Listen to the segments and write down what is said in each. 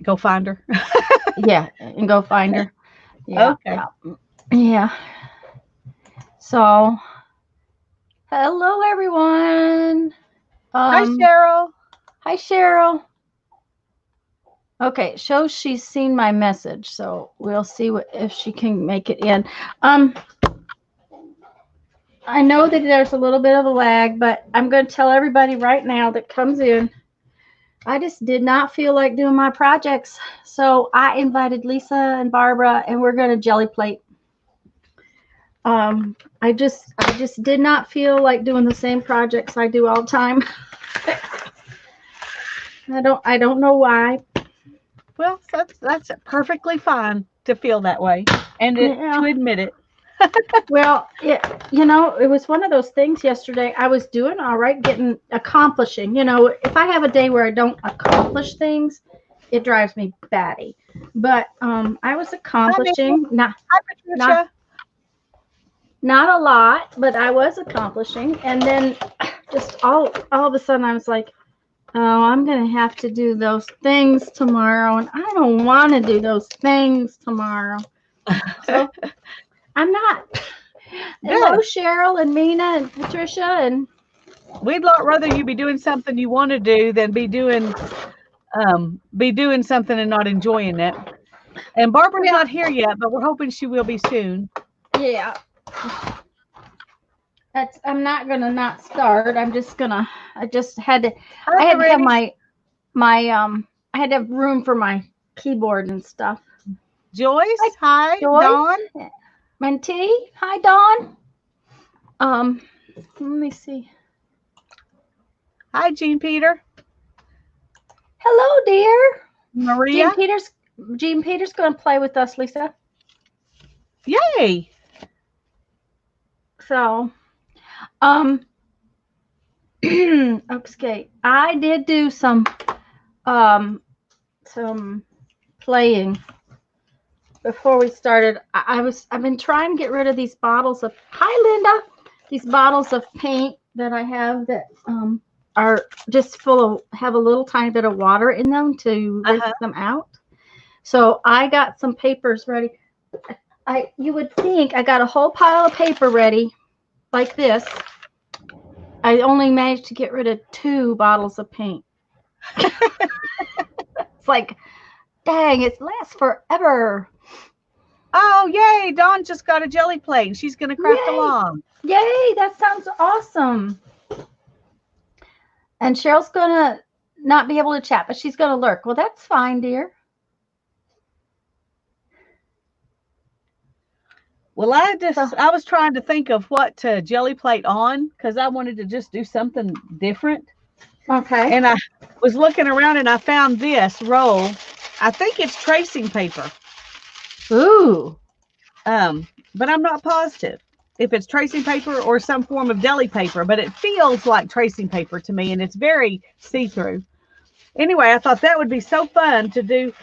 Go find her. Yeah, and go find her. Yeah, Okay. yeah. So, hello everyone. Hi, Um, Cheryl. Hi Cheryl. Okay, shows she's seen my message, so we'll see what if she can make it in. Um, I know that there's a little bit of a lag, but I'm going to tell everybody right now that comes in. I just did not feel like doing my projects, so I invited Lisa and Barbara, and we're going to jelly plate. I just did not feel like doing the same projects I do all the time. I don't know why. Well, that's perfectly fine to feel that way and Yeah. to admit it. Well, it was one of those things yesterday. I was doing all right, accomplishing. If I have a day where I don't accomplish things, it drives me batty. But I was Hi, Mindy. accomplishing, Hi, not Patricia. not a lot, but I was accomplishing. And then just all of a sudden I was like, oh, I'm gonna have to do those things tomorrow, and I don't want to do those things tomorrow. So I'm not. Hello, Good. Cheryl and Mina and Patricia and We'd lot rather you be doing something you want to do than be doing something and not enjoying it. And Barbara's well, not here yet, but we're hoping she will be soon. yeah. I'm not gonna not start. I just had to. Hi, I had to have Therese. my. I had to have room for my keyboard and stuff. Hi, Joyce. Hi, Dawn. Joyce. Mentee. Hi, Dawn. Let me see. Hi, Jean Peter. Hello, dear. Gene Maria. Peters. Gene Peters gonna play with us, Lisa. Yay. So, um, okay. I did do um some playing before we started. I've been trying to get rid of these bottles of hi Linda, these bottles of paint that I have that are just full of have a little tiny bit of water in them to rinse Uh-huh. them out. So I got some papers ready. I you would think I got a whole pile of paper ready like this. I only managed to get rid of 2 bottles of paint. It's like, dang, it lasts forever. Oh, yay. Dawn just got a jelly plate. She's going to craft Yay! along. Yay! That sounds awesome. And Cheryl's gonna not be able to chat, but she's gonna lurk. Well, that's fine, dear. Well, So, I was trying to think of what to jelly plate on because I wanted to just do something different. okay. And I was looking around and I found this roll. I think it's tracing paper. Ooh. But I'm not positive if it's tracing paper or some form of deli paper, but it feels like tracing paper to me and it's very see-through. Anyway, I thought that would be so fun to do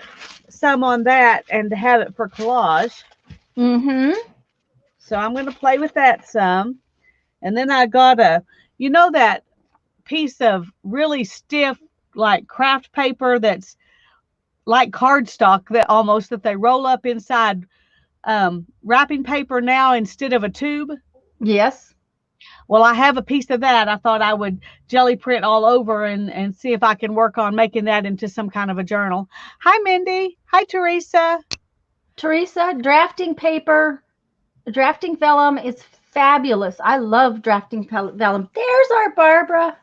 some on that and to have it for collage. Mm-hmm. So I'm going to play with that some. And then I got that piece of really stiff, like craft paper that's like cardstock that they roll up inside wrapping paper now instead of a tube. Yes. Well, I have a piece of that. I thought I would jelly print all over and see if I can work on making that into some kind of a journal. Hi, Mindy. Hi, Teresa. Teresa, drafting vellum is fabulous. I love drafting vellum. There's our Barbara.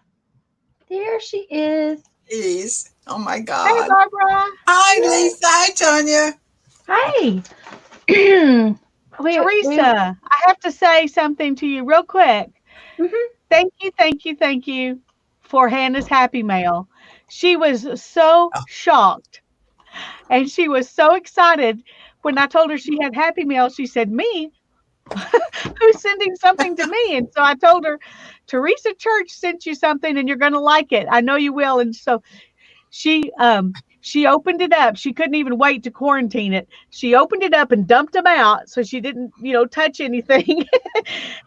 There she is. Jeez. Oh my Hey, God. Barbara. Hi, Lisa. Hi, Tonya. Hi. we Teresa, I have to say something to you real quick. mhm. Thank you for Hannah's Happy Mail. She was so Oh, shocked and she was so excited when I told her she had Happy Mail. She said, "Me? Who's sending something to me?" And so I told her, "Teresa Church sent you something and you're going to like it. I know you will." And so she opened it up. She couldn't even wait to quarantine it. She opened it up and dumped them out so she didn't, touch anything.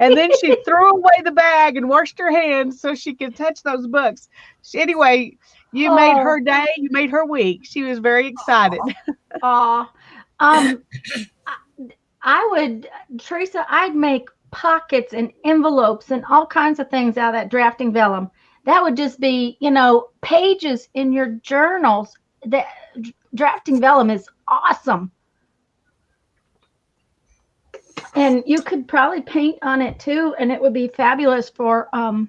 And then she threw away the bag and washed her hands so she could touch those books. Anyway, You made Oh, her day. You made her week. She was very excited. aw. Um, I I would, Teresa, I'd make pockets and envelopes and all kinds of things out of that drafting vellum. That would just be, pages in your journals. That drafting vellum is awesome. And you could probably paint on it too, and it would be fabulous for what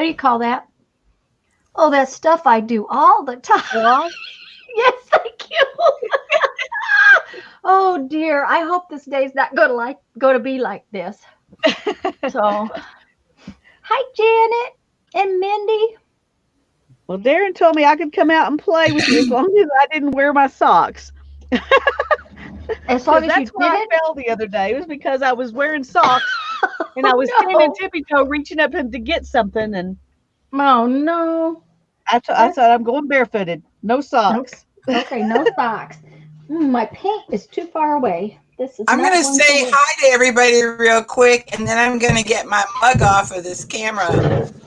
do you call that? Oh, that stuff I do all the time. Well, Yes, thank you. Oh dear, I hope this day's not going to be like this. So, hi Janet and Mindy. well, Darren told me I could come out and play with you as long as I didn't wear my socks. As long Because as you that's where I didn't. fell the other day. It was because I was wearing socks and I was Oh standing no. tippy toe reaching up to get something. And Oh no. I That's said, I'm going barefooted, no okay. socks. Okay, no socks. My paint is too far away. This is I'm not going to going to say work. hi to everybody real quick, and then I'm going to get my mug off of this camera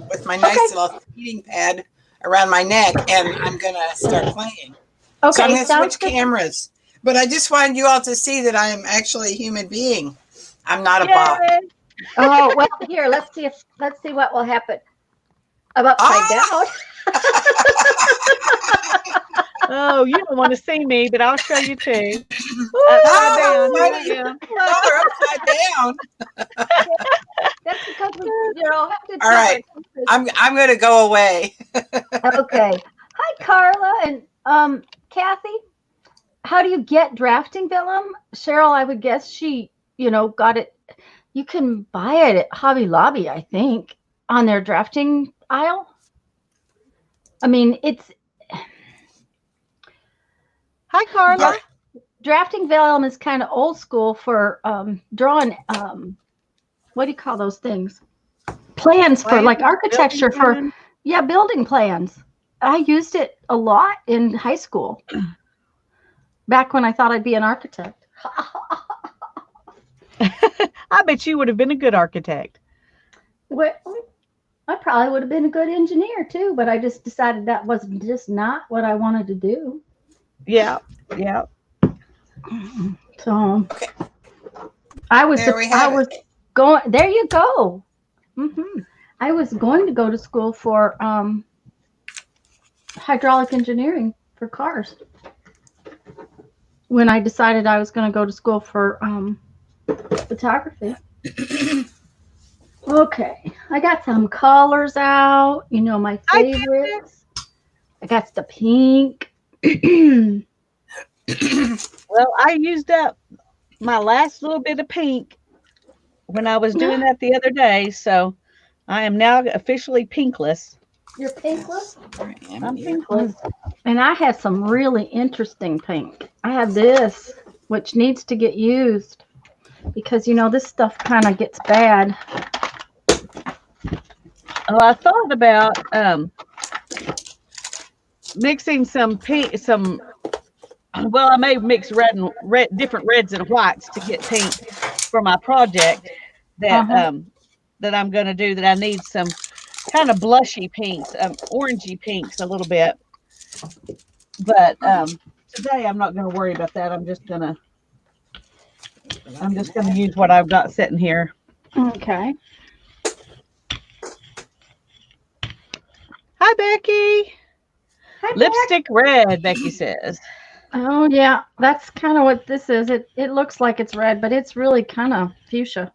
with my Okay. nice little heating pad around my neck, and I'm going to start playing. So I'm Okay, going to sounds switch good. cameras. But I just wanted you all to see that I am actually a human being. I'm not a bot. Yay! Oh, well, here, let's see what will happen. I'm upside Ah! down. Oh, you don't want to see me, but I'll show you too. Upside Ah, down. how Here funny. I am. Y'all are upside down. That's because we, have to All tell right. our I'm going to go away. Okay. Hi, Carla and Kathy. How do you get drafting vellum? Cheryl, I would guess she, got it. You can buy it at Hobby Lobby, I think, on their drafting aisle. I mean, it's Hi, Carla. drafting vellum is kind of old school for drawing. What do you call those things? Plans for like Plans, architecture building for, plans. yeah, building plans. I used it a lot in high school, back when I thought I'd be an architect. I bet you would have been a good architect. Well, I probably would have been a good engineer too, but I just decided that was just not what I wanted to do. Yeah, yeah. So Okay. I was There we have it. going. There you go. I was going to go to school for hydraulic engineering for cars when I decided I was going to go to school for photography. Okay, I got some colors out. My I did favorites. I got the pink. Well, I used up my last little bit of pink when I was doing that the other day, so I am now officially pinkless. You're pinkless? I'm pinkless. And I have some really interesting pink. I have this, which needs to get used because, this stuff kind of gets bad. Well, I thought about mixing some pink, well, I may mix different reds and whites to get pink for my project that that I'm going to do. That I need some kind of blushy pinks, orangey pinks a little bit. But today I'm not going to worry about that. I'm just gonna use what I've got sitting here. Okay. Hi, Becky. Hi, Lipstick red, Becky says. Oh yeah, that's kind of what this is. It looks like it's red, but it's really kind of fuchsia.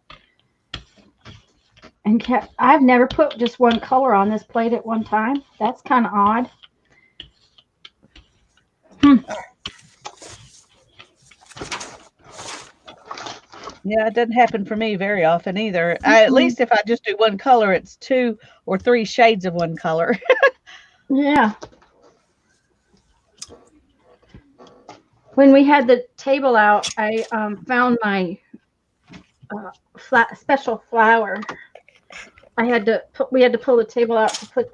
And I've never put just one color on this plate at one time. That's kind of odd. Yeah, it doesn't happen for me very often either. At least if I just do one color, it's 2 or 3 shades of one color. Yeah. When we had the table out, I found my special flower. We had to pull the table out to put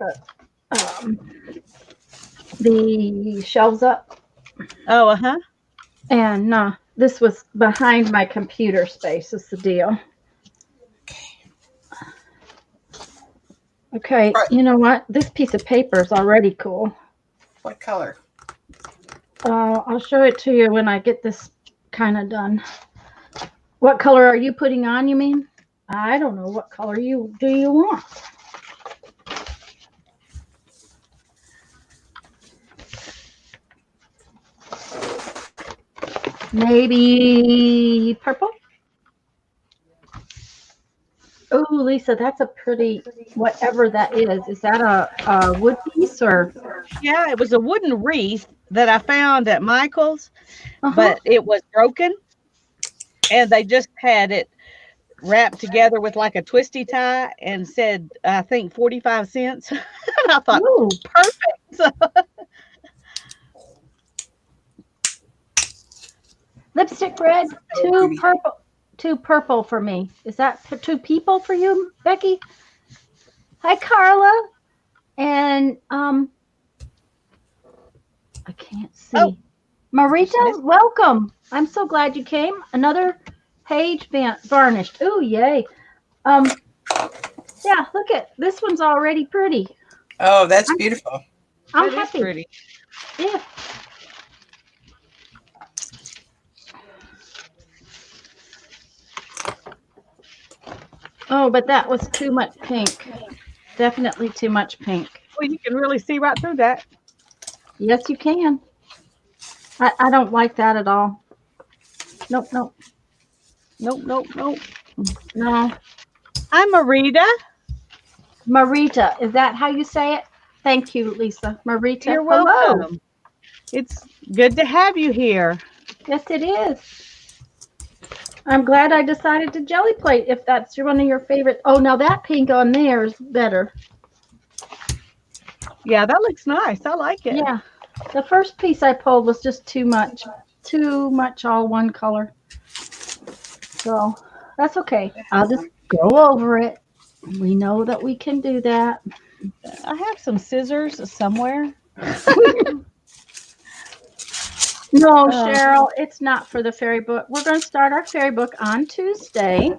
the shelves up. Oh, uh-huh. And this was behind my computer space is the deal. Okay, Right. you know what? This piece of paper is already cool. What color? I'll show it to you when I get this kind of done. What color are you putting on, you mean? I don't know. What color you want? Maybe purple? Oh, Lisa, that's a pretty, whatever that is. Is that a wood piece or? Yeah, it was a wooden wreath that I found at Michael's, Uh-huh. but it was broken and they just had it wrapped together with like a twisty tie and said, I think 45 cents. And I thought, Ooh, perfect. lipstick red, So pretty. two purple for me. Is that for two people for you, Becky? Hi, Carla. And I can't see. Oh, Marita, welcome. I'm so glad you came. Another page varnished. Oh, yay. Yeah, look at this one's already pretty. Oh, that's beautiful. I'm it is happy. pretty. Yeah. Oh, but that was too much pink. Definitely too much pink. Well, you can really see right through that. Yes, you can. I don't like that at all. Nope, nope, Nope, nope, nope. no. I'm Marita. Marita, is that how you say it? Thank you, Lisa. Marita, You're hello. welcome. It's good to have you here. Yes, it is. I'm glad I decided to Gelli Plate if that's one of your favorite. Oh, now that pink on there is better. Yeah, that looks nice. I like it. Yeah. The first piece I pulled was just too much all one color. So that's okay. I'll just go over it. We know that we can do that. I have some scissors somewhere. No, Cheryl, it's not for the fairy book. We're going to start our fairy book on Tuesday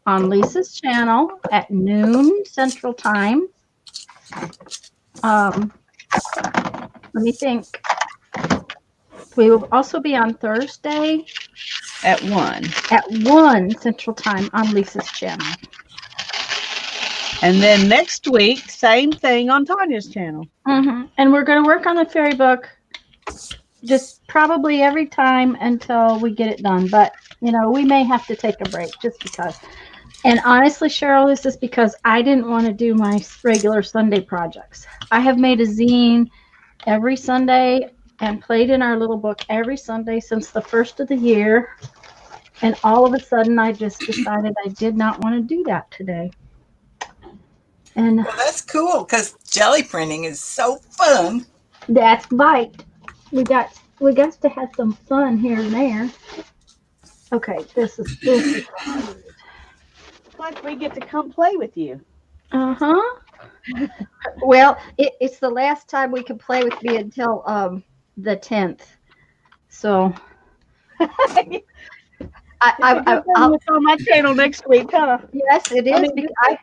on Lisa's channel at noon Central Time. Let me think. We will also be on Thursday At 1. at 1 Central Time on Lisa's channel. And then next week, same thing on Tanya's channel. And we're going to work on the fairy book just probably every time until we get it done. But, you know, we may have to take a break just because. And honestly, Cheryl, this is because I didn't want to do my regular Sunday projects. I have made a zine every Sunday and played in our little book every Sunday since the first of the year. And all of a sudden, I just decided I did not want to do that today. And Well, that's cool because jelly printing is so fun. that's right. We got to have some fun here and there. Okay, this is Plus, we get to come play with you. Well, it's the last time we can play with me until the 10th. So I'll look on my channel next week, huh? yes, it is. I mean, Because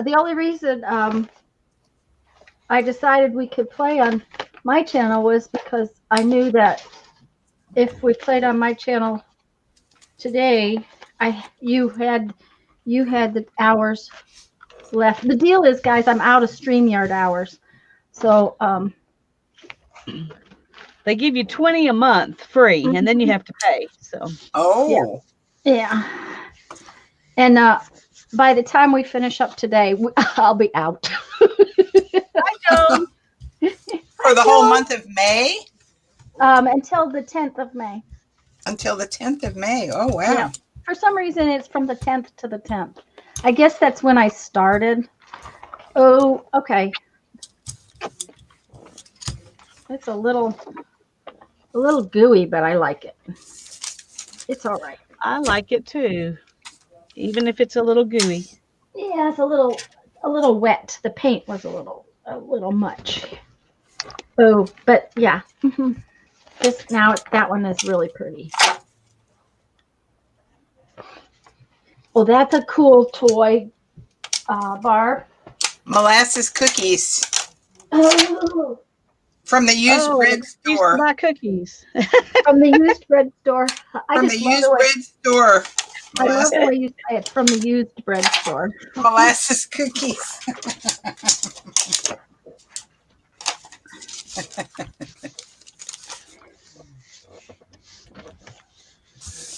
the only reason I decided we could play on my channel was because I knew that if we played on my channel today, you had the hours left. The deal is, guys, I'm out of StreamYard hours, so they give you 20 a month free, and then you have to pay. So Oh, yeah. And by the time we finish up today, I'll be out. I know. for the whole month of May Until the 10th of May. until the 10th of May. Oh, wow. Yeah. For some reason, it's from the 10th to the 10th. I guess that's when I started. Oh, okay. It's a little gooey, but I like it. It's all right. I like it too, even if it's a little gooey. Yeah, it's a little wet. The paint was a little much. Oh, but yeah. That one is really pretty. Oh, that's a cool toy, Barb. Molasses cookies Oh, from the used Oh, bread used to store. buy cookies. from the used bread store. I From the just love used the way bread store. I love the way you say it. From the used bread store. Molasses cookies.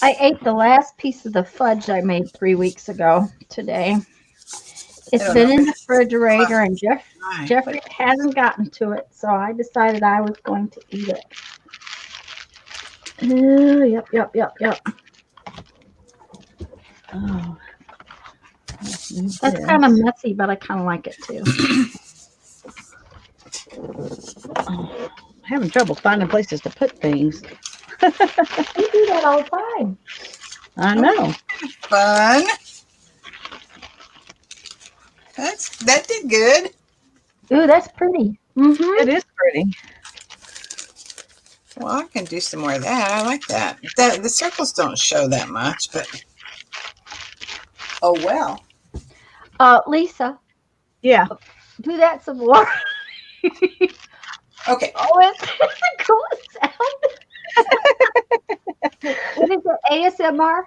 I ate the last piece of the fudge I made 3 weeks ago today. It's don't been know in if the it's refrigerator, and Right. Jeffrey hasn't gotten to it, so I decided I was going to eat it. Yep. Oh, That's kind of messy, but I kind of like it too. I'm having trouble finding places to put things. You do that all the time. I know. Fun. That did good. Ooh, that's pretty. Mm-hmm. It is pretty. Well, I can do some more of that. I like that. The circles don't show that much, but oh well. Lisa, Yeah. do that some more. Okay. Oh, it's the coolest sound. What is it? ASMR?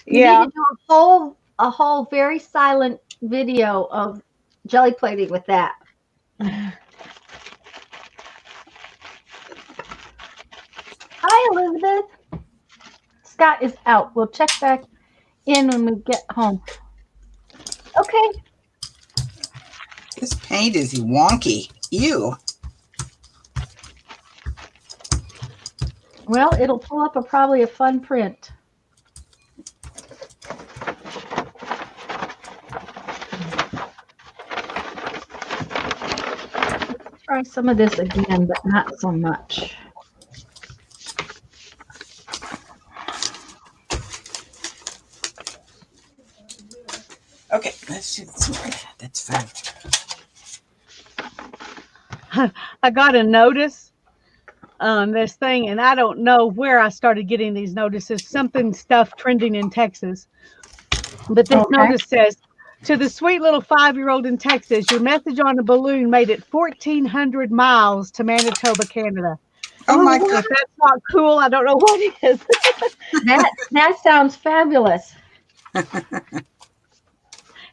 You Yeah. need to do a whole very silent video of jelly plating with that. Hi, Elizabeth. Scott is out. We'll check back in when we get home. Okay. This paint is wonky. Ew. Well, it'll pull up probably a fun print. Let's try some of this again, but not so much. Okay, let's do some more of that. That's fine. I got a notice on this thing, and I don't know where I started getting these notices. Something stuff trending in Texas. But this notice says, to the sweet little 5-year-old in Texas, your message on a balloon made it 1,400 miles to Manitoba, Canada. Oh my If God. that's not cool, I don't know what is. That sounds fabulous.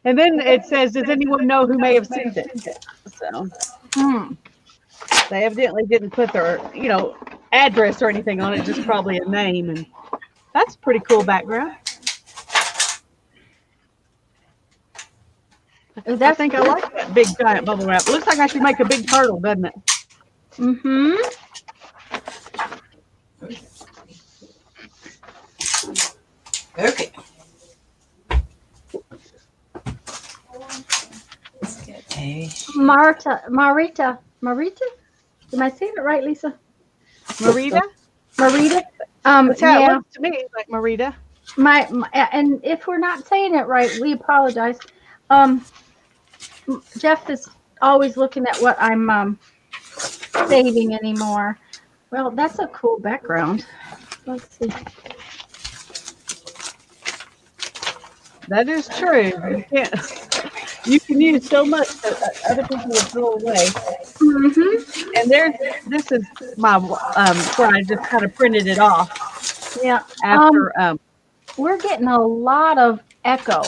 And then it says, does anyone know who may have sent it? So they evidently didn't put their, address or anything on it, just probably a name. And that's a pretty cool background. I think I like that big giant bubble wrap. Looks like I should make a big turtle, doesn't it? Mm-hmm. Okay. Let's get a Marita. Am I saying it right, Lisa? Marita? Marita. That's how it Yeah. looks to me, like Marita. My and if we're not saying it right, we apologize. Jeff is always looking at what I'm saving anymore. Well, that's a cool background. Let's see. That is true. You can use so much that other people will throw away. Mm-hmm. And this is my where I just kind of printed it off. Yeah. After We're getting a lot of echo.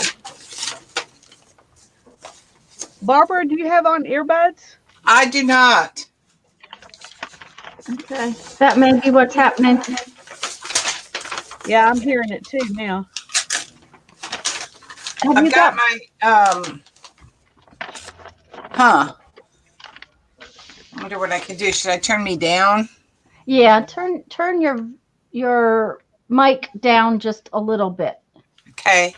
Barbara, do you have on earbuds? I do not. Okay. That may be what's happening. Yeah, I'm hearing it too now. Have I've you got my I wonder what I can do. Should I turn me down? Yeah, turn your mic down just a little bit. Okay.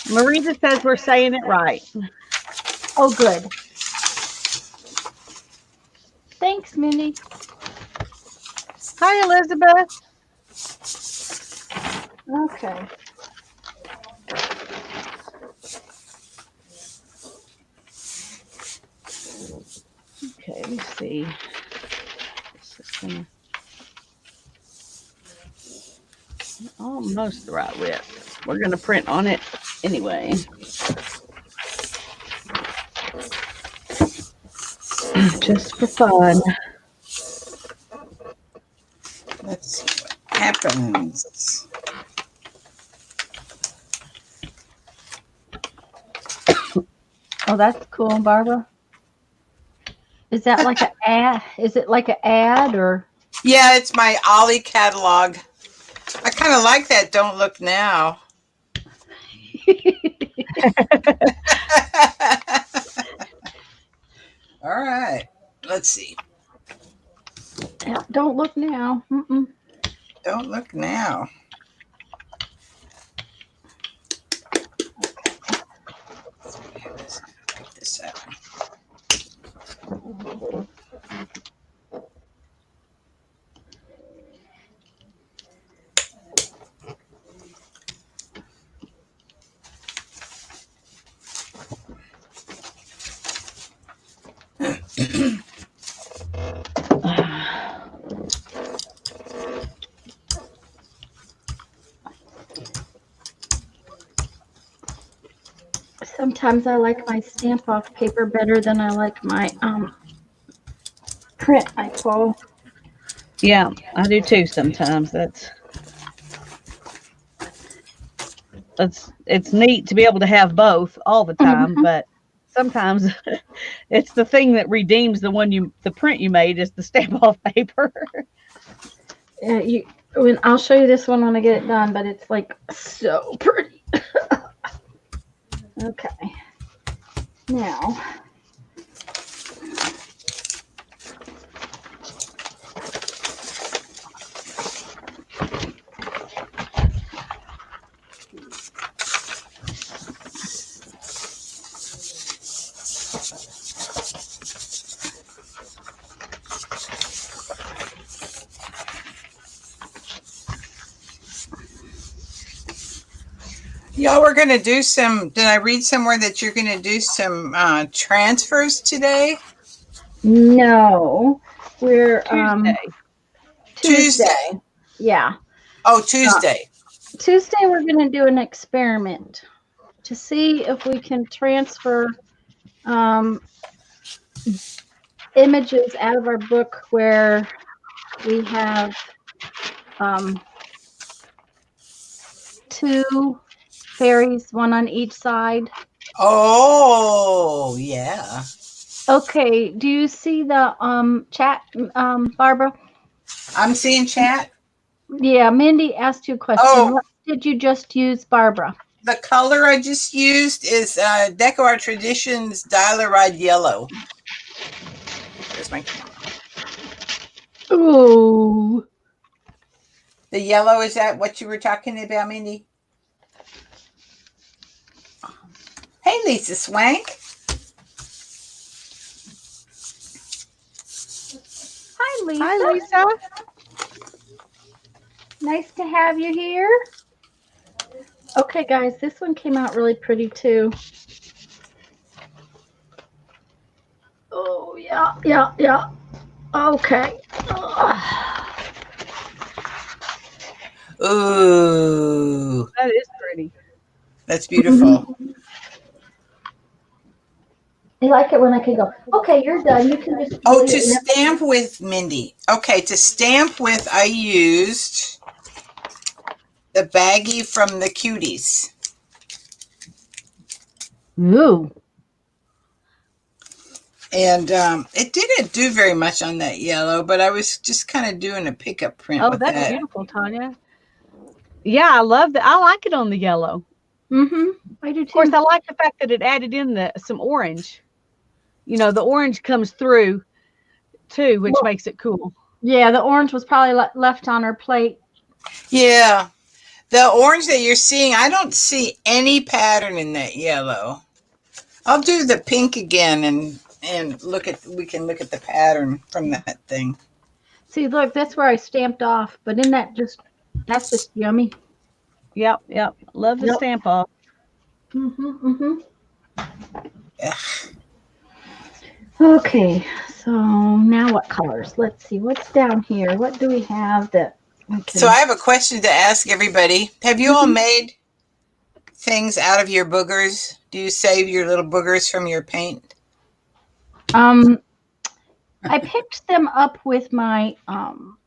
Marita says we're saying it right. Oh, good. Thanks, Mindy. Hi, Elizabeth. Okay. Okay, let's see. Almost the right width. We're going to print on it anyway. Just for fun. Let's see what happens. Oh, that's cool, Barbara. Is that like an ad? Is it like an ad or? Yeah, it's my Ollie catalog. I kind of like that. Don't look now. All right. Let's see. Yeah, don't look now. Mm-mm. Don't look now. Pick this up. Sometimes I like my stamp off paper better than I like my print I pull. Yeah, I do too sometimes. It's neat to be able to have both all the time, Mhm. but sometimes it's the thing that redeems the print you made is the stamp off paper. I'll show you this one when I get it done, but it's like so pretty. Okay. Now, Y'all were going to do some, did I read somewhere that you're going to do some transfers today? no, we're Tuesday. Tuesday. Yeah. Oh, Tuesday. Tuesday we're going to do an experiment to see if we can transfer images out of our book where we have two fairies, one on each side. Oh, yeah. Okay, do you see the chat, Barbara? I'm seeing chat. Yeah, Mindy asked you a question. Oh. What did you just use, Barbara? The color I just used is Deco Art Traditions Dial-A-Ride Yellow. There's my camera. Ooh. The yellow, is that what you were talking about, Mindy? Hey, Lisa Swank. Hi, Lisa. Hi, Lisa. Nice to have you here. Okay, guys, this one came out really pretty too. Oh, yeah. Okay. Ooh, That is pretty. that's beautiful. I like it when I can go, okay, you're done. You can just. Oh, to stamp with, Mindy. Okay, to stamp with, I used the baggie from the Cuties. Ooh. And it didn't do very much on that yellow, but I was just kind of doing a pickup print Oh, with that's that. beautiful, Tanya. Yeah, I love that. I like it on the yellow. I do too. Of course, I like the fact that it added in some orange. You know, the orange comes through too, which makes it cool. Yeah, the orange was probably left on her plate. Yeah. The orange that you're seeing, I don't see any pattern in that yellow. I'll do the pink again and we can look at the pattern from that thing. See, look, that's where I stamped off, but isn't that's just yummy. Yep. Love the stamp off. Okay, so now what colors? Let's see what's down here. What do we have that? So I have a question to ask everybody. Have you all made things out of your boogers? Do you save your little boogers from your paint? I picked them up with my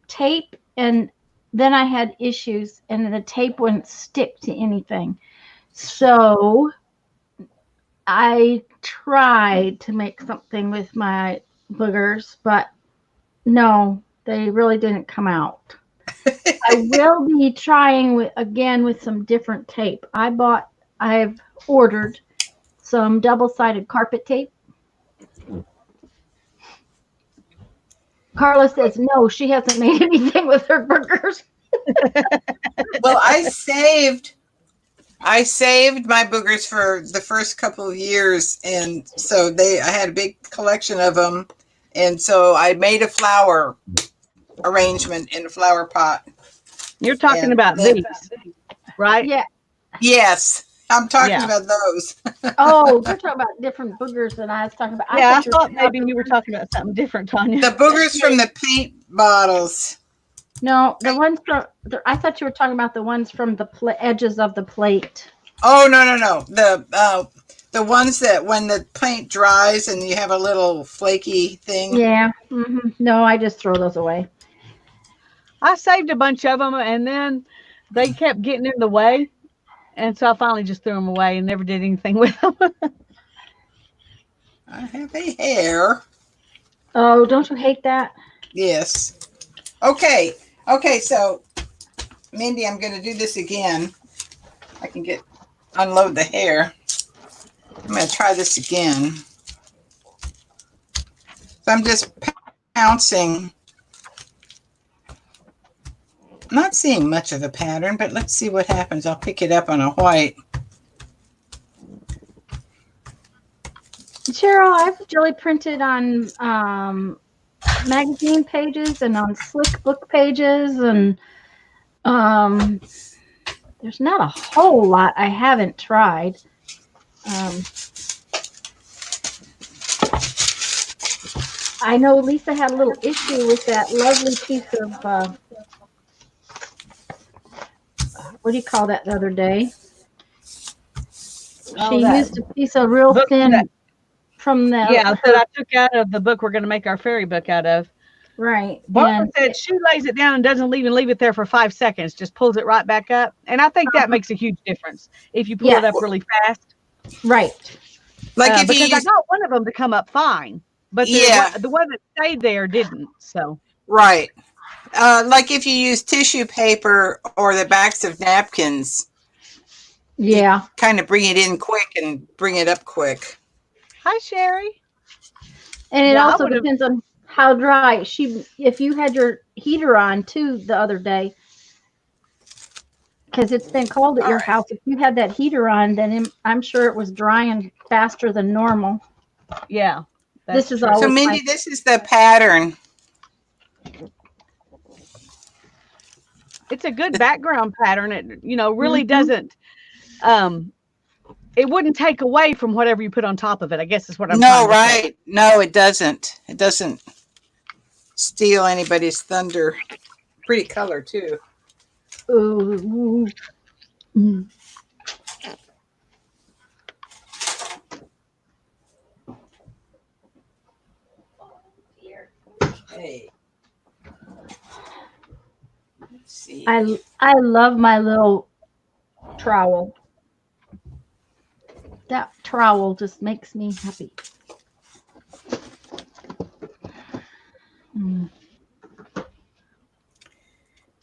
tape, and then I had issues, and the tape wouldn't stick to anything. So I tried to make something with my boogers, but no, they really didn't come out. I will be trying again with some different tape. I've ordered some double-sided carpet tape. Carla says no, she hasn't made anything with her burgers. Well, I saved my boogers for the first couple of years, and so I had a big collection of them, and so I made a flower arrangement in a flower pot. You're talking And about then- these, right? Yeah. Yes, I'm talking Yeah. about those. Oh, you're talking about different boogers than I was talking about. Yeah, I you were thought talking about maybe you were talking about something different, Tanya. The boogers from the paint bottles. No, the ones from. I thought you were talking about the ones from the edges of the plate. Oh no! The ones that when the paint dries and you have a little flaky thing. Yeah. No, I just throw those away. I saved a bunch of them, and then they kept getting in the way, and so I finally just threw them away and never did anything with them. I have a hair. Oh, don't you hate that? Yes. Okay. So, Mindy, I'm going to do this again. I can unload the hair. I'm going to try this again. So I'm just pouncing. I'm not seeing much of a pattern, but let's see what happens. I'll pick it up on a white. Cheryl, I've jelly printed on magazine pages and on slick book pages, and there's not a whole lot I haven't tried. I know Lisa had a little issue with that lovely piece of what do you call that the other day? She used a piece of real thin from the that I took out of the book we're going to make our fairy book out of. Right. Barbara said she lays it down and doesn't even leave it there for 5 seconds, just pulls it right back up. And I think that makes a huge difference if you pull it up really fast. Right. Like if because I got one of them to come up fine, but the one that stayed there didn't. So right. Like if you use tissue paper or the backs of napkins. Yeah. Kind of bring it in quick and bring it up quick. Hi, Sherry. And it also depends on how dry. If you had your heater on too the other day, because it's been cold at your house, if you had that heater on, then I'm sure it was drying faster than normal. Yeah. This is so Mindy, this is the pattern. It's a good background pattern. It really doesn't. It wouldn't take away from whatever you put on top of it. I guess is what I'm. No, right? No, it doesn't. It doesn't steal anybody's thunder. Pretty color too. Ooh. Hey. Let's see. I love my little trowel. That trowel just makes me happy.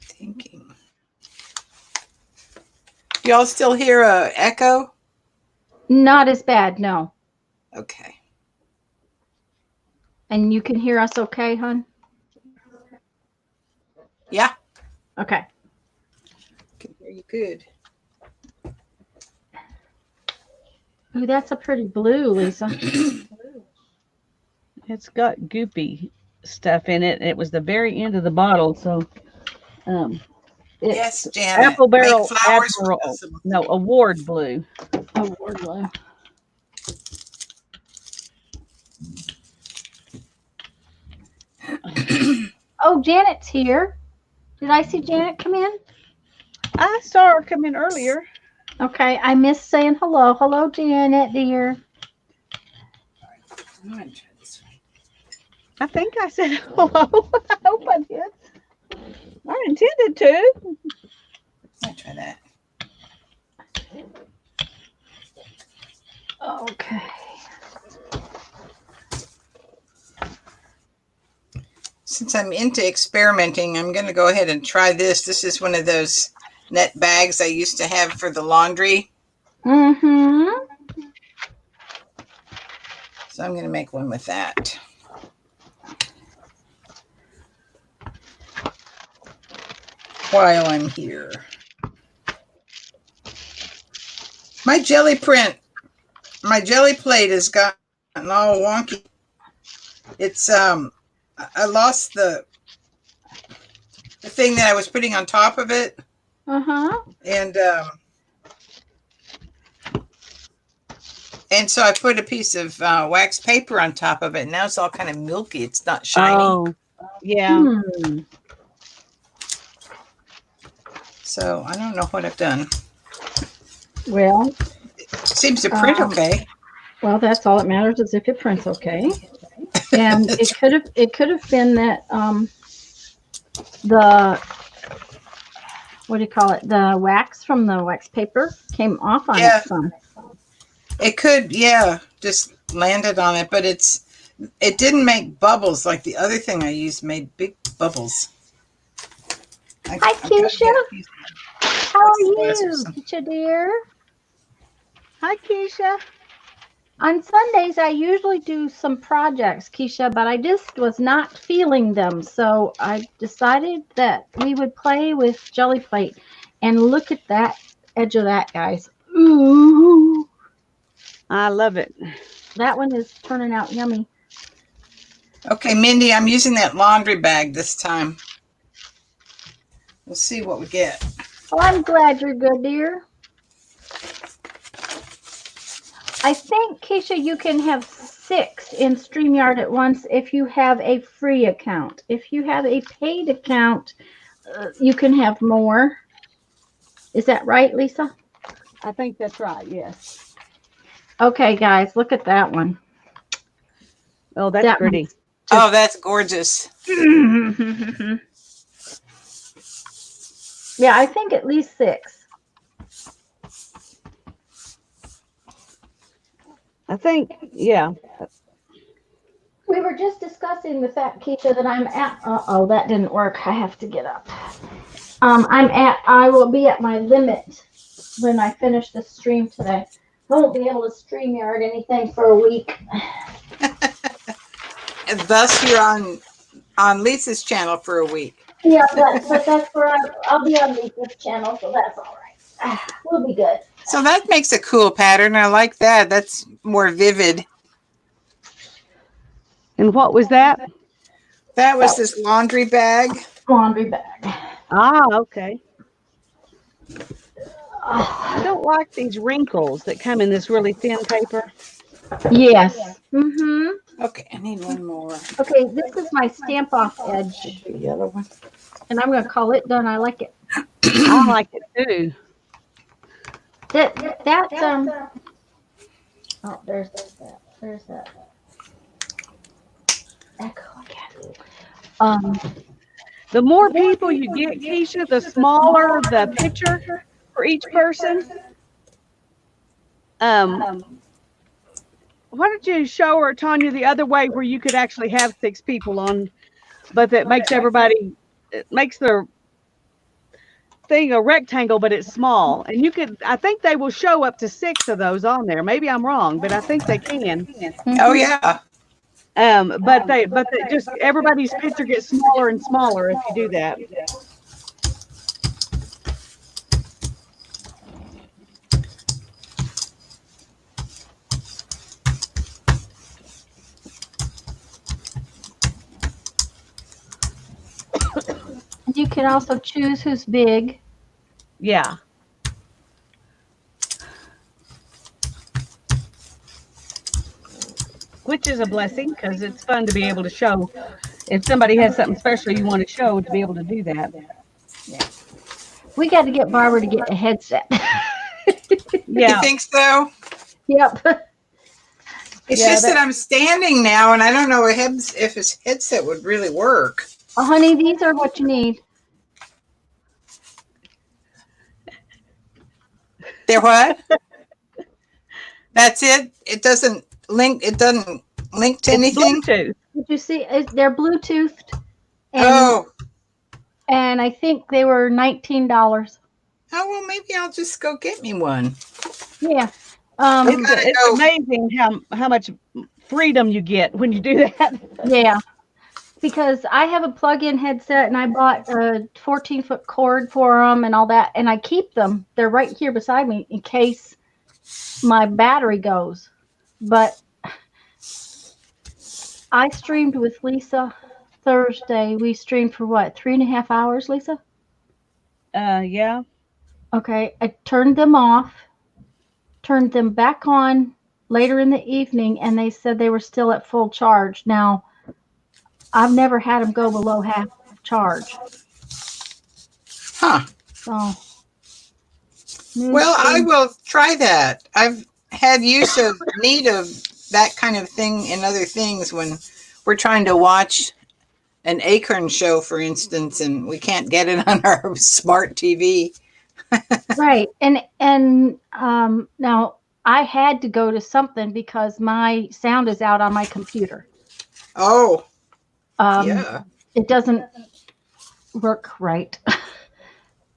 Thinking. Y'all still hear a echo? Not as bad, no. Okay. And you can hear us okay, hon? Yeah. Okay. I can hear you good. Ooh, that's a pretty blue, Lisa. It's got goopy stuff in it. It was the very end of the bottle, so Yes, Janet. Apple Barrel flowers Award Blue. Award blue. Oh, Janet's here. Did I see Janet come in? I saw her come in earlier. Okay, I missed saying hello. Hello, Janet, dear. I'm going to try this one. I think I said hello. I hope I did. I intended to. I'll try that. Okay. Since I'm into experimenting, I'm going to go ahead and try this. This is one of those net bags I used to have for the laundry. Mm-hmm. So I'm going to make one with that. While I'm here. My jelly plate has gotten all wonky. It's I lost the thing that I was putting on top of it, Uh-huh. and so I put a piece of wax paper on top of it. And now it's all kind of milky. It's not shiny. Oh, yeah. Hmm. So I don't know what I've done. Well, It seems to print okay. well, that's all that matters is if it prints okay. And it could have been that the what do you call it? The wax from the wax paper came off on it some. It could, yeah, just landed on it, but it didn't make bubbles like the other thing I used made big bubbles. Hi, Keisha. How are you, Keisha dear? Hi, Keisha. On Sundays, I usually do some projects, Keisha, but I just was not feeling them. So I decided that we would play with Gelli Plate. And look at that edge of that, guys. Ooh. I love it. That one is turning out yummy. Okay, Mindy, I'm using that laundry bag this time. We'll see what we get. Well, I'm glad you're good, dear. I think, Keisha, you can have 6 in StreamYard at once if you have a free account. If you have a paid account, you can have more. Is that right, Lisa? I think that's right, yes. Okay, guys, look at that one. Oh, that's pretty. Oh, that's gorgeous. Yeah, I think at least 6. I think, yeah. We were just discussing the fact, Keisha, that I'm at. Uh-oh, that didn't work. I have to get up. I will be at my limit when I finish the stream today. I won't be able to StreamYard anything for a week. And thus, you're on Lisa's channel for a week. Yeah, but that's where I'll be on Lisa's channel, so that's all right. We'll be good. So that makes a cool pattern. I like that. That's more vivid. And what was that? That was this laundry bag. Laundry bag. Ah, okay. I don't like these wrinkles that come in this really thin paper. Yes. Mm-hmm. Okay, I need one more. Okay, this is my stamp off edge. The other one. And I'm going to call it done. I like it. I like it too. Oh, there's that. There's that. Echo again. The more people you get, Keisha, the smaller the picture for each person. Why don't you show her, Tanya, the other way where you could actually have 6 people on, but that makes it makes the thing a rectangle, but it's small. And I think they will show up to 6 of those on there. Maybe I'm wrong, but I think they can. Oh, yeah. But they just, everybody's picture gets smaller and smaller if you do that. You can also choose who's big. Yeah. Which is a blessing because it's fun to be able to show. If somebody has something special you want to show, to be able to do that. Yeah. We got to get Barbara to get a headset. Yeah. You think so? Yep. It's Yeah, just that I'm standing now, and I don't know if his headset would really work. Oh, honey, these are what you need. They're what? That's it. It doesn't link. It doesn't link to It's anything. Bluetooth. Did you see? They're Bluetoothed, Oh, and I think they were $19. oh well, maybe I'll just go get me one. Yeah. I It's gotta it's go. amazing how much freedom you get when you do that. Yeah. Because I have a plug-in headset and I bought a 14-foot cord for them and all that, and I keep them. They're right here beside me in case my battery goes. But I streamed with Lisa Thursday. We streamed for what, 3.5 hours, Lisa? Yeah. Okay. I turned them off, turned them back on later in the evening, and they said they were still at full charge. Now, I've never had them go below half charge. Huh. So, Well, I will try that. I've had need of that kind of thing in other things when we're trying to watch an Acorn show, for instance, and we can't get it on our smart TV. right. And now I had to go to something because my sound is out on my computer. Oh, Um, yeah. It doesn't work right.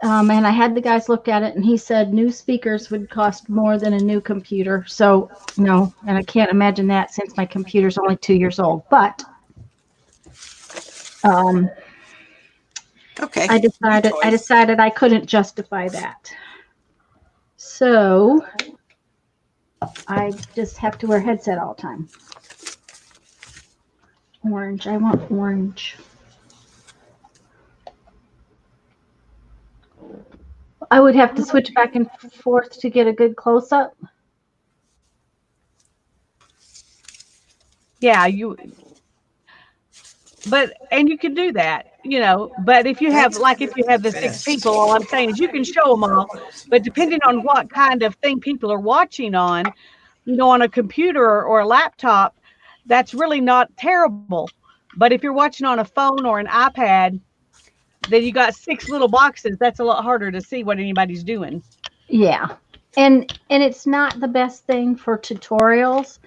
And I had the guys look at it, and he said new speakers would cost more than a new computer. So no, and I can't imagine that since my computer's only 2 years old. But Okay. I decided I couldn't justify that. So I just have to wear a headset all the time. Orange. I want orange. I would have to switch back and forth to get a good close-up. Yeah, and you can do that, but if you have the six people, all I'm saying is you can show them all, but depending on what kind of thing people are watching on, on a computer or a laptop, that's really not terrible. But if you're watching on a phone or an iPad, then you got 6 little boxes. That's a lot harder to see what anybody's doing. Yeah. And it's not the best thing for tutorials.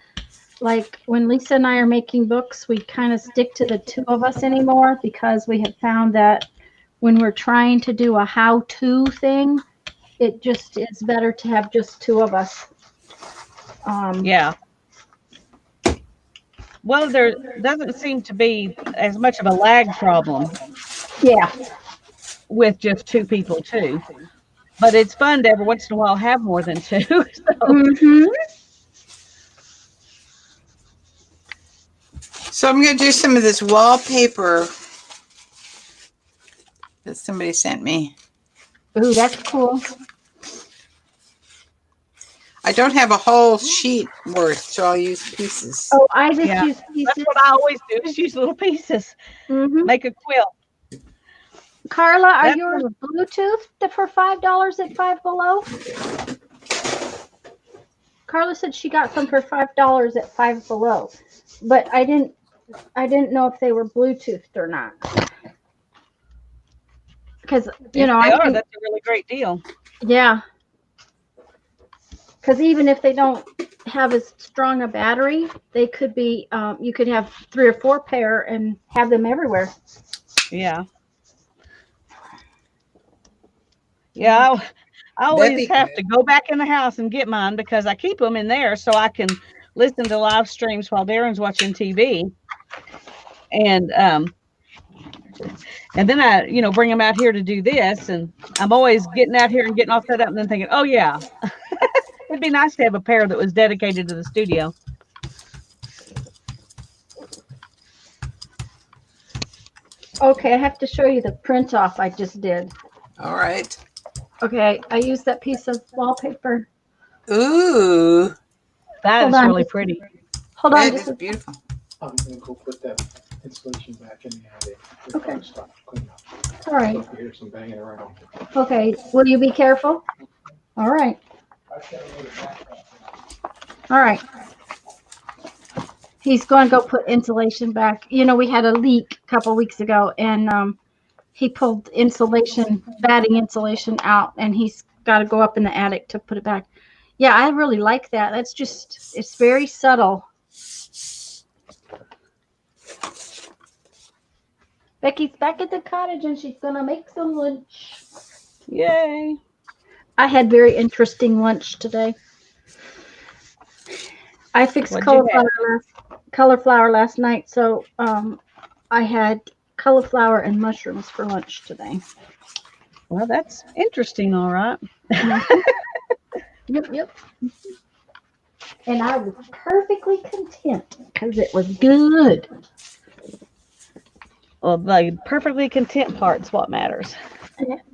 Like when Lisa and I are making books, we kind of stick to the two of us anymore because we have found that when we're trying to do a how-to thing, it just is better to have just two of us. Yeah. Well, there doesn't seem to be as much of a lag problem. Yeah. With just 2 people too. But it's fun to every once in a while have more than 2. So. Mm-hmm. So I'm going to do some of this wallpaper that somebody sent me. Ooh, that's cool. I don't have a whole sheet worth, so I'll use pieces. Oh, I just use pieces. That's what I always do, is use little pieces. Mm-hmm. Make a quilt. Carla, are yours Bluetooth for $5 at Five Below? Carla said she got some for $5 at Five Below, but I didn't know if they were Bluetoothed or not. Because They are. That's a really great deal. Yeah. Because even if they don't have as strong a battery, they could be. You could have 3 or 4 pair and have them everywhere. Yeah. Yeah, I always have to go back in the house and get mine because I keep them in there so I can listen to live streams while Darren's watching TV. And then I, bring them out here to do this, and I'm always getting out here and getting all set up and then thinking, oh yeah, it'd be nice to have a pair that was dedicated to the studio. Okay, I have to show you the print off I just did. All right. Okay, I used that piece of wallpaper. Ooh. That is really pretty. Hold on. That is beautiful. I'm going to go put that insulation back in the attic. Okay. Stop cleaning up. All right. So if you hear some banging around. Okay, will you be careful? All right. All right. He's going to go put insulation back. You know, we had a leak a couple weeks ago, and he pulled batting insulation out, and he's got to go up in the attic to put it back. Yeah, I really like that. It's very subtle. Becky's back at the cottage, and she's going to make some lunch. Yay. I had very interesting lunch today. I fixed What'd you have? cauliflower last night, so I had cauliflower and mushrooms for lunch today. Well, that's interesting, all right. Yep. And I was perfectly content because it was good. Well, the perfectly content part's what matters.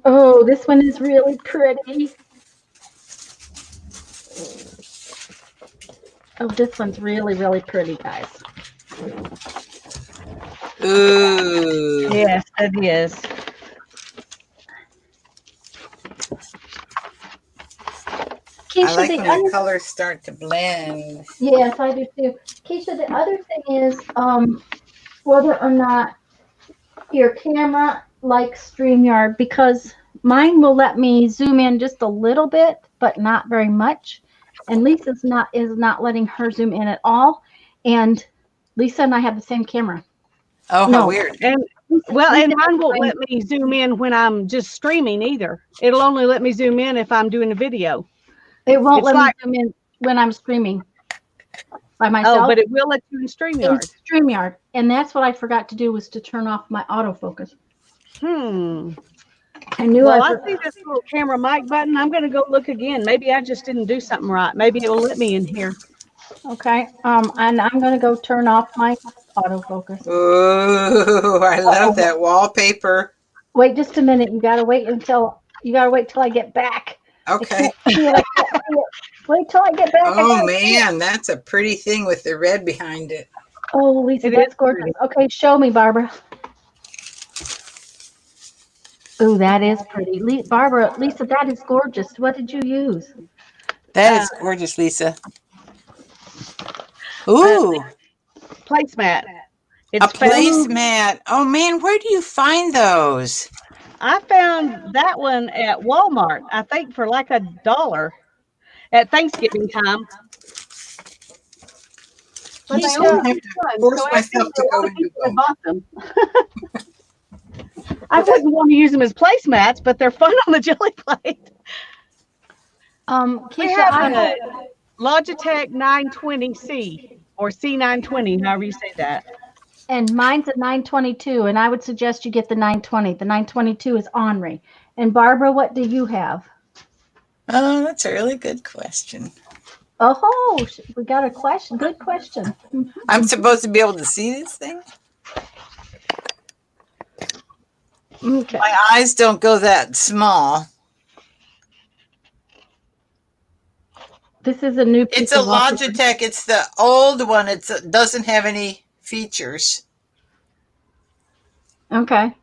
Oh, this one is really pretty. Oh, this one's really, really pretty, guys. Ooh. Yes, it is. I Keisha, like when the colors start to blend. yes, I do too. Keisha, the other thing is whether or not your camera likes StreamYard, because mine will let me zoom in just a little bit, but not very much. And Lisa's is not letting her zoom in at all. And Lisa and I have the same camera. Oh, how weird. And and mine won't let me zoom in when I'm just streaming either. It'll only let me zoom in if I'm doing a video. It won't let me zoom in when I'm streaming by myself. Oh, but it will let you in StreamYard. In StreamYard. And that's what I forgot to do, was to turn off my autofocus. I knew I see this little camera mic button. I'm going to go look again. Maybe I just didn't do something right. Maybe it will let me in here. Okay. And I'm going to go turn off my autofocus. Ooh, I love that wallpaper. Wait just a minute. You got to wait till I get back. Okay. Wait till I get back. Oh man, that's a pretty thing with the red behind it. Oh, Lisa, that's gorgeous. Okay, show me, Barbara. Oh, that is pretty. Barbara, Lisa, that is gorgeous. What did you use? That is gorgeous, Lisa. Ooh. Placemat. A placemat. Oh man, where do you find those? I found that one at Walmart, I think for like $1 at Thanksgiving time. I don't have to force myself to go into them. I wouldn't want to use them as placemats, but they're fun on the Gelli Plate. Keisha, We have a Logitech 920C or C920, however you say that. And mine's a 922, and I would suggest you get the 920. The 922 is ornery. And Barbara, what do you have? Oh, that's a really good question. Oh, we got a question. Good question. I'm supposed to be able to see this thing? Okay. My eyes don't go that small. This is a new piece. It's a Logitech. It's the old one. It doesn't have any features. Okay.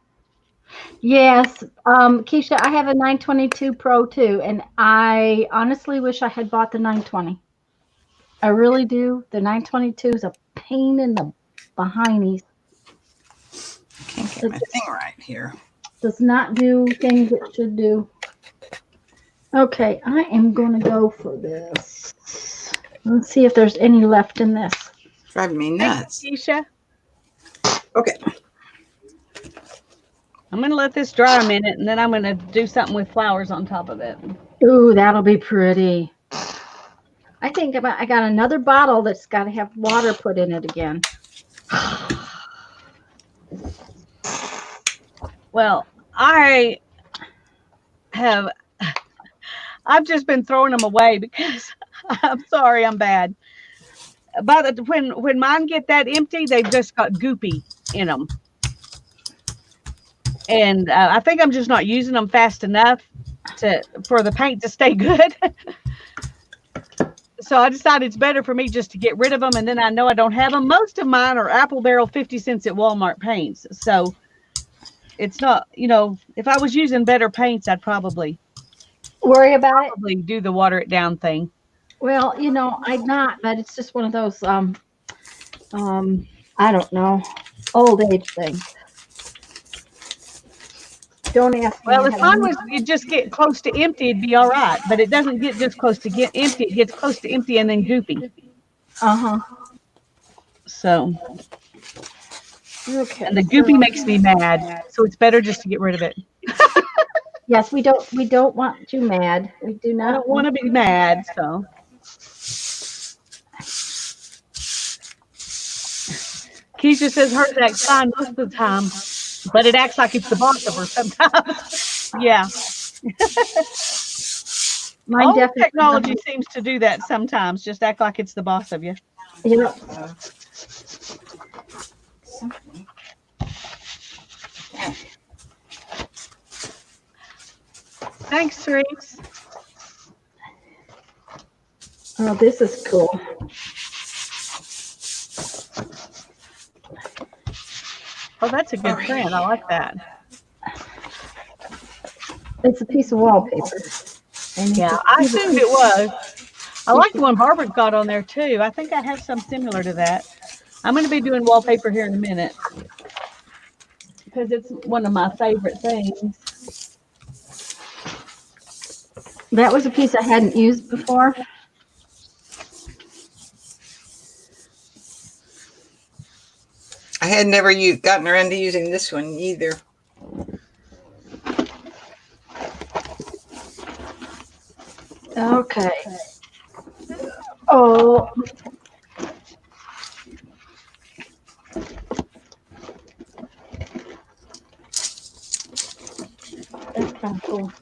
Yes. Keisha, I have a 922 Pro too, and I honestly wish I had bought the 920. I really do. The 922 is a pain in the behindies. Can't get my thing right here. Does not do things it should do. Okay, I am going to go for this. Let's see if there's any left in this. Driving me nuts. Thanks, Keisha. Okay. I'm going to let this dry a minute, and then I'm going to do something with flowers on top of it. Ooh, that'll be pretty. I think I got another bottle that's got to have water put in it again. Well, I've just been throwing them away because I'm sorry, I'm bad. But when mine get that empty, they've just got goopy in them. And I think I'm just not using them fast enough for the paint to stay good. So I decided it's better for me just to get rid of them, and then I know I don't have them. Most of mine are Apple Barrel 50 cents at Walmart paints. So it's not, if I was using better paints, I'd probably worry about it. Do the water it down thing. Well, I'm not, but it's just one of those I don't know. Old age thing. Don't ask me. Well, I if have mine no. was you just get close to empty, it'd be all right. But it doesn't get just close to get empty. It gets close to empty and then goopy. Uh-huh. So, Okay. and the So goopy makes me mad. So it's better just to get rid of it. yes, we don't want you mad. We do I not don't want want to be you mad. So Keisha says hers acts fine most of the time, but it acts like it's the boss of her sometimes. Yeah. mine All definitely. technology seems to do that sometimes. Just act like it's the boss of you. Yeah. Thanks, Therese. Oh, this is cool. Oh, that's a good print. I like that. It's a piece of wallpaper. And you Yeah, can I see assumed it was. I like the one Barbara's got on there too. I think I have some similar to that. I'm going to be doing wallpaper here in a minute because it's one of my favorite things. that was a piece I hadn't used before. I had never gotten around to using this one either. Okay. Oh. That's kind of cool.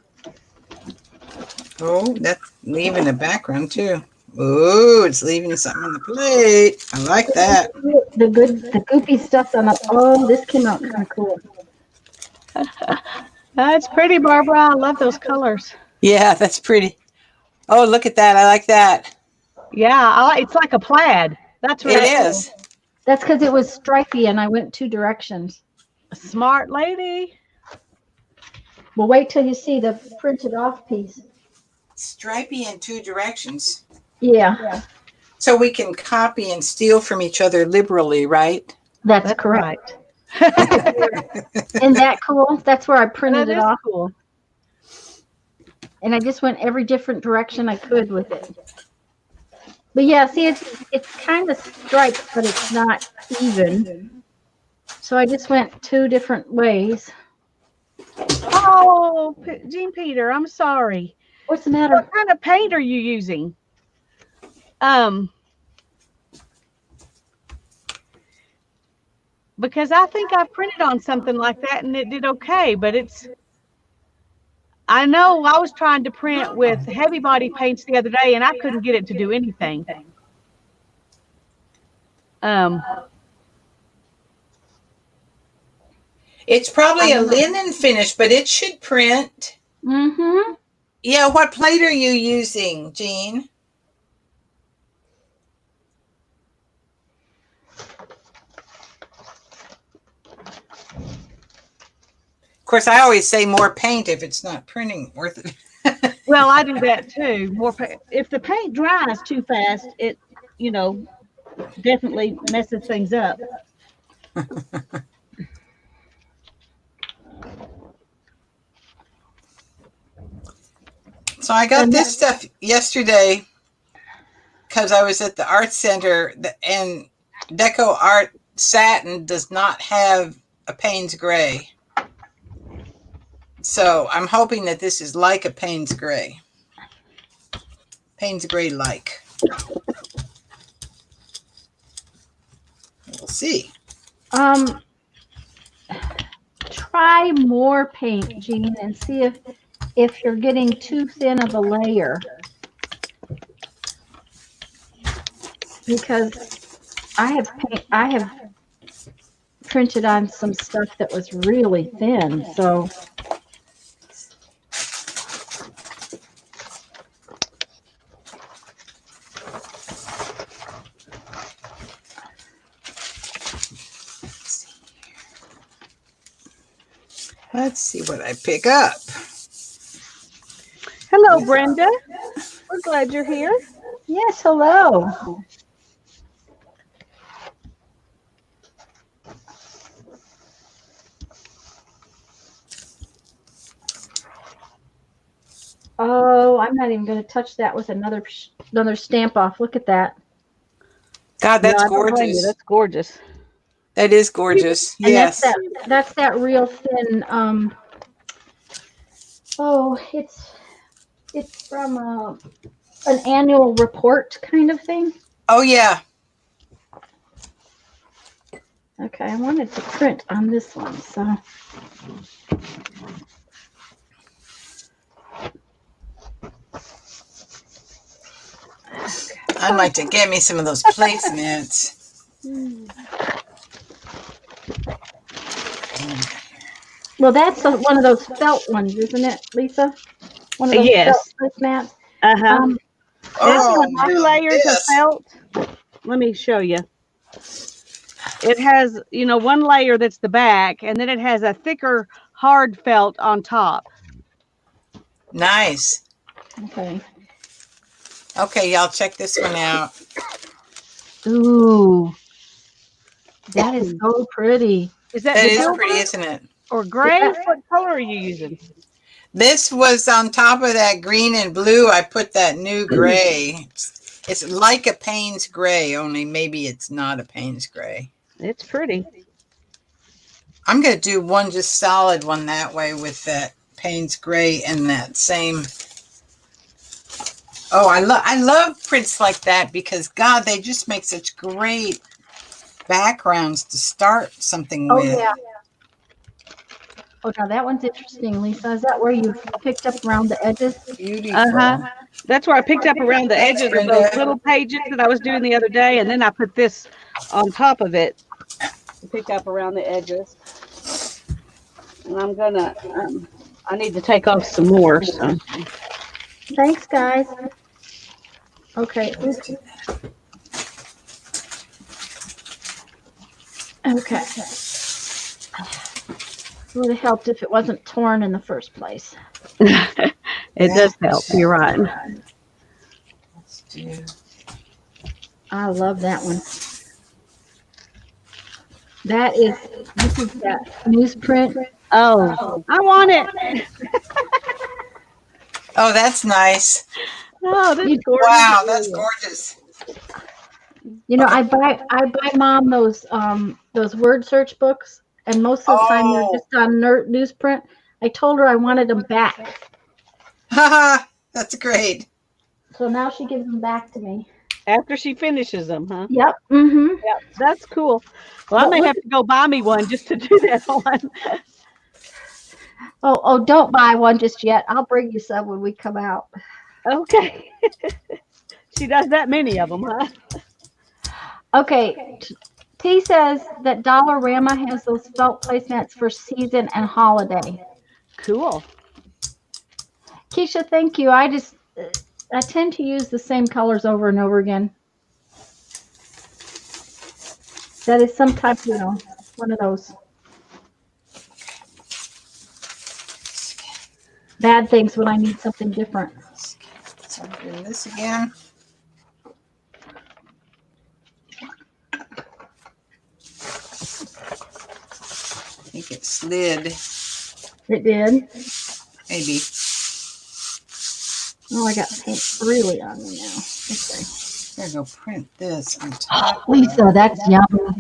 Oh, that's leaving the background too. Oh, it's leaving something on the plate. I like that. The goopy stuff's on the. Oh, this came out kind of cool. That's pretty, Barbara. I love those colors. Yeah, that's pretty. Oh, look at that. I like that. Yeah, it's like a plaid. That's It really cool. is. That's because it was stripy and I went 2 directions. Smart lady. Well, wait till you see the printed off piece. Stripy in 2 directions. Yeah, So we can copy and steal from each other liberally, right? that's That's correct. right. Isn't that cool? That's where I printed That it is off. cool. And I just went every different direction I could with it. But yeah, see, it's kind of striped, but it's not even. So I just went 2 different ways. Oh, Jean Peter, I'm sorry. What's the matter? What kind of paint are you using? Because I think I printed on something like that and it did okay, but I know I was trying to print with heavy body paints the other day and I couldn't get it to do anything. It's probably a linen finish, but it should print. Mm-hmm. Yeah, what plate are you using, Jean? Of course, I always say more paint if it's not printing worth it. Well, I do that too. If the paint dries too fast, it, definitely messes things up. So I got this stuff yesterday because I was at the art center, and Deco Art Satin does not have a Payne's Gray. So I'm hoping that this is like a Payne's Gray. Payne's Gray like. We'll see. Try more paint, Jean, and see if you're getting too thin of a layer. Because I have printed on some stuff that was really thin, so Let's see what I pick up. Hello, Brenda. We're glad you're here. yes, hello. Oh, I'm not even going to touch that with another stamp off. Look at that. God, No, that's I don't blame you. gorgeous. That's gorgeous. That is gorgeous. And Yes. that's that real thin. Oh, it's from an annual report kind of thing. Oh, yeah. Okay, I wanted to print on this one, so. I'd like to get me some of those placemats. Well, that's one of those felt ones, isn't it, Lisa? One of those Yes. felt placemats. Uh-huh. This Oh, has 2 now layers of this. felt. Let me show you. It has, one layer that's the back, and then it has a thicker hard felt on top. Nice. Okay. Okay, y'all check this one out. Ooh, that is so pretty. Is that That the is silver pretty, isn't it? or gray? Yeah. What color are you using? This was on top of that green and blue. I put that new gray. It's like a Payne's gray, only maybe it's not a Payne's gray. It's pretty. I'm going to do one just solid one that way with that Payne's gray and that same. Oh, I love prints like that because, God, they just make such great backgrounds to start something Oh, with. yeah. Oh, now that one's interesting, Lisa. Is that where you picked up around the edges? Beautiful. Uh-huh. That's where I picked up around the Thanks, edges of Brenda. those little pages that I was doing the other day, and then I put this on top of it to pick up around the edges. And I'm gonna, I need to take off some more. So. Thanks, guys. Okay. Okay. Would have helped if it wasn't torn in the first place. It does help. You're right. Let's do. I love that one. This is that newsprint. Oh, I want it. Oh, that's nice. Oh, this is gorgeous. Wow, that's gorgeous. You know, I buy Mom those word search books, and most of the time they're Oh. just on newsprint. I told her I wanted them back, Haha, that's great. so now she gives them back to me. After she finishes them, huh? Yep. Mm-hmm. Yep, that's cool. Well, I may have to go buy me one just to do that one. Oh, don't buy one just yet. I'll bring you some when we come out. Okay. She does that many of them, huh? Okay. T says that Dollarama has those felt placemats for season and holiday. Cool. Keisha, thank you. I tend to use the same colors over and over again. That is some type, one of those bad things when I need something different. So I'm doing this again. I think it slid, It did. maybe. Oh, I got paint really on me now. Okay. Gotta go print this on top. Lisa, that's yummy.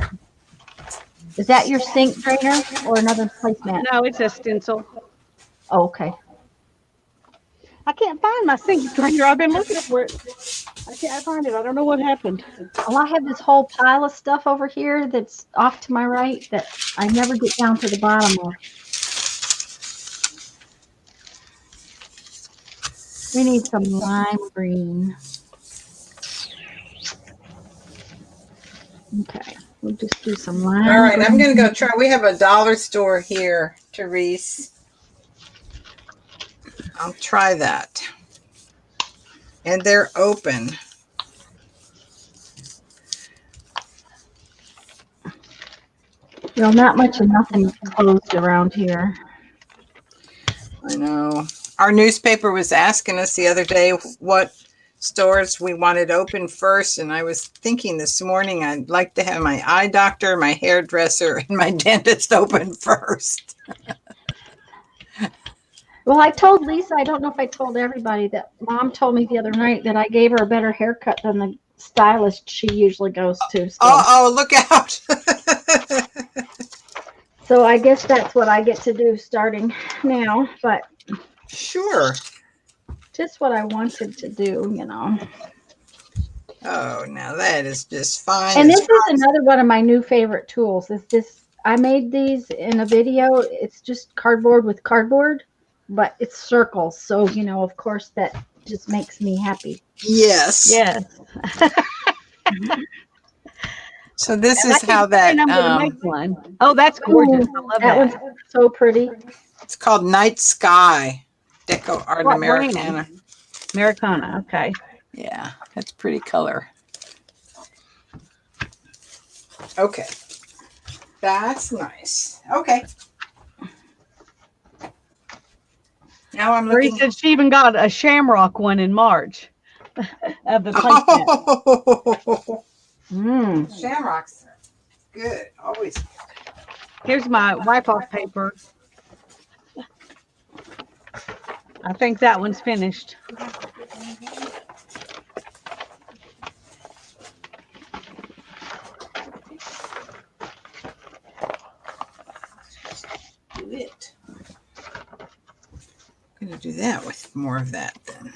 Is that your sink drainer or another placemat? No, it's a stencil. Oh, okay. I can't find my sink drainer. I've been looking for it. I can't find it. I don't know what happened. Well, I have this whole pile of stuff over here that's off to my right that I never get down to the bottom of. We need some lime green. Okay, we'll just do some lime. All right, I'm green. gonna go try. We have a dollar store here, Therese. I'll try that. And they're open. Well, not much of nothing closed around here. I know. Our newspaper was asking us the other day what stores we wanted open first, and I was thinking this morning I'd like to have my eye doctor, my hairdresser, and my dentist open first. Well, I told Lisa, I don't know if I told everybody, that Mom told me the other night that I gave her a better haircut than the stylist she usually goes to. Oh, look out. So I guess that's what I get to do starting now, but Sure. just what I wanted to do, you know. Oh, now that is just fine. And as this is another one of my new favorite tools. Is this? I made these in a video. It's just cardboard with cardboard, but it's circles. So, you know, of course, that just makes me happy. Yes. Yes. So this And I is keep how that saying I'm gonna make one. Oh, that's gorgeous. I love That one's that. so pretty. it's called Night Sky Deco Art What Americana. brand? Americana. Okay. Yeah, that's pretty color. Okay. That's nice. Okay. Now I'm Bree looking. said she even got a shamrock one in March of the place. Oh, Mm. shamrocks. Good. Always. Here's my wipe off paper. I think that one's finished. Do it. I'm going to do that with more of that then.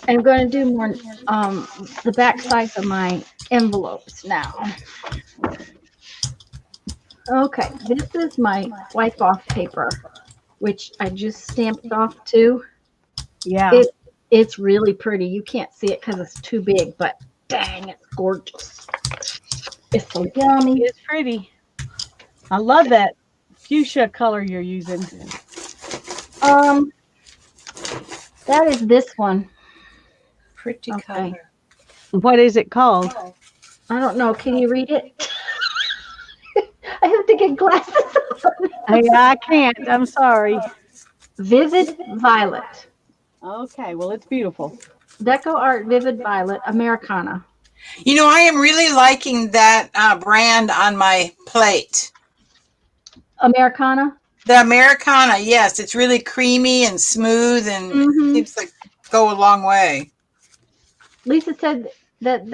I'm going to do more the back sides of my envelopes now. Okay, this is my wipe off paper, which I just stamped off too. Yeah. It's really pretty. You can't see it because it's too big, but dang, it's gorgeous. It's so yummy. It's pretty. I love that fuchsia color you're using. That is this one. Pretty Okay. color. What is it called? I don't know. Can you read it? I have to get glasses on. I can't. I'm sorry. Vivid Violet. Okay. Well, it's beautiful. Deco Art Vivid Violet Americana. You know, I am really liking that brand on my plate. Americana? The Americana, yes. It's really creamy and smooth and seems like go a long way. Lisa said that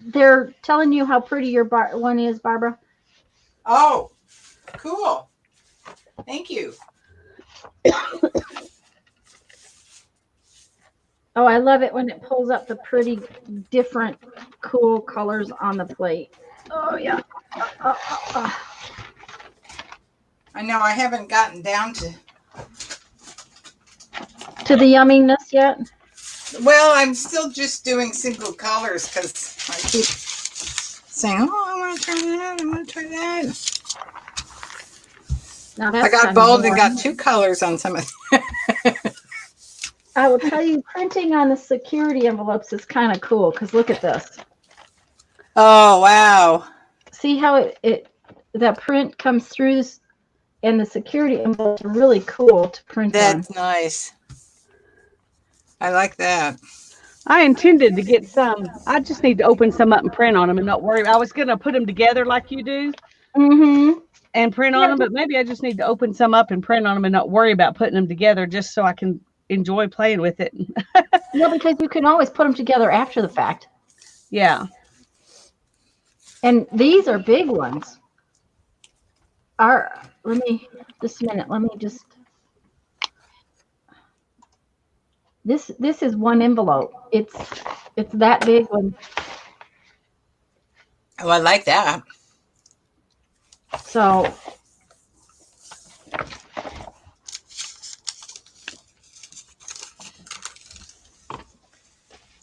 they're telling you how pretty your bar one is, Barbara. Oh, cool. Thank you. Oh, I love it when it pulls up the pretty, different, cool colors on the plate. Oh, yeah. I know I haven't gotten down to. To the yumminess yet? Well, I'm still just doing single colors because I keep saying, "Oh, I want to try that. I want to try that." Now that's I got kinda bold and boring. got 2 colors on some of. I will tell you, printing on the security envelopes is kind of cool because look at this. Oh wow! See how that print comes through this, and the security envelopes are really cool to print on. That's nice. I like that. I intended to get some. I just need to open some up and print on them and not worry. I was going to put them together like you do Mm-hmm. and print on them, but maybe I just need to open some up and print on them and not worry about putting them together just so I can enjoy playing with it. Well, because you can always put them together after the fact. Yeah. And these are big ones. Let me, just a minute, let me just. This is one envelope. It's that big one. Oh, I like that. So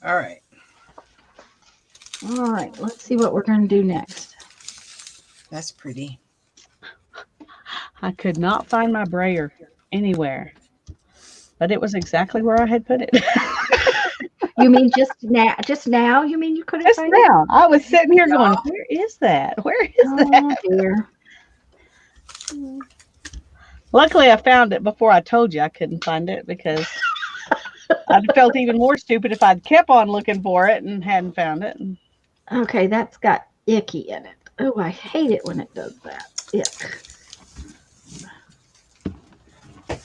All right. all right, let's see what we're going to do next. That's pretty. I could not find my brayer anywhere, but it was exactly where I had put it. You mean just now? Just now? You mean you couldn't Just find now, I was sitting here going, "Where is that? Where is it? that?" Oh dear. Luckily, I found it before I told you I couldn't find it because I'd felt even more stupid if I'd kept on looking for it and hadn't found it. Okay, that's got icky in it. Oh, I hate it when it does that. Ick.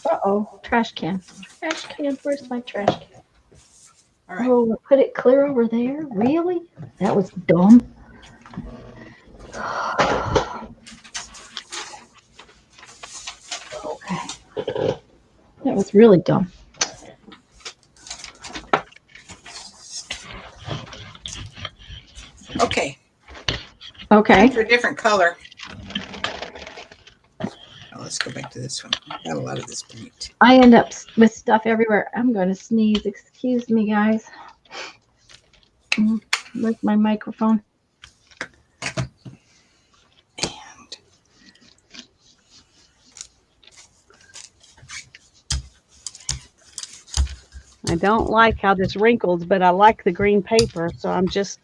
Uh-oh, trash can. Trash can, where's my trash can? All right. Oh, put it clear over there? Really? That was dumb. Okay. That was really dumb. Okay. Okay. For a different color. Oh, let's go back to this one. I got a lot of this paint. I end up with stuff everywhere. I'm going to sneeze. Excuse me, guys. Where's my microphone? And I don't like how this wrinkles, but I like the green paper, so I'm just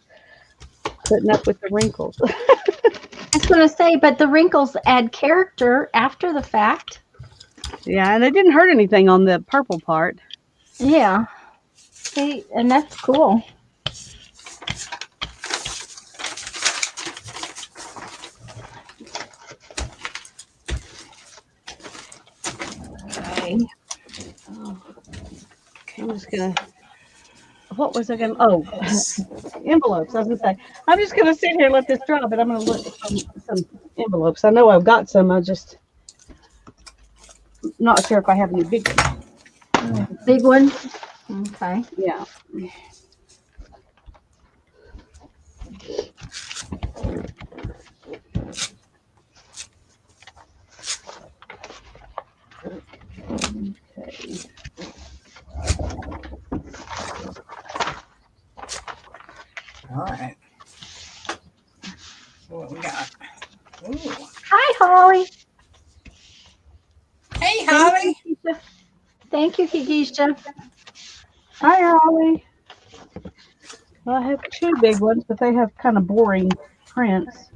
putting up with the wrinkles. I was going to say, but the wrinkles add character after the fact. Yeah, and it didn't hurt anything on the purple part. Yeah. See, and that's cool. Okay. Okay, I'm just gonna. What was I gonna? Oh, envelopes. I was gonna say. I'm just gonna sit here and let this dry, but I'm gonna look at some envelopes. I know I've got some. I just not sure if I have any big ones. Big one. Okay. Yeah. Okay. all right. So what we got? Ooh. Hi, Holly. Hey, Holly. Thank you, Kikisha. Hi, Ollie. Well, I have two big ones, but they have kind of boring prints.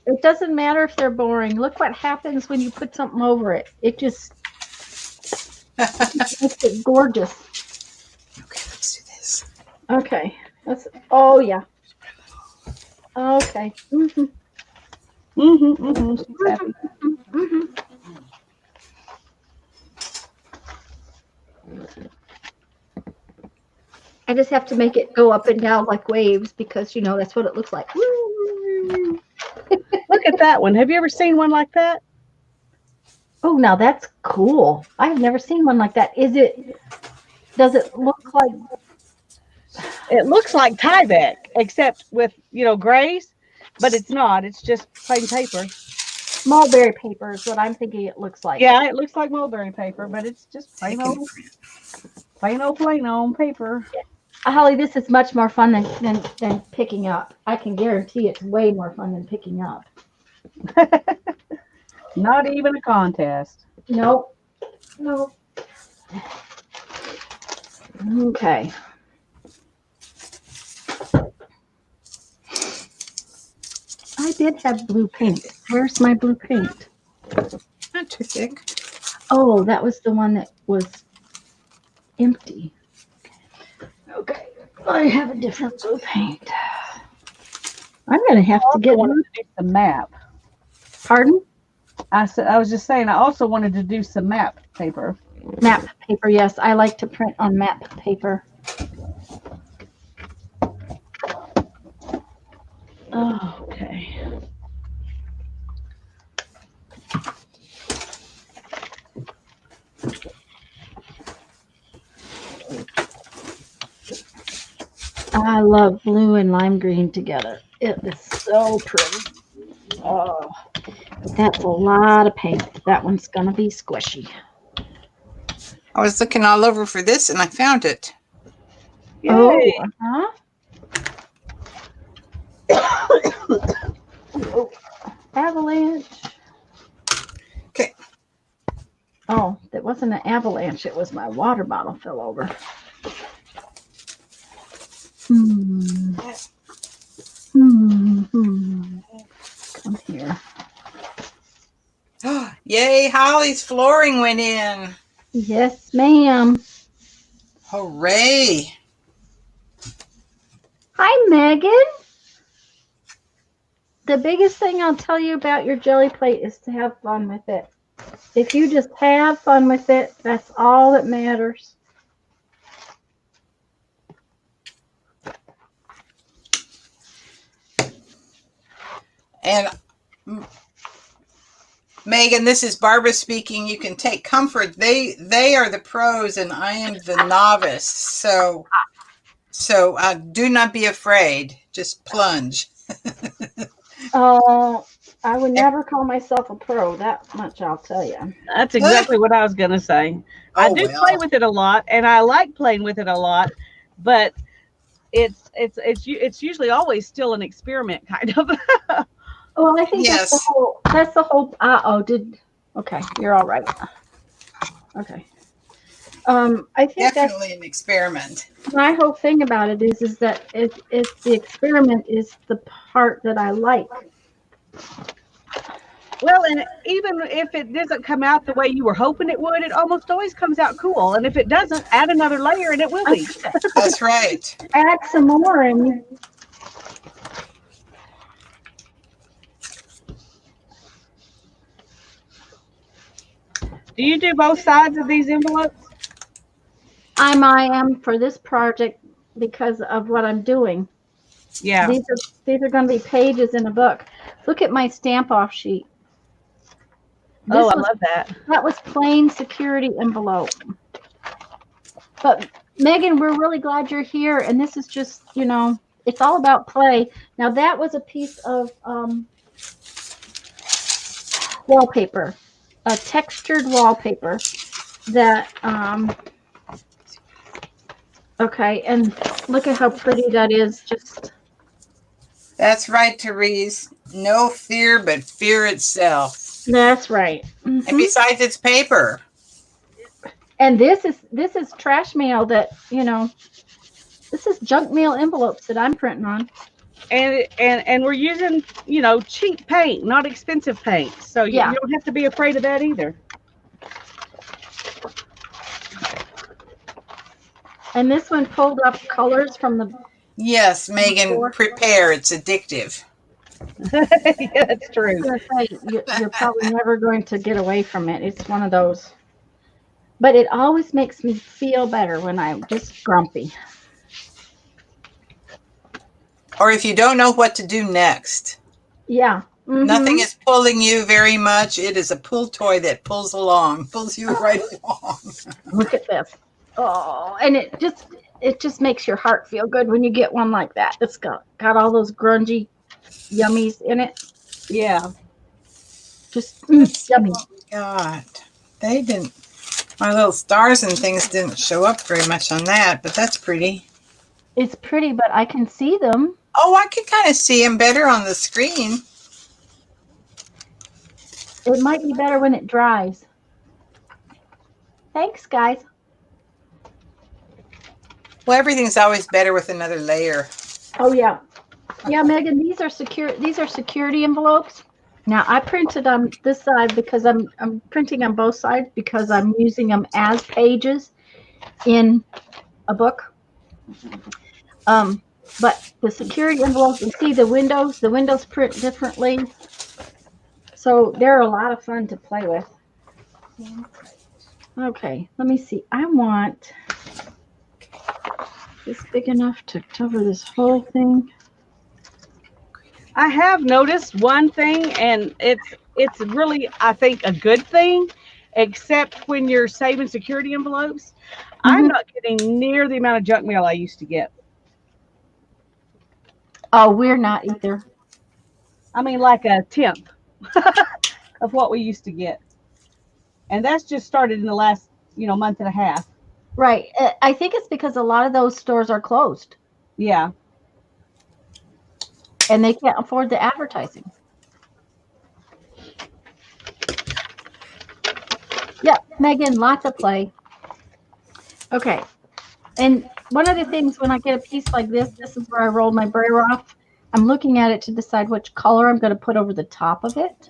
It doesn't matter if they're boring. Look what happens when you put something over it. It just makes it gorgeous. Okay, let's do this. Okay. Oh yeah. Okay. Mm-hmm. She's happy. Mm-hmm. I just have to make it go up and down like waves because that's what it looks like. Look at that one. Have you ever seen one like that? Oh, now that's cool. I've never seen one like that. Does it look like? It looks like Tyvek, except with, grays, but it's not. It's just plain paper. Mulberry paper is what I'm thinking it looks like. Yeah, it looks like mulberry paper, but it's just plain old paper. Holly, this is much more fun than picking up. I can guarantee it's way more fun than picking up. Not even a contest. Nope. Okay. I did have blue paint. Where's my blue paint? Not too thick. Oh, that was the one that was empty. Okay. I have a different blue paint. I'm going to have to get wanted to do some map. Pardon? I was just saying, I also wanted to do some map paper. Map paper, yes. I like to print on map paper. Oh, okay. I love blue and lime green together. It is so pretty. Oh, that's a lot of paint. That one's going to be squishy. I was looking all over for this and I found it. Yay. Oh, huh? Oh, avalanche. Okay. Oh, that wasn't an avalanche. It was my water bottle fell over. Come here. Yay, Holly's flooring went in. Yes, ma'am. Hooray. Hi, Megan. The biggest thing I'll tell you about your Gelli Plate is to have fun with it. If you just have fun with it, that's all that matters. And Megan, this is Barbara speaking. You can take comfort. They are the pros and I am the novice. So do not be afraid. Just plunge. Oh, I would never call myself a pro. That much I'll tell you. That's exactly what I was going to say. I Oh, do well. play with it a lot, and I like playing with it a lot, but it's usually always still an experiment, kind of. Well, I think Yes. that's the whole. Okay, you're all right. Okay. I think Definitely an experiment. my whole thing about it is that it's the experiment is the part that I like. Well, and even if it doesn't come out the way you were hoping it would, it almost always comes out cool. And if it doesn't, add another layer and it will be. That's right. Add some more and Do you do both sides of these envelopes? I am for this project because of what I'm doing. Yeah. These are going to be pages in a book. Look at my stamp off sheet. I love that. That was plain security envelope. But Megan, we're really glad you're here. And this is just, it's all about play. Now that was a piece of wallpaper, a textured wallpaper that, okay. And look at how pretty that is. That's right, Therese. No fear but fear itself. That's right. Mm-hmm. And besides, it's paper. And this is trash mail that, this is junk mail envelopes that I'm printing on. And we're using, cheap paint, not expensive paint. So you don't have to be afraid of that either. And this one pulled up colors from the. Yes, Megan, prepare. It's addictive. Yeah, that's true. I was going to say, you're probably never going to get away from it. It's one of those. But it always makes me feel better when I'm just grumpy. Or if you don't know what to do next. Yeah. Mm-hmm. Nothing is pulling you very much. It is a pull toy that pulls you right along. Look at this. Oh, and it just makes your heart feel good when you get one like that. It's got all those grungy yummies in it. Yeah. Just yummy. God, my little stars and things didn't show up very much on that, but that's pretty. It's pretty, but I can see them. Oh, I can kind of see them better on the screen. It might be better when it dries. Thanks, guys. Well, everything's always better with another layer. Oh yeah. Yeah, Megan, these are security envelopes. Now I printed on this side because I'm printing on both sides because I'm using them as pages in a book. But the security envelopes, you see the windows print differently. So they're a lot of fun to play with. Okay, let me see. I want this big enough to cover this whole thing. I have noticed one thing, and it's really, I think, a good thing, except when you're saving security envelopes. Mm-hmm. I'm not getting near the amount of junk mail I used to get. Oh, we're not either. I mean, like a tenth of what we used to get. And that's just started in the last, month and a half. Right. I think it's because a lot of those stores are closed. Yeah. And they can't afford the advertising. Yeah, Megan, lots of play. Okay. And one of the things when I get a piece like this is where I roll my brayer off. I'm looking at it to decide which color I'm going to put over the top of it.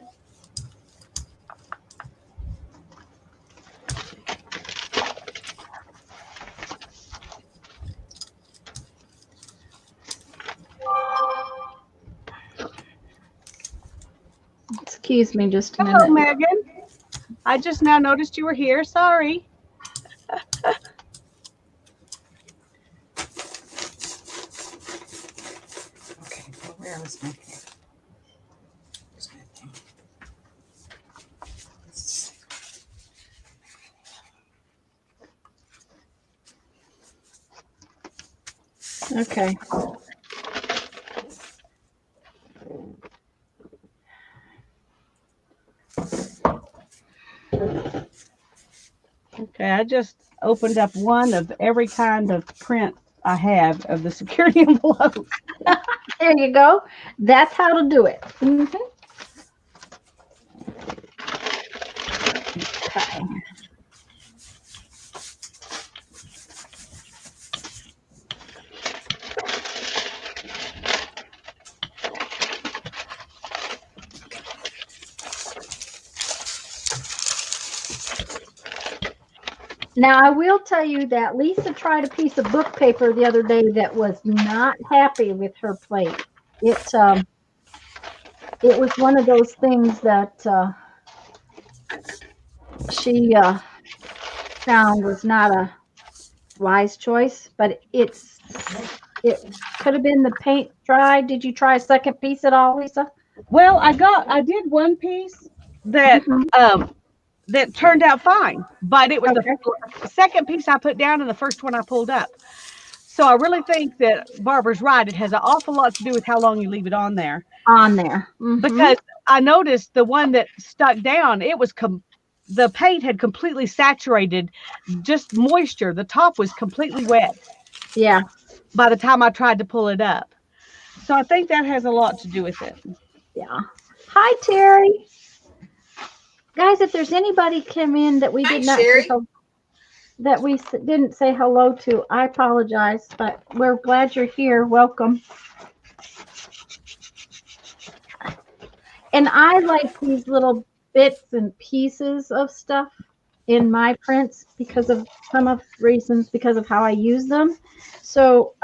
Excuse me just a Hello, minute. Megan. I just now noticed you were here. Sorry. Okay, well, where was my thing? Where's my thing? Let's see. Okay. Okay, I just opened up one of every kind of print I have of the security envelope. There you go. That's how to do it. Mhm. Okay. Now, I will tell you that Lisa tried a piece of book paper the other day that was not happy with her plate. It was one of those things that she found was not a wise choice, but it could have been the paint dry. Did you try a second piece at all, Lisa? Well, I did one piece that Mhm. that turned out fine, but it was Okay. the second piece I put down and the first one I pulled up. So I really think that Barbara's right. It has an awful lot to do with how long you leave it on there. On there. Mhm. Because I noticed the one that stuck down, it was the paint had completely saturated, just moisture. The top was completely wet Yeah. by the time I tried to pull it up. So I think that has a lot to do with it. Yeah. Hi, Terry. Guys, if there's anybody come in that we Hi, did not say Sherry. that we didn't say hello to, I apologize, but we're glad you're here. Welcome. And I like these little bits and pieces of stuff in my prints because of some of reasons, because of how I use them. So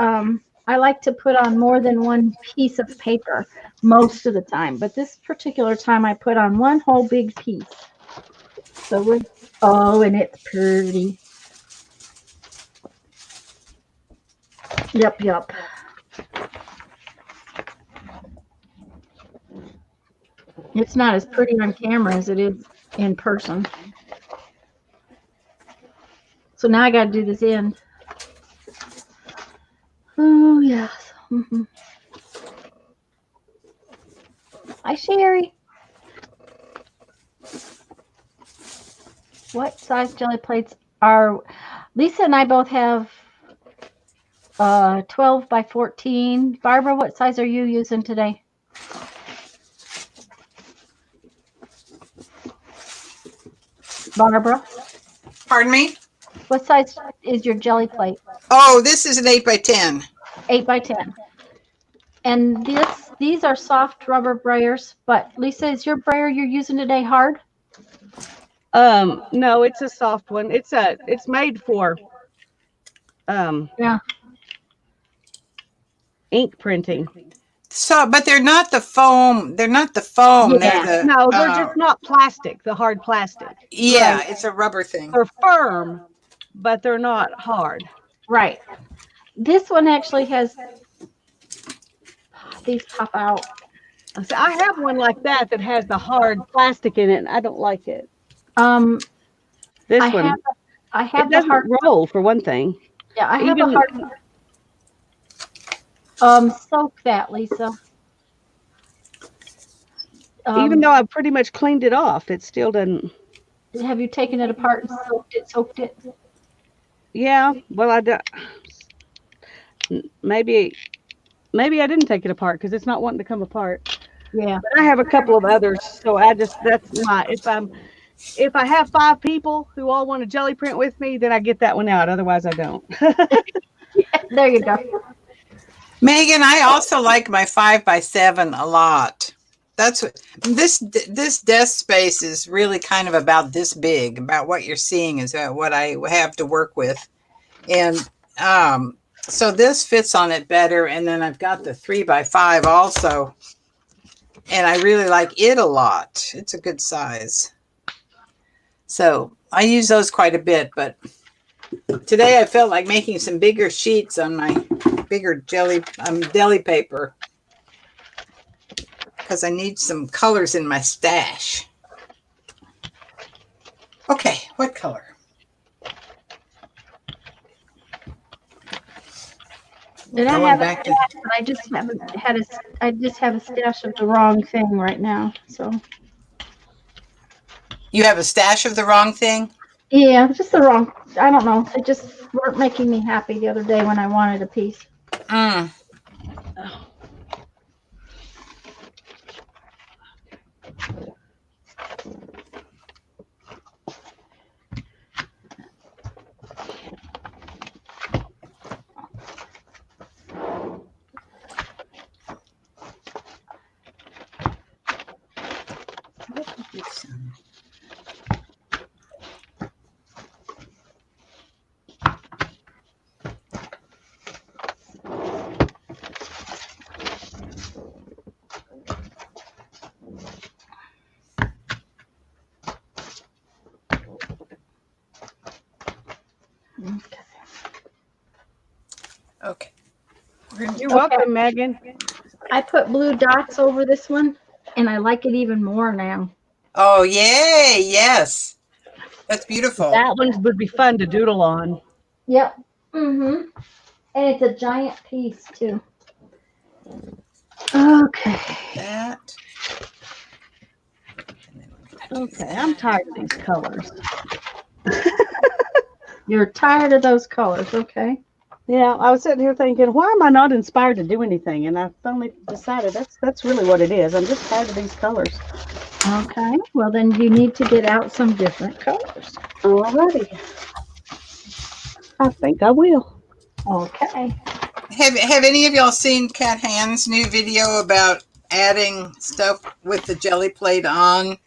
I like to put on more than one piece of paper most of the time, but this particular time I put on one whole big piece. So and it's pretty. Yep. It's not as pretty on camera as it is in person. So now I got to do this end. Oh, yes. Mm-hmm. Hi, Sherry. What size jelly plates are Lisa and I both have 12 by 14. Barbara, what size are you using today? Barbara, Pardon me? what size is your jelly plate? Oh, this is an 8 by 10. 8 by 10. And these are soft rubber brayers, but Lisa, is your brayer you're using today hard? No, it's a soft one. It's made for Yeah. ink printing. So, but they're not the foam. They're not the foam. They're Yeah. the No, they're just not plastic, the hard plastic. yeah. Right. It's a rubber thing. They're firm, but they're not hard. Right. This one actually has these pop out. So I have one like that that has the hard plastic in it, and I don't like it. This I one, have it the doesn't hard. roll for one thing. Yeah, I have Even a hard. Soak that, Lisa. even though I pretty much cleaned it off, it still doesn't. Have you taken it apart and soaked it? Yeah, well, I do. Maybe I didn't take it apart because it's not wanting to come apart. Yeah. But I have a couple of others, so that's my if I have 5 people who all want to jelly print with me, then I get that one out. Otherwise, I don't. There you go. Megan, I also like my 5 by 7 a lot. That's what this desk space is really kind of about this big. About what you're seeing is what I have to work with, and so this fits on it better. And then I've got the 3 by 5 also. and I really like it a lot. It's a good size. So I use those quite a bit, but today I felt like making some bigger sheets on my bigger deli paper because I need some colors in my stash. Okay, what color? And I Going have a back to stash, but I just haven't had a. I just have a stash of the wrong thing right now. So you have a stash of the wrong thing? yeah, just the wrong. I don't know. They just weren't making me happy the other day when I wanted a piece. Mm. Okay. Okay. You're welcome, Megan. I put blue dots over this one, and I like it even more now. Oh, yay. Yes. That's beautiful. That one would be fun to doodle on. Yep. Mm-hmm. And it's a giant piece too. Okay. That. Okay, I'm tired of these colors. You're tired of those colors, okay? Yeah, I was sitting here thinking, why am I not inspired to do anything? And I finally decided that's really what it is. I'm just tired of these colors. Okay. Well, then you need to get out some different colors. Alrighty. I think I will. Okay. Have any of y'all seen Kat Hand's new video about adding stuff with the Gelli Plate on?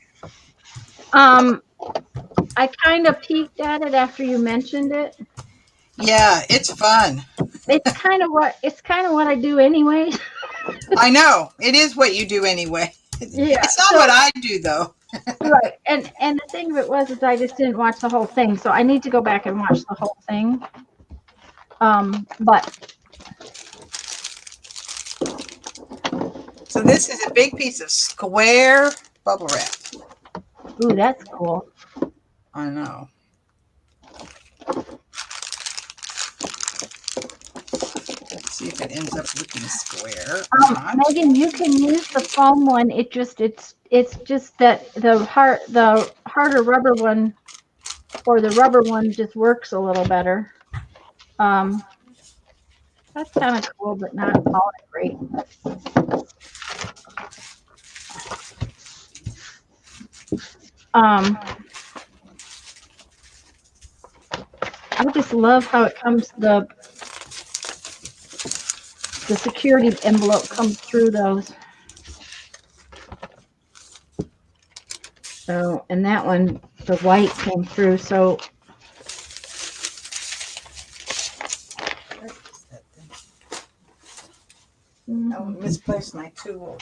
I kind of peeked at it after you mentioned it. Yeah, it's fun. It's kind of what I do anyway. I know. It is what you do anyway. Yeah. It's not what I do though. Right. And the thing of it was is I just didn't watch the whole thing, so I need to go back and watch the whole thing. But So this is a big piece of square bubble wrap. ooh, that's cool. I know. Let's see if it ends up looking square or not. Megan, you can use the foam one. It's just that the harder rubber one or the rubber one just works a little better. That's kind of cool, but not all that great. I just love how it comes, the security envelope comes through those. So, and that one, the white came through, so Oh, misplaced my tool.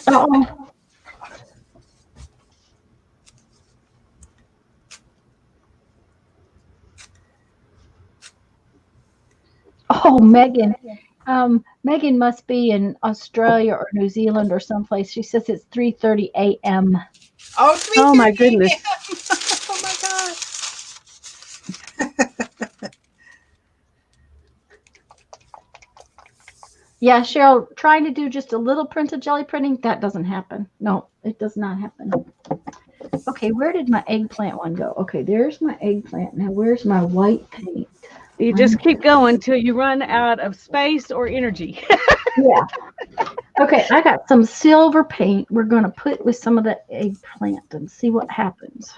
uh-oh. Oh, Megan. Megan must be in Australia or New Zealand or someplace. She says it's 3:30 a.m. Oh, it's me. Oh my goodness. Oh my God. Yeah, Cheryl, trying to do just a little print of jelly printing, that doesn't happen. No, it does not happen. Okay, where did my eggplant one go? Okay, there's my eggplant. Now, where's my white paint? You just keep going till you run out of space or energy. Yeah. Okay, I got some silver paint. We're going to put with some of the eggplant and see what happens.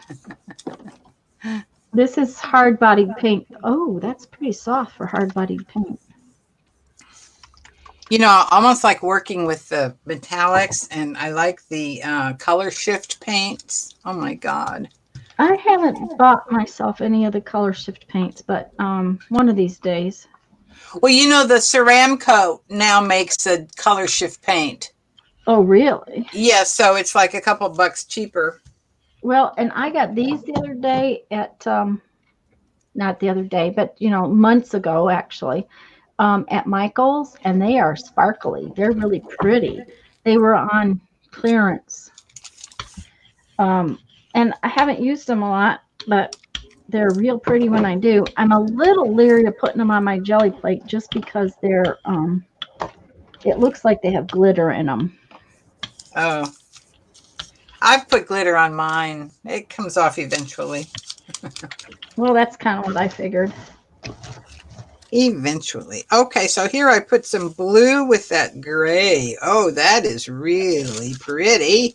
This is hard-bodied paint. Oh, that's pretty soft for hard-bodied paint. You know, almost like working with the metallics, and I like the color shift paints. Oh my God. I haven't bought myself any of the color shift paints, but one of these days. Well, you know, the Ceramcoat now makes a color shift paint. Oh, really? Yeah, so it's like a couple bucks cheaper. Well, and I got these the other day at not the other day, but months ago actually, at Michael's, and they are sparkly. They're really pretty. They were on clearance. And I haven't used them a lot, but they're real pretty when I do. I'm a little leery of putting them on my Gelli Plate just because they're it looks like they have glitter in them. Oh, I've put glitter on mine. It comes off eventually. Well, that's kind of what I figured. Eventually. Okay, so here I put some blue with that gray. Oh, that is really pretty.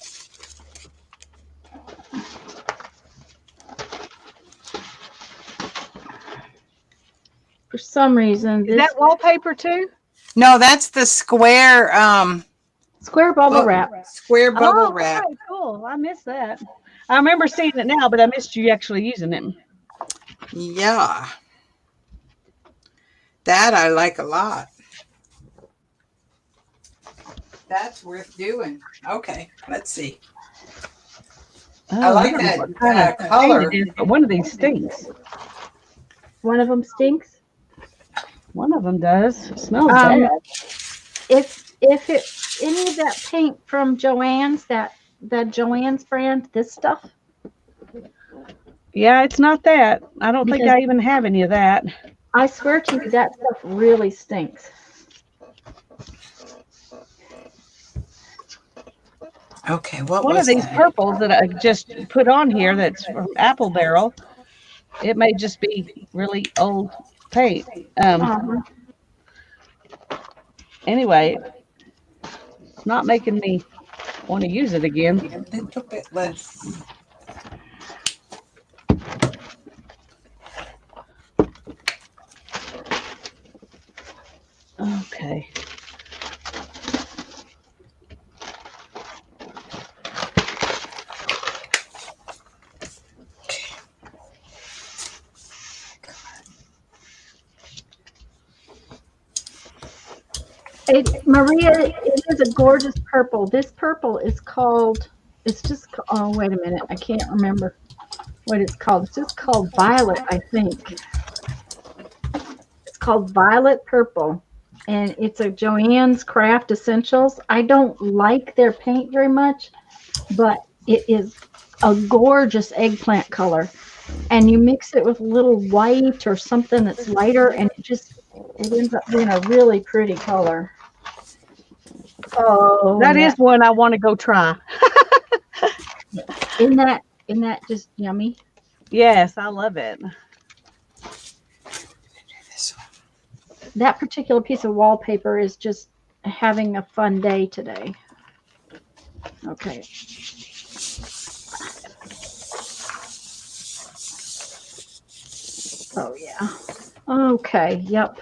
For some reason, Is this that wallpaper too? No, that's the square square bubble wrap. square bubble Oh, wrap. okay, cool. I missed that. I remember seeing it now, but I missed you actually using it. Yeah. That I like a lot. That's worth doing. Okay, let's see. I like don't know that what kind of color. paint it is, but one of these stinks. One of them stinks. One of them does. It smells Um, bad. If any of that paint from Joann's, that Joann's brand, this stuff. Yeah, it's not that. I don't think Because- I even have any of that. I swear to you, that stuff really stinks. Okay, what One was of these that? purples that I just put on here that's from Apple Barrel, it may just be really old paint. Uh-huh. Anyway, it's not making me want to use it again. A little bit less. Okay. Maria, it is a gorgeous purple. This purple is called, oh, wait a minute. I can't remember what it's called. It's just called violet, I think. It's called Violet Purple. And it's a Joann's Craft Essentials. I don't like their paint very much, but it is a gorgeous eggplant color. And you mix it with a little white or something that's lighter, and it ends up being a really pretty color. Oh, That is one I want to go try. isn't that just yummy? Yes, I love it. This one. That particular piece of wallpaper is just having a fun day today. Okay. Oh yeah. Okay, yep.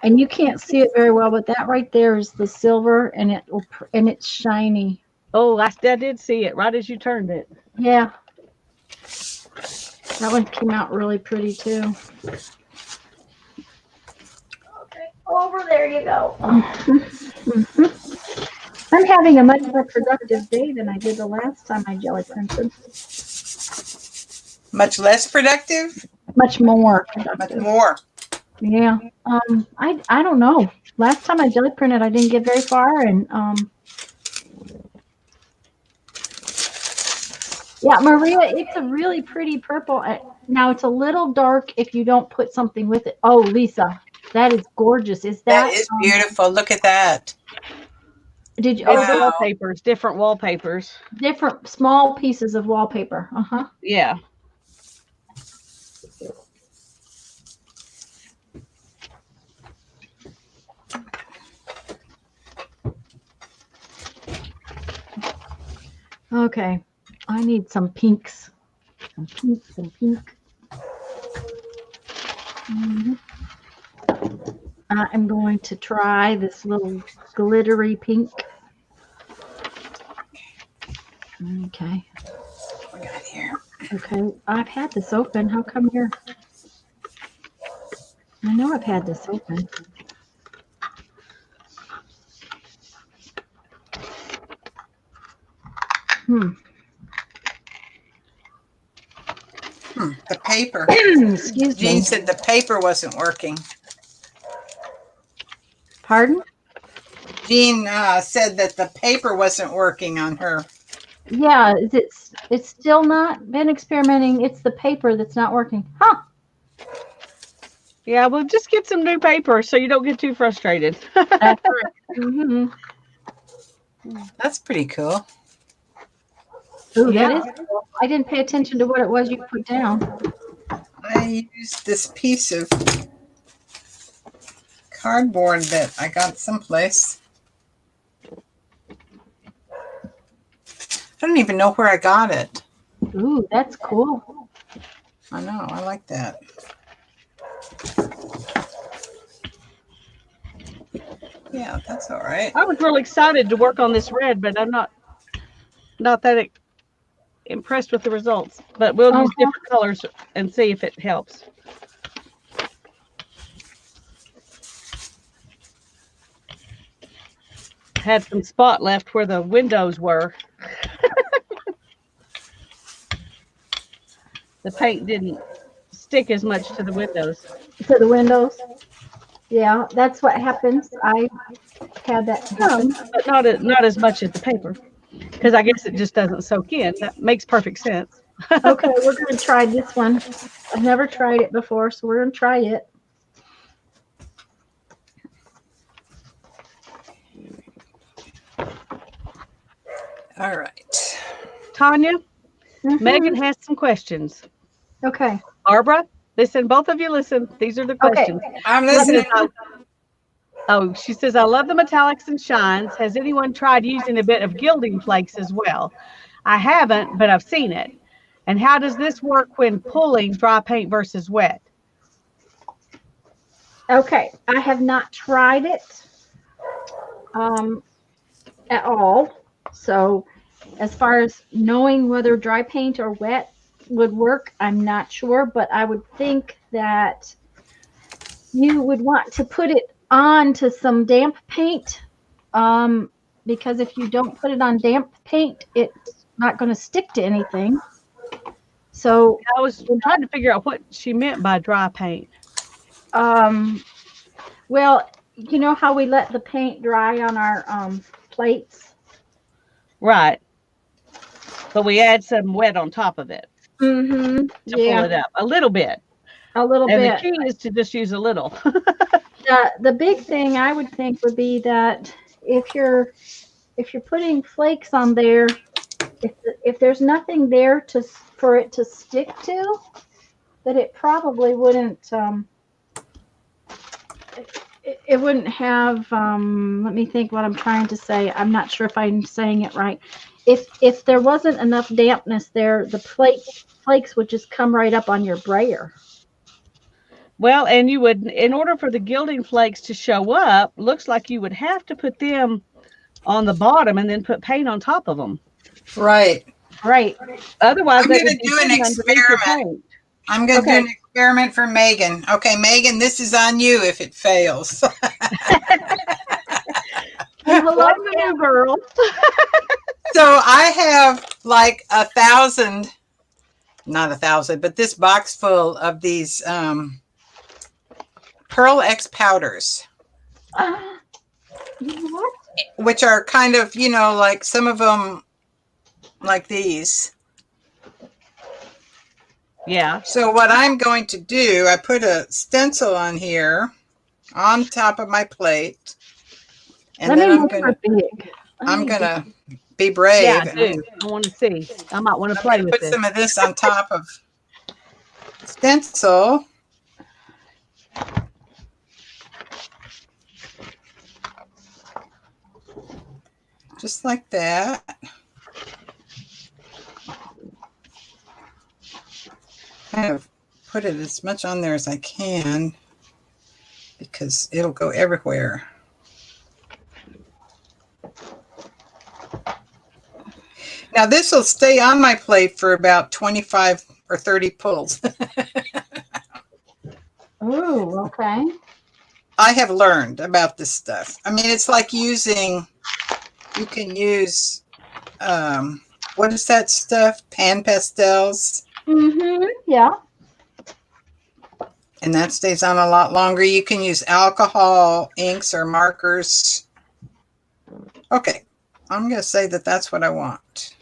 And you can't see it very well, but that right there is the silver, and it's shiny. Oh, I did see it right as you turned it. Yeah. That one came out really pretty too. Okay, over there you go. I'm having a much more productive day than I did the last time I jelly printed. Much less productive? Much more Much productive. more. Yeah. I don't know. Last time I jelly printed, I didn't get very far, and yeah, Maria, it's a really pretty purple. Now it's a little dark if you don't put something with it. Oh, Lisa, that is gorgeous. Is That that is beautiful. Look at that. Did you? It's Oh, Wow. wallpapers, different wallpapers. different small pieces of wallpaper. Uh-huh. Yeah. Okay. I need some pinks. Some pink. Mhm. I'm going to try this little glittery pink. Okay. What we got here? Okay. I've had this open. How come you're I know I've had this open. The paper. Excuse Jean me. said the paper wasn't working. Pardon? Jean said that the paper wasn't working on her. Yeah, it's still not been experimenting. It's the paper that's not working. Huh. Yeah, well, just get some new paper so you don't get too frustrated. That's right. Mm-hmm. That's pretty cool. Ooh, Yeah. that is cool. I didn't pay attention to what it was you put down. I used this piece of cardboard that I got someplace. I don't even know where I got it. Ooh, that's cool. I know, I like that. Yeah, that's all right. I was really excited to work on this red, but I'm not that impressed with the results. But we'll use different colors and see if it helps. Had some spot left where the windows were. The paint didn't stick as much to the windows. To the windows. Yeah, that's what happens. I had that happen. But not as much as the paper, because I guess it just doesn't soak in. That makes perfect sense. Okay, we're going to try this one. I've never tried it before, so we're going to try it. All right. Tanya, Mhm. Megan has some questions. Okay. Barbara, listen, both of you listen. These are the Okay. questions. I'm listening. Oh, she says, I love the metallics and shines. Has anyone tried using a bit of gilding flakes as well? I haven't, but I've seen it. And how does this work when pulling dry paint versus wet? Okay. I have not tried it at all. So as far as knowing whether dry paint or wet would work, I'm not sure, but I would think that you would want to put it on to some damp paint, because if you don't put it on damp paint, it's not going to stick to anything. So, I was trying to figure out what she meant by dry paint. well, you know how we let the paint dry on our plates? Right. But we add some wet on top of it Mm-hmm. to pull it up a little bit. A little And bit. the key is to just use a little. The big thing I would think would be that if you're putting flakes on there, if there's nothing there for it to stick to, that it probably wouldn't it wouldn't have let me think what I'm trying to say. I'm not sure if I'm saying it right. If there wasn't enough dampness there, the flakes would just come right up on your brayer. Well, and you would, in order for the gilding flakes to show up, looks like you would have to put them on the bottom and then put paint on top of them. Right. Right. Otherwise, I'm they going would to be do an hidden underneath your experiment. paint. I'm going to do an experiment for Megan. Okay, Megan, this is on you if it fails. Hello, new girl. So I have like 1,000, not 1,000, but this box full of these Pearl X powders, What? which are kind of, like some of them like these. Yeah. So what I'm going to do, I put a stencil on here on top of my plate. And then I'm gonna be brave. Yeah, I do. I want to see. I might want to play with put this. some of this on top of stencil. Just like that. Kind of put it as much on there as I can because it'll go everywhere. Now this will stay on my plate for about 25 or 30 pulls. Ooh. Ooh, okay. I have learned about this stuff. I mean, it's like using, you can use, what is that stuff? Pan pastels. Mm-hmm. Yeah. And that stays on a lot longer. You can use alcohol, inks, or markers. Okay, I'm going to say that that's what I want.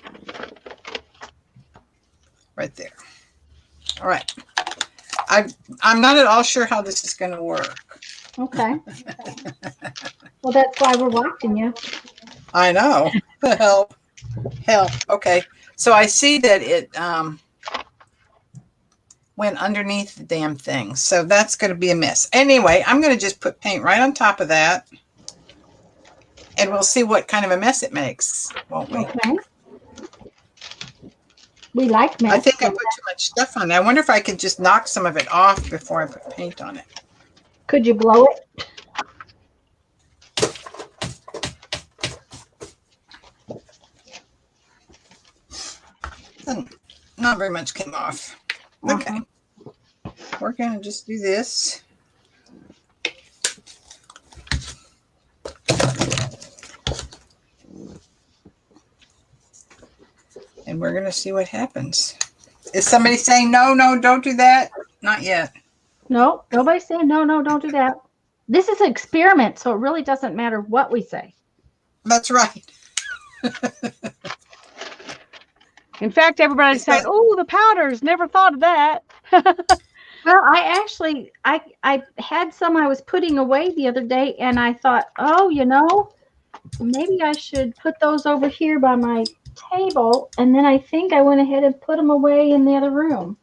Right there. All right. I'm not at all sure how this is going to work. Okay. Well, that's why we're watching you. I know. Help. Help. Okay. So I see that it went underneath the damn thing. So that's going to be a mess. Anyway, I'm going to just put paint right on top of that. And we'll see what kind of a mess it makes, won't we? Okay. We like mess. I think I put too much stuff on there. I wonder if I could just knock some of it off before I put paint on it. Could you blow it? Not very much came off. Okay. We're going to just do this. And we're going to see what happens. Is somebody saying, no, don't do that? Not yet. No, nobody's saying no, don't do that. This is an experiment, so it really doesn't matter what we say. That's right. In fact, everybody's saying, "Oh, the powders. Never thought of that." Well, I had some I was putting away the other day, and I thought, oh, maybe I should put those over here by my table. And then I think I went ahead and put them away in the other room.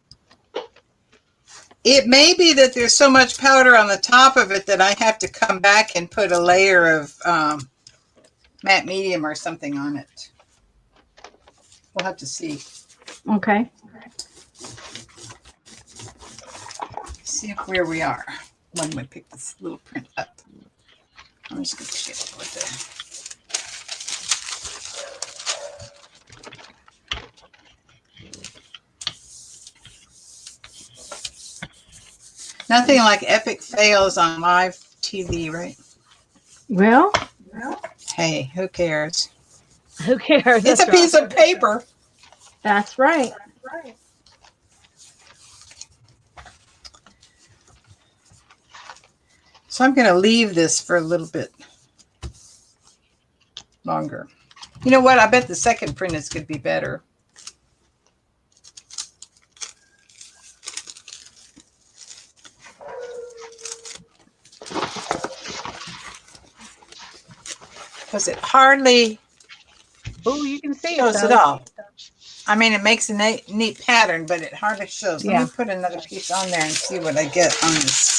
It may be that there's so much powder on the top of it that I have to come back and put a layer of matte medium or something on it. We'll have to see. Okay. See where we are when we pick this little print up. I'm just going to ship it with it. Nothing like epic fails on live TV, right? Well, Hey, who cares? Who cares? It's a piece of paper. that's right. So I'm going to leave this for a little bit longer. You know what? I bet the second print is going to be better. Because it hardly Oh, you can see shows it it though. all. I mean, it makes a neat pattern, but it hardly shows. Yeah. Let me put another piece on there and see what I get on this.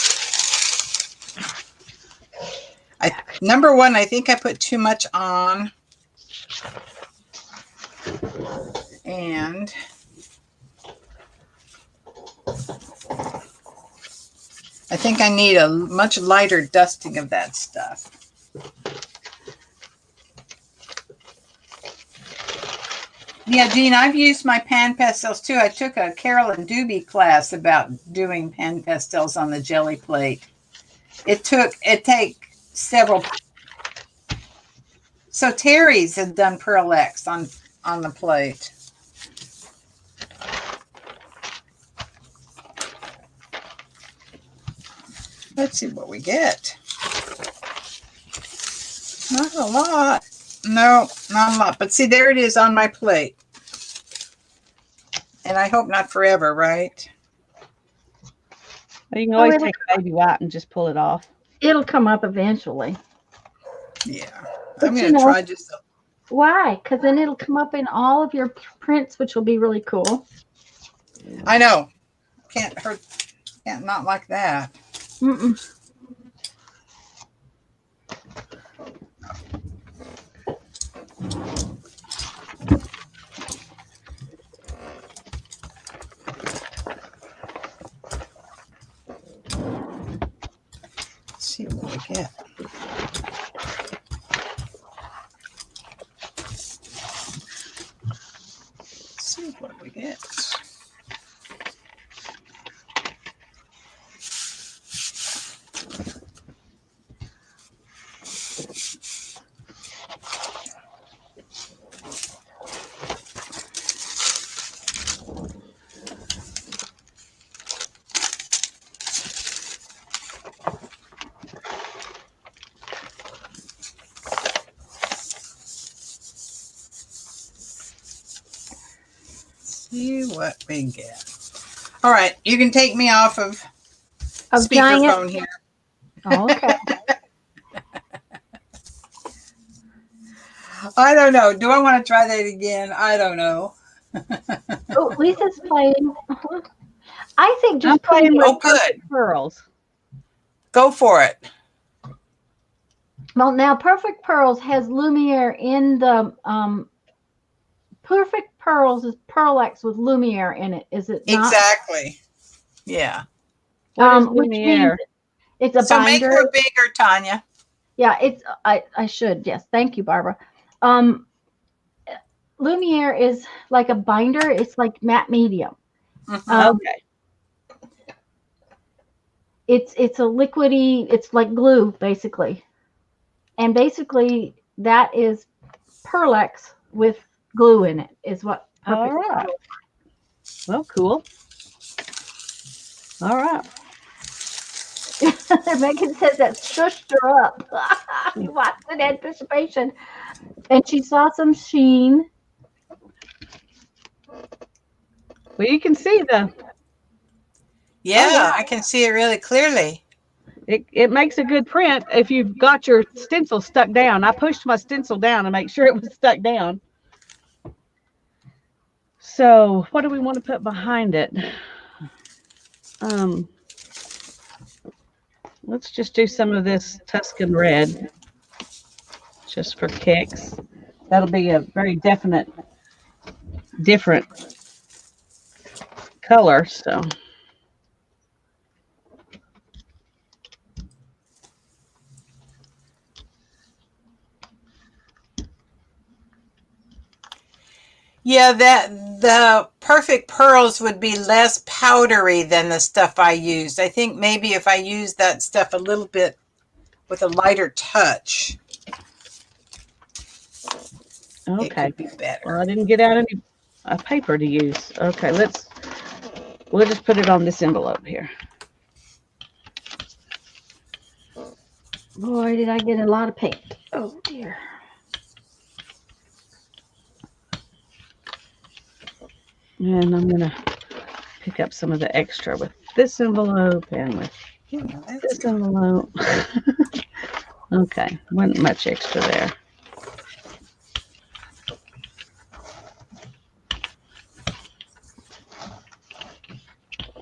Number one, I think I put too much on. And I think I need a much lighter dusting of that stuff. Yeah, Jean, I've used my pan pastels too. I took a Carolyn Doobie class about doing pan pastels on the Gelli Plate. It takes several. So Terry's had done Pearl X on the plate. Let's see what we get. Not a lot. No, not a lot. But see, there it is on my plate. And I hope not forever, right? You can always take a baby wipe and just pull it off. It'll come up eventually. Yeah. But I'm going to try just a Why? Because then it'll come up in all of your prints, which will be really cool. I know. Can't hurt. Can't not like that. Mm-mm. Let's see what we get. Let's see what we get. see what we get. All right, you can take me off of giant. speakerphone here. Okay. I don't know. Do I want to try that again? I don't know. Oh, Lisa's playing. I think I'm just playing with Oh, good. perfect pearls. Go for it. Well, now Perfect Pearls has Lumiere in the Perfect Pearls is Pearlex with Lumiere in it, is it not? Exactly. Yeah. What is Which means Lumiere? it's a So make binder. her bigger, Tanya. Yeah, it's I should. Yes. Thank you, Barbara. Lumiere is like a binder. It's like matte medium. Mhm. Okay. It's a liquidy, it's like glue basically. And basically that is Pearlex with glue in it is what All Perfect right. Well, cool. All right. Megan says that shushed her up. She watched in anticipation. And she saw some sheen. Well, you can see Yeah, wow. I can see it really clearly. It makes a good print if you've got your stencil stuck down. I pushed my stencil down to make sure it was stuck down. So what do we want to put behind it? Let's just do some of this Tuscan red just for kicks. That'll be a very definite, different color. So Yeah, that the Perfect Pearls would be less powdery than the stuff I used. I think maybe if I used that stuff a little bit with a lighter touch, it okay. could be better. Well, I didn't get out any paper to use. Okay, we'll just put it on this envelope here. Boy, did I get a lot of paint. Oh dear. And I'm gonna pick up some of the extra with this envelope and with this envelope. Okay, wasn't much extra there.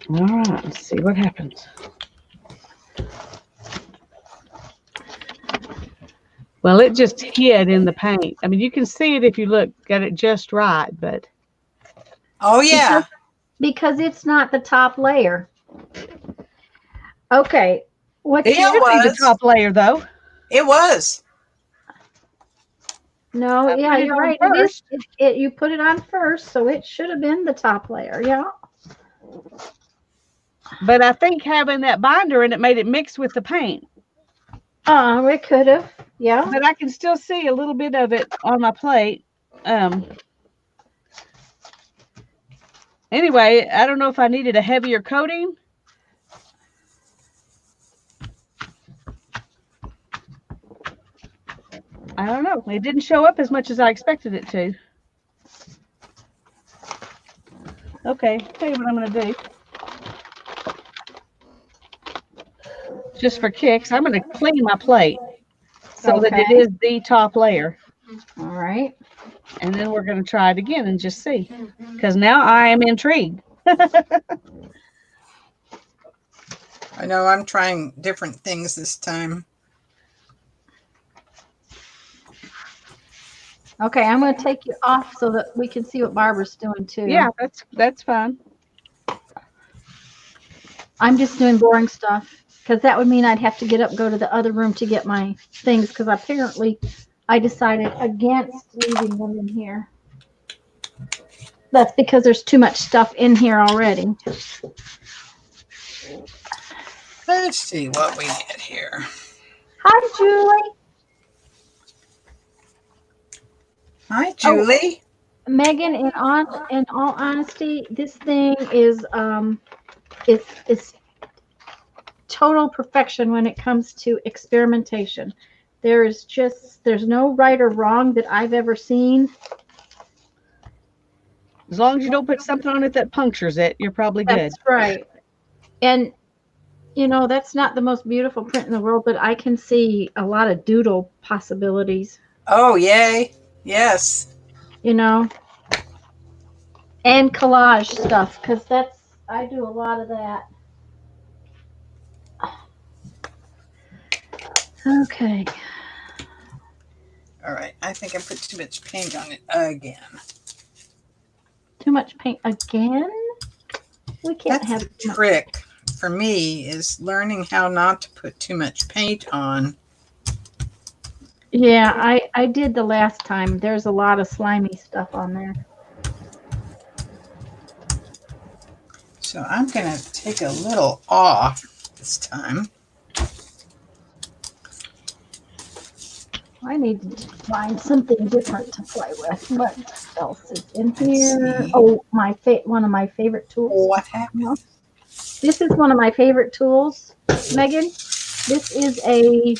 All right, let's see what happens. Well, it just hid in the paint. I mean, you can see it if you look at it just right, but Oh yeah. Because it's not the top layer. Okay. What It you should be the was. top layer though. It was. No, I yeah, put it you're on right. It is. first. You put it on first, so it should have been the top layer. Yeah. But I think having that binder in it made it mix with the paint. It could have. Yeah. But I can still see a little bit of it on my plate. Anyway, I don't know if I needed a heavier coating. I don't know. It didn't show up as much as I expected it to. Okay, tell you what I'm going to do. Just for kicks, I'm going to clean my plate so that it is the top layer. All right. And then we're going to try it again and just see. Because now I am intrigued. I know I'm trying different things this time. Okay, I'm going to take you off so that we can see what Barbara's doing too. Yeah, that's fine. I'm just doing boring stuff because that would mean I'd have to get up, go to the other room to get my things because apparently I decided against leaving them in here. That's because there's too much stuff in here already. Let's see what we get here. Hi, Julie. Hi, Julie. Megan, in all honesty, this thing is it's total perfection when it comes to experimentation. There's no right or wrong that I've ever seen. As long as you don't put something on it that punctures it, you're probably good. That's right. And you know, that's not the most beautiful print in the world, but I can see a lot of doodle possibilities, Oh, yay. Yes. you know, and collage stuff, because I do a lot of that. Okay. All right. I think I put too much paint on it again. Too much paint again? We can't That's have the too much. trick for me, is learning how not to put too much paint on. Yeah, I did the last time. There's a lot of slimy stuff on there. So I'm going to take a little off this time. I need to find something different to play with. What else is in Let's here? see. Oh, one of my favorite tools. What happened? No. This is one of my favorite tools, Megan. This is a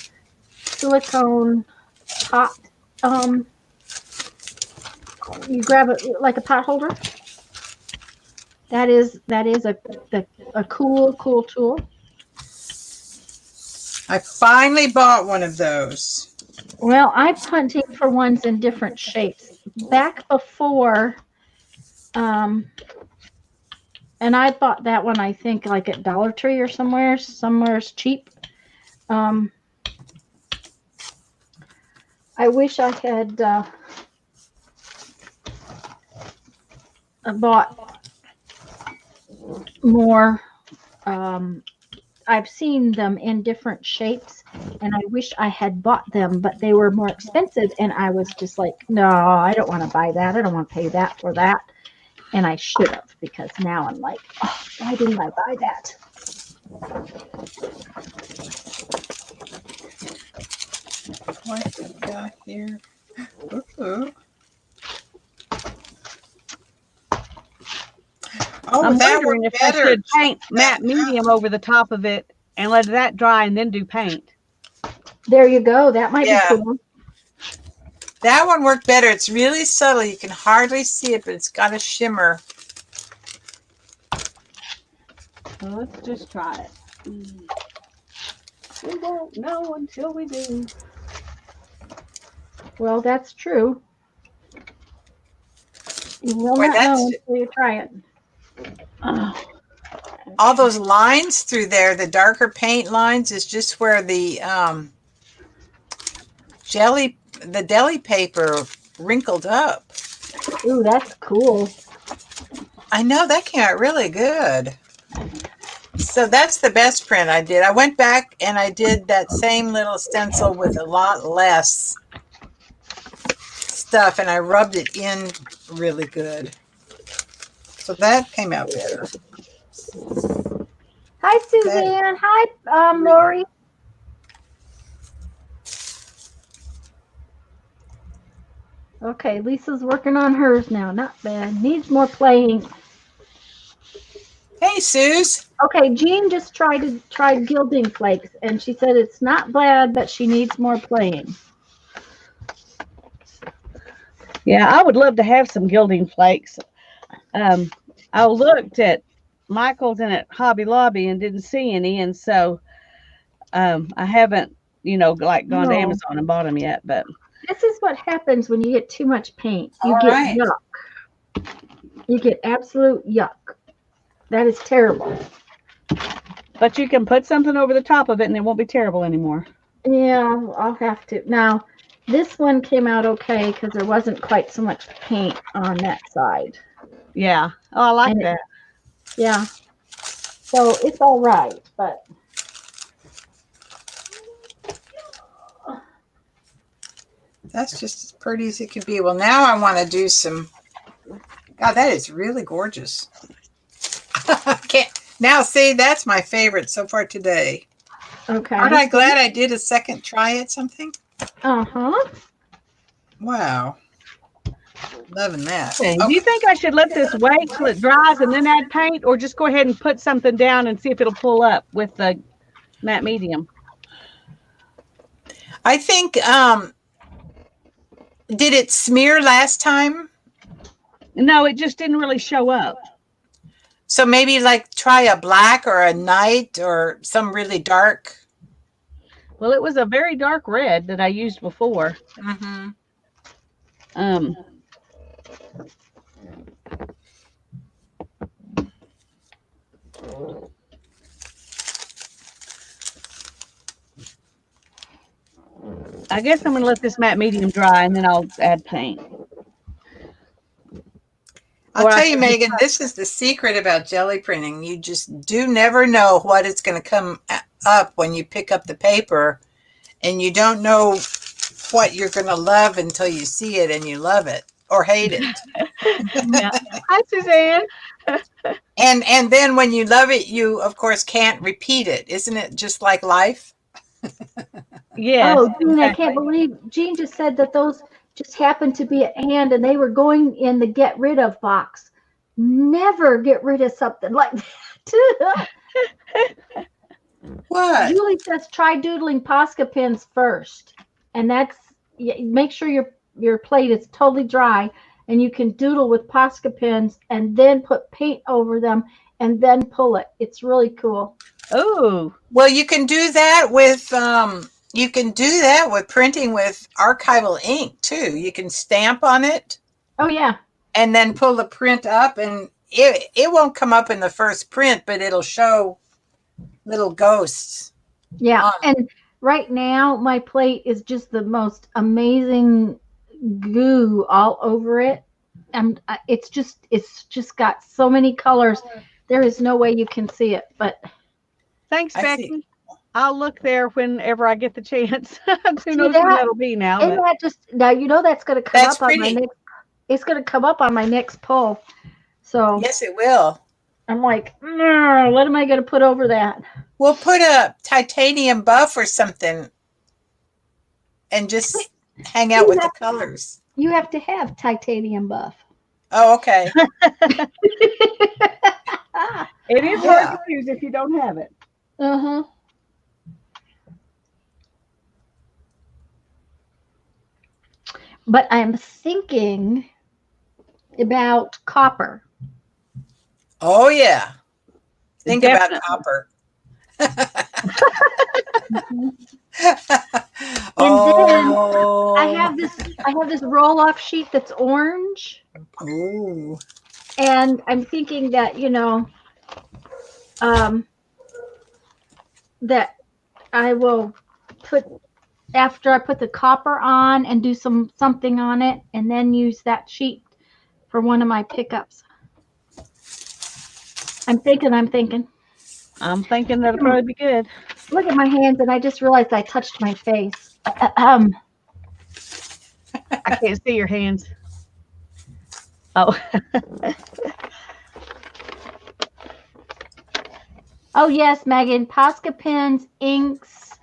silicone pot. You grab it like a pot holder. That is a cool tool. I finally bought one of those. Well, I'm hunting for ones in different shapes. Back before, and I bought that one, I think, like at Dollar Tree or somewhere's cheap. I wish I had bought more. I've seen them in different shapes, and I wish I had bought them, but they were more expensive, and I was just like, no, I don't want to buy that. I don't want to pay that for that. And I should have, because now I'm like, oh, why didn't I buy that? What we got here? Ooh. Oh, I'm that wondering worked if I better. should paint matte medium over the top of it and let that dry and then do paint. There you go. That might Yeah. be cool. That one worked better. It's really subtle. You can hardly see it, but it's got a shimmer. So let's just try it. We won't know until we do. Well, that's true. You will Boy, not that's- know until you try it. Oh, All those lines through there, the darker paint lines, is just where the deli paper wrinkled up. ooh, that's cool. I know, that came out really good. So that's the best print I did. I went back and I did that same little stencil with a lot less stuff, and I rubbed it in really good. So that came out better. Hi, Suzanne. Hi, Lori. Okay, Lisa's working on hers now. Not bad. Needs more playing. Hey, Suze. Okay, Jean just tried gilding flakes, and she said it's not bad, but she needs more playing. Yeah, I would love to have some gilding flakes. I looked at Michael's and at Hobby Lobby and didn't see any, and so I haven't, like gone to No. Amazon and bought them yet. But This is what happens when you get too much paint. You All get right. yuck. You get absolute yuck. That is terrible. you can put something over the top of it, and it won't be terrible anymore. Yeah, I'll have to. Now, this one came out okay because there wasn't quite so much paint on that side. Yeah. Oh, I like And that. Yeah. So it's all right, but That's just as pretty as it could be. Well, now I want to do some. God, that is really gorgeous. Now, see, that's my favorite so far today. okay. Aren't I glad I did a second try at something? Uh-huh. Wow. Loving that. Okay. Do you think I should let this wait till it dries and then add paint, or just go ahead and put something down and see if it'll pull up with the matte medium? I think, did it smear last time? No, it just didn't really show up. So maybe like try a black or a night or some really dark. Well, it was a very dark red that I used before. Mm-hmm. Um, I guess I'm going to let this matte medium dry and then I'll add paint. I'll Or I tell you, can- Megan, this is the secret about jelly printing. You just do never know what it's going to come up when you pick up the paper, and you don't know what you're going to love until you see it and you love it or hate it. Yeah. Hi, Suzanne. And then when you love it, you of course can't repeat it. Isn't it just like life? Yes. Oh, Jean, I Exactly. can't believe Jean just said that those just happened to be at hand and they were going in the get rid of box. Never get rid of something like that. What? Julie says try doodling Posca pins first. And that's, make sure your plate is totally dry and you can doodle with Posca pins and then put paint over them and then pull it. It's really cool. Oh, Well, you can do that with printing with archival ink too. You can stamp on it Oh, yeah. and then pull the print up, and it won't come up in the first print, but it'll show little ghosts. Yeah. on it. And right now, my plate is just the most amazing goo all over it. And it's just got so many colors. There is no way you can see it, but Thanks, I Becky. see. I'll look there whenever I get the chance. Who knows that? when that'll be now? and But that just now that's going to come That's up on my pretty. next. It's going to come up on my next pull. So Yes, it will. I'm like, "No, what am I going to put over that?" We'll put a titanium buff or something and just hang out with the colors. You have to have titanium buff. Oh, okay. it is Yeah. hard to use if you don't have it. Uh-huh. But I'm thinking about copper. Oh, yeah. Think Definitely. about copper. I Oh. have this roll off sheet that's orange, Ooh. and I'm thinking that that I will put after I put the copper on and do something on it, and then use that sheet for one of my pickups. I'm thinking. I'm thinking that'll probably be good. Look at my hands, and I just realized I touched my face. I can't see your hands. Oh, Oh yes, Megan. Posca pens, inks.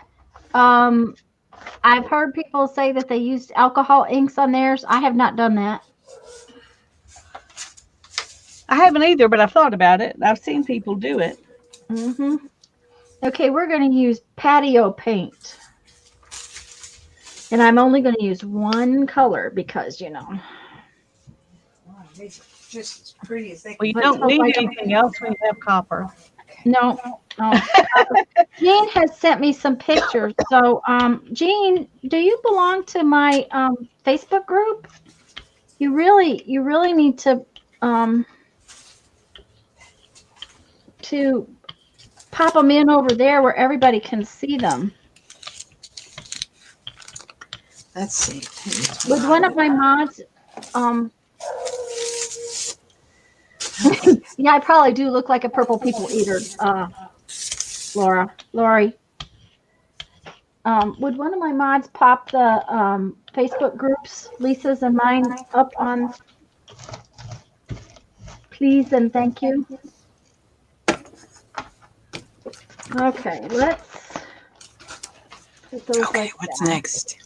I've heard people say that they used alcohol inks on theirs. I have not done that. I haven't either, but I've thought about it. I've seen people do it. Hmm. Okay, we're going to use patio paint. And I'm only going to use one color because, Wow, these are just as pretty as they Well, you Let's don't hope need I don't- anything else when you have copper. no. Jean has sent me some pictures. So, Jean, do you belong to my Facebook group? You really need to pop them in over there where everybody can see them. Let's see. With one of my mods, yeah, I probably do look like a purple people eater, Lori. Would one of my mods pop the Facebook groups, Lisa's and mine, up on, please and thank you? Okay, let's put those Okay, like what's that. next?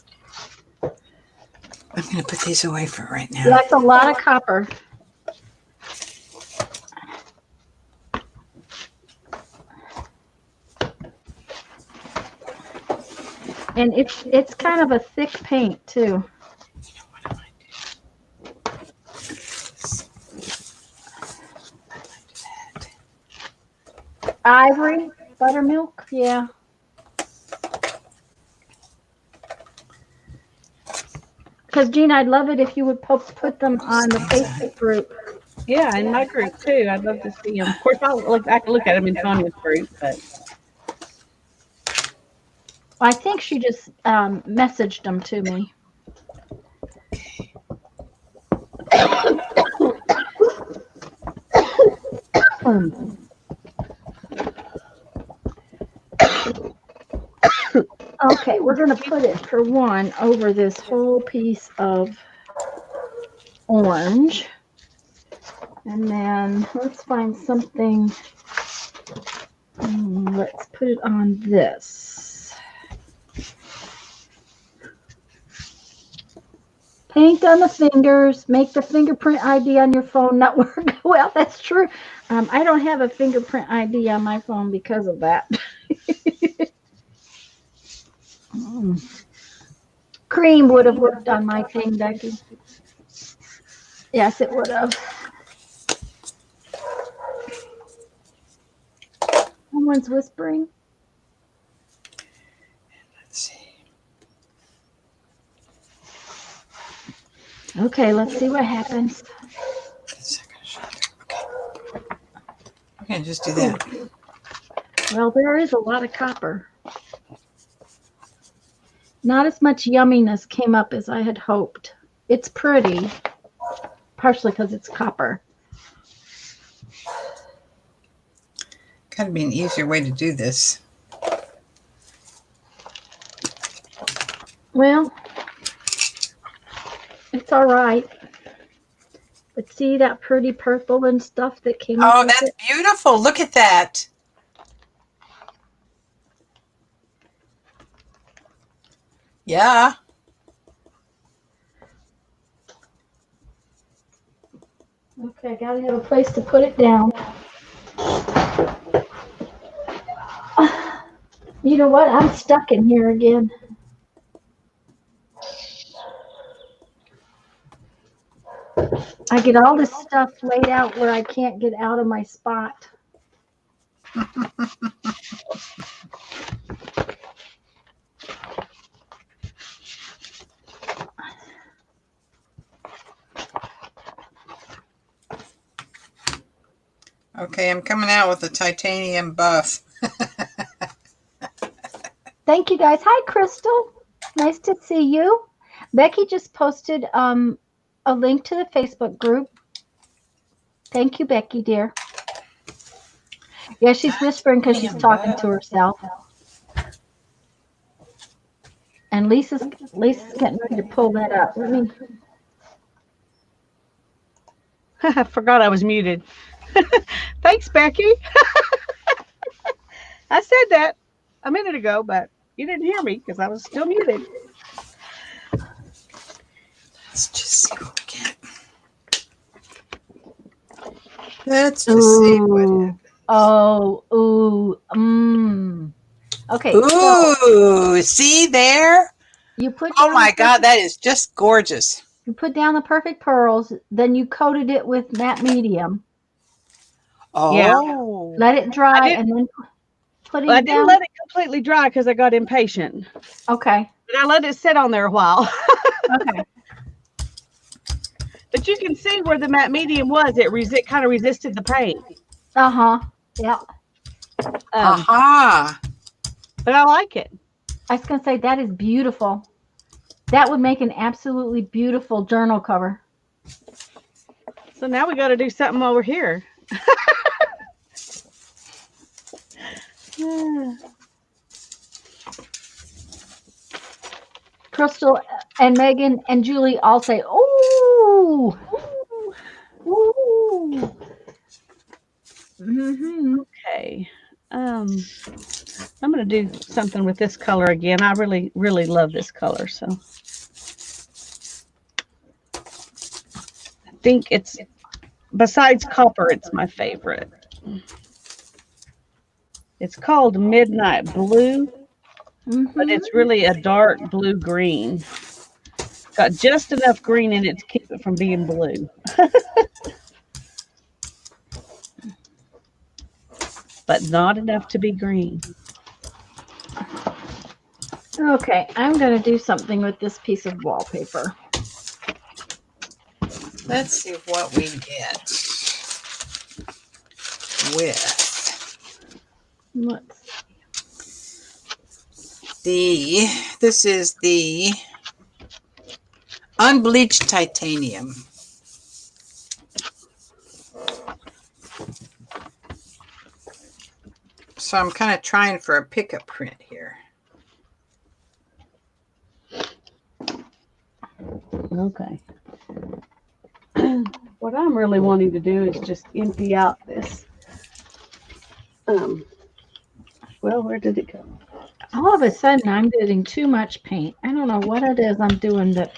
I'm going to put these away for right now. That's a lot of copper. And it's kind of a thick paint too. Ivory buttermilk. Yeah. Because Gina, I'd love it if you would put them on the Facebook group. Yeah, in my group too. I'd love to see them. Of course, I can look at them in Tanya's group, but I think she just messaged them to me. Okay, we're going to put it for one over this whole piece of orange. And then let's find something. Let's put it on this. Paint on the fingers. Make the fingerprint ID on your phone not work. Well, that's true. I don't have a fingerprint ID on my phone because of that. Cream would have worked on my thing, Becky. Yes, it would have. Someone's whispering. Let's see. Okay, let's see what happens. Okay, just do that. Well, there is a lot of copper. Not as much yumminess came up as I had hoped. It's pretty, partially because it's copper. Gotta be an easier way to do this. Well, it's all right. But see that pretty purple and stuff that came up Oh, with that's it? beautiful. Look at that. Yeah. Okay, I gotta have a place to put it down. You know what? I'm stuck in here again. I get all this stuff laid out where I can't get out of my spot. Okay, I'm coming out with a titanium buff. Thank you guys. Hi, Crystal. Nice to see you. Becky just posted a link to the Facebook group. Thank you, Becky, dear. Yeah, she's whispering because she's talking to herself. And Lisa's getting ready to pull that up. Let me. I forgot I was muted. Thanks, Becky. I said that a minute ago, but you didn't hear me because I was still muted. Let's just see what we get. Let's just see what happens. Okay. Ooh, see there? You put Oh down my God, that is just gorgeous. You put down the perfect pearls, then you coated it with matte medium. Oh. Let it dry and then put it I down. didn't let it completely dry because I got impatient. Okay. But I let it sit on there a while. Okay. But you can see where the matte medium was. It kind of resisted the paint. Uh-huh. Yeah. Aha. But I like it. I was going to say, that is beautiful. That would make an absolutely beautiful journal cover. So now we got to do something over here. Crystal and Megan and Julie all say, "Ooh, ooh." Mm-hmm. Okay. I'm going to do something with this color again. I really, really love this color. So I think it's, besides copper, it's my favorite. It's called Midnight Blue, but it's really a dark blue green. Got just enough green in it to keep it from being blue. but not enough to be green. Okay, I'm going to do something with this piece of wallpaper. Let's see what we get with Let's this is the unbleached titanium. So I'm kind of trying for a pickup print here. Okay. What I'm really wanting to do is just empty out this. Well, where did it go? all of a sudden I'm getting too much paint. I don't know what it is I'm doing that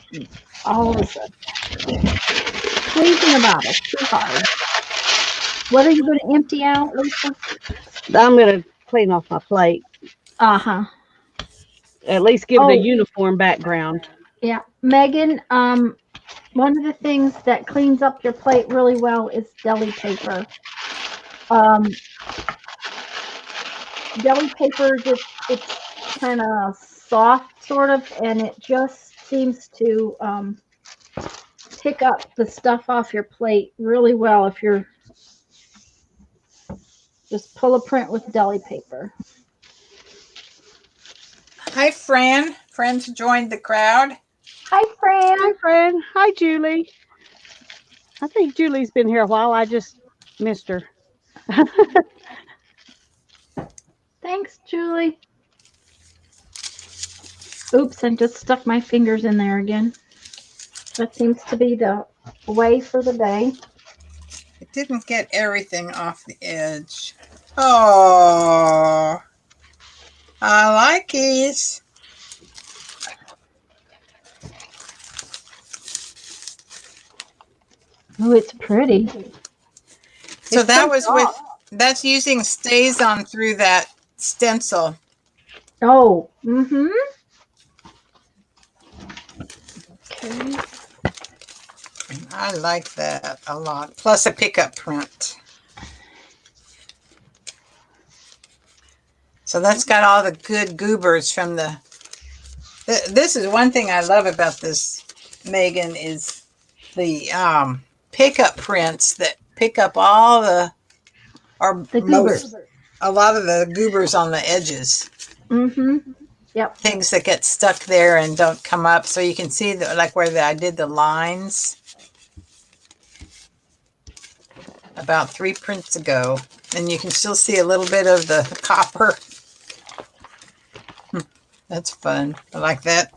all of a sudden. Squeezing the bottle too hard. What are you going to empty out, Lisa? I'm going to clean off my plate. Uh-huh. At least give it Oh. a uniform background. Yeah. Megan, one of the things that cleans up your plate really well is deli paper. Deli paper, it's kind of soft, sort of, and it just seems to pick up the stuff off your plate really well if you're just pull a print with deli paper. Hi, Fran. Fran's joined the crowd. Hi, Fran. Hi, Fran. Hi, Julie. I think Julie's been here a while. I just missed her. Thanks, Julie. Oops, I just stuck my fingers in there again. That seems to be the way for the day. It didn't get everything off the edge. Oh, I like these. Oh, it's pretty. So It's that so was soft. that's using stays on through that stencil. Oh, mm-hmm. Okay. And I like that a lot. Plus a pickup print. So that's got all the good goobers from the. This is one thing I love about this, Megan, is the pickup prints that pick up all the, or The most, goobers. a lot of the goobers on the edges. Mm-hmm. Yep. Things that get stuck there and don't come up. So you can see that, like where I did the lines about 3 prints ago. And you can still see a little bit of the copper. That's fun. I like that.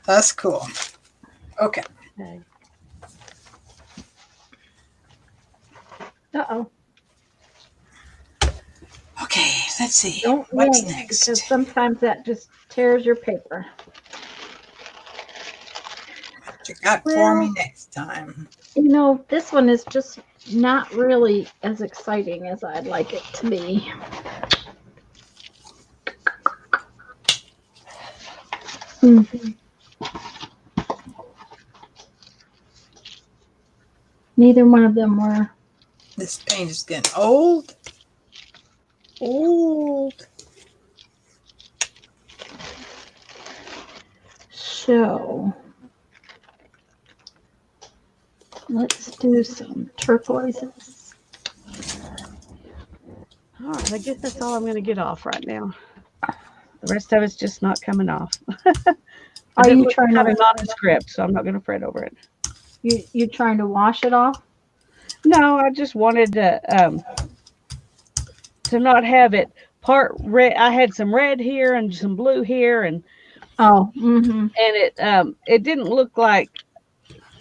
That's cool. Okay. Okay. Uh-oh. Okay, let's see. Don't What's yank, next? because sometimes that just tears your paper. What you got for me next time? You know, this one is just not really as exciting as I'd like it to be. Neither one of them were. This paint is getting old. Old. So let's do some turquoises. All right. I guess that's all I'm going to get off right now. The rest of it's just not coming off. Are It you looks trying kind of to nondescript, so I'm not going to fret over it. you trying to wash it off? No, I just wanted to not have it part red. I had some red here and some blue here, and Oh, mm-hmm. it didn't look like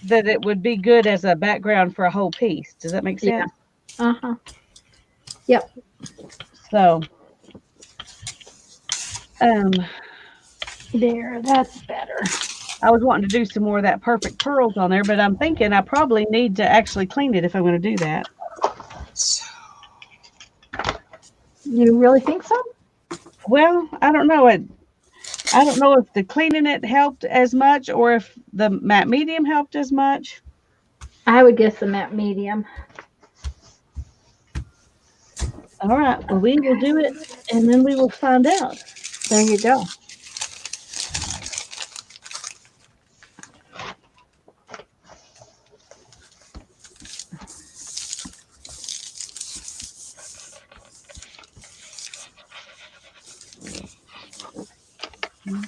that it would be good as a background for a whole piece. Does that make Yeah. sense? Uh-huh. Yep. So, There, that's better. I was wanting to do some more of that perfect pearls on there, but I'm thinking I probably need to actually clean it if I'm going to do that. So, You really think so? Well, I don't know. I don't know if the cleaning it helped as much or if the matte medium helped as much. I would guess the matte medium. All right. Well, we will do it, and then we will find out. There you go.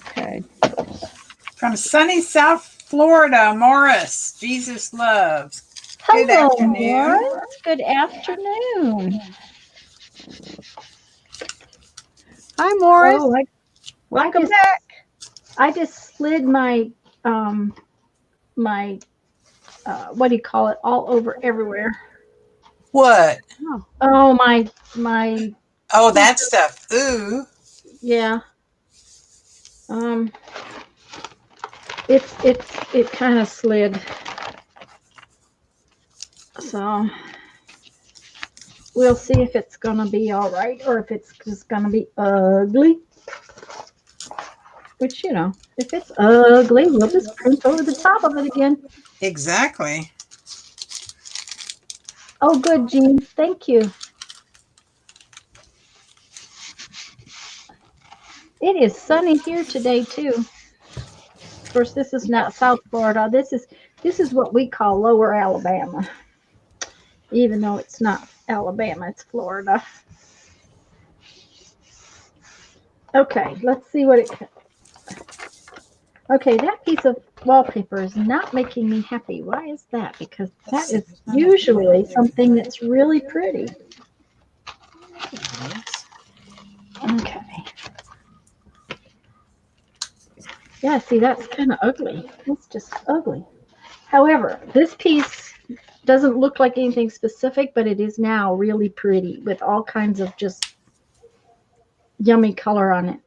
Okay. From sunny South Florida, Morris. Jesus loves. Good Hello, afternoon. Morris. Good afternoon. Hi, Morris. Oh, Welcome just, back. I just slid my my what do you call it, all over everywhere. What? Oh, my Oh, that stuff. Ooh. yeah. Um, it kind of slid. So we'll see if it's gonna be all right or if it's just gonna be ugly. Which, if it's ugly, we'll just print over the top of it again. Exactly. Oh, good, Jean. Thank you. It is sunny here today too. Of course, this is not South Florida. This is what we call Lower Alabama, even though it's not Alabama, it's Florida. Okay, let's see what it. Okay, that piece of wallpaper is not making me happy. Why is that? Because that is usually something that's really pretty. Okay. Yeah, see, that's kind of ugly. It's just ugly. However, this piece doesn't look like anything specific, but it is now really pretty with all kinds of just yummy color on it.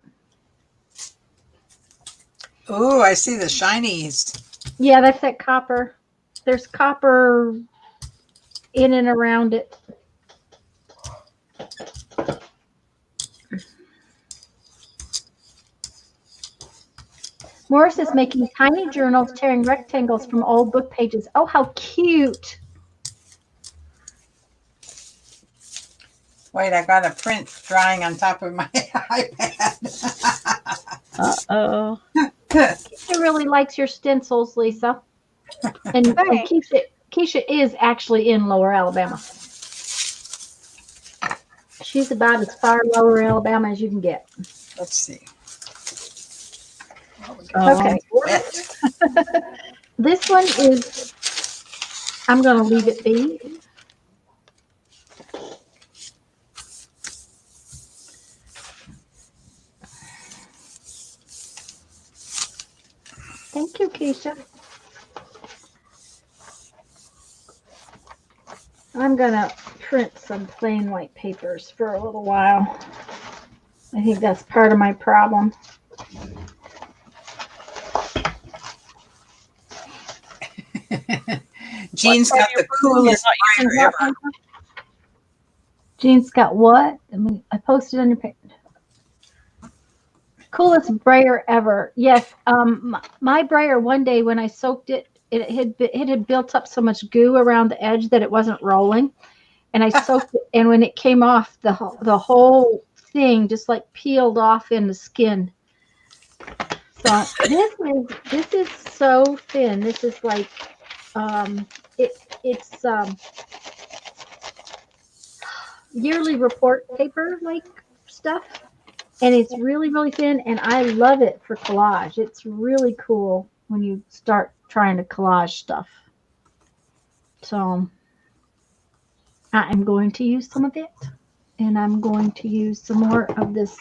Oh, I see the shinies. Yeah, that's that copper. There's copper in and around it. Morris is making tiny journals, tearing rectangles from old book pages. Oh, how cute. Wait, I got a print drying on top of my iPad. Uh-oh. Keisha really likes your stencils, Lisa. And Keisha is actually in Lower Alabama. She's about as far Lower Alabama as you can get. Let's see. Okay. Wet. This one is, I'm going to leave it be. Thank you, Keisha. I'm going to print some plain white papers for a little while. I think that's part of my problem. Jean's got the coolest brayer ever. Jean's got what? I posted on your page. Coolest brayer ever. Yes. My brayer, one day when I soaked it, it had built up so much goo around the edge that it wasn't rolling, and I soaked it, and when it came off, the whole thing just like peeled off in the skin. So this is so thin. This is like it's yearly report paper like stuff. And it's really, really thin, and I love it for collage. It's really cool when you start trying to collage stuff. So I'm going to use some of it, and I'm going to use some more of this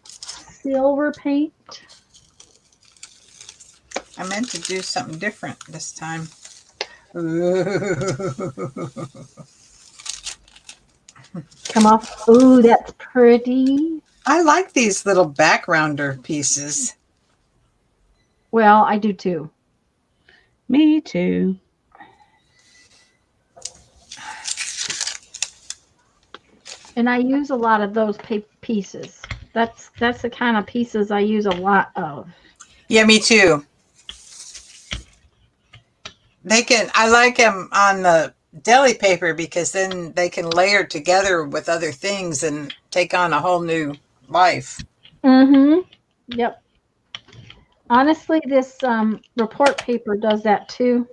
silver paint. I meant to do something different this time. Come off. Ooh, that's pretty. I like these little backgrounder pieces. Well, I do too. Me too. And I use a lot of those pieces. That's the kind of pieces I use a lot of. Yeah, me too. I like them on deli paper because then they can layer together with other things and take on a whole new life. Mm-hmm. Yep. Honestly, this report paper does that too.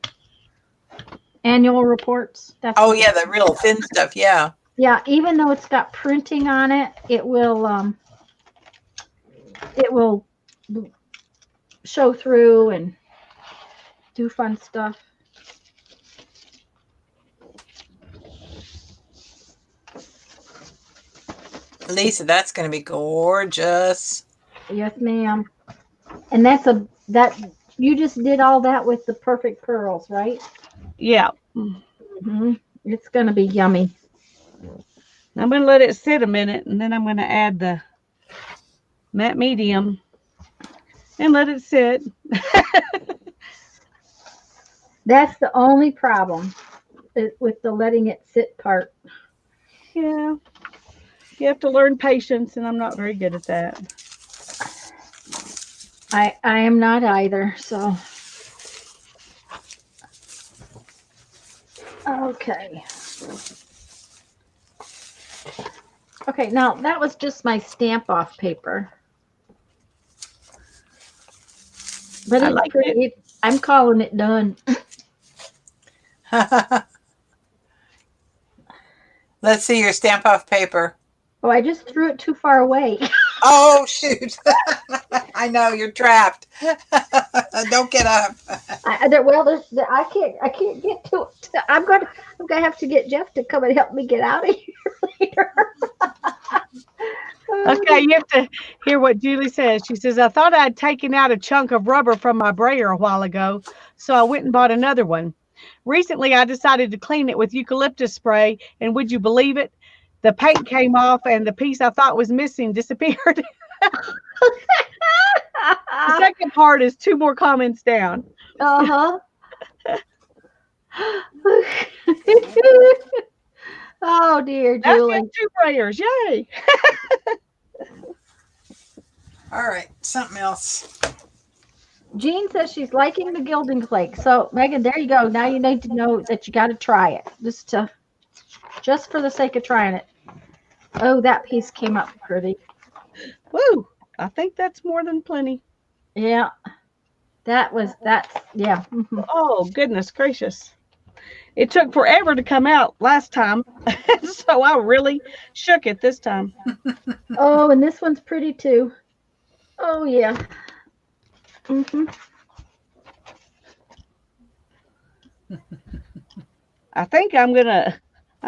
Annual reports. That's Oh what yeah, the real thin stuff. Yeah. yeah, even though it's got printing on it, it will show through and do fun stuff. Lisa, that's going to be gorgeous. Yes, ma'am. And that you just did all that with the perfect pearls, right? Yeah. Mm-hmm. It's gonna be yummy. I'm going to let it sit a minute, and then I'm going to add the matte medium and let it sit. That's the only problem with the letting it sit part. Yeah. You have to learn patience, and I'm not very good at that. I am not either. So okay. Okay, now that was just my stamp off paper. But I it's like pretty. I'm calling it done. Let's see your stamp off paper. Oh, I just threw it too far away. Oh shoot! I know you're trapped. Don't get up. I can't get to it. I'm gonna have to get Jeff to come and help me get out of here later. Okay, you have to hear what Julie says. She says, I thought I'd taken out a chunk of rubber from my brayer a while ago, so I went and bought another one. Recently, I decided to clean it with eucalyptus spray, and would you believe it? The paint came off, and the piece I thought was missing disappeared. The second part is 2 more comments down. Uh-huh. Oh dear, That's Julie. it, 2 brayers. Yay. All right, something else. Jean says she's liking the gilding flake. So Megan, there you go. Now you need to know that you got to try it, just for the sake of trying it. Oh, that piece came up pretty. Woo. I think that's more than plenty. Yeah, yeah. Mhm. Oh, goodness gracious. It took forever to come out last time, so I really shook it this time. Oh, and this one's pretty too. Oh yeah. Hmm. I think I'm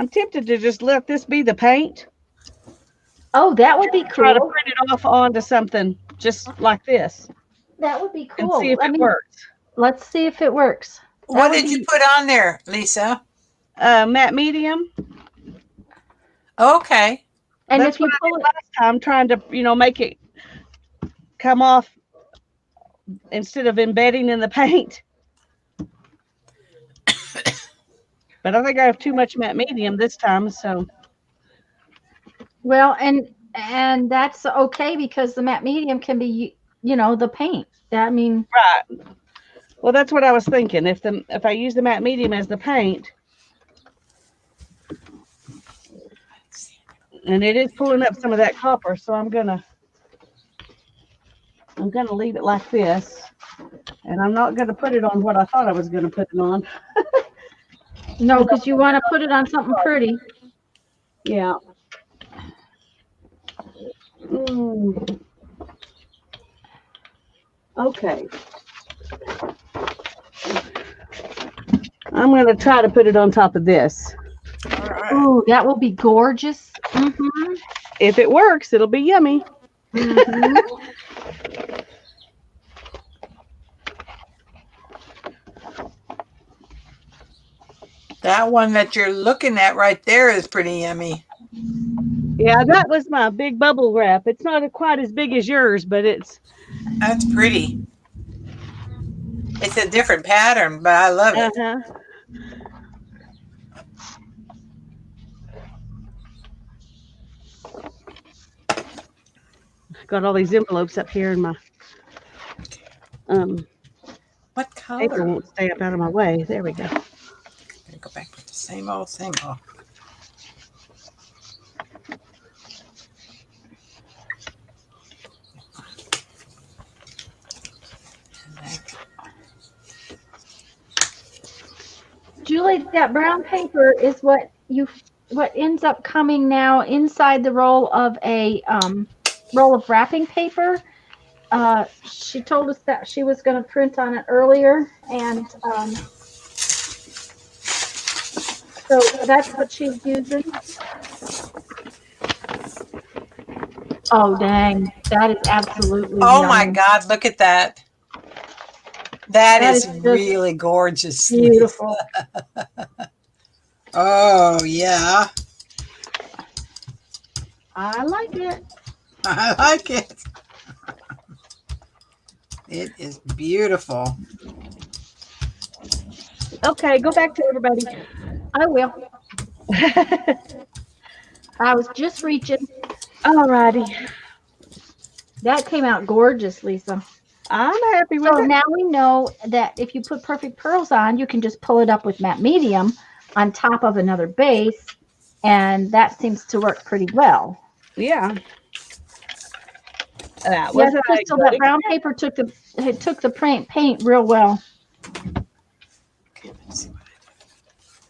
tempted to just let this be the paint. Oh, that would be Try to cool. print it off onto something just like this That would be and cool. see if it works. Let's see if it works. What did you put on there, Lisa? Matte medium. Okay. And That's if you what I pull did it, last time, trying to, make it come off instead of embedding in the paint. But I think I have too much matte medium this time, so. well, and that's okay because the matte medium can be, the paint. I mean, Right. Well, that's what I was thinking. If I use the matte medium as the paint, and it is pulling up some of that copper, so I'm gonna leave it like this, and I'm not gonna put it on what I thought I was gonna put it on. no, because you want to put it on something pretty. Yeah. Mm. Okay. I'm gonna try to put it on top of this. All right. Ooh, that will be gorgeous. Mm-hmm. If it works, it'll be yummy. Mm-hmm. That one that you're looking at right there is pretty yummy. Yeah, that was my big bubble wrap. It's not quite as big as yours, but That's pretty. It's a different pattern, but I love it. Got all these envelopes up here, and my What paper color? won't stay up out of my way. There we go. go back with the same old, same old. Julie, that brown paper is what ends up coming now inside the roll of a roll of wrapping paper. She told us that she was going to print on it earlier, and so that's what she's using. Oh, dang. That is absolutely Oh my yummy. God, look at that. That is is just really gorgeous. beautiful. Lisa. Oh, yeah. I like it. I like it. It is beautiful. Okay, go back to everybody. I will. I was just reaching. Alrighty. That came out gorgeous, Lisa. I'm happy with So it. now we know that if you put perfect pearls on, you can just pull it up with matte medium on top of another base, and that seems to work pretty well. Yeah. That Yes, was a Crystal, good that brown paper took the paint real well. Okay, let's see what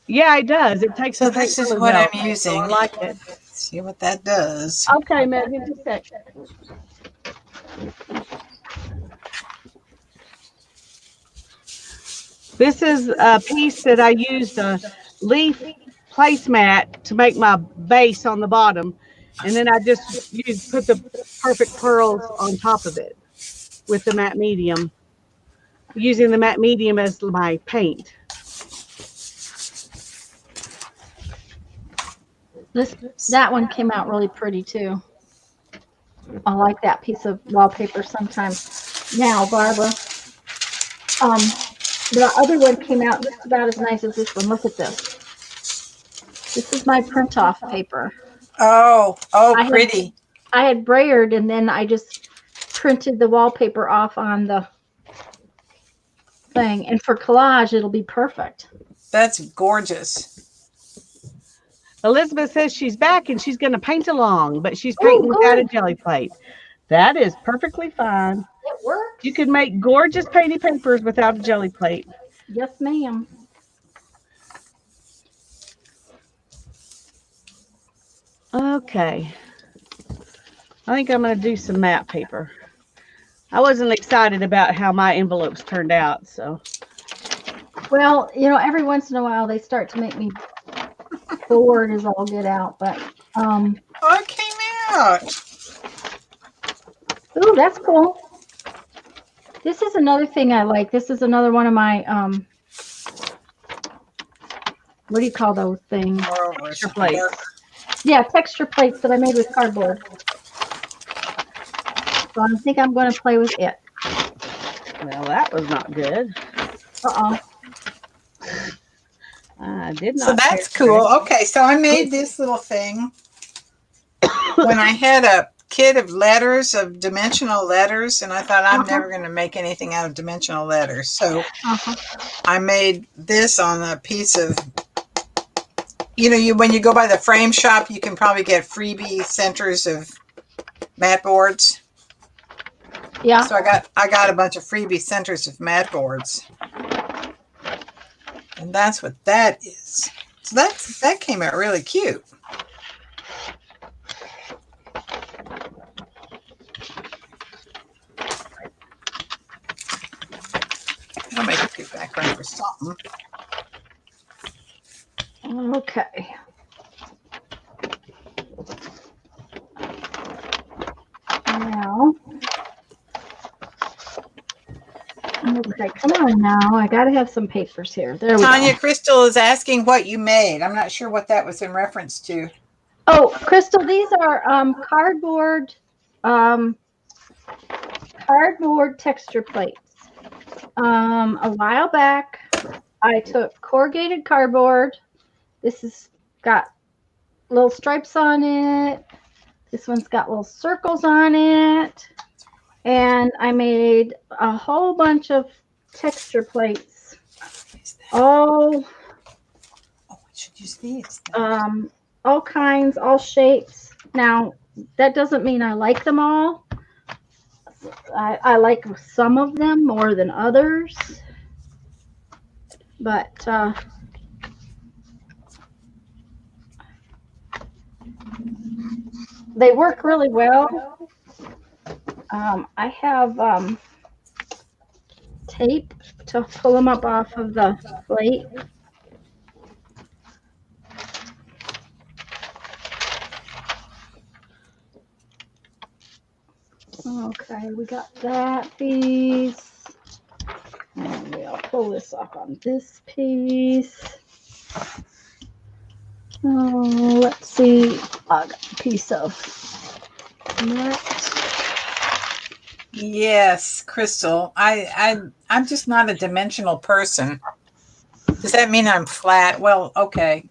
Yeah, it does. It takes So the paint this is really what well. I'm using. So I like it. See what that does. Okay, Megan, just a second. This is a piece that I used a leaf placemat to make my base on the bottom, and then I just put the perfect pearls on top of it with the matte medium, using the matte medium as my paint. That one came out really pretty too. I like that piece of wallpaper sometimes. Now, Barbara, the other one came out just about as nice as this one. Look at this. This is my print off paper. Oh, pretty. I had brayered, and then I just printed the wallpaper off on the thing. And for collage, it'll be perfect. That's gorgeous. Elizabeth says she's back and she's going to paint along, but she's painting without a jelly plate. That is perfectly fine. It works. You can make gorgeous painty papers without a jelly plate. Yes, ma'am. Okay. I think I'm going to do some matte paper. I wasn't excited about how my envelopes turned out, so. Well, you know, every once in a while they start to make me bored as all get out, but Oh, it came out. ooh, that's cool. This is another thing I like. This is another one of my what do you call those things? Texture plates. Yeah, texture plates that I made with cardboard. So I think I'm going to play with it. Well, that was not good. Uh-oh. I did not. So that's cool. Okay, so I made this little thing when I had a kit of letters, of dimensional letters, and I thought I'm never going to make anything out of dimensional letters. So I made this on a piece of, you know, when you go by the frame shop, you can probably get freebie centers of mat boards. Yeah. So I got a bunch of freebie centers of mat boards. And that's what that is. So that came out really cute. I'll make a good background for something. Okay. Now. Okay, come on now. I got to have some papers here. There we Tanya go. Crystal is asking what you made. I'm not sure what that was in reference to. Oh, Crystal, these are cardboard texture plates. A while back, I took corrugated cardboard. This has got little stripes on it. This one's got little circles on it. And I made a whole bunch of texture plates all these? All kinds, all shapes. Now, that doesn't mean I like them all. I like some of them more than others. But they work really well. I have tape to pull them up off of the plate. Okay, we got that piece. And we'll pull this up on this piece. Oh, let's see. I got a piece of that. Yes, Crystal. I'm just not a dimensional person. Does that mean I'm flat? Well, okay.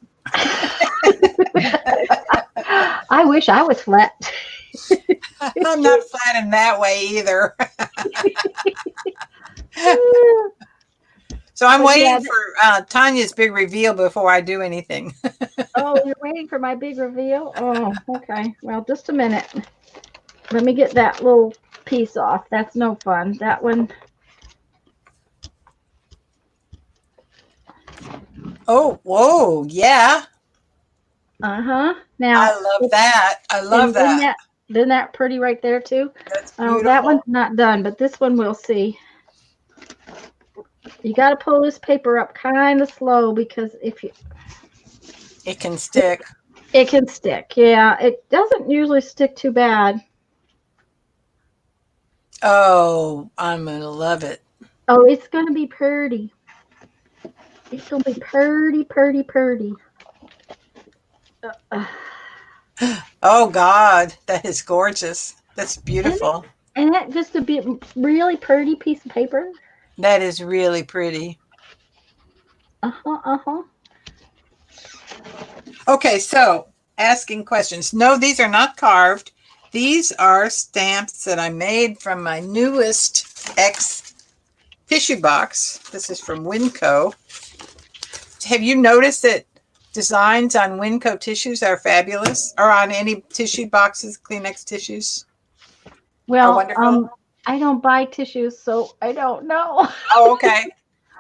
I wish I was flat. I'm not flat in that way either. So I'm But waiting yeah, for Tanya's big reveal before I do anything. Oh, you're waiting for my big reveal? Oh, okay. Well, just a minute. Let me get that little piece off. That's no fun. That one. Oh, whoa, yeah. Uh-huh. Now, I love that. I love isn't that. isn't that pretty right there too? That's Oh, beautiful. that one's not done, but this one we'll see. You got to pull this paper up kind of slow because if you, It can stick. it can stick. Yeah, it doesn't usually stick too bad. Oh, I'm going to love it. Oh, it's going to be pretty. It's going to be pretty, pretty, pretty. Oh, God. That is gorgeous. That's beautiful. And that just a bit really pretty piece of paper. That is really pretty. Uh-huh, uh-huh. Okay, so asking questions. No, these are not carved. These are stamps that I made from my newest X tissue box. This is from Winco. Have you noticed that designs on Winco tissues are fabulous? Or on any tissue boxes, Kleenex tissues? Well, wonderful. I don't buy tissues, so I don't know. Oh, okay.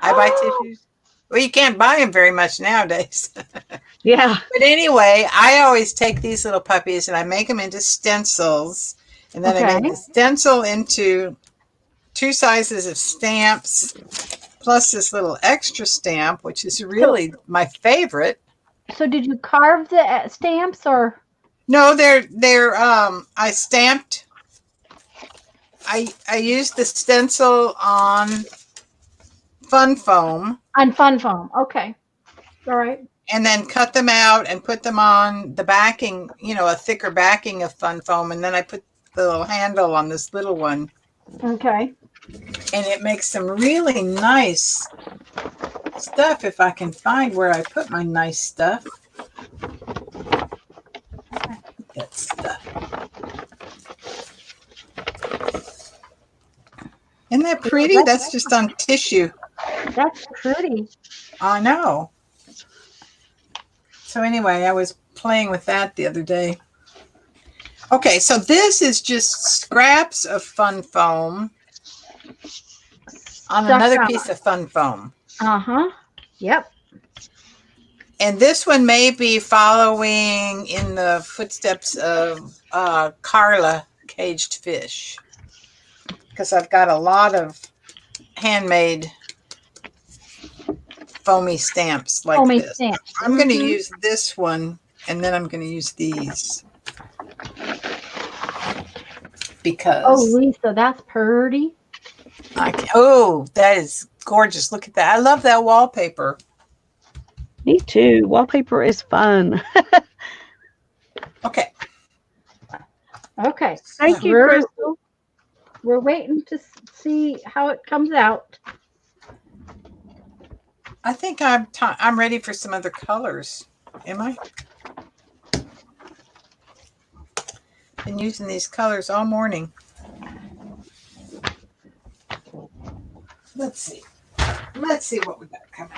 I buy tissues. Well, you can't buy them very much nowadays. Yeah. But anyway, I always take these little puppies and I make them into stencils. And then I Okay. make the stencil into 2 sizes of stamps, plus this little extra stamp, which is really my favorite. So did you carve the stamps or? No, they're I stamped. I used the stencil on fun foam. On fun foam. Okay. All right. And then cut them out and put them on the backing, a thicker backing of fun foam. And then I put the little handle on this little one. Okay. And it makes some really nice stuff if I can find where I put my nice stuff. That stuff. Isn't that pretty? That's just on tissue. That's pretty. I know. So anyway, I was playing with that the other day. Okay, so this is just scraps of fun foam on another piece of fun foam. Uh-huh. Yep. And this one may be following in the footsteps of Carla Caged Fish, because I've got a lot of handmade foamy stamps like Foamy this. stamps. I'm going to use this one, and then I'm going to use these. Because Oh, Lisa, that's pretty. that is gorgeous. Look at that. I love that wallpaper. Me too. Wallpaper is fun. Okay. Okay. Thank you, We're- Crystal. We're waiting to see how it comes out. I think I'm ready for some other colors. Am I? Been using these colors all morning. Let's see. Let's see what we got coming.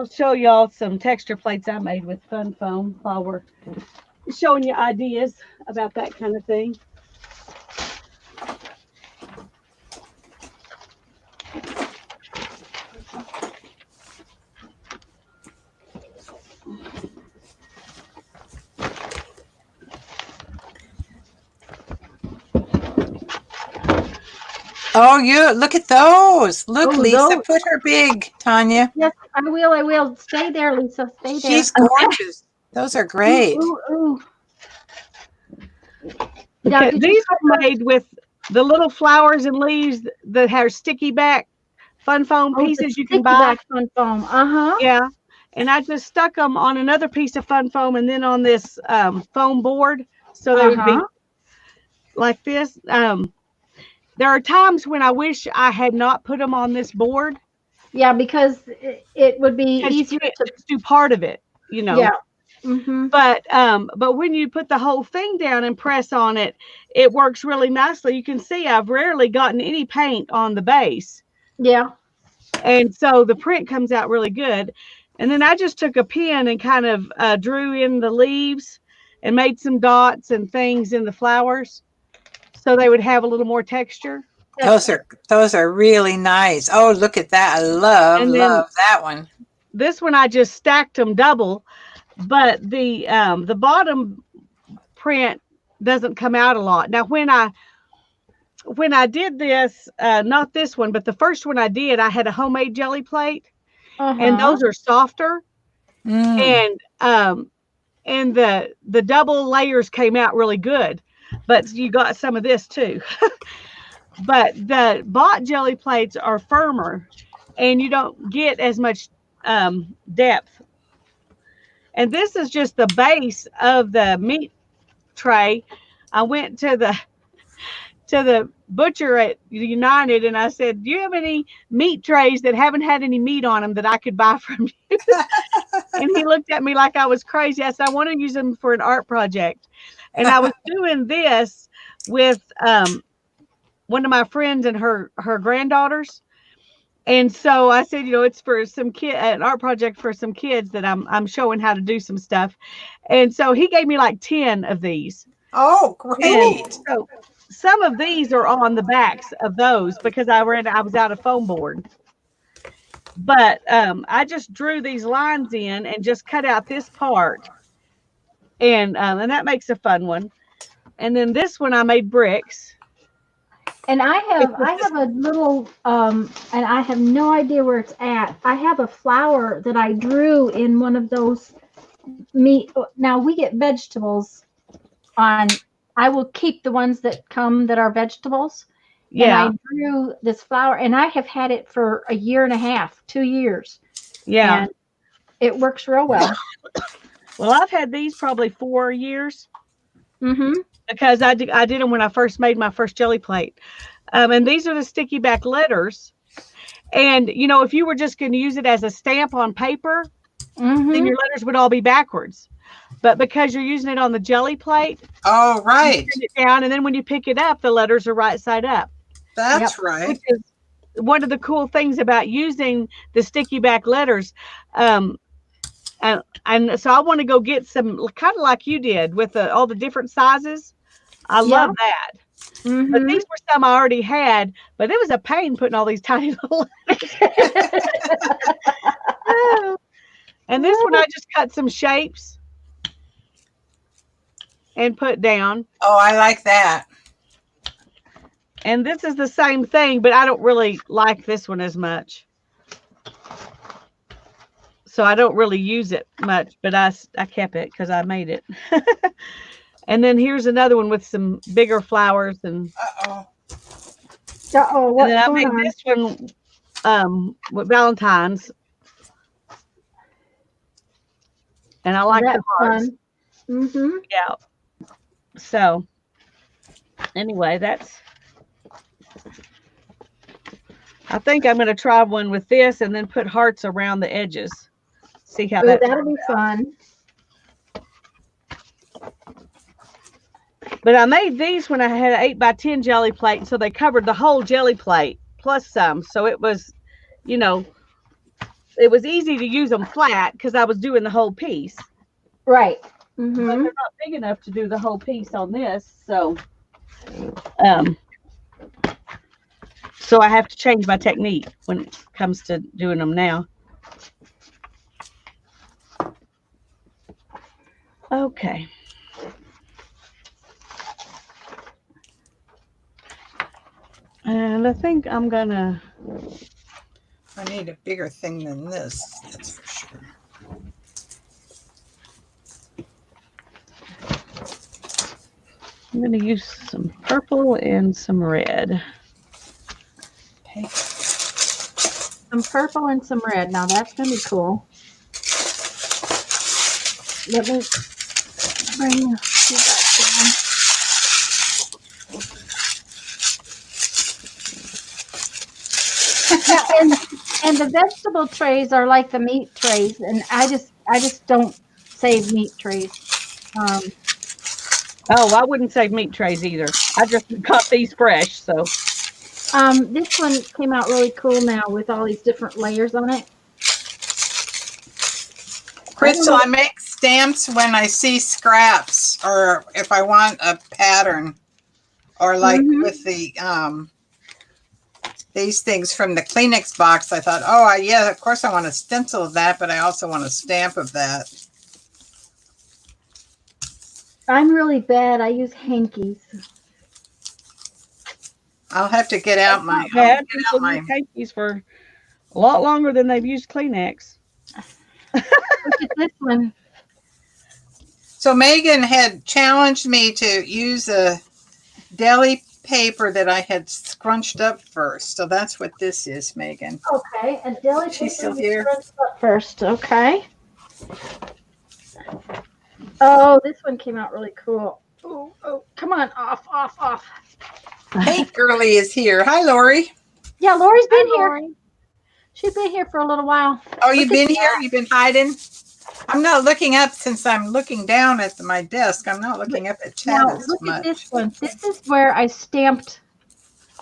I'll show y'all some texture plates I made with fun foam while we're showing you ideas about that kind of thing. Oh, you look at those. Look, Oh, Lisa those- put her big, Tanya. Yes, I will. I will. Stay there, Lisa. Stay there. She's gorgeous. Those are great. Ooh, ooh. Now, Okay, did these you are made with the little flowers and leaves that have sticky back fun foam pieces you can buy. back fun foam? Uh-huh. Yeah. And I just stuck them on another piece of fun foam and then on this foam board. So they would be like this. There are times when I wish I had not put them on this board. Yeah, because it would be Because you easier can't to. just do part of it, you know. Yeah. Mm-hmm. But when you put the whole thing down and press on it, it works really nicely. You can see I've rarely gotten any paint on the base. Yeah. And so the print comes out really good. And then I just took a pen and kind of drew in the leaves and made some dots and things in the flowers so they would have a little more texture. Those are really nice. Oh, look at that. I love And then that one. this one I just stacked them double, but the bottom print doesn't come out a lot. Now when I did this, not this one, but the first one I did, I had a homemade jelly plate, and those are softer, and the double layers came out really good. But you got some of this too. But the bought jelly plates are firmer, and you don't get as much depth. And this is just the base of the meat tray. I went to the butcher at United and I said, "Do you have any meat trays that haven't had any meat on them that I could buy from you?" And he looked at me like I was crazy. I said, "I want to use them for an art project." And I was doing this with one of my friends and her granddaughters. And so I said, it's for some an art project for some kids that I'm showing how to do some stuff. And so he gave me like 10 of these. Oh, great. And so some of these are on the backs of those because I was out of foam board. But I just drew these lines in and just cut out this part. And that makes a fun one. And then this one I made bricks. And I have a little and I have no idea where it's at. I have a flower that I drew in one of those meat. Now we get vegetables on. I will keep the ones that are vegetables. Yeah. And I drew this flower, and I have had it for a year and a half, 2 years. Yeah. And it works real well. Well, I've had these probably 4 years. Mm-hmm. Because I did them when I first made my first jelly plate. And these are the sticky back letters. And, if you were just going to use it as a stamp on paper, then your letters would all be backwards. But because you're using it on the jelly plate, oh, right, you send it down, and then when you pick it up, the letters are right side up. That's right. Which is one of the cool things about using the sticky back letters. And so I want to go get some, kind of like you did with all the different sizes. I love that. Mm-hmm. But these were some I already had, but it was a pain putting all these tiny little And this one I just cut some shapes and put down. Oh, I like that. And this is the same thing, but I don't really like this one as much. So I don't really use it much, but I kept it because I made it. And then here's another one with some bigger flowers and. What's and then I made going on? this one with Valentine's. And I like the hearts. Mm-hmm. Yeah. So anyway, I think I'm going to try one with this and then put hearts around the edges. See how that'll be fun. But I made these when I had an 8x10 jelly plate, so they covered the whole jelly plate plus some. So it was, it was easy to use them flat because I was doing the whole piece. Right. But Mm-hmm. they're not big enough to do the whole piece on this, um, so I have to change my technique when it comes to doing them now. Okay. And I think I'm gonna. I need a bigger thing than this, that's for sure. I'm gonna use some purple and some red. Okay. Some purple and some red. Now that's gonna be cool. Let me bring you back down. Yeah, and the vegetable trays are like the meat trays, and I just don't save meat trays. Oh, I wouldn't save meat trays either. I just got these fresh, so. This one came out really cool now with all these different layers on it. Crystal, I make stamps when I see scraps or if I want a pattern, or like with the these things from the Kleenex box. I thought, oh, yeah, of course I want a stencil of that, but I also want a stamp of that. I'm really bad. I use hankies. I'll have to get out my. Bad. People use hankies for a lot longer than they've used Kleenex. Look at this one. So Megan had challenged me to use a deli paper that I had scrunched up first. So that's what this is, Megan. Okay, a deli paper. She's still here. Up first. Okay. Oh, this one came out really cool. Oh, come on, off. Paint Girly is here. Hi, Lori. Yeah, Lori's been here. She's been here for a little while. Oh, you've been here? You've been hiding? I'm not looking up since I'm looking down at my desk. I'm not looking up at chat Now, as look much. at this one. This is where I stamped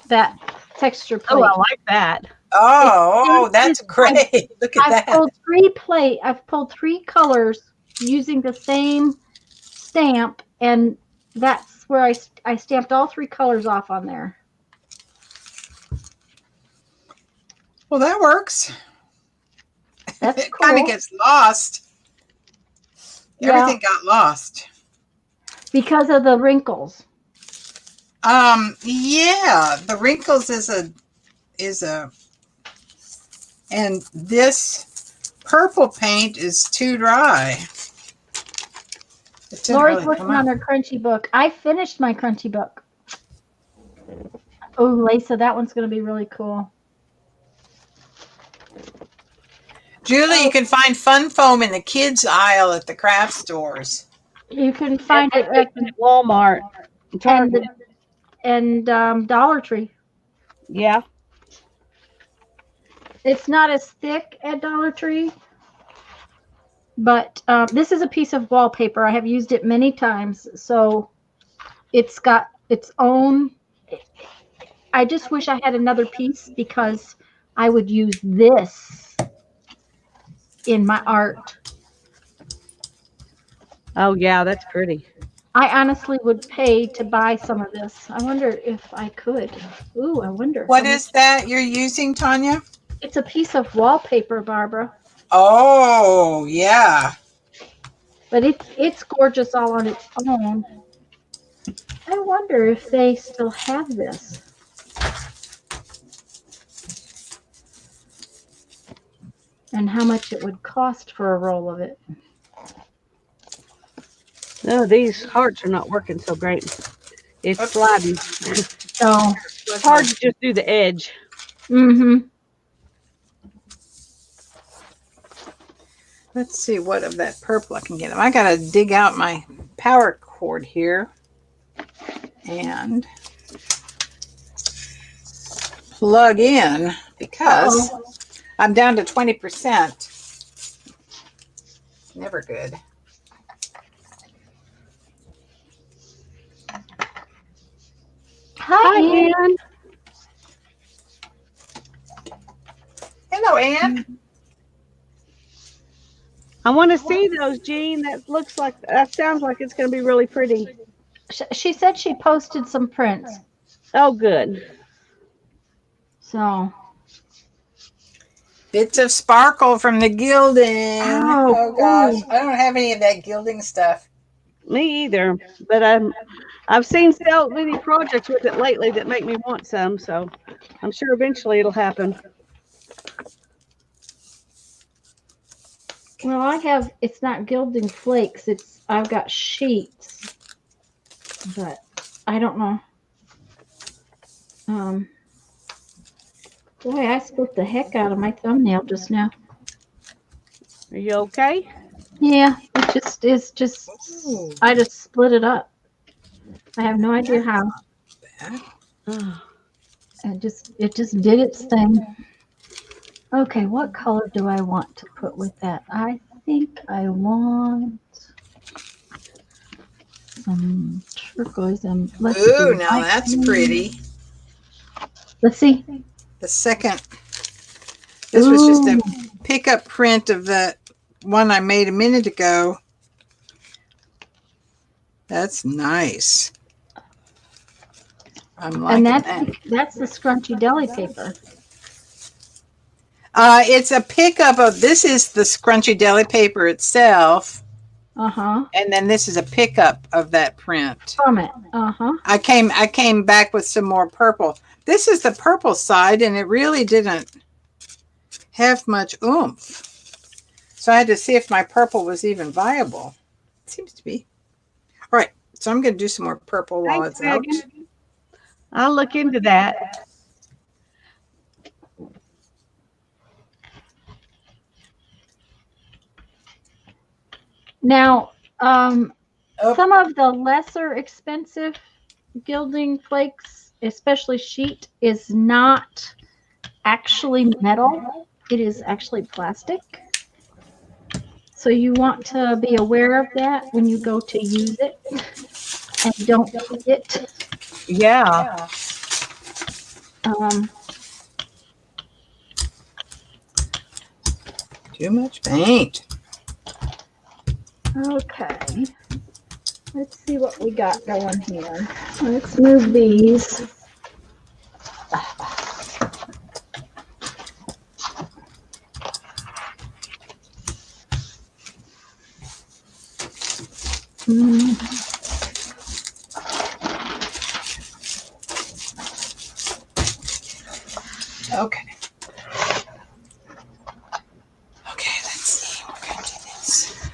that texture plate. Oh, I like that. Oh, that's great. Look at that. I've pulled 3 colors using the same stamp, and that's where I stamped all 3 colors off on there. Well, that works. That's It cool. kind of gets lost. Everything got lost. Because of the wrinkles. Yeah, the wrinkles is a and this purple paint is too dry. Lori's working on her crunchy book. I finished my crunchy book. Oh, Lisa, that one's going to be really cool. Julie, you can find fun foam in the kids aisle at the craft stores. You can find it at Walmart, Target, and Dollar Tree. Yeah. It's not as thick at Dollar Tree, but this is a piece of wallpaper. I have used it many times, so it's got its own. I just wish I had another piece because I would use this in my art. Oh, yeah, that's pretty. I honestly would pay to buy some of this. I wonder if I could. Ooh, I wonder. What is that you're using, Tanya? It's a piece of wallpaper, Barbara. Oh, yeah. But it's gorgeous all on its own. I wonder if they still have this. And how much it would cost for a roll of it. No, these hearts are not working so great. It's sliding. So It's hard to just do the edge. Mm-hmm. Let's see what of that purple I can get. I got to dig out my power cord here and plug in because I'm down to 20%. Never good. Hi, Ann. Hello, Ann. I want to see those, Jean. That sounds like it's going to be really pretty. She said she posted some prints. Oh, good. So, Bits of sparkle from the gilding. oh, Oh gosh, I don't have any of that gilding stuff. Me either. But I've seen so many projects with it lately that make me want some. So I'm sure eventually it'll happen. well, it's not gilding flakes. I've got sheets, but I don't know. Boy, I split the heck out of my thumbnail just now. Are you okay? Yeah, it's just, Ooh. I just split it up. I have no idea how. Oh, It just did its thing. Okay, what color do I want to put with that? I think I want some turquoise and let's Ooh, see. now that's pretty. Let's see. The second, this was just a Ooh. pickup print of that one I made a minute ago. That's nice. I'm liking that. That's the scrunchy deli paper. It's a pickup of, this is the scrunchy deli paper itself. Uh-huh. And then this is a pickup of that print. From it. Uh-huh. I came back with some more purple. This is the purple side, and it really didn't have much oomph. So I had to see if my purple was even viable. It seems to be. All right, so I'm going to do some more purple while thanks, it's out. Megan. I'll look into that. Now, Oh. some of the lesser expensive gilding flakes, especially sheet, is not actually metal. It is actually plastic. So you want to be aware of that when you go to use it and don't forget. Yeah. Too much paint. Okay. Let's see what we got going here. Let's move these. Okay. Okay, let's see. We're going to do this.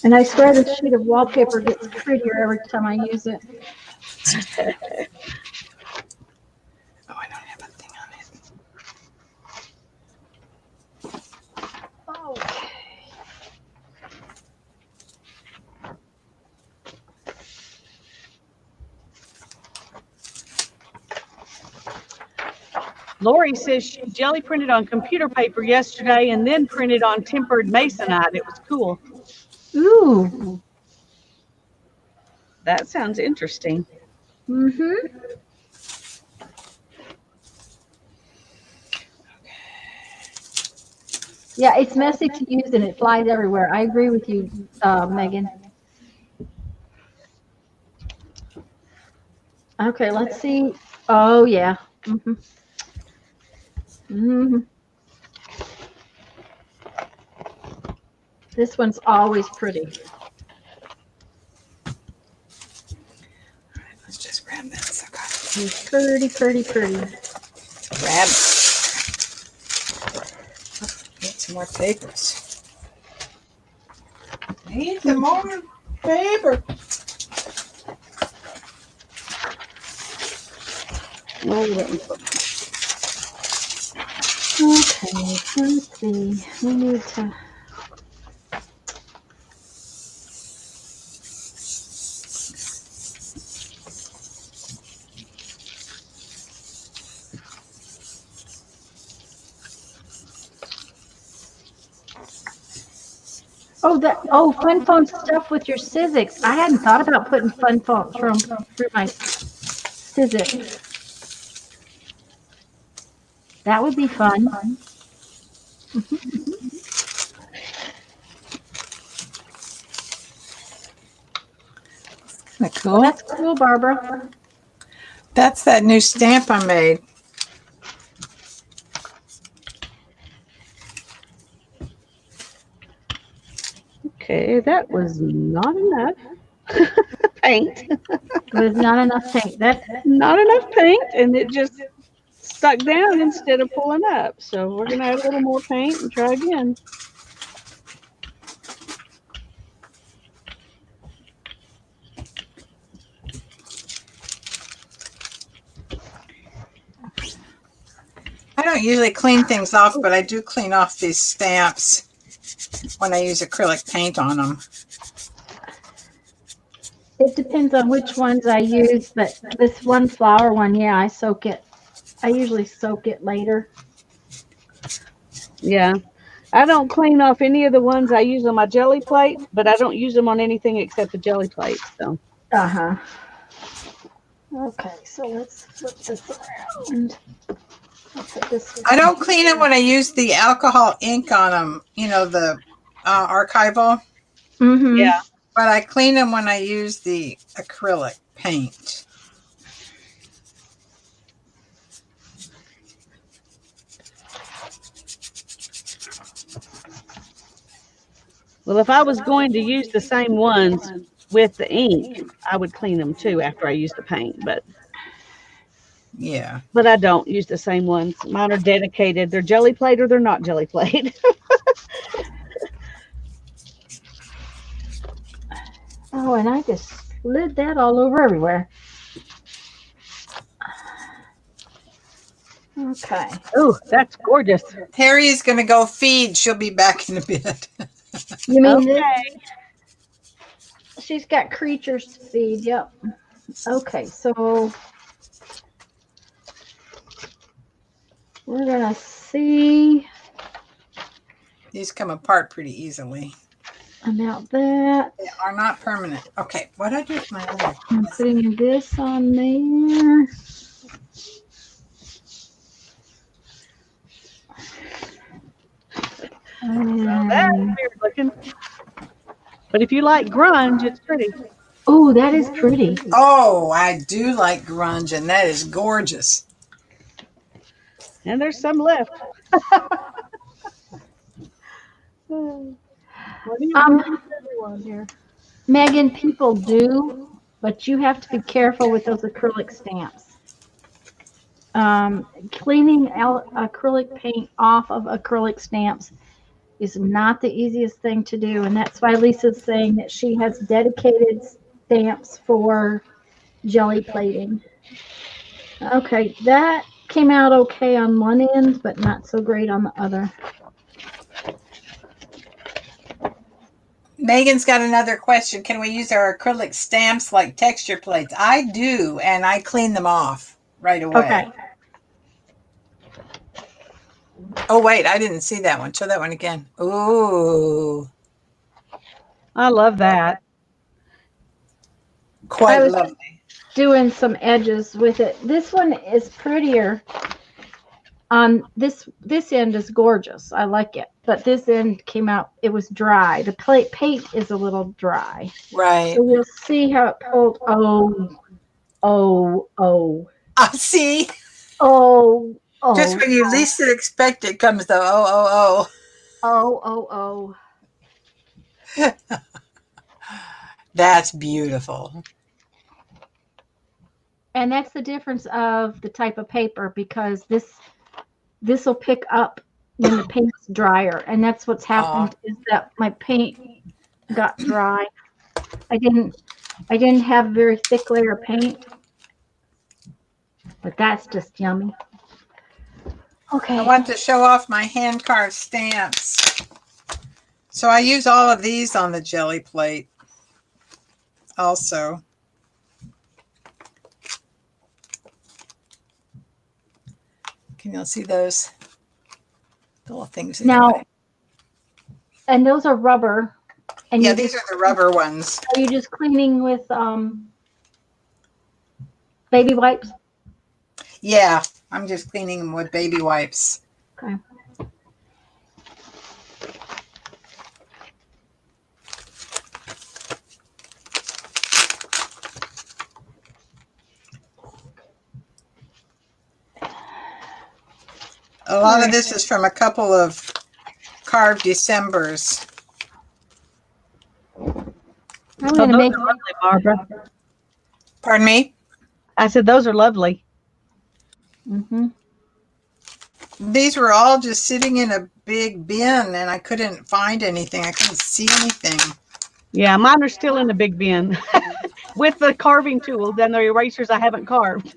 And I swear this sheet of wallpaper gets prettier every time I use it. Oh, I don't have a thing on it. Okay. Lori says she jelly printed on computer paper yesterday and then printed on tempered masonite. It was cool. Ooh. That sounds interesting. Mm-hmm. Yeah, it's messy to use and it flies everywhere. I agree with you, Megan. Okay, let's see. Oh, yeah. Mm-hmm. Mm-hmm. This one's always pretty. All right, let's just grab that sucker. Pretty, pretty, pretty. Grab it. Get some more papers. Need some more paper. Oh, let me put- Okay, let's see. We need to. fun phone stuff with your Civics. I hadn't thought about putting fun phones through my Civics. That would be fun. Isn't that cool? Well, that's cool, Barbara. That's that new stamp I made. Okay, that was not enough paint. There's not enough paint. Not enough paint, and it just stuck down instead of pulling up. So we're gonna add a little more paint and try again. I don't usually clean things off, but I do clean off these stamps when I use acrylic paint on them. It depends on which ones I use, but this one flower one, yeah, I soak it. I usually soak it later. Yeah. I don't clean off any of the ones I use on my Gelli Plate, but I don't use them on anything except the Gelli Plate. So. Uh-huh. Okay, so let's flip this around. I'll put this I don't clean it when I use the alcohol ink on them, you know, the archival, Mm-hmm. Yeah. but I clean them when I use the acrylic paint. Well, if I was going to use the same ones with the ink, I would clean them too after I use the paint. Yeah. But I don't use the same ones. Mine are dedicated. They're Gelli Plate or they're not Gelli Plate. Oh, and I just slid that all over everywhere. Okay. Oh, that's gorgeous. Harry is going to go feed. She'll be back in a bit. You mean this? Okay. She's got creatures to feed. Yep. Okay, so we're gonna see These come apart pretty easily. about that. They are not permanent. Okay, what did I do with my other? I'm putting this on there. So that's weird looking. But if you like grunge, it's pretty. Oh, that is pretty. Oh, I do like grunge, and that is gorgeous. And there's some left. What do you want here? Megan, people do, but you have to be careful with those acrylic stamps. Cleaning acrylic paint off of acrylic stamps is not the easiest thing to do, and that's why Lisa's saying that she has dedicated stamps for Gelli plating. Okay, that came out okay on one end, but not so great on the other. Megan's got another question. Can we use our acrylic stamps like texture plates? I do, and I clean them off right away. Okay. Oh, wait, I didn't see that one. Show that one again. Ooh, I love that. quite I was lovely. doing some edges with it. This one is prettier. This end is gorgeous. I like it, but this end came out. It was dry. The paint is a little dry. Right. So we'll see how it pulled. Oh. I see. Oh. Just when you least expect it comes the oh. Oh. That's beautiful. And that's the difference of the type of paper, because this will pick up when the paint's drier, and that's what's happened is that my paint got dry. I didn't have a very thick layer of paint, but that's just yummy. Okay. I want to show off my hand carved stamps. So I use all of these on the Gelli Plate also. Can you see those little things? Now, and those are rubber. And Yeah, you these just, are the rubber ones. are you just cleaning with baby wipes? Yeah, I'm just cleaning them with baby wipes. Okay. A lot of this is from a couple of carved Decembers. I'm Oh, going to those make are lovely, Barbara. Pardon me? I said those are lovely. Mm-hmm. These were all just sitting in a big bin and I couldn't find anything. I couldn't see anything. Yeah, mine are still in the big bin with the carving tools and the erasers I haven't carved.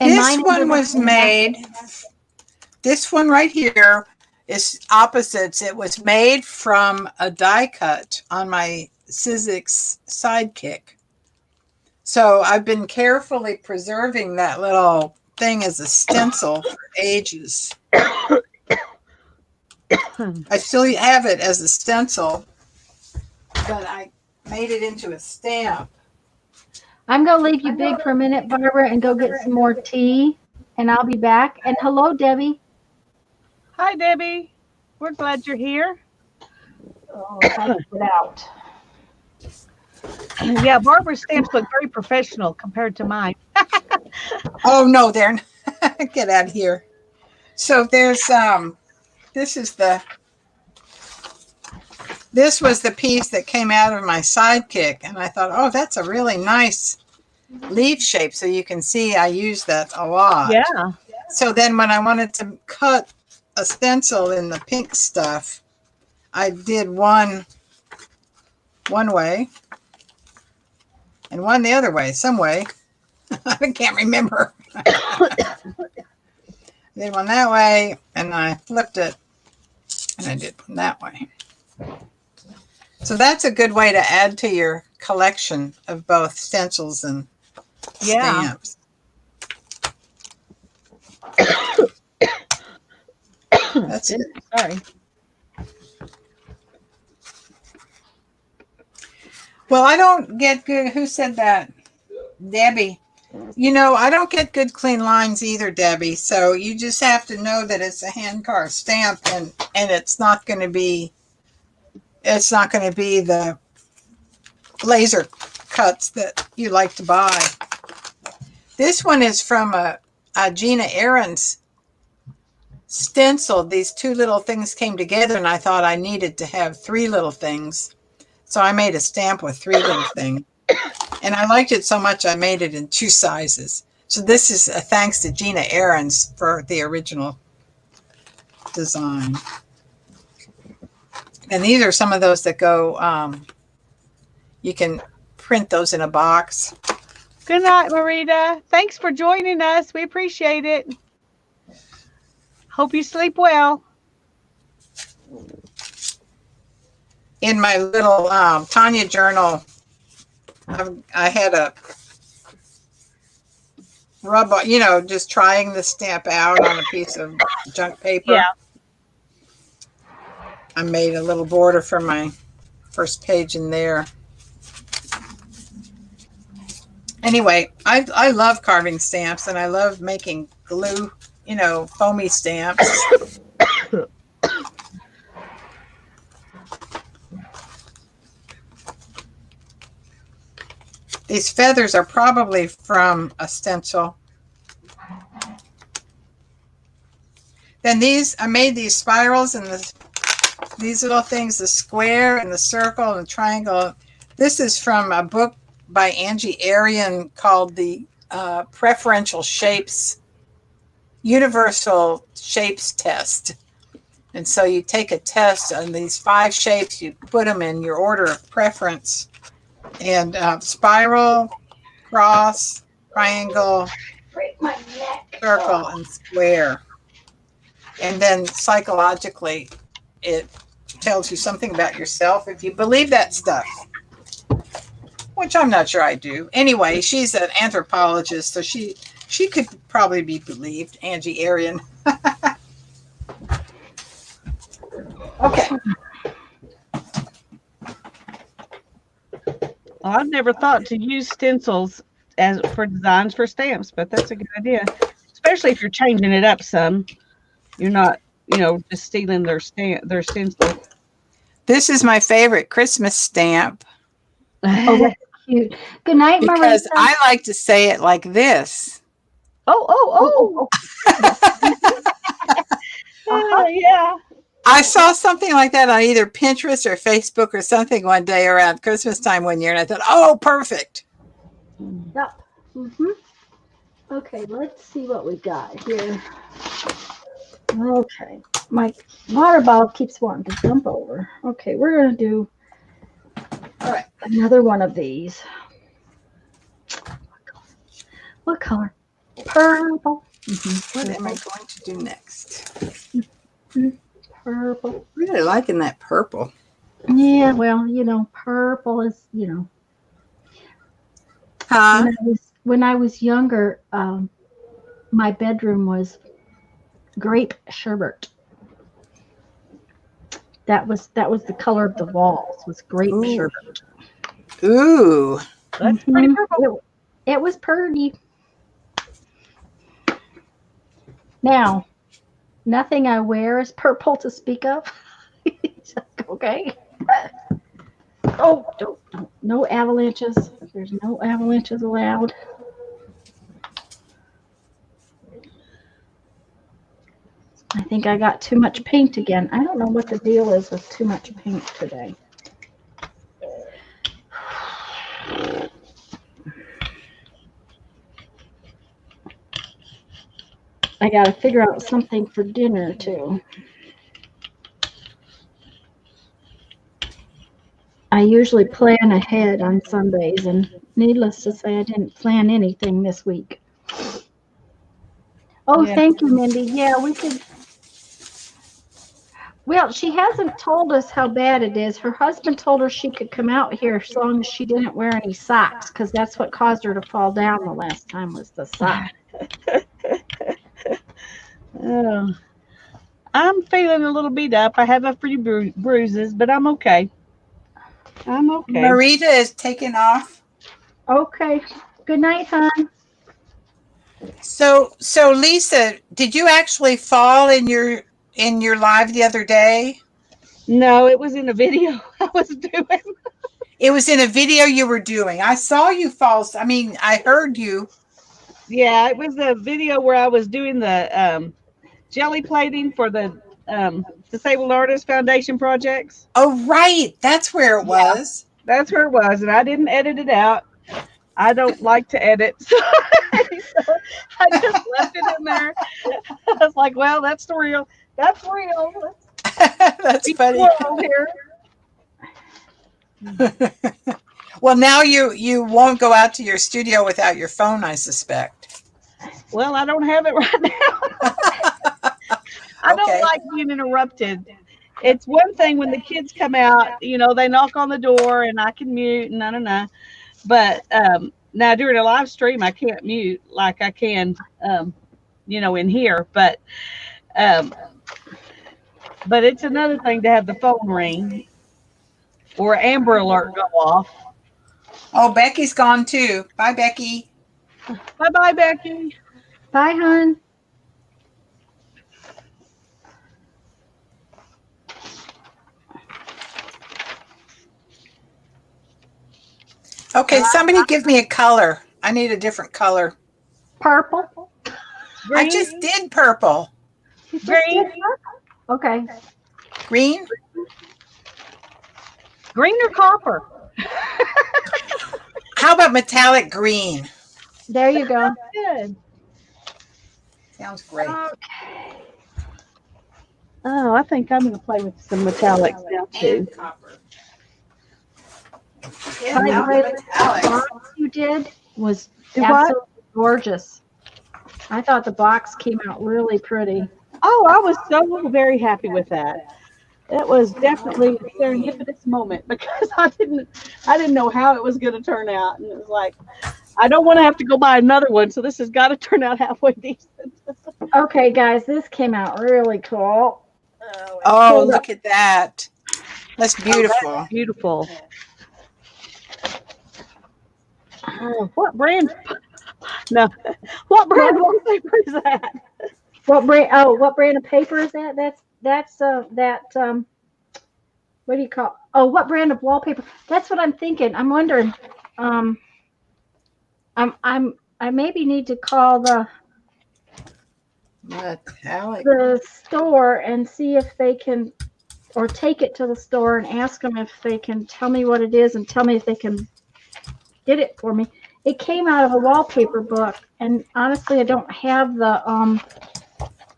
And This mine one ended up was in the back. made, this one right here is opposites. It was made from a die cut on my Sizzix Sidekick. So I've been carefully preserving that little thing as a stencil for ages. I still have it as a stencil, but I made it into a stamp. I'm going to leave you big for a minute, Barbara, and go get some more tea, and I'll be back. And hello, Debbie. Hi, Debbie. We're glad you're here. Oh, if I can get out. Yeah, Barbara's stamps look very professional compared to mine. Oh no, there. Get out of here. So there's this was the piece that came out of my Sidekick, and I thought, oh, that's a really nice leaf shape. So you can see I use that a lot. Yeah. So then when I wanted to cut a stencil in the pink stuff, I did one way and one the other way, some way. I can't remember. I did one that way and I flipped it and I did one that way. So that's a good way to add to your collection of both stencils and stamps. That's it. Sorry. Well, I don't get good. Who said that? Debbie. You know, I don't get good clean lines either, Debbie. So you just have to know that it's a hand carved stamp and it's not going to be the laser cuts that you like to buy. This one is from a Gina Aaron's stencil. These two little things came together and I thought I needed to have three little things. So I made a stamp with three little things. And I liked it so much I made it in two sizes. So this is a thanks to Gina Aaron's for the original design. And these are some of those that go, you can print those in a box. Good night, Marita. Thanks for joining us. We appreciate it. Hope you sleep well. In my little Tanya journal, I had a rub, just trying the stamp out on a piece of junk paper. Yeah. I made a little border for my first page in there. Anyway, I love carving stamps and I love making glue, foamy stamps. These feathers are probably from a stencil. Then I made these spirals and these little things, the square and the circle and the triangle. This is from a book by Angie Arian called the Preferential Shapes, Universal Shapes Test. And so you take a test on these 5 shapes, you put them in your order of preference. And spiral, cross, triangle, circle, and square. And then psychologically, it tells you something about yourself if you believe that stuff, which I'm not sure I do. Anyway, she's an anthropologist, so she could probably be believed, Angie Arian. Okay. I've never thought to use stencils as for designs for stamps, but that's a good idea. Especially if you're changing it up some. You're not, just stealing their stencil. This is my favorite Christmas stamp Oh, that's cute. Good night, because Marisa. I like to say it like this. Oh. Yeah. I saw something like that on either Pinterest or Facebook or something one day around Christmas time one year, and I thought, oh, perfect. Yep. Okay, let's see what we got here. Okay, my water bottle keeps wanting to jump over. Okay, we're going to do another one of these. What color? Purple. What am I going to do next? Purple. Really liking that purple. Yeah, well, purple is, Huh? when I was younger, my bedroom was grape sherbet. That was the color of the walls, was grape sherbet. Ooh. That's pretty purple. It was pretty. Now, nothing I wear is purple to speak of. Okay. Oh, no avalanches. There's no avalanches allowed. I think I got too much paint again. I don't know what the deal is with too much paint today. I got to figure out something for dinner too. I usually plan ahead on Sundays, and needless to say, I didn't plan anything this week. Oh, Yeah. Thank you, Mindy. Yeah, we could. Well, she hasn't told us how bad it is. Her husband told her she could come out here as long as she didn't wear any socks, because that's what caused her to fall down the last time was the socks. Oh. I'm feeling a little beat up. I have a few bruises, but I'm okay. I'm okay. Marita is taking off. Okay. Good night, hon. So Lisa, did you actually fall in your live the other day? No, it was in a video I was doing. It was in a video you were doing. I saw you fall. I mean, I heard you. Yeah, it was a video where I was doing the jelly plating for the Disabled Artists Foundation projects. Oh, right. That's where it was. That's where it was, and I didn't edit it out. I don't like to edit, so I just left it in there. I was like, well, that's real. That's real. That's funny. Here. Well, now you won't go out to your studio without your phone, I suspect. Well, I don't have it right now. I don't Okay. like being interrupted. It's one thing when the kids come out, they knock on the door and I can mute and But now during a live stream, I can't mute like I can, in here. But it's another thing to have the phone ring or Amber Alert go off. Oh, Becky's gone too. Bye, Becky. Bye-bye, Becky. Bye, hon. Okay, somebody give me a color. I need a different color. Purple. Green. I just did purple. Green. Okay. Green? Green or copper? How about metallic green? There you go. Good. Sounds great. Oh, I think I'm going to play with some metallics now too. And copper. By the way, the Metallics. box you did was Do what? absolutely gorgeous. I thought the box came out really pretty. Oh, I was so very happy with that. It was definitely a serendipitous moment because I didn't know how it was going to turn out, and it was like, I don't want to have to go buy another one, so this has got to turn out halfway decent. Okay, guys, this came out really cool. Oh, look at that. That's beautiful. Beautiful. What brand? No. What brand wallpaper is that? What brand? Oh, what brand of paper is that? That's what do you call? Oh, what brand of wallpaper? That's what I'm thinking. I'm wondering. Um, I maybe need to call Metallic. the store and see if they can, or take it to the store and ask them if they can tell me what it is and tell me if they can get it for me. It came out of a wallpaper book, and honestly, I don't have the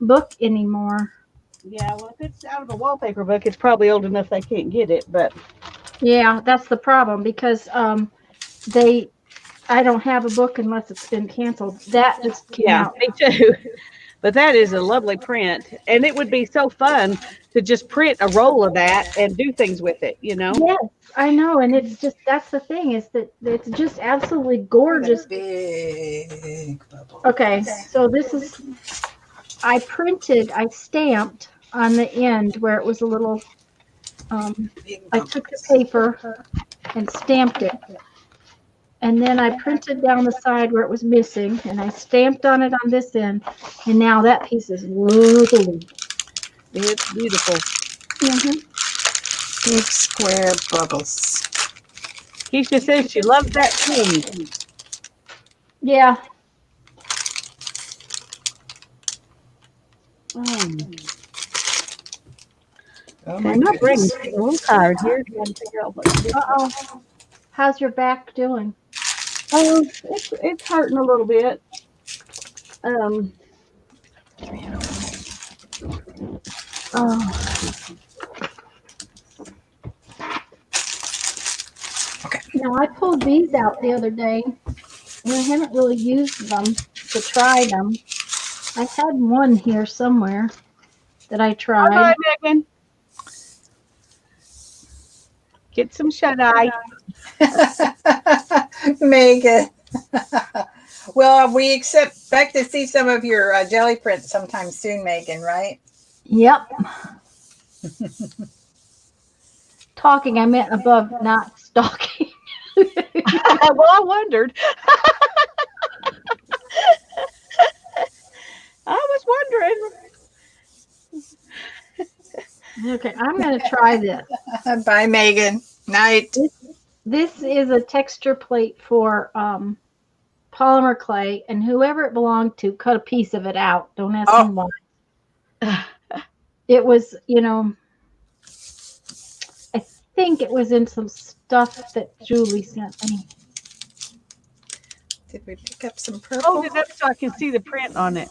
book anymore. Yeah, well, if it's out of the wallpaper book, it's probably old enough they can't get it. But Yeah, that's the problem because they I don't have a book unless it's been canceled. That just came yeah, out. me too. But that is a lovely print, and it would be so fun to just print a roll of that and do things with it. Yes, I know, and it's just that's the thing is that it's just absolutely gorgeous. Big bubble. Okay, so this is I stamped on the end where it was a little. Big I bubble. took the paper and stamped it, and then I printed down the side where it was missing, and I stamped on it on this end, and now that piece is lovely. It's beautiful. Mm-hmm. Big square bubbles. Keisha says she loves that pen. Yeah. Oh my I'm not bringing goodness. a little tired here. Trying to figure out what to do. Uh-oh. How's your back doing? Oh, it's hurting a little bit. Oh. Okay. Now I pulled these out the other day, and I haven't really used them to try them. I had one here somewhere that I Bye, tried. Megan. Get some shut eye. Megan. Well, we expect to see some of your jelly prints sometime soon, Megan, right? Yep. Talking, I meant above, not stalking. Well, I wondered. I was wondering. Okay, I'm going to try this. Bye, Megan. Night. This is a texture plate for polymer clay, and whoever it belonged to cut a piece of it out. Don't ask me why. It was, I think it was in some stuff that Julie sent me. Did we pick up some Hold purple? it up so I can see the print on it.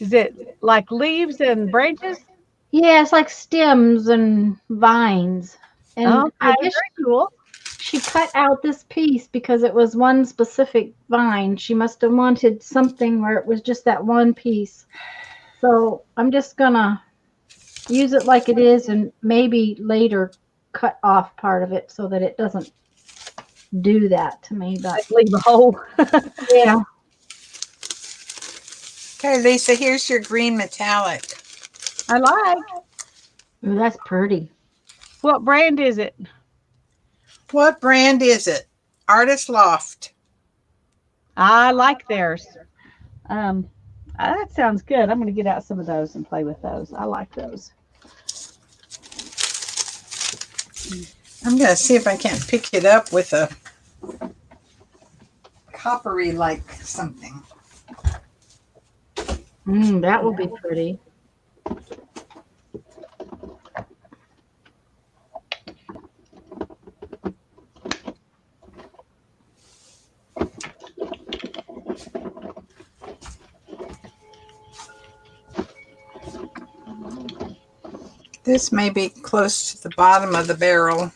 Is it like leaves and branches? Yeah, it's like stems and vines. And I Okay, guess very cool. she cut out this piece because it was one specific vine. She must have wanted something where it was just that one piece. So I'm just gonna use it like it is and maybe later cut off part of it so that it doesn't do that to me. But Let's leave a hole. yeah. Okay, Lisa, here's your green metallic. I like. Ooh, that's pretty. What brand is it? What brand is it? Artist Loft. I like theirs. That sounds good. I'm going to get out some of those and play with those. I like those. I'm going to see if I can't pick it up with a coppery like something. That will be pretty. This may be close to the bottom of the barrel.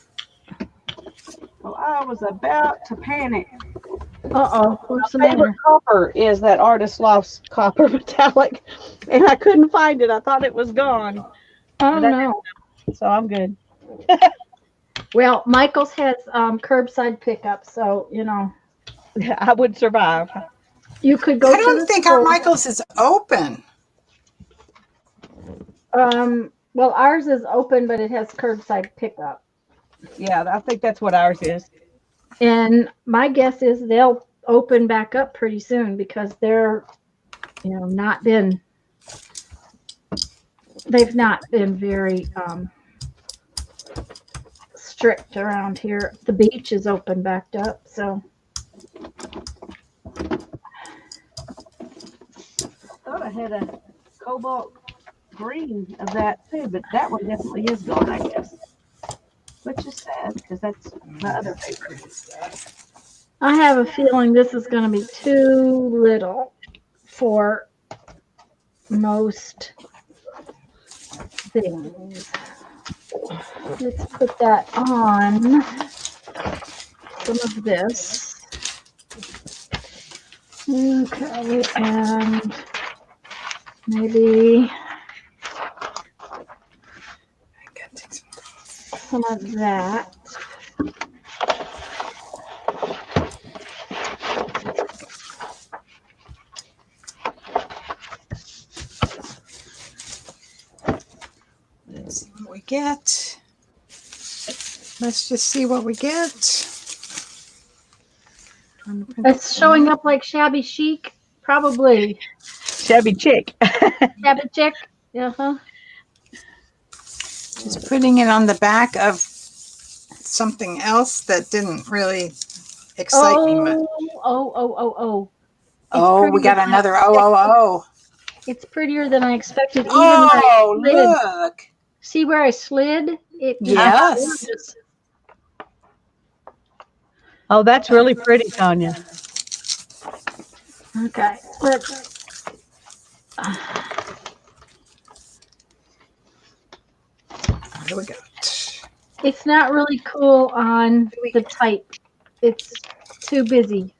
Well, I was about to panic. Uh-oh. What's the My favorite matter? copper is that Artist Loft's copper metallic, and I couldn't find it. I thought it was gone, Oh, no. so I'm good. Well, Michael's has curbside pickup, so, I would survive. you could go I to don't the think store. our Michael's is open. Well, ours is open, but it has curbside pickup. Yeah, I think that's what ours is. And my guess is they'll open back up pretty soon because they've not been very strict around here. The beach is open backed up, so I thought I had a cobalt green of that too, but that one definitely is gone, I guess. Which is sad because that's my other favorite. I have a feeling this is going to be too little for most things. Let's put that on some of this. Okay, and maybe some of that. Let's see what we get. Let's just see what we get. It's showing up like shabby chic, probably. Shabby chick. Shabby chic. Uh-huh. Just putting it on the back of something else that didn't really excite me much. Oh. Oh, we got another It's prettier than I expected. Even when I Oh, slid. look. See where I slid? It Yes. Oh, that's really pretty, Tanya. Okay. Let's. What do we got? It's not really cool on the type. It's too busy.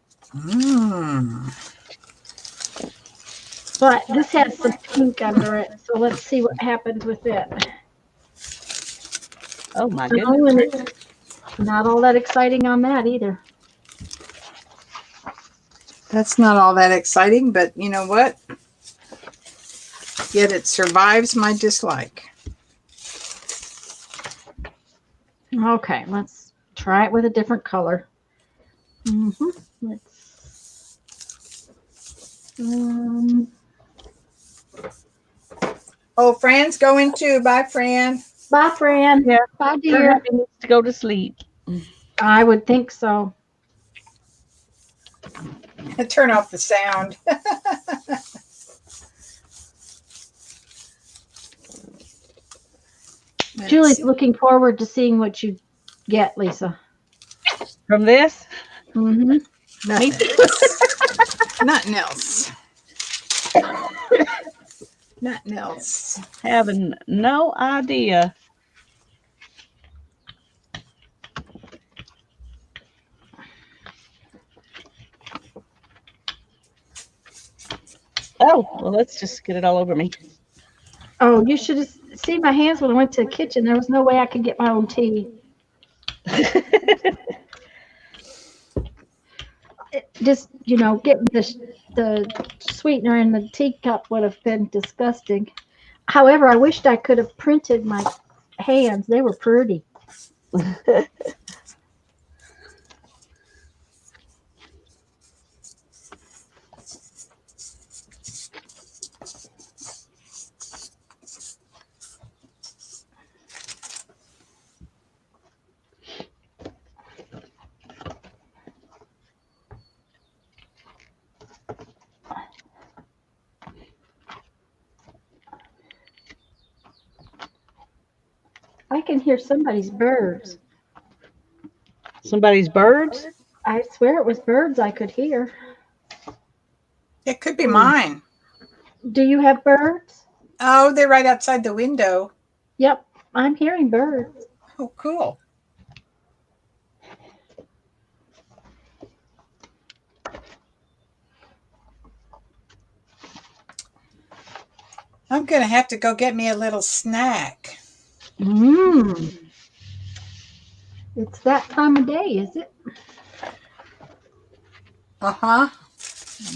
But this has some pink under it, so let's see what happens with it. Oh my Oh, goodness. and it's not all that exciting on that either. That's not all that exciting, but you know what? Yet it survives my dislike. Okay, let's try it with a different color. Let's. Oh, Fran's going too. Bye, Fran. Bye, Fran. Yeah. Bye, dear. Her needs to go to sleep. I would think so. Turn off the sound. Julie's looking forward to seeing what you get, Lisa. From this? Mm-hmm. Nothing else. Nothing else. Having no idea. Oh, well, let's just get it all over me. Oh, you should have seen my hands when I went to the kitchen. There was no way I could get my own tea. Just, getting the sweetener in the teacup would have been disgusting. However, I wished I could have printed my hands. They were pretty. I can hear somebody's birds. Somebody's birds? I swear it was birds I could hear. It could be mine. Do you have birds? Oh, they're right outside the window. Yep, I'm hearing birds. Oh, cool. I'm going to have to go get me a little snack. It's that time of day, is it? Uh-huh.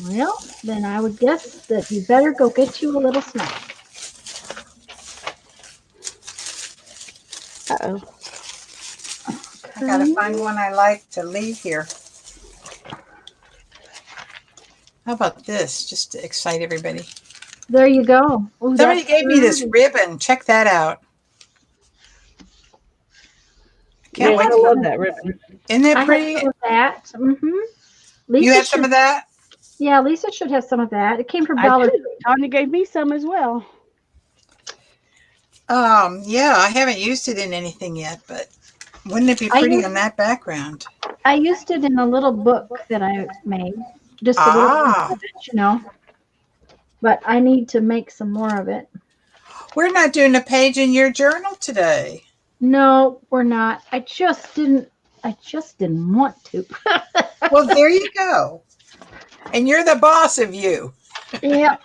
Well, then I would guess that you better go get you a little snack. Uh-oh. I gotta find one I like to leave here. How about this, just to excite everybody? There you go. Ooh, Somebody that's gave me this pretty. ribbon. Check that out. Can't Yes, wait I to love that ribbon. Isn't that I have pretty? some of that. You Lisa have some should. of that? Yeah, Lisa should have some of that. It came from I Dollar do. Tree. Tanya gave me some as well. Yeah, I haven't used it in anything yet, but wouldn't it be I pretty used on that background? I used it in a little book that I made. Just a little piece Ah, of it. But I need to make some more of it. we're not doing a page in your journal today. No, we're not. I just didn't want to. Well, there you go. And you're the boss of you. Yeah.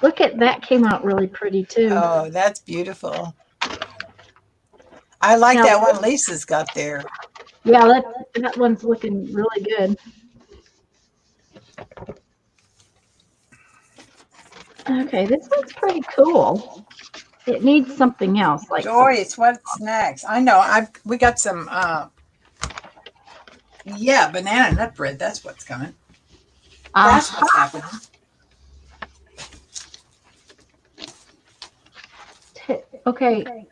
Look at that, came out really pretty too. Oh, that's beautiful. I like Now, that one Lisa's got there. yeah, that one's looking really good. Okay, this one's pretty cool. It needs something else, like Joyce, what's next? I know we got some banana nut bread. That's what's coming. That's what's happening. Okay.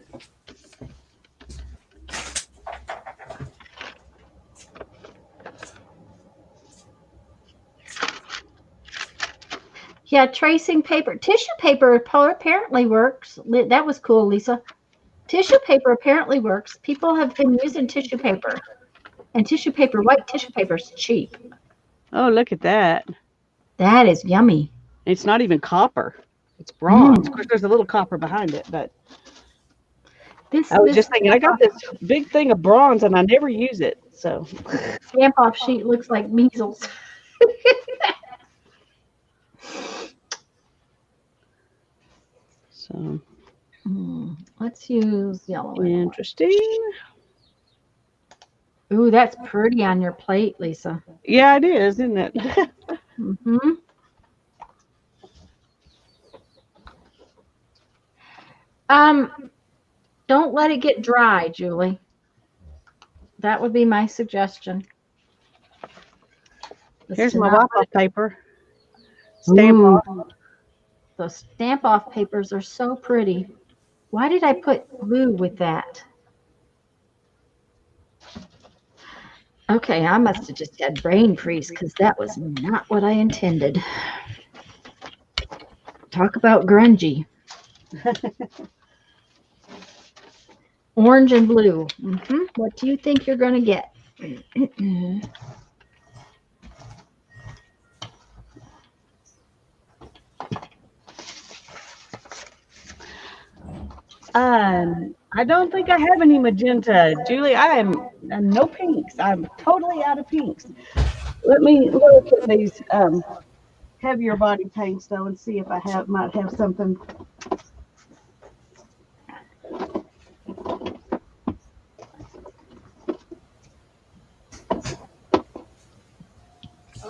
Yeah, tracing paper. Tissue paper apparently works. That was cool, Lisa. Tissue paper apparently works. People have been using tissue paper. And white tissue paper is cheap. Oh, look at that. That is yummy. It's not even copper. It's bronze. Of course, there's a little copper behind it, but I was just thinking, I got this big thing of bronze and I never use it. So stamp off sheet looks like measles. So let's use yellow. Interesting. Ooh, that's pretty on your plate, Lisa. Yeah, it is, isn't it? Mm-hmm. Don't let it get dry, Julie. That would be my suggestion. Here's my wipe-off paper. Stamp off. The stamp off papers are so pretty. Why did I put glue with that? Okay, I must have just had brain freeze because that was not what I intended. Talk about grungy. Orange and blue. What do you think you're going to get? I don't think I have any magenta, Julie. I am no pinks. I'm totally out of pinks. Let me look at these heavier body paints though and see if I might have something.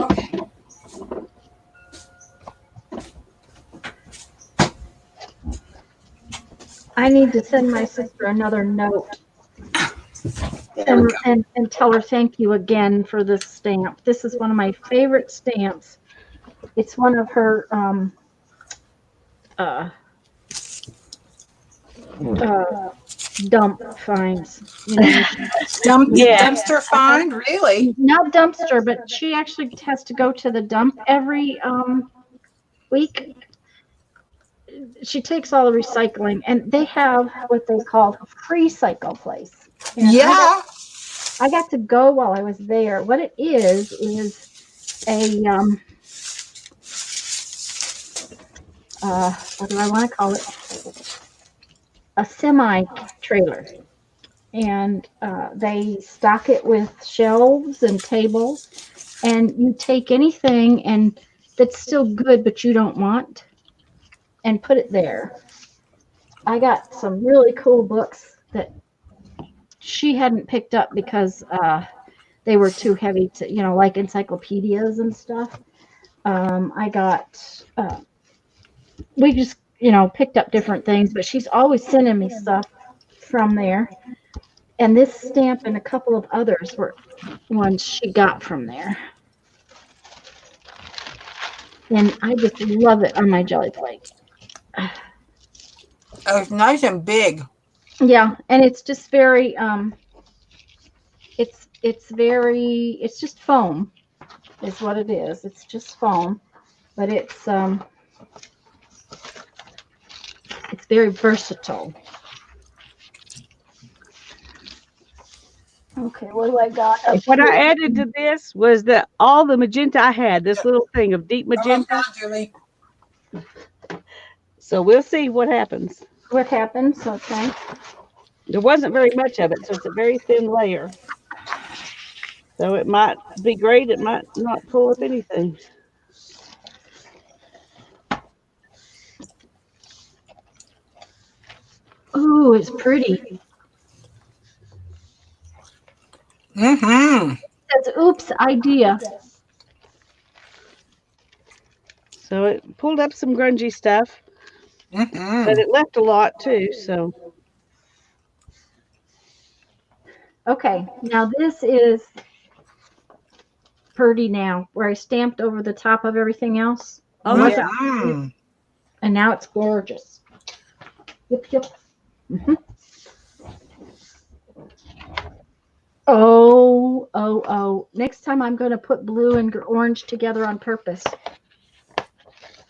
Okay. I need to send my sister another note and tell her thank you again for this stamp. This is one of my favorite stamps. It's one of her dump finds. Dumpster find, really? Not dumpster, but she actually has to go to the dump every week. She takes all the recycling, and they have what they call a free cycle place. And yeah. I got to go while I was there. What it is a what do I want to call it? A semi trailer, and they stock it with shelves and tables, and you take anything and that's still good but you don't want and put it there. I got some really cool books that she hadn't picked up because they were too heavy to, like encyclopedias and stuff. I got, we just, picked up different things, but she's always sending me stuff. from there. And this stamp and a couple of others were ones she got from there. And I just love it on my Gelli Plate. Oh, it's nice and big. Yeah, and it's just very it's just foam is what it is. It's just foam, but it's very versatile. Okay, what do I got? What I added to this was that all the magenta I had, this little thing of deep Oh, magenta. Julie. So we'll see what happens. What happens? Okay. There wasn't very much of it, so it's a very thin layer. So it might be great. It might not pull up anything. Ooh, it's pretty. Mm-hmm. That's oops idea. So it pulled up some grungy stuff, Mm-hmm. but it left a lot too. So Okay, now this is pretty now, where I stamped over the top of everything else. oh yeah, Mm-hmm. And now it's gorgeous. Yep, yep. Mhm. Oh. Next time I'm going to put blue and orange together on purpose.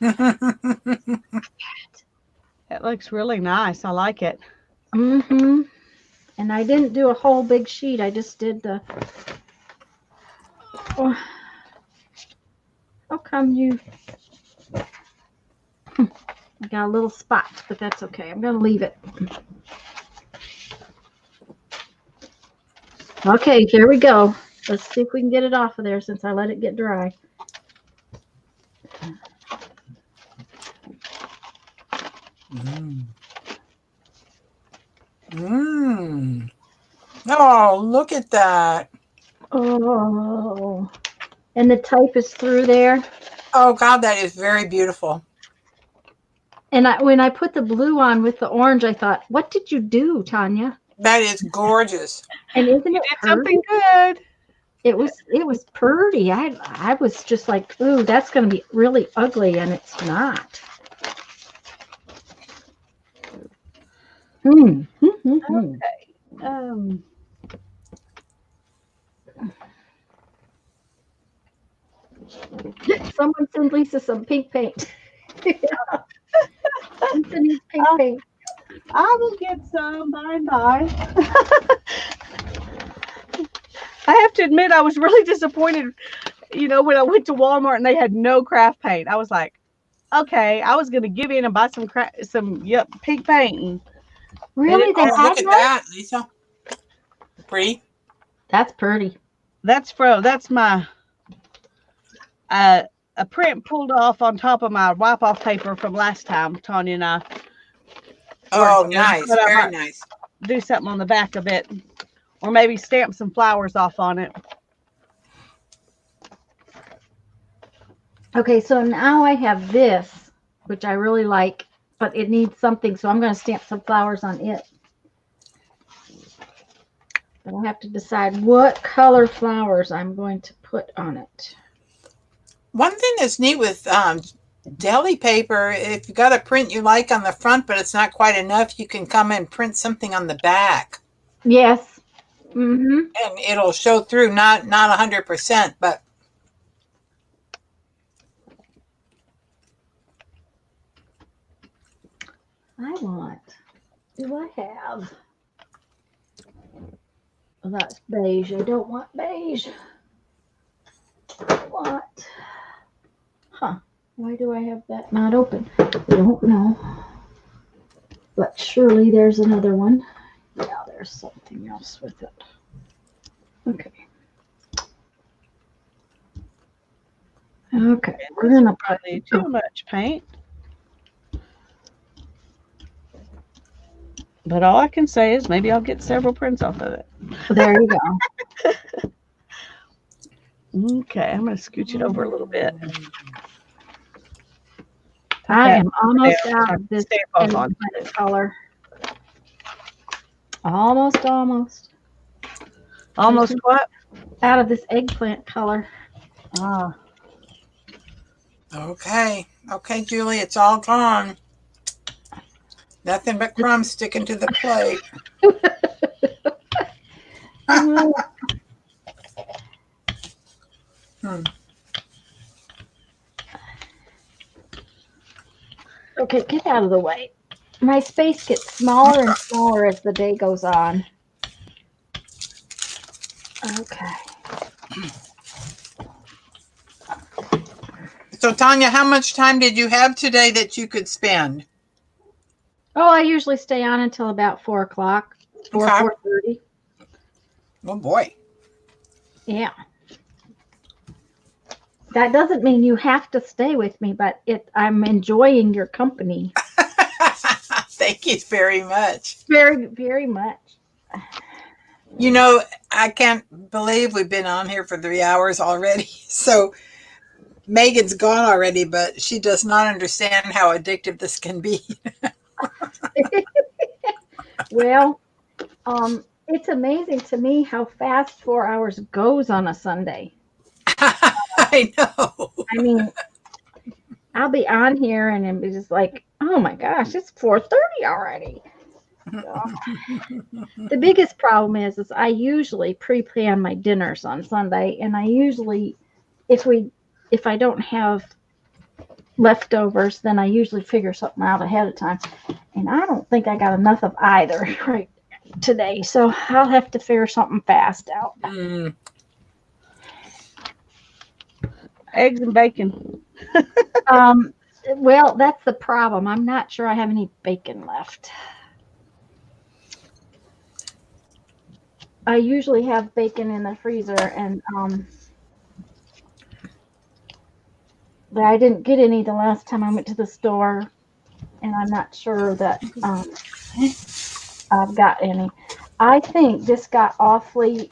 that looks really nice. I like it. Mm-hmm. And I didn't do a whole big sheet. I just did the... Oh. How come you... I got a little spot, but that's okay. I'm going to leave it. Okay, here we go. Let's see if we can get it off of there since I let it get dry. Mm. Mm. Oh, look at that. Oh. And the type is through there. Oh, God, that is very beautiful. And when I put the blue on with the orange, I thought, what did you do, Tanya? That is gorgeous. And isn't it Did pretty? something good. It was pretty. I was just like, ooh, that's going to be really ugly, and it's not. Okay. Someone send Lisa some pink paint. Lisa needs pink paint. I will get some by and by. I have to admit, I was really disappointed. You know, when I went to Walmart and they had no craft paint, I was like, okay, I was going to give in and buy some pink paint. And Really, they Oh, had look at none? that, Lisa. Pretty. That's pretty. that's my a print pulled off on top of my wipe off paper from last time. Tanya and I Oh, worked together, nice. but I Very might nice. do something on the back of it, or maybe stamp some flowers off on it. Okay, so now I have this, which I really like, but it needs something, so I'm going to stamp some flowers on it. But I'll have to decide what color flowers I'm going to put on it. One thing that's neat with deli paper, if you got a print you like on the front, but it's not quite enough, you can come and print something on the back. Yes. Mm-hmm. And it'll show through, not 100%, but Do I have? Oh, that's beige. I don't want beige. What? Huh. Why do I have that not open? I don't know. But surely there's another one. Yeah, there's something else with it. Okay. Okay, we're gonna put Probably too much paint. But all I can say is maybe I'll get several prints off of it. there you go. Okay, I'm going to scooch it over a little bit. I am almost Stamp- out of this stamp off any on kind of color. Almost, almost. Almost what? Out of this eggplant color. Ah. Okay. Okay, Julie, it's all gone. Nothing but crumbs sticking to the plate. Hmm. Okay, get out of the way. My space gets smaller and smaller as the day goes on. Okay. So, Tanya, how much time did you have today that you could spend? Oh, I usually stay on until about 4 o'clock, 4:30. Oh, boy. Yeah. That doesn't mean you have to stay with me, but I'm enjoying your company Thank you very much. very, very much. You know, I can't believe we've been on here for 3 hours already. So Megan's gone already, but she does not understand how addictive this can be. Well, it's amazing to me how fast 4 hours goes on a Sunday. I know. I mean, I'll be on here and it'll be just like, oh my gosh, it's 4:30 already. So, the biggest problem is I usually pre-plan my dinners on Sunday, and I usually, if I don't have leftovers, then I usually figure something out ahead of time. And I don't think I got enough of either right today, so I'll have to figure something fast out. Mm. Eggs and bacon. Well, that's the problem. I'm not sure I have any bacon left. I usually have bacon in the freezer, and but I didn't get any the last time I went to the store, and I'm not sure that I've got any. I think this got awfully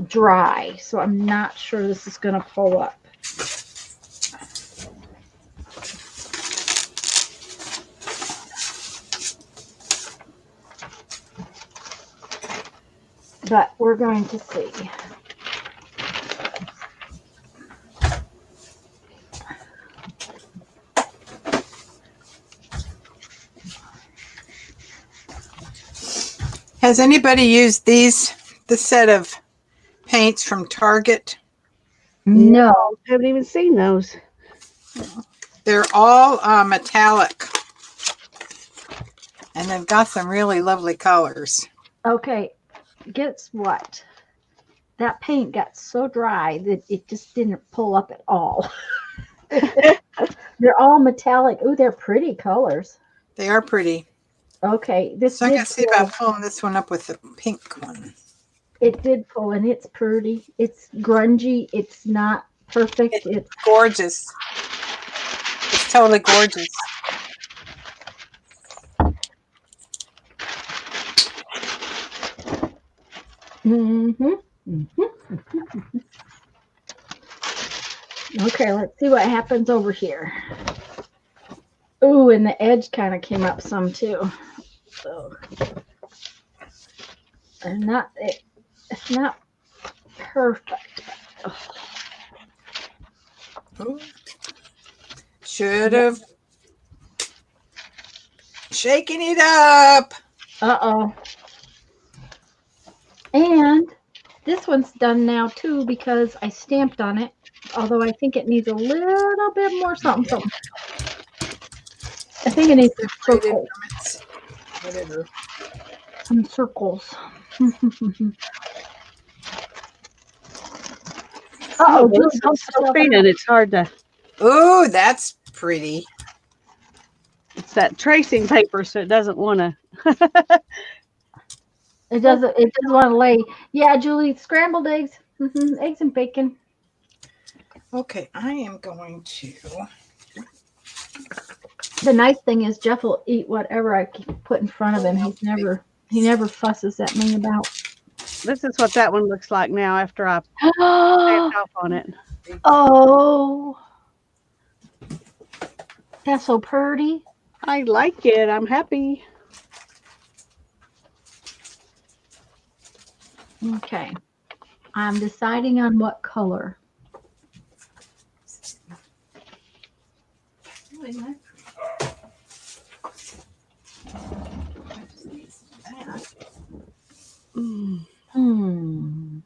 dry, so I'm not sure this is going to pull up. But we're going to see. Has anybody used this set of paints from Target? No. Haven't even seen those. They're all metallic. And they've got some really lovely colors. Okay, guess what? That paint got so dry that it just didn't pull up at all. They're all metallic. Ooh, they're pretty colors. They are pretty. Okay, this So I did can see pull. about pulling this one up with the pink one. It did pull, and it's pretty. It's grungy. It's not perfect. It's Gorgeous. It's totally gorgeous. Okay, let's see what happens over here. Ooh, and the edge kind of came up some too. So, it's not perfect. Ooh. Should have shaken it up. Uh-oh. And this one's done now too because I stamped on it. Although I think it needs a little bit more something. I think it needs some circles. Whatever. Some circles. Oh, it's so painted. It's hard to. Ooh, that's pretty. It's that tracing paper, so it doesn't want to. It doesn't want to lay. Yeah, Julie, scrambled eggs. Eggs and bacon. Okay, I am going to. The nice thing is Jeff will eat whatever I put in front of him. He never fusses at me about. This is what that one looks like now after I stamped off on it. Oh, that's so pretty. I like it. I'm happy. Okay. I'm deciding on what color. Mm. Hmm.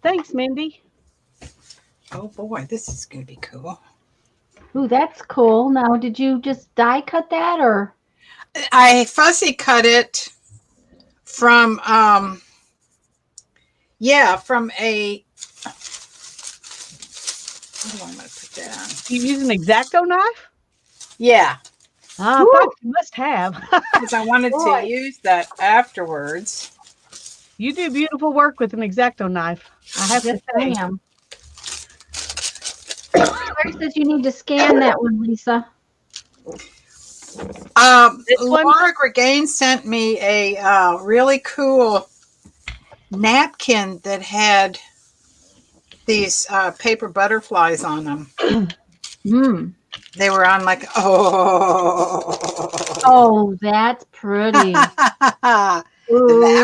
Thanks, Mindy. Oh boy, this is going to be cool. Ooh, that's cool. Now, did you just die cut that or? I fussy cut it from, yeah, from a, what do I want to put that on? You use an X-Acto knife? Yeah, I Woo! thought you must have. because I wanted to Boy. use that afterwards. You do beautiful work with an X-Acto knife, I have Yes, to say. I am. Larry says you need to scan that one, Lisa. This one? Laura Gregain sent me a really cool napkin that had these paper butterflies on them. Hmm. They were on like, oh. Oh, that's pretty. That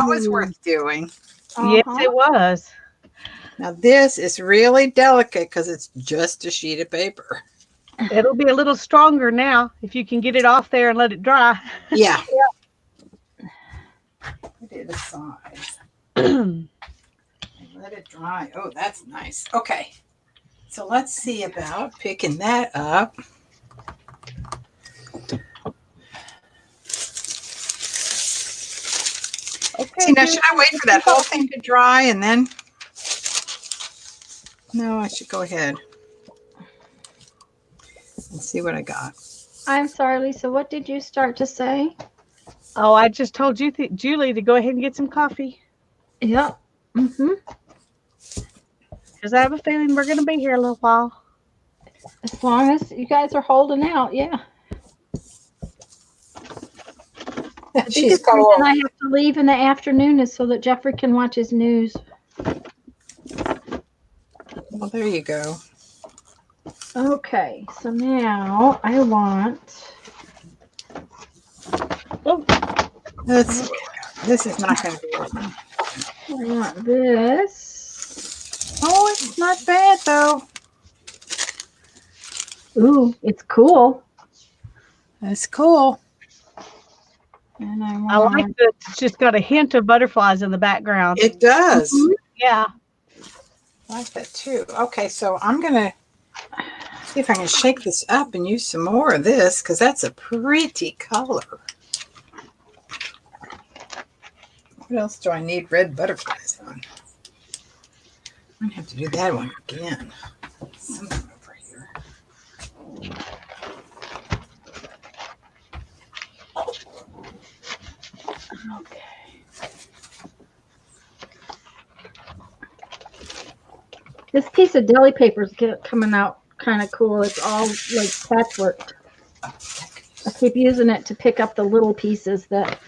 was Ooh. worth doing. Yes, Uh-huh. it was. Now this is really delicate because it's just a sheet of paper. It'll be a little stronger now if you can get it off there and let it dry. Yeah. Put it aside. And let it dry. Oh, that's nice. Okay. So let's see about picking that up. Okay. See, now should I wait for that whole thing to dry and then? No, I should go ahead and see what I got. I'm sorry, Lisa. What did you start to say? Oh, I just told you, Julie, to go ahead and get some coffee Yep. Mm-hmm. because I have a feeling we're going to be here a little while. As long as you guys are holding out, yeah. The She's biggest reason cold. I have to leave in the afternoon is so that Jeffrey can watch his news. Well, there you go. Okay, so now I want. Oh, This is not going to be working. I want this. Oh, it's not bad though. Ooh, it's cool. That's cool. And I I like want. that it's just got a hint of butterflies in the background. It does. Mhm. Yeah. I like that too. Okay, so I'm going to see if I can shake this up and use some more of this because that's a pretty color. What else do I need red butterflies on? I'm going to have to do that one again. Something over here. Okay. This piece of deli paper is coming out kind of cool. It's all like patchworked. I keep using it to pick up the little pieces that.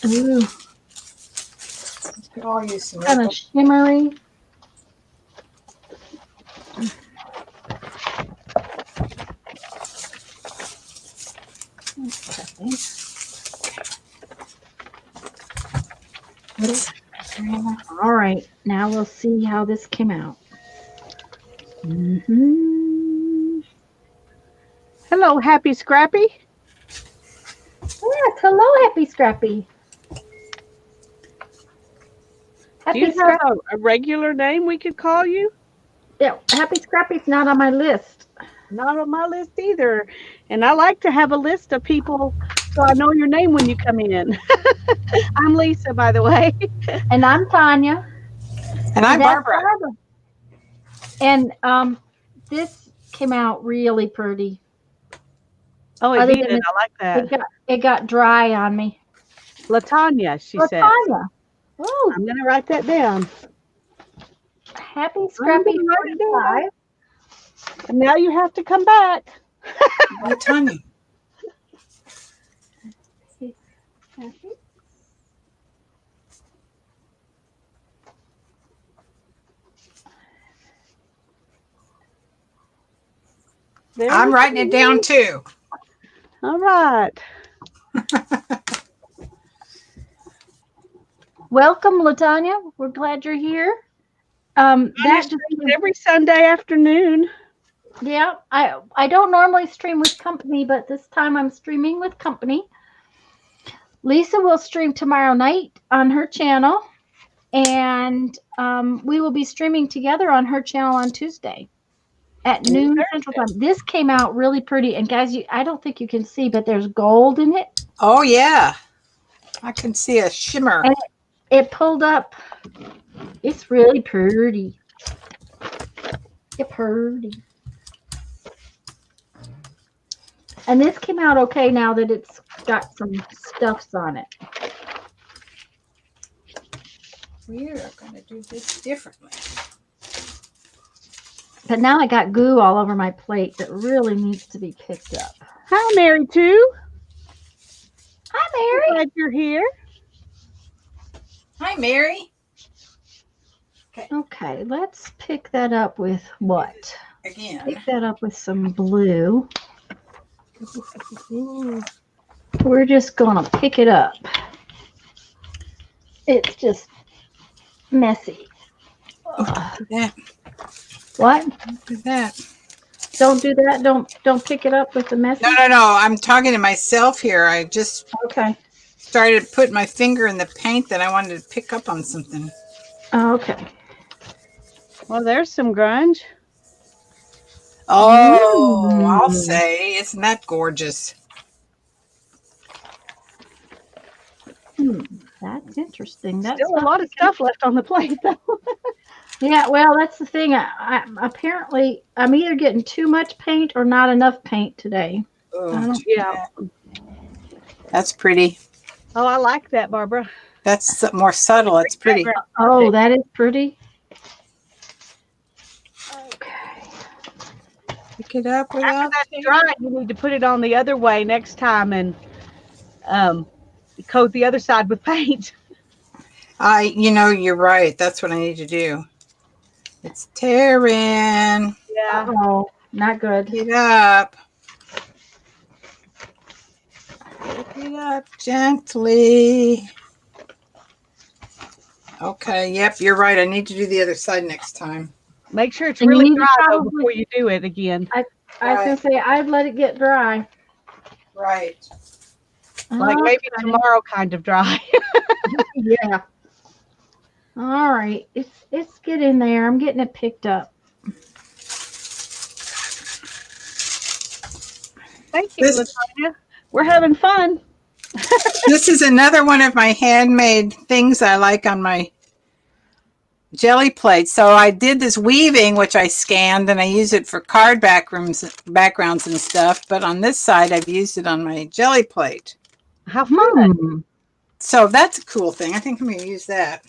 Ooh, I'll use some kind red of shimmery. Okay. All right, now we'll see how this came out. Mm-hmm. Hello, Happy Scrappy. Yes, hello, Happy Scrappy. Do Happy you have Scrappy. a regular name we could call you? Yeah, Happy Scrappy's not on my list. Not on my list either. And I like to have a list of people so I know your name when you come in. I'm Lisa, by the way. And I'm Tanya. And I'm that's Barbara. And this came out really pretty. Oh, it Other did. than I like that. it got dry on me. Latanya, she said. Tanya. Oh, I'm going to write that down. Happy Scrappy I'm gonna write it down. 45. And now you have to come back. Oh, Tanya. Happy. There I'm we writing go. it down too. All right. Welcome, Latanya. We're glad you're here. That That just every Sunday afternoon. yeah. I don't normally stream with company, but this time I'm streaming with company. Lisa will stream tomorrow night on her channel, and we will be streaming together on her channel on Tuesday at noon Central Time. This came out really pretty, and guys, I don't think you can see, but there's gold in it. Oh yeah, I can see a shimmer. And it pulled up. It's really pretty. It's pretty. And this came out okay now that it's got some stuffs on it. We're going to do this differently. But now I got goo all over my plate that really needs to be picked up. Hi, Mary, too. Hi, Mary. Glad you're here. Hi, Mary. Okay, let's pick that up with what? Again. Pick that up with some blue. We're just going to pick it up. It's just messy. Look at that. What? Look at that. Don't do that. Don't pick it up with the messy. No. I'm talking to myself here. I just Okay. started putting my finger in the paint that I wanted to pick up on something. Okay. Well, there's some grunge. Oh, I'll say. Isn't that gorgeous? That's interesting. That's Still a lot of stuff left on the plate, though. Yeah, well, that's the thing. Apparently, I'm either getting too much paint or not enough paint today. Oh, Yeah. that's pretty. Oh, I like that, Barbara. That's more subtle. It's pretty. Oh, that is pretty. Okay. Pick it up After without. that's dry, you need to put it on the other way next time and coat the other side with paint. You're right. That's what I need to do. It's tearing. Yeah. Oh, not good. Pick it up. Pick it up gently. Okay. Yep, you're right. I need to do the other side next time. Make sure it's And you really need to dry though probably- before you do it again. I was going to say, I'd let it get dry. Right. Like maybe tomorrow kind of dry. Yeah. All right. It's getting there. I'm getting it picked up. Thank you, Latonya. We're having fun. This is another one of my handmade things I like on my Gelli Plate. So I did this weaving, which I scanned, and I use it for card backgrounds and stuff. But on this side, I've used it on my Gelli Plate. How fun. So that's a cool thing. I think I'm going to use that.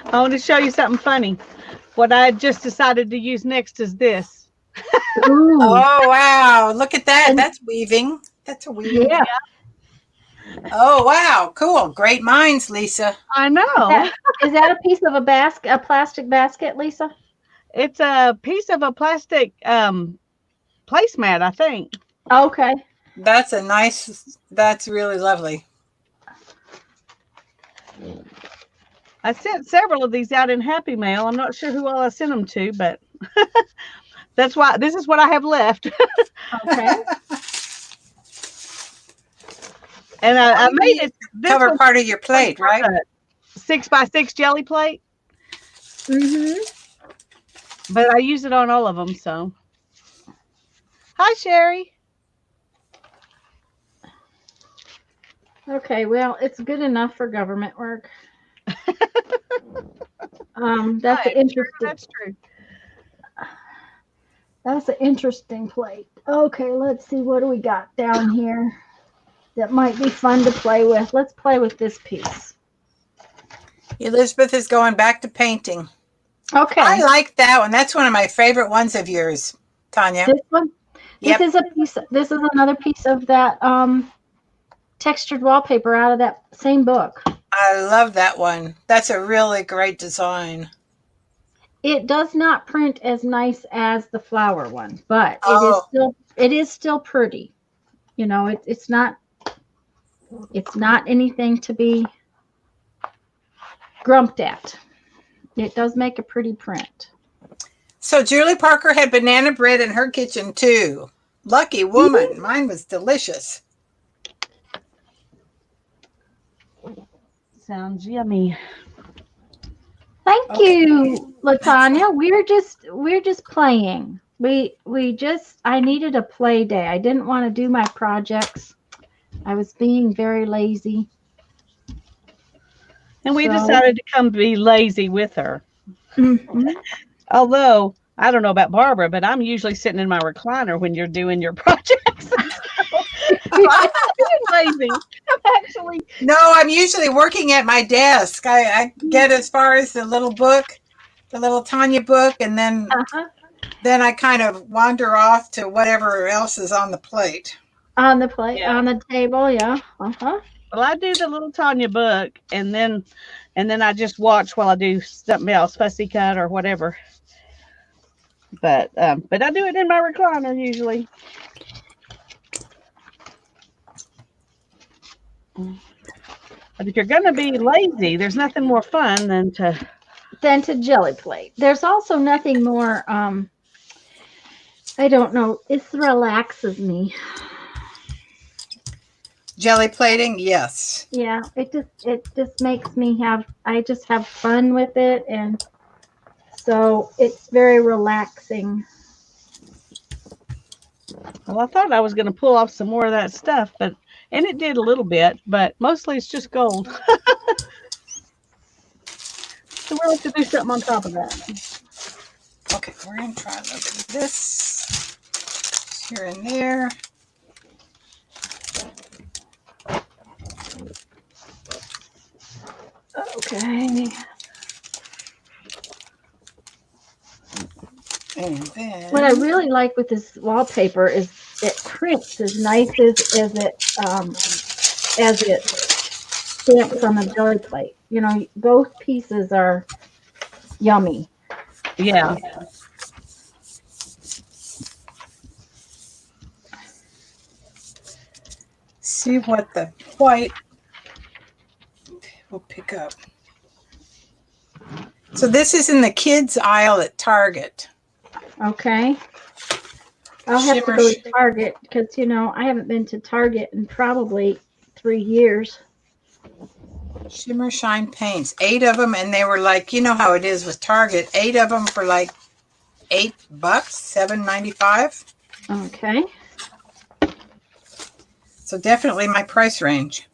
I want to show you something funny. What I just decided to use next is this. Ooh. Oh, wow. Look at that. That's weaving. That's a weaving. Yeah. Oh, wow. Cool. Great minds, Lisa. I know. Is that a piece of a plastic basket, Lisa? It's a piece of a plastic placemat, I think. Okay. That's really lovely. I sent several of these out in Happy Mail. I'm not sure who all I sent them to, but that's why this is what I have left. Okay. And I made it this Cover one's part of your plate, right? a 6x6 Gelli Plate, but I use it on all of them. So, hi, Sherry. Okay, well, it's good enough for government work. That's Hi, interesting. That's true. That's an interesting plate. Okay, let's see, what do we got down here that might be fun to play with? Let's play with this piece. Elizabeth is going back to painting. Okay. I like that one. That's one of my favorite ones of yours, Tanya. This one? Yep. This is another piece of that textured wallpaper out of that same book. I love that one. That's a really great design. It does not print as nice as the flower one, but Oh. it is still pretty. You know, it's not anything to be grumped at. It does make a pretty print. So Julie Parker had banana bread in her kitchen too. Lucky woman. Mine was delicious. Sounds yummy. Thank Okay. you, Latanya. We're just playing. I needed a play day. I didn't want to do my projects. I was being very lazy. And we So- decided to come be lazy with her. Mhm. Although, I don't know about Barbara, but I'm usually sitting in my recliner when you're doing your projects. I'm not being lazy. I'm actually. No, I'm usually working at my desk. I get as far as the little book, the little Tanya book, and Uh-huh. then I kind of wander off to whatever else is on the plate. On the plate, Yeah. on the table, yeah. Uh-huh. Well, I do the little Tanya book, and then I just watch while I do something else, fussy cut or whatever. But I do it in my recliner usually. But if you're gonna be lazy, there's nothing more fun than to. Then to Gelli Plate. There's also nothing more I don't know, it relaxes me. Jelly plating, yes. Yeah, it just makes me I just have fun with it, and so it's very relaxing. Well, I thought I was gonna pull off some more of that stuff, and it did a little bit, but mostly it's just gold. So we'll have to do something on top of that. Okay, we're going to try a little bit of this here and there. Okay. And then What I really like with this wallpaper is it prints as nice as it stamps on the Gelli Plate. You know, both pieces are yummy. Yeah. see what the white will pick up. So this is in the kids aisle at Target. Okay. I'll have to Shimmer go to Target because, you know, I haven't been to Target in probably 3 years. Shimmer Shine paints, 8 of them, and they were like, you know how it is with Target, 8 of them for like $8, $7.95. Okay. So definitely my price range.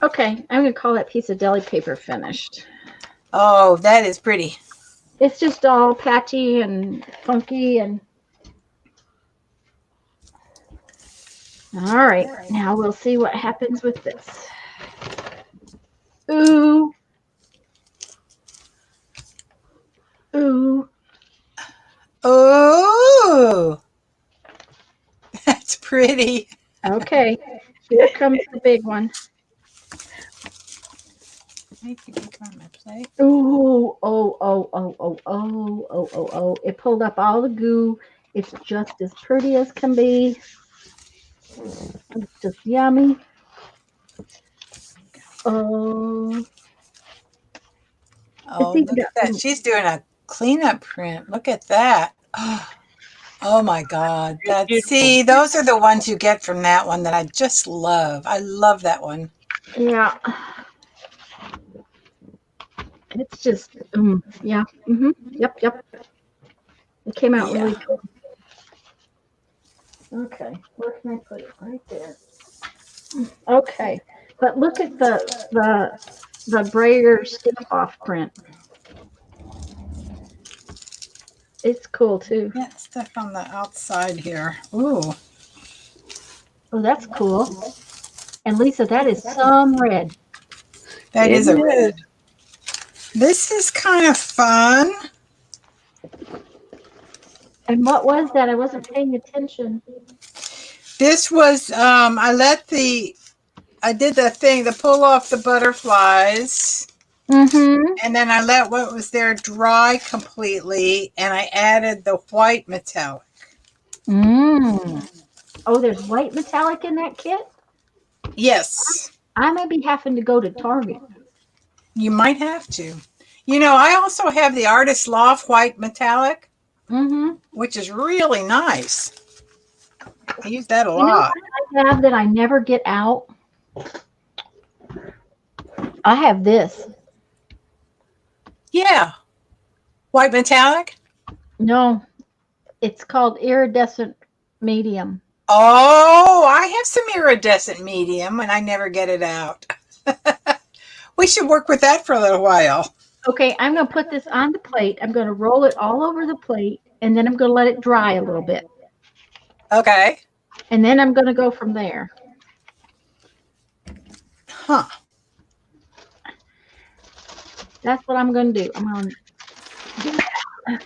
Okay. I'm going to call that piece of deli paper finished. Oh, that is pretty. It's just all patchy and funky and all right. Now we'll see what happens with this. Ooh. Ooh. Oh, that's pretty. Okay. Here comes the big one. I can get on my plate. Ooh. Oh. It pulled up all the goo. It's just as pretty as can be. It's just yummy. Oh. Oh, It's even look at that. She's doing a cleanup print. Look at that. Oh my God. See, those are the ones you get from that one that I just love. I love that one. Yeah. It's just, yeah. Yep. It came out really cool. Okay, where can I put it? Right there. Okay, but look at the brayer stiff off print. It's cool too. Yeah, stuff on the outside here. Ooh. Oh, that's cool. And Lisa, that is some red. That is a Isn't it? red. This is kind of fun. And what was that? I wasn't paying attention. This was I did the thing, the pull off the butterflies, Mm-hmm. and then I let what was there dry completely, and I added the white metallic. Mm. Oh, there's white metallic in that kit? Yes, I may be having to go to Target. you might have to. I also have the Artist Loft White Metallic, Mm-hmm. which is really nice. I use that a You know lot. what I have that I never get out? I have this. Yeah. White Metallic? No, it's called iridescent medium. Oh, I have some iridescent medium and I never get it out. We should work with that for a little while. Okay, I'm going to put this on the plate. I'm going to roll it all over the plate, and then I'm going to let it dry a little bit. Okay. And then I'm going to go from there. Huh. That's what I'm going to do. I'm going to do that.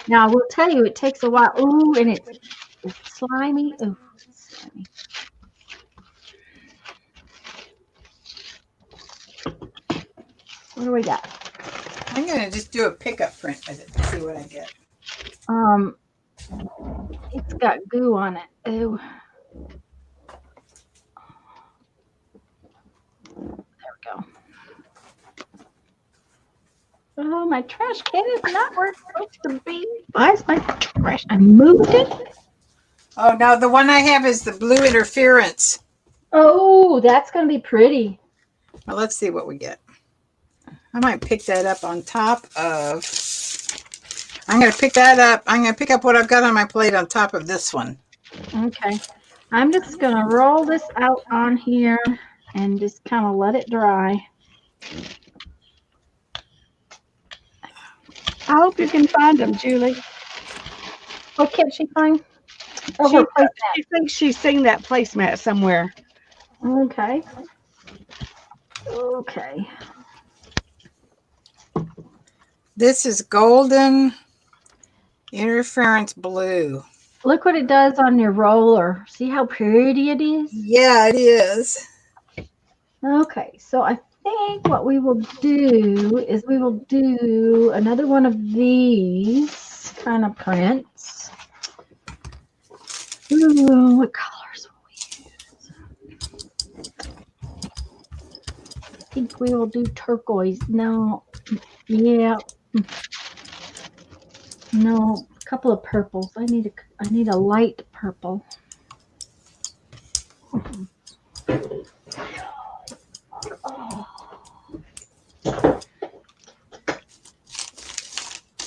Now, I will tell you, it takes a while. Ooh, and it's slimy. Ooh, it's slimy. What do we got? I'm going to just do a pickup print with it to see what I get. It's got goo on it. Ooh. There we go. Oh, my trash can is not where it's supposed to be. Why is my trash? I moved it. Oh, no, the one I have is the blue interference. Oh, that's going to be pretty. Well, let's see what we get. I might pick that up on top of... I'm going to pick that up. I'm going to pick up what I've got on my plate on top of this one. Okay. I'm just going to roll this out on here and just kind of let it dry. I hope you can find them, Julie. What can't she find? Oh, She, her placemat. she thinks she's seen that placemat somewhere. Okay. Okay. This is golden interference blue. Look what it does on your roller. See how pretty it is? Yeah, it is. Okay, so I think what we will do is we will do another one of these kind of prints. Ooh, what colors will we use? I think we will do turquoise. No, yeah, no, a couple of purples. I need a light purple.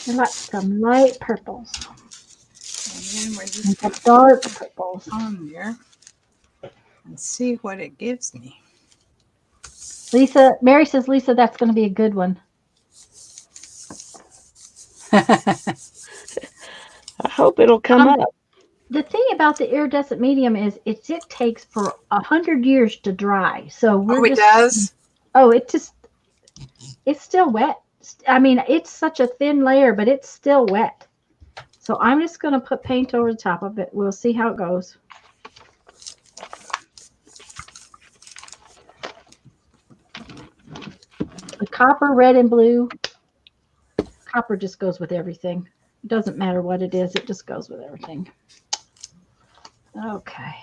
I like some light purples And then we're and just some dark purples. on there and see what it gives me. Lisa, Mary says, Lisa, that's going to be a good one. I hope it'll come up. The thing about the iridescent medium is it takes for 100 years to dry. So we're It does? Oh, it's still wet. I mean, it's such a thin layer, but it's still wet. So I'm just going to put paint over the top of it. We'll see how it goes. The copper, red, and blue. Copper just goes with everything. It doesn't matter what it is. It just goes with everything. Okay.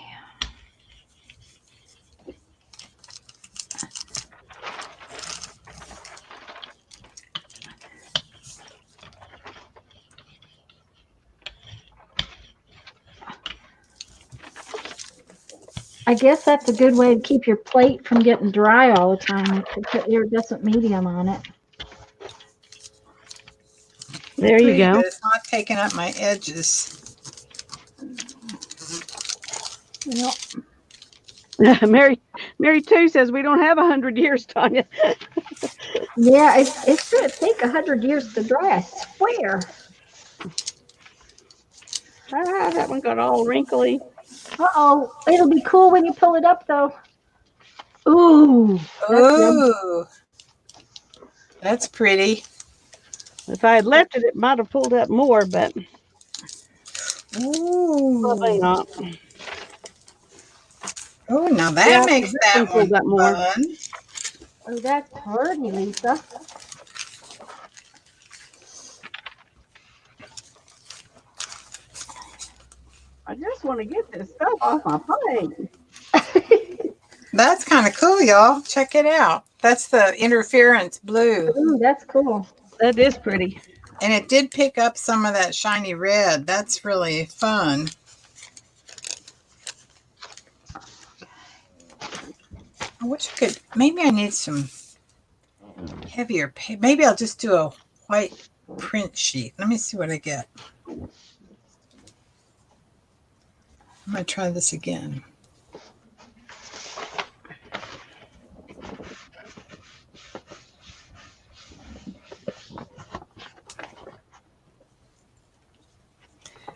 I guess that's a good way to keep your plate from getting dry all the time. To put iridescent medium on it. There you go. But it's not taking up my edges. Yep. Mary too says we don't have 100 years, Tanya. Yeah, it's going to take 100 years to dry, I swear. Ah, that one got all wrinkly. Uh-oh. It'll be cool when you pull it up, though. Ooh. Ooh. That's pretty. If I had left it, it might have pulled up more, but Ooh. probably not. Oh, now that Yeah, makes this that one one pulled up more. fun. Oh, that's pretty, Lisa. I just want to get this stuff off my plate. That's kind of cool, y'all. Check it out. That's the interference blue. Ooh, that's cool. That is pretty. And it did pick up some of that shiny red. That's really fun. I wish I could, maybe I need some heavier paper. Maybe I'll just do a white print sheet. Let me see what I get. I'm going to try this again.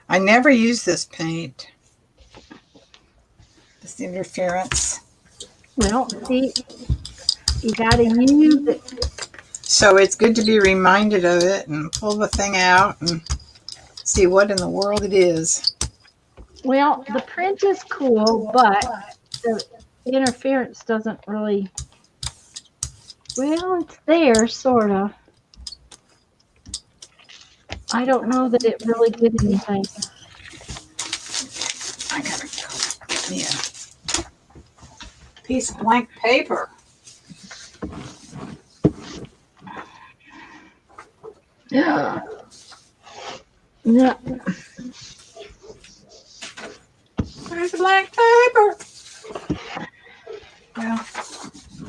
I never use this paint. This interference. Well, see, you got to use it. So it's good to be reminded of it and pull the thing out and see what in the world it is. Well, the print is cool, but the interference doesn't really. Well, it's there, sort of. I don't know that it really did anything. I gotta get me a piece of blank paper. Yeah. Yeah. Where's the blank paper? Well,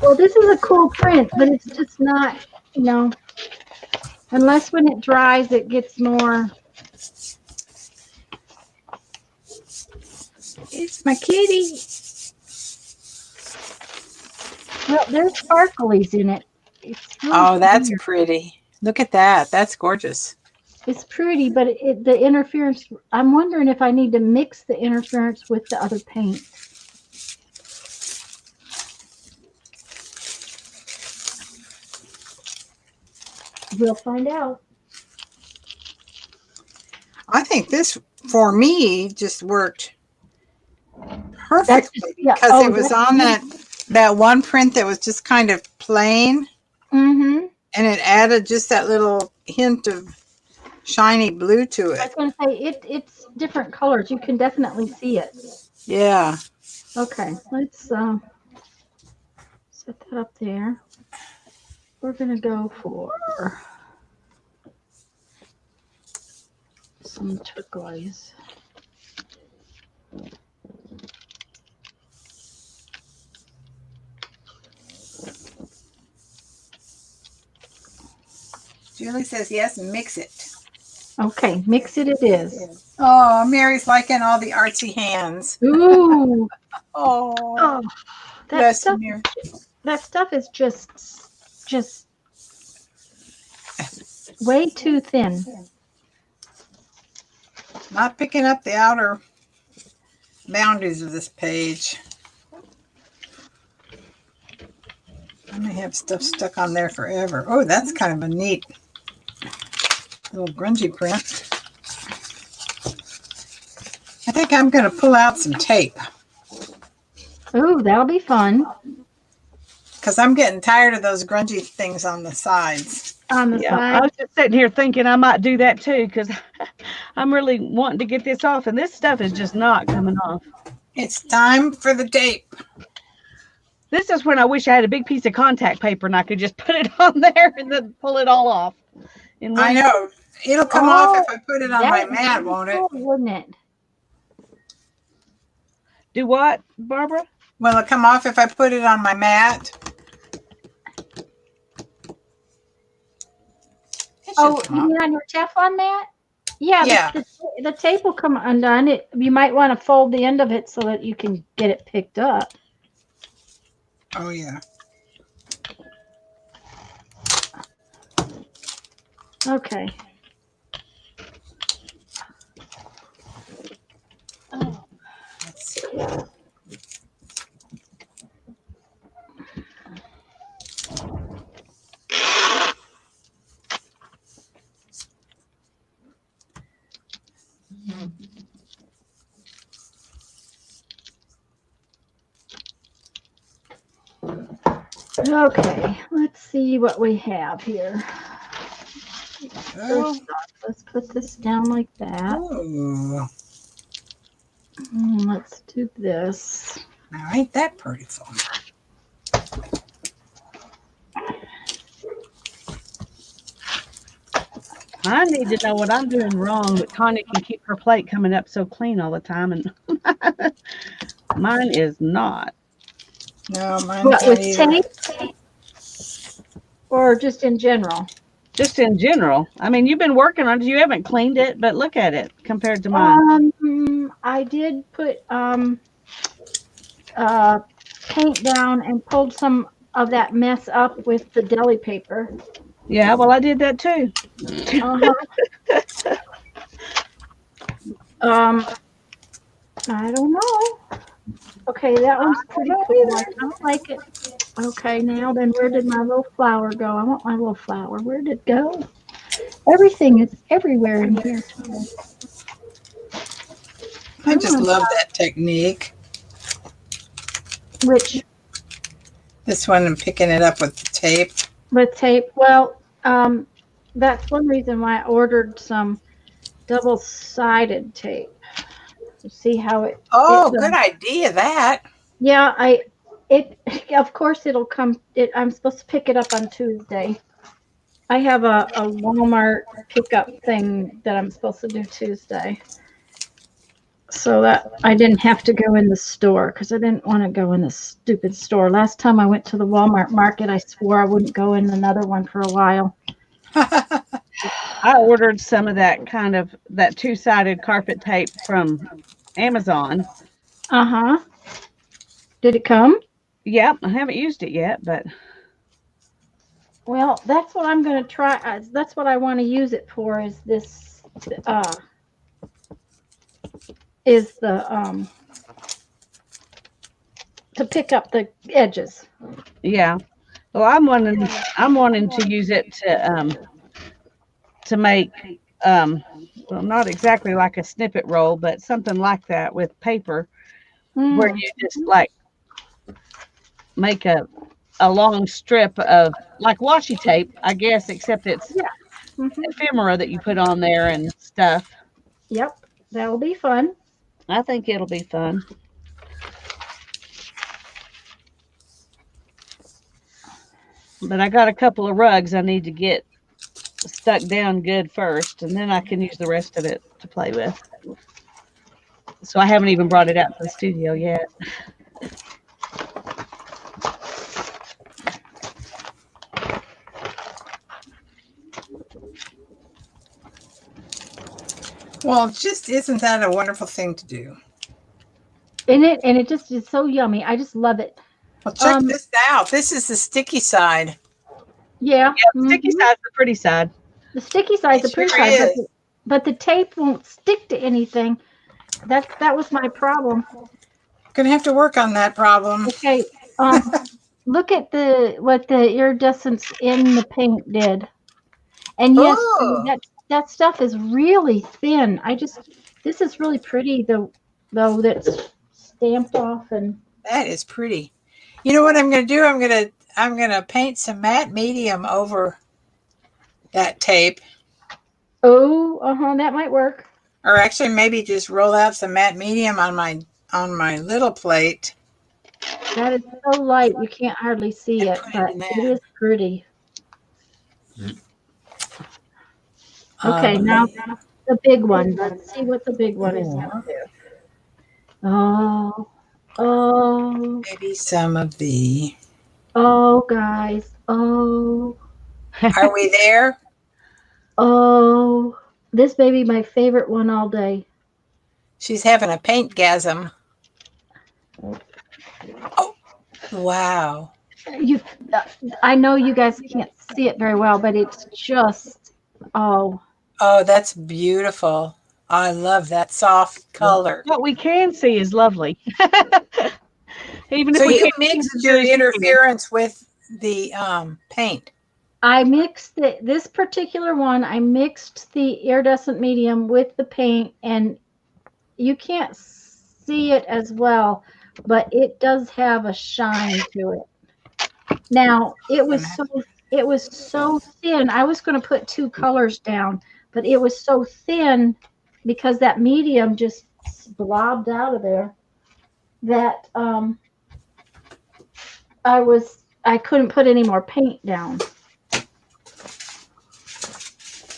Well, this is a cool print, but it's just not, unless when it dries, it gets more. it's my kitty. Well, there's sparklies in it. It's really Oh, that's weird. pretty. Look at that. That's gorgeous. It's pretty, but the interference. I'm wondering if I need to mix the interference with the other paint. We'll find out. I think this, for me, just worked That's perfectly just, yeah. because Oh, it was that's on that one print that was just kind of plain, Mm-hmm. and it added just that little hint of shiny blue to I was it. going to say it's different colors. You can definitely see it. Yeah. Okay, let's set that up there. We're going to go for some turquoise. Julie says yes, and mix it. Okay, mix it is. Oh, Mary's liking all the artsy hands. Ooh. Oh, Oh, that bless stuff, you, Mary. that stuff is just way too thin. Not picking up the outer boundaries of this page. I may have stuff stuck on there forever. Oh, that's kind of a neat little grungy print. I think I'm going to pull out some tape Ooh, that'll be fun. because I'm getting tired of those grungy things on the sides. On the Yeah, I side. was just sitting here thinking I might do that too because I'm really wanting to get this off, and this stuff is just not coming off. It's time for the tape. This is when I wish I had a big piece of contact paper and I could just put it on there and then pull it all off. In I one- know. It'll come off if I put it on my That would mat, be won't it? cool, wouldn't it? Do what, Barbara? Will it come off if I put it on my mat? It should Oh, come you off. mean on your Teflon mat? Yeah, Yeah. the tape will come undone. You might want to fold the end of it so that you can get it picked up. Oh, yeah. Okay. Oh, Let's see. okay, let's see what we have here. Oh, First off, let's put this down like that. ooh. Let's do this. Now, ain't that pretty fun? I need to know what I'm doing wrong, but Connie can keep her plate coming up so clean all the time, and mine is not. No, mine's What, not with either. tape or just in general? Just in general. I mean, you've been working on it. You haven't cleaned it, but look at it compared to mine. I did put paint down and pulled some of that mess up with the deli paper. Yeah, well, I did that too. Uh-huh. I don't know. Okay, that one's pretty cool. I don't like it. Okay, now then, where did my little flower go? I want my little flower. Where did it go? Everything is everywhere in here. I just love that technique. Which? This one, I'm picking it up with the tape. With tape. Well, that's one reason why I ordered some double-sided tape. To see how it. Oh, good idea, that. Yeah, of course it'll come. I'm supposed to pick it up on Tuesday. I have a Walmart pickup thing that I'm supposed to do Tuesday. So that I didn't have to go in the store because I didn't want to go in the stupid store. Last time I went to the Walmart market, I swore I wouldn't go in another one for a while. I ordered some of that two-sided carpet tape from Amazon. Uh-huh. Did it come? Yep, I haven't used it yet, but well, that's what I'm going to try. That's what I want to use it for. Is this? Is the to pick up the edges. Yeah. Well, I'm wanting to use it to make well, not exactly like a snippet roll, but something like that with paper, where you just like make a long strip of like washi tape, I guess, except it's ephemera that you put on there and stuff. Yep, that'll be fun. I think it'll be fun. But I got a couple of rugs I need to get stuck down good first, and then I can use the rest of it to play with. So I haven't even brought it out to the studio yet. Well, just isn't that a wonderful thing to do? And it just is so yummy. I just love it. Well, check this out. This is the sticky side. Yeah. The sticky side's the pretty side. The sticky side's the pretty side, but the tape won't stick to anything. That was my problem. Gonna have to work on that problem. Okay. Look at what the iridescence in the paint did. And yes, that stuff is really thin. This is really pretty though that's stamped off and that is pretty. You know what I'm gonna do? I'm gonna paint some matte medium over that tape. Oh, that might work. Or actually maybe just roll out some matte medium on my little plate. That is so light you can't hardly see it, but it is pretty. Okay, now the big one. Let's see what the big one is going to do. Oh. Maybe some of the. Oh, guys. Oh. Are we there? Oh. This may be my favorite one all day. She's having a paint-gasm. Oh, wow. I know you guys can't see it very well, but it's just, Oh, that's beautiful. I love that soft color. What we can see is lovely. Even so if we you mixed your interference with the paint. I mixed this particular one. I mixed the iridescent medium with the paint, and you can't see it as well, but it does have a shine to it. Now it was so thin. I was going to put two colors down, but it was so thin because that medium just blobbed out of there that I couldn't put any more paint down.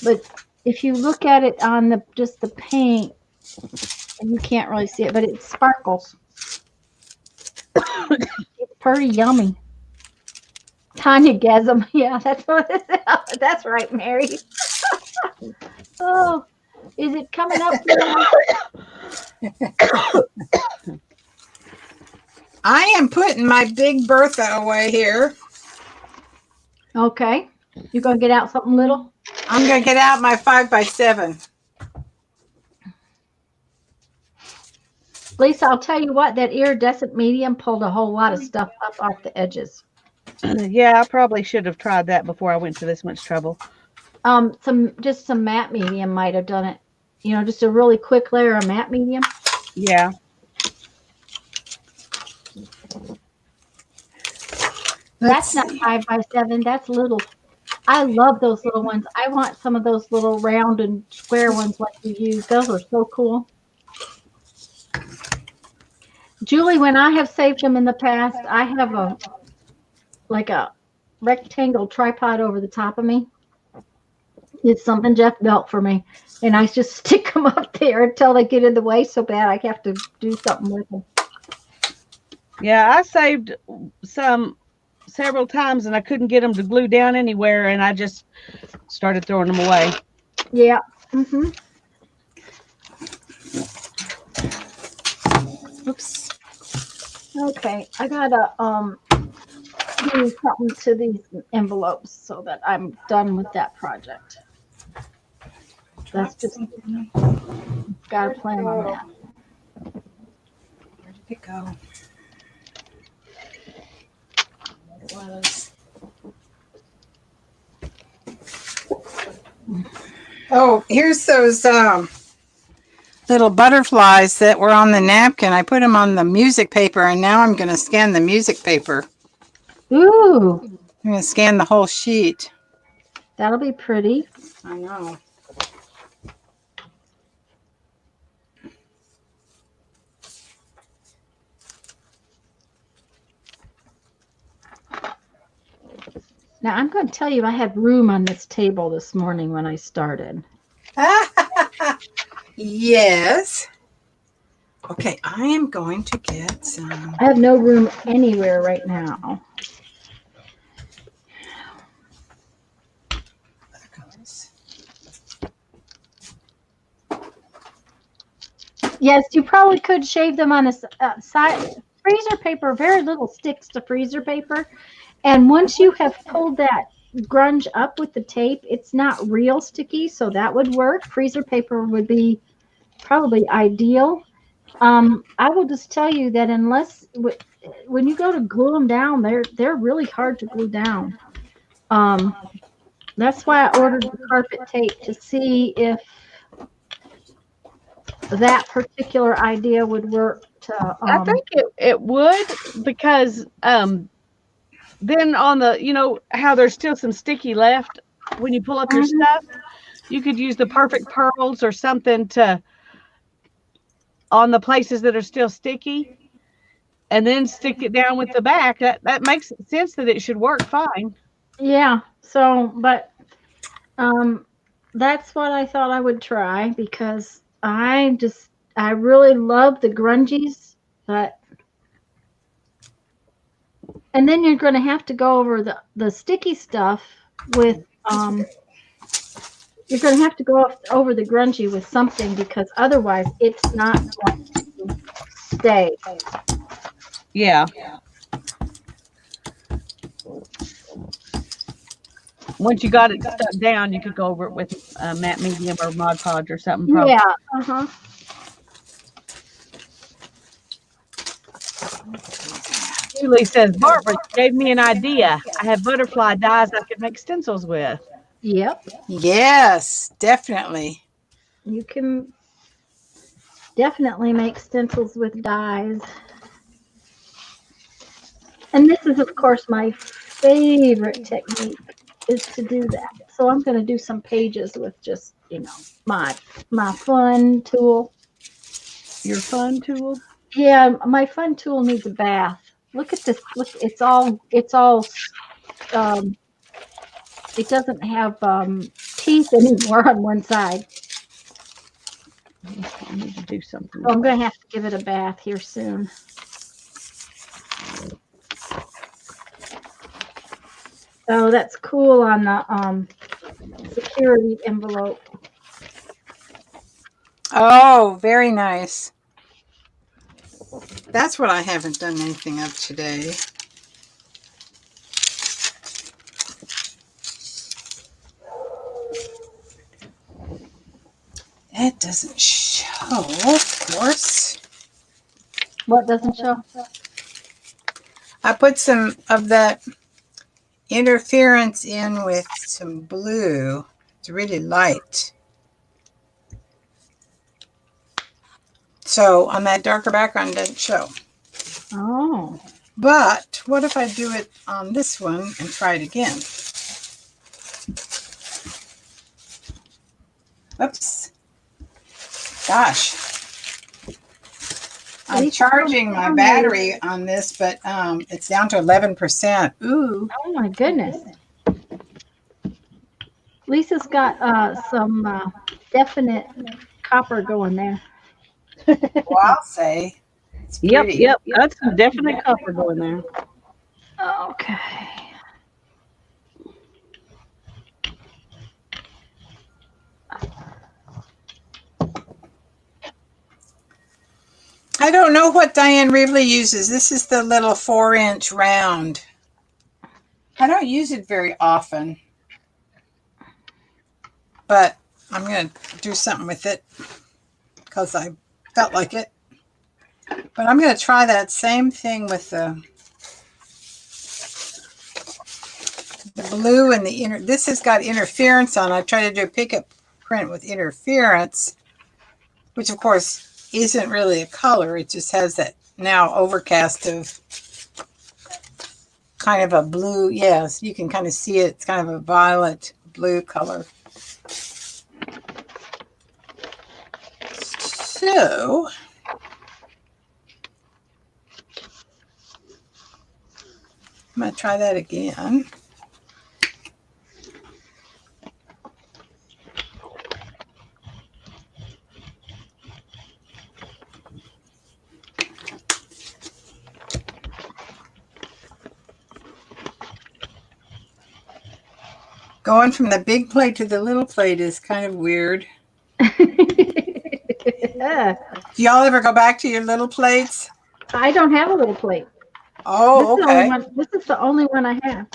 But if you look at it on just the paint, and you can't really see it, but it sparkles. It's pretty yummy. Tanya Gasm, yeah, that's what it is. That's right, Mary. Oh, is it coming up now? I am putting my big Bertha away here. Okay, you're gonna get out something little. I'm going to get out my 5x7. Lisa, I'll tell you what, that iridescent medium pulled a whole lot of stuff up off the edges. Yeah, I probably should have tried that before I went to this much trouble. Just some matte medium might have done it. You know, just a really quick layer of matte medium. Yeah. That's not 5x7. That's little. I love those little ones. I want some of those little round and square ones like you use. Those are so cool. Julie, when I have saved them in the past, I have a rectangle tripod over the top of me. It's something Jeff built for me. And I just stick them up there until they get in the way so bad I have to do something with them. Yeah, I saved some several times and I couldn't get them to glue down anywhere, and I just started throwing them away. Yeah. Mm-hmm. Oops. Okay, I gotta do something to these envelopes so that I'm done with that project. That's just gotta plan on that. Where did it go? It was. Oh, here's those little butterflies that were on the napkin. I put them on the music paper, and now I'm going to scan the music paper. Ooh, I'm going to scan the whole sheet. that'll be pretty. I know. Now I'm going to tell you I had room on this table this morning when I started. Yes. Okay, I am going to get some. I have no room anywhere right now. Yes, you probably could shave them on the side. Freezer paper, very little sticks to freezer paper. And once you have pulled that grunge up with the tape, it's not real sticky, so that would work. Freezer paper would be probably ideal. I will just tell you that unless when you go to glue them down, they're really hard to glue down. That's why I ordered the carpet tape to see if that particular idea would work. I think it would, because then on the, you know how there's still some sticky left when you pull up your stuff, you could use the perfect pearls or something to on the places that are still sticky, and then stick it down with the back. That makes sense that it should work fine. Yeah. So, but that's what I thought I would try, because I really love the grungies, but and then you're going to have to go over the sticky stuff with you're going to have to go over the grungy with something, because otherwise it's not going to stay. Yeah. Once you got it stuck down, you could go over it with matte medium or Mod Podge or something. Probably. Yeah. Uh-huh. Julie says, Barbara, you gave me an idea. I have butterfly dyes I could make stencils with. Yep. Yes, definitely. You can definitely make stencils with dyes. And this is, of course, my favorite technique, is to do that. So I'm going to do some pages with just, my fun tool. Your fun tool? Yeah, my fun tool needs a bath. Look at this. Look, it's all um it doesn't have teeth anymore on one side. I need to do something. So I'm gonna have to give it a bath here soon. So that's cool on the security envelope. Oh, very nice. That's what I haven't done anything of today. It doesn't show, of course. What doesn't show? I put some of that interference in with some blue. It's really light. So on that darker background, it doesn't show. Oh. But what if I do it on this one and try it again? Oops. Gosh. I'm charging my battery on this, but it's down to 11%. Ooh. Oh my goodness. Lisa's got some definite copper going there. Well, I'll say. It's Yep, pretty. yep. That's some definite copper going there. Okay. I don't know what Diane Reevely uses. This is the little 4-inch round. I don't use it very often, but I'm going to do something with it because I felt like it. But I'm going to try that same thing with the blue and the inner. This has got interference on. I tried to do a pickup print with interference, which of course isn't really a color. It just has that now overcast of kind of a blue. Yes, you can kind of see it. It's kind of a violet blue color. So I'm going to try that again. Going from the big plate to the little plate is kind of weird. Yeah. Do y'all ever go back to your little plates? I don't have a little plate. Oh, okay. This is the only one I have.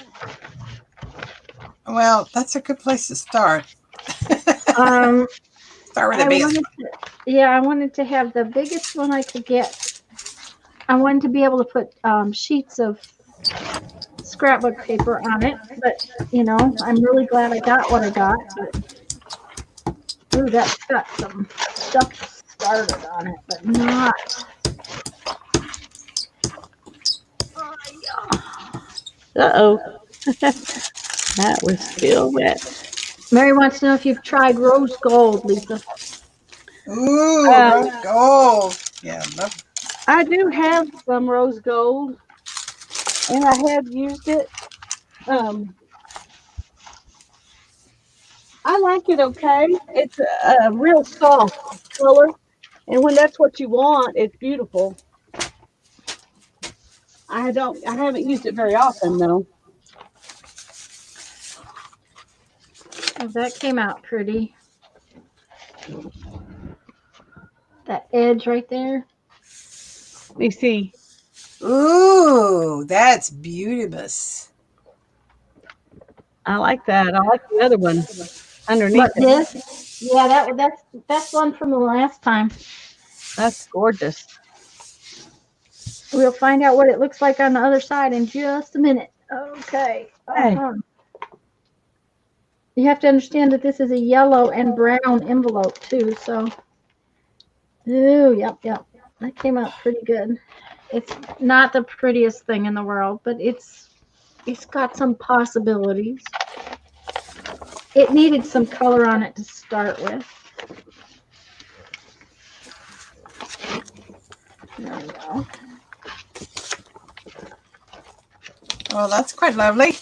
Well, that's a good place to start. Um, Start with the biggest. I wanted to have the biggest one I could get. I wanted to be able to put sheets of scrapbook paper on it, but you know, I'm really glad I got what I got. But, ooh, that's got some stuff started on it, but not. Uh-oh. That was still wet. Mary wants to know if you've tried rose gold, Lisa. Ooh, rose gold. Yeah, love. I do have some rose gold, and I have used it. I like it okay. It's a real soft color, and when that's what you want, it's beautiful. I haven't used it very often though. Oh, that came out pretty. That edge right there. Let me see. Ooh, that's beautiful. I like that. I like the other one underneath But it. this, yeah, that's one from the last time. That's gorgeous. We'll find out what it looks like on the other side in just a minute. Okay. Hey. You have to understand that this is a yellow and brown envelope too, so. Ooh, yep. That came out pretty good. It's not the prettiest thing in the world, but it's got some possibilities. It needed some color on it to start with. There we go. Well, that's quite lovely.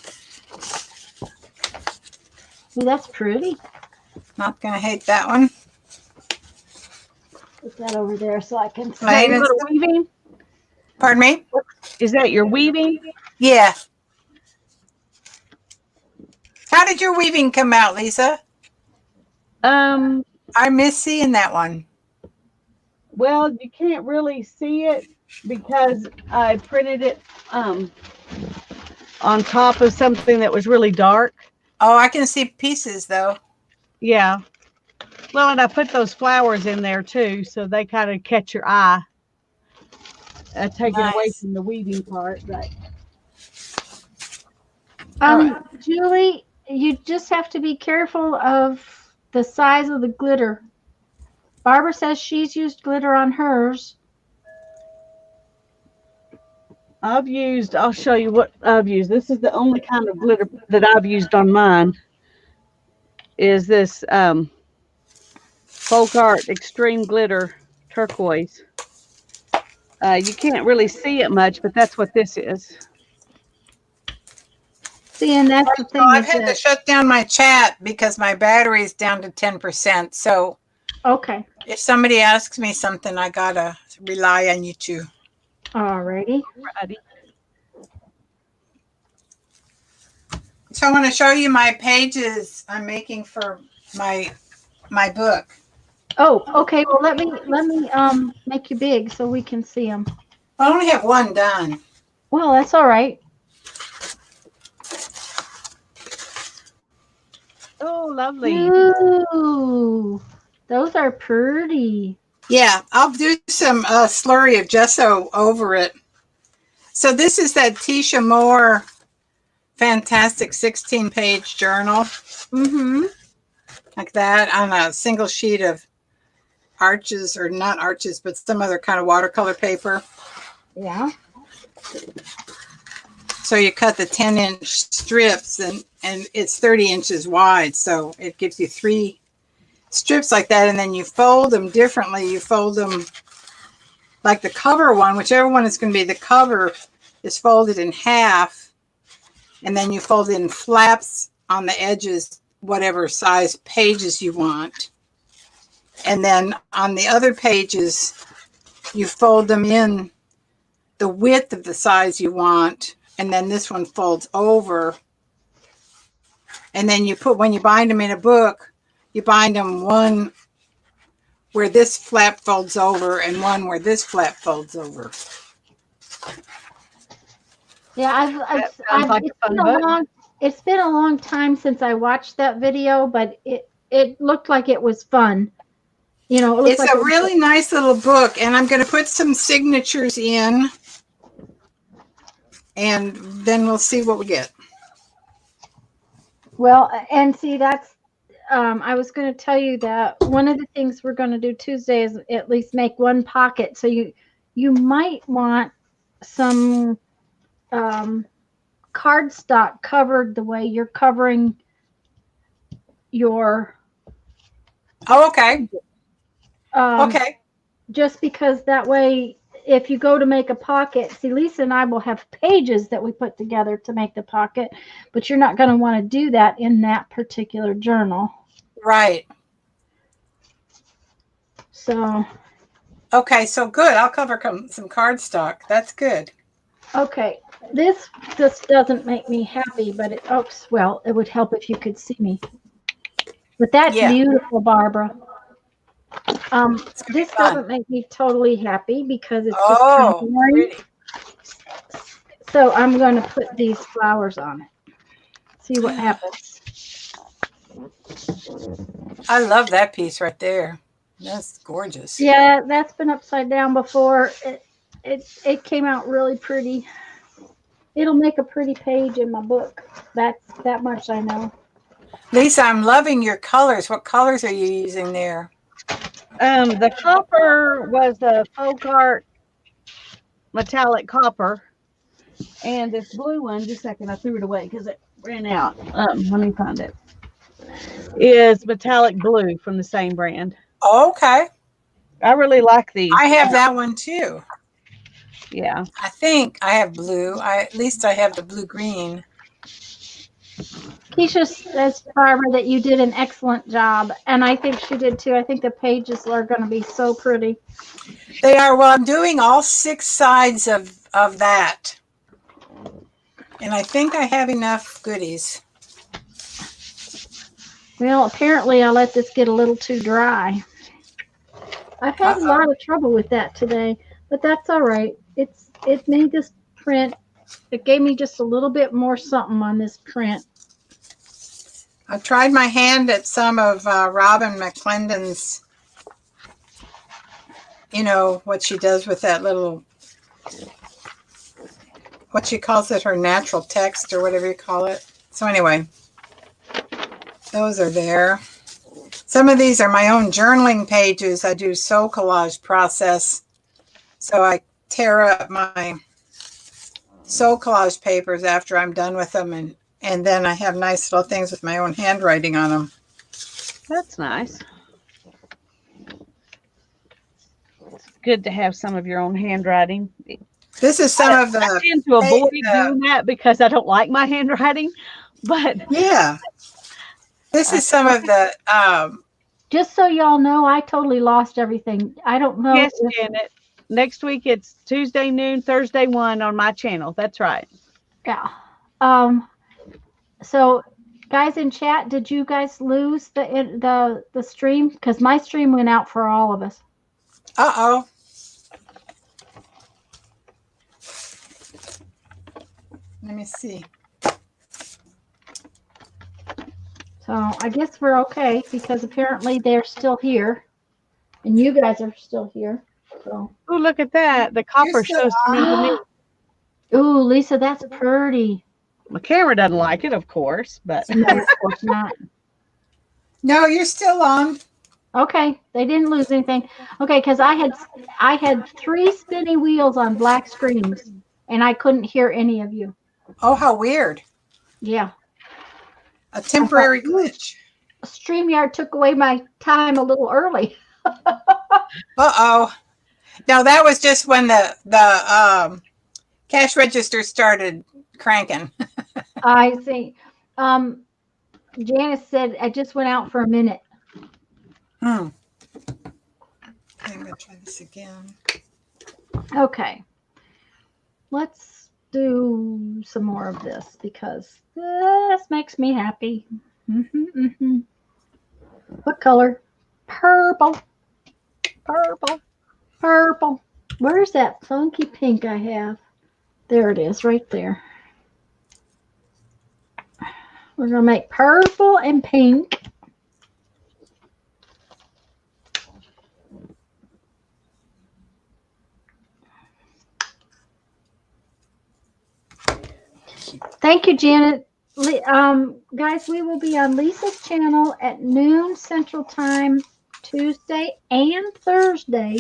Ooh, that's pretty. Not gonna hate that one. Put that over there so I can see. Is that Plain your and little simple. weaving? Pardon me? Is that your weaving? Yeah. How did your weaving come out, Lisa? I miss seeing that one. Well, you can't really see it because I printed it on top of something that was really dark. Oh, I can see pieces though. Yeah. Well, and I put those flowers in there too, so they kind of catch your eye. Take it away Nice. from the weaving part, but Julie, you just have to be careful of the size of the glitter. Barbara says she's used glitter on hers. I'll show you what I've used. This is the only kind of glitter that I've used on mine. Is this Folk Art Extreme Glitter Turquoise. You can't really see it much, but that's what this is. See, and that's the thing. Well, I've is had to that, shut down my chat because my battery is down to 10%. So okay. if somebody asks me something, I gotta rely on you two. Alrighty. Righty. So I want to show you my pages I'm making for my book. Oh, okay. Well, let me make you big so we can see them. I only have one done. Well, that's all right. Oh, lovely. Ooh, those are pretty. Yeah, I'll do some slurry of gesso over it. So this is that Tisha Moore fantastic 16-page journal. Mm-hmm. Like that on a single sheet of arches, or not arches, but some other kind of watercolor paper. Yeah. So you cut the 10-inch strips and it's 30 inches wide. So it gives you 3 strips like that. And then you fold them differently. You fold them like the cover one, whichever one is going to be the cover is folded in half. And then you fold in flaps on the edges, whatever size pages you want. And then on the other pages, you fold them in the width of the size you want. And then this one folds over. And then you put, when you bind them in a book, you bind them one where this flap folds over and one where this flap folds over. Yeah, Sounds like a fun book. It's been a long time since I watched that video, but it looked like it was fun. You know, it looked It's like a really nice little book, and I'm going to put some signatures in, and then we'll see what we get. Well, and see, that's I was going to tell you that one of the things we're going to do Tuesday is at least make one pocket. So you might want some cardstock covered the way you're covering your. Oh, okay. Okay. Just because that way, if you go to make a pocket, see, Lisa and I will have pages that we put together to make the pocket, but you're not going to want to do that in that particular journal. Right. So. Okay, so good. I'll cover some cardstock. That's good. Okay, this just doesn't make me happy, but it, oh, well, it would help if you could see me. But that's beautiful, Barbara. This doesn't make me totally happy because it's just kind of boring. So I'm going to put these flowers on it. See what happens. I love that piece right there. That's gorgeous. Yeah, that's been upside down before. It came out really pretty. It'll make a pretty page in my book. That much I know. Lisa, I'm loving your colors. What colors are you using there? The copper was a Folk Art metallic copper, and this blue one, just a second, I threw it away because it ran out. Let me find it. Is metallic blue from the same brand. Okay. I really like these. I have that one too. Yeah. I think I have blue. At least I have the blue green. Keisha says, Barbara, that you did an excellent job, and I think she did too. I think the pages are going to be so pretty. They are. Well, I'm doing all 6 sides of that, and I think I have enough goodies. Well, apparently I let this get a little too dry. I've had a lot of trouble with that today, but that's all right. It made this print. It gave me just a little bit more something on this print. I tried my hand at some of Robin McClendon's, you know, what she does with that little, what she calls it, her natural text or whatever you call it. So anyway, those are there. Some of these are my own journaling pages. I do soul collage process. So I tear up my soul collage papers after I'm done with them, and then I have nice little things with my own handwriting on them. That's nice. It's good to have some of your own handwriting. This is some of I the, tend to avoid doing that because I don't like my handwriting, but yeah. This is some of the, Just so y'all know, I totally lost everything. I don't know. yes, Janet. Next week it's Tuesday noon, Thursday 1 on my channel. That's right. Yeah. So, guys in chat, did you guys lose the stream? Because my stream went out for all of us. uh-oh. Let me see. So I guess we're okay because apparently they're still here, and you guys are still here. So, Oh, look at that. The copper still shows through to me. ooh, Lisa, that's pretty. My camera doesn't like it, of course, but No, of course not. No, you're still on. Okay, they didn't lose anything. Okay, because I had 3 spinny wheels on black screens, and I couldn't hear any of you. Oh, how weird. Yeah, A temporary glitch. StreamYard took away my time a little early. Uh-oh. No, that was just when the cash register started cranking. I see. Janice said I just went out for a minute. I'm going to try this again. Okay, let's do some more of this because this makes me happy. What color? Purple. Purple. Purple. Where's that funky pink I have? There it is, right there. We're going to make purple and pink. Thank you, Janet. Guys, we will be on Lisa's channel at noon Central Time, Tuesday and Thursday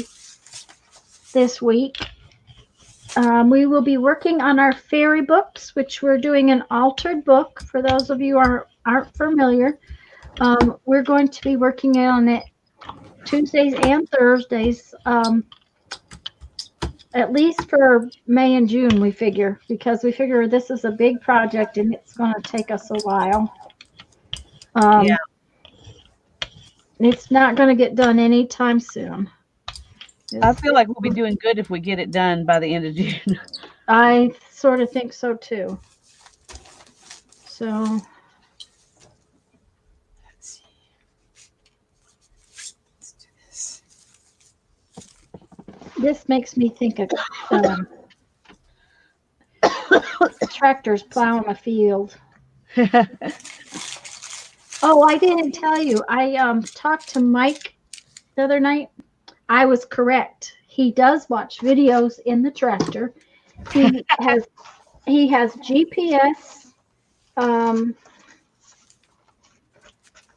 this week. We will be working on our fairy books, which we're doing an altered book. For those of you who aren't familiar, we're going to be working on it Tuesdays and Thursdays, at least for May and June, we figure, because we figure this is a big project and it's going to take us a while. yeah. It's not going to get done anytime soon. I feel like we'll be doing good if we get it done by the end of June. I sort of think so too. So Let's do this. this makes me think of tractors plowing a field. Oh, I didn't tell you. I talked to Mike the other night. I was correct. He does watch videos in the tractor. He has GPS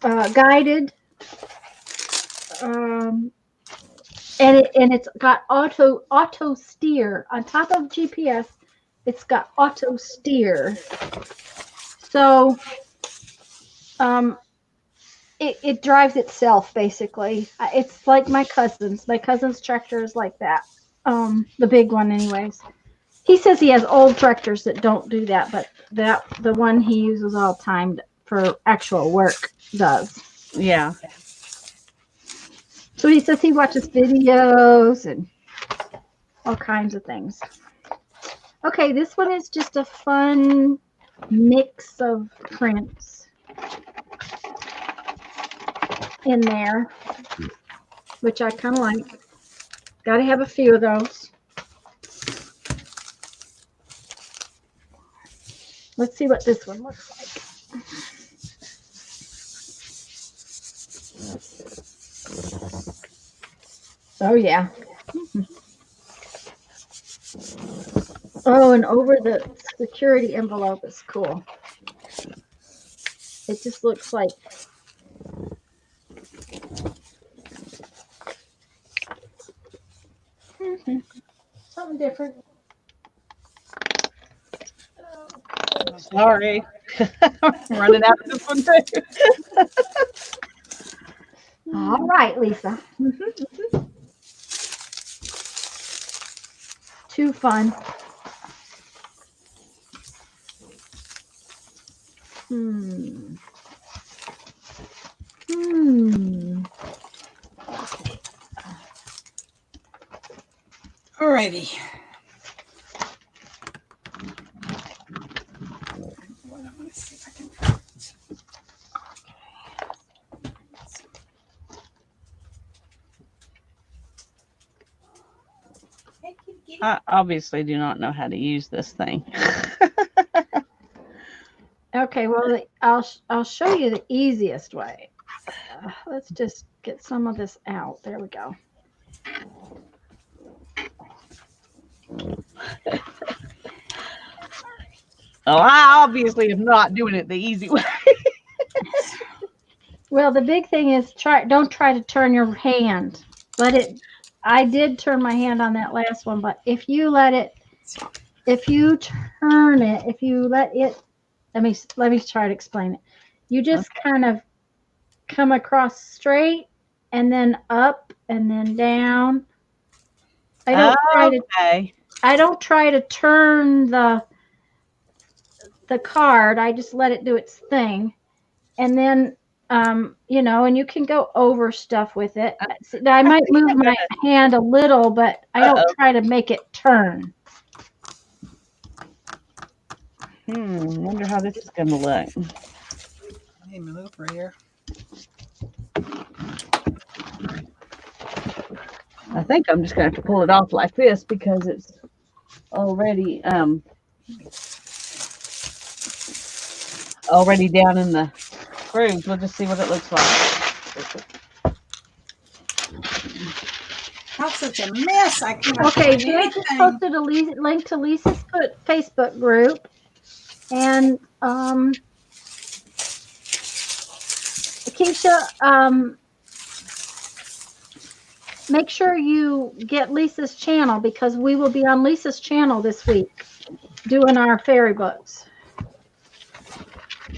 guided, and it's got auto steer on top of GPS. It's got auto steer. So it drives itself basically. It's like my cousin's. My cousin's tractor is like that. The big one anyways. He says he has old tractors that don't do that, but the one he uses all the time for actual work does. Yeah. So he says he watches videos and all kinds of things. Okay, this one is just a fun mix of prints in there, which I kind of like. Got to have a few of those. Let's see what this one looks like. Oh, yeah. Oh, and over the security envelope is cool. It just looks like something different. Sorry. I'm running out of this one too. All right, Lisa. Too fun. Hmm. Alrighty. I obviously do not know how to use this thing. Okay, well, I'll show you the easiest way. Let's just get some of this out. There we go. Well, I obviously am not doing it the easy way. Well, the big thing is don't try to turn your hand. I did turn my hand on that last one, but if you let it let me try to explain it. You just kind of come across straight and then up and then down. I don't try to turn the card. I just let it do its thing. And then and you can go over stuff with it. I might move my hand a little, but I don't try to make it turn. Wonder how this is going to look. Hey, move over here. I think I'm just going to have to pull it off like this because it's already down in the grooves. We'll just see what it looks like. That's such a mess. I can't. Okay, Jen just posted a link to Lisa's Facebook group, and Keisha, make sure you get Lisa's channel because we will be on Lisa's channel this week doing our fairy books.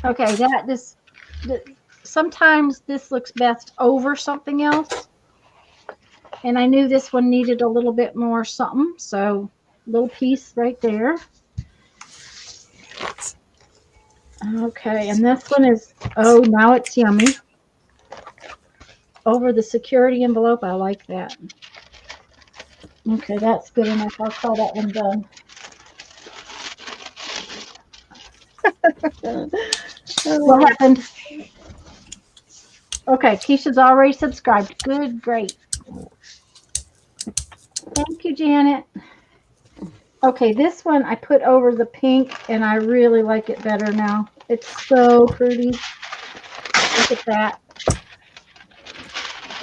Okay, sometimes this looks best over something else. And I knew this one needed a little bit more something, so little piece right there. Okay, and this one is, now it's yummy. Over the security envelope, I like that. Okay, that's good enough. I'll call that one done. What happened? Okay, Keisha's already subscribed. Good, great. Thank you, Janet. Okay, this one I put over the pink, and I really like it better now. It's so pretty. Look at that.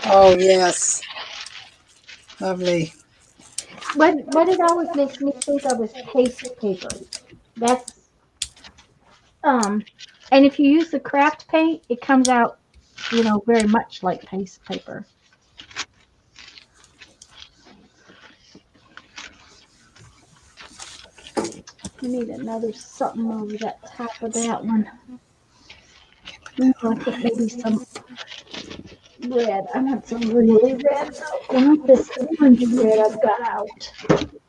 Oh, yes. Lovely. What it always makes me think of is paste paper. That's and if you use the craft paint, it comes out, very much like paste paper. I need another something over that top of that one. I think maybe some red. I want some really red. I want this orange red I've got out.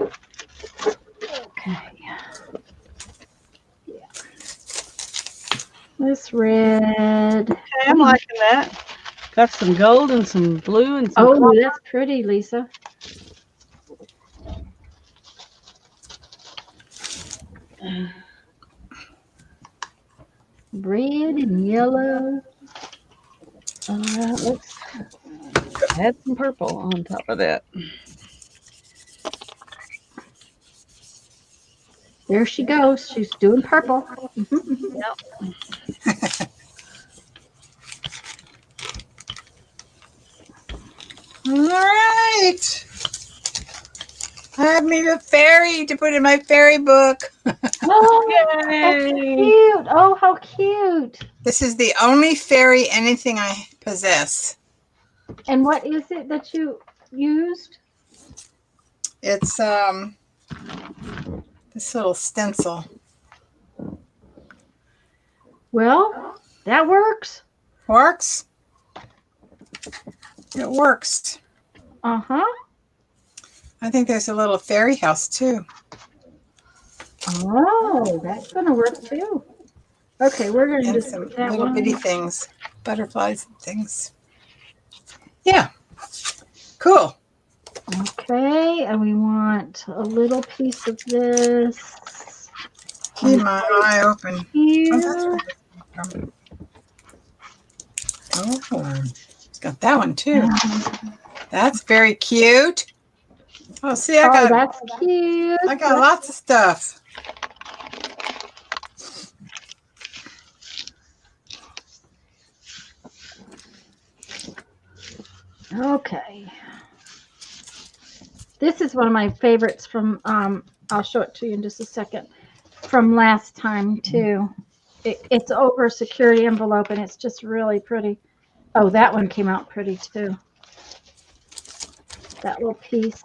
Okay. Yeah. This red. Okay, I'm liking that. Got some gold and some blue and some. Oh, that's pretty, Lisa. Red and yellow. Let's add some purple on top of that. There she goes. She's doing purple. All right. Have me a fairy to put in my fairy book. Oh, how Yay! cute. Oh, how cute. This is the only fairy anything I possess. And what is it that you used? It's this little stencil. Well, that works. Works? It works. Uh-huh. I think there's a little fairy house too. Oh, that's going to work too. Okay, we're going to And just some put that little one. bitty things. Butterflies and things. Yeah. Cool. Okay, and we want a little piece of this Keep my eye open. Oh, here. that's where this came from. Oh, it's got that one too. That's very cute. Oh, see, I Oh, got that's cute. lots of stuff. Okay. This is one of my favorites from, I'll show it to you in just a second, from last time too. It's over a security envelope and it's just really pretty. Oh, that one came out pretty too. That little piece.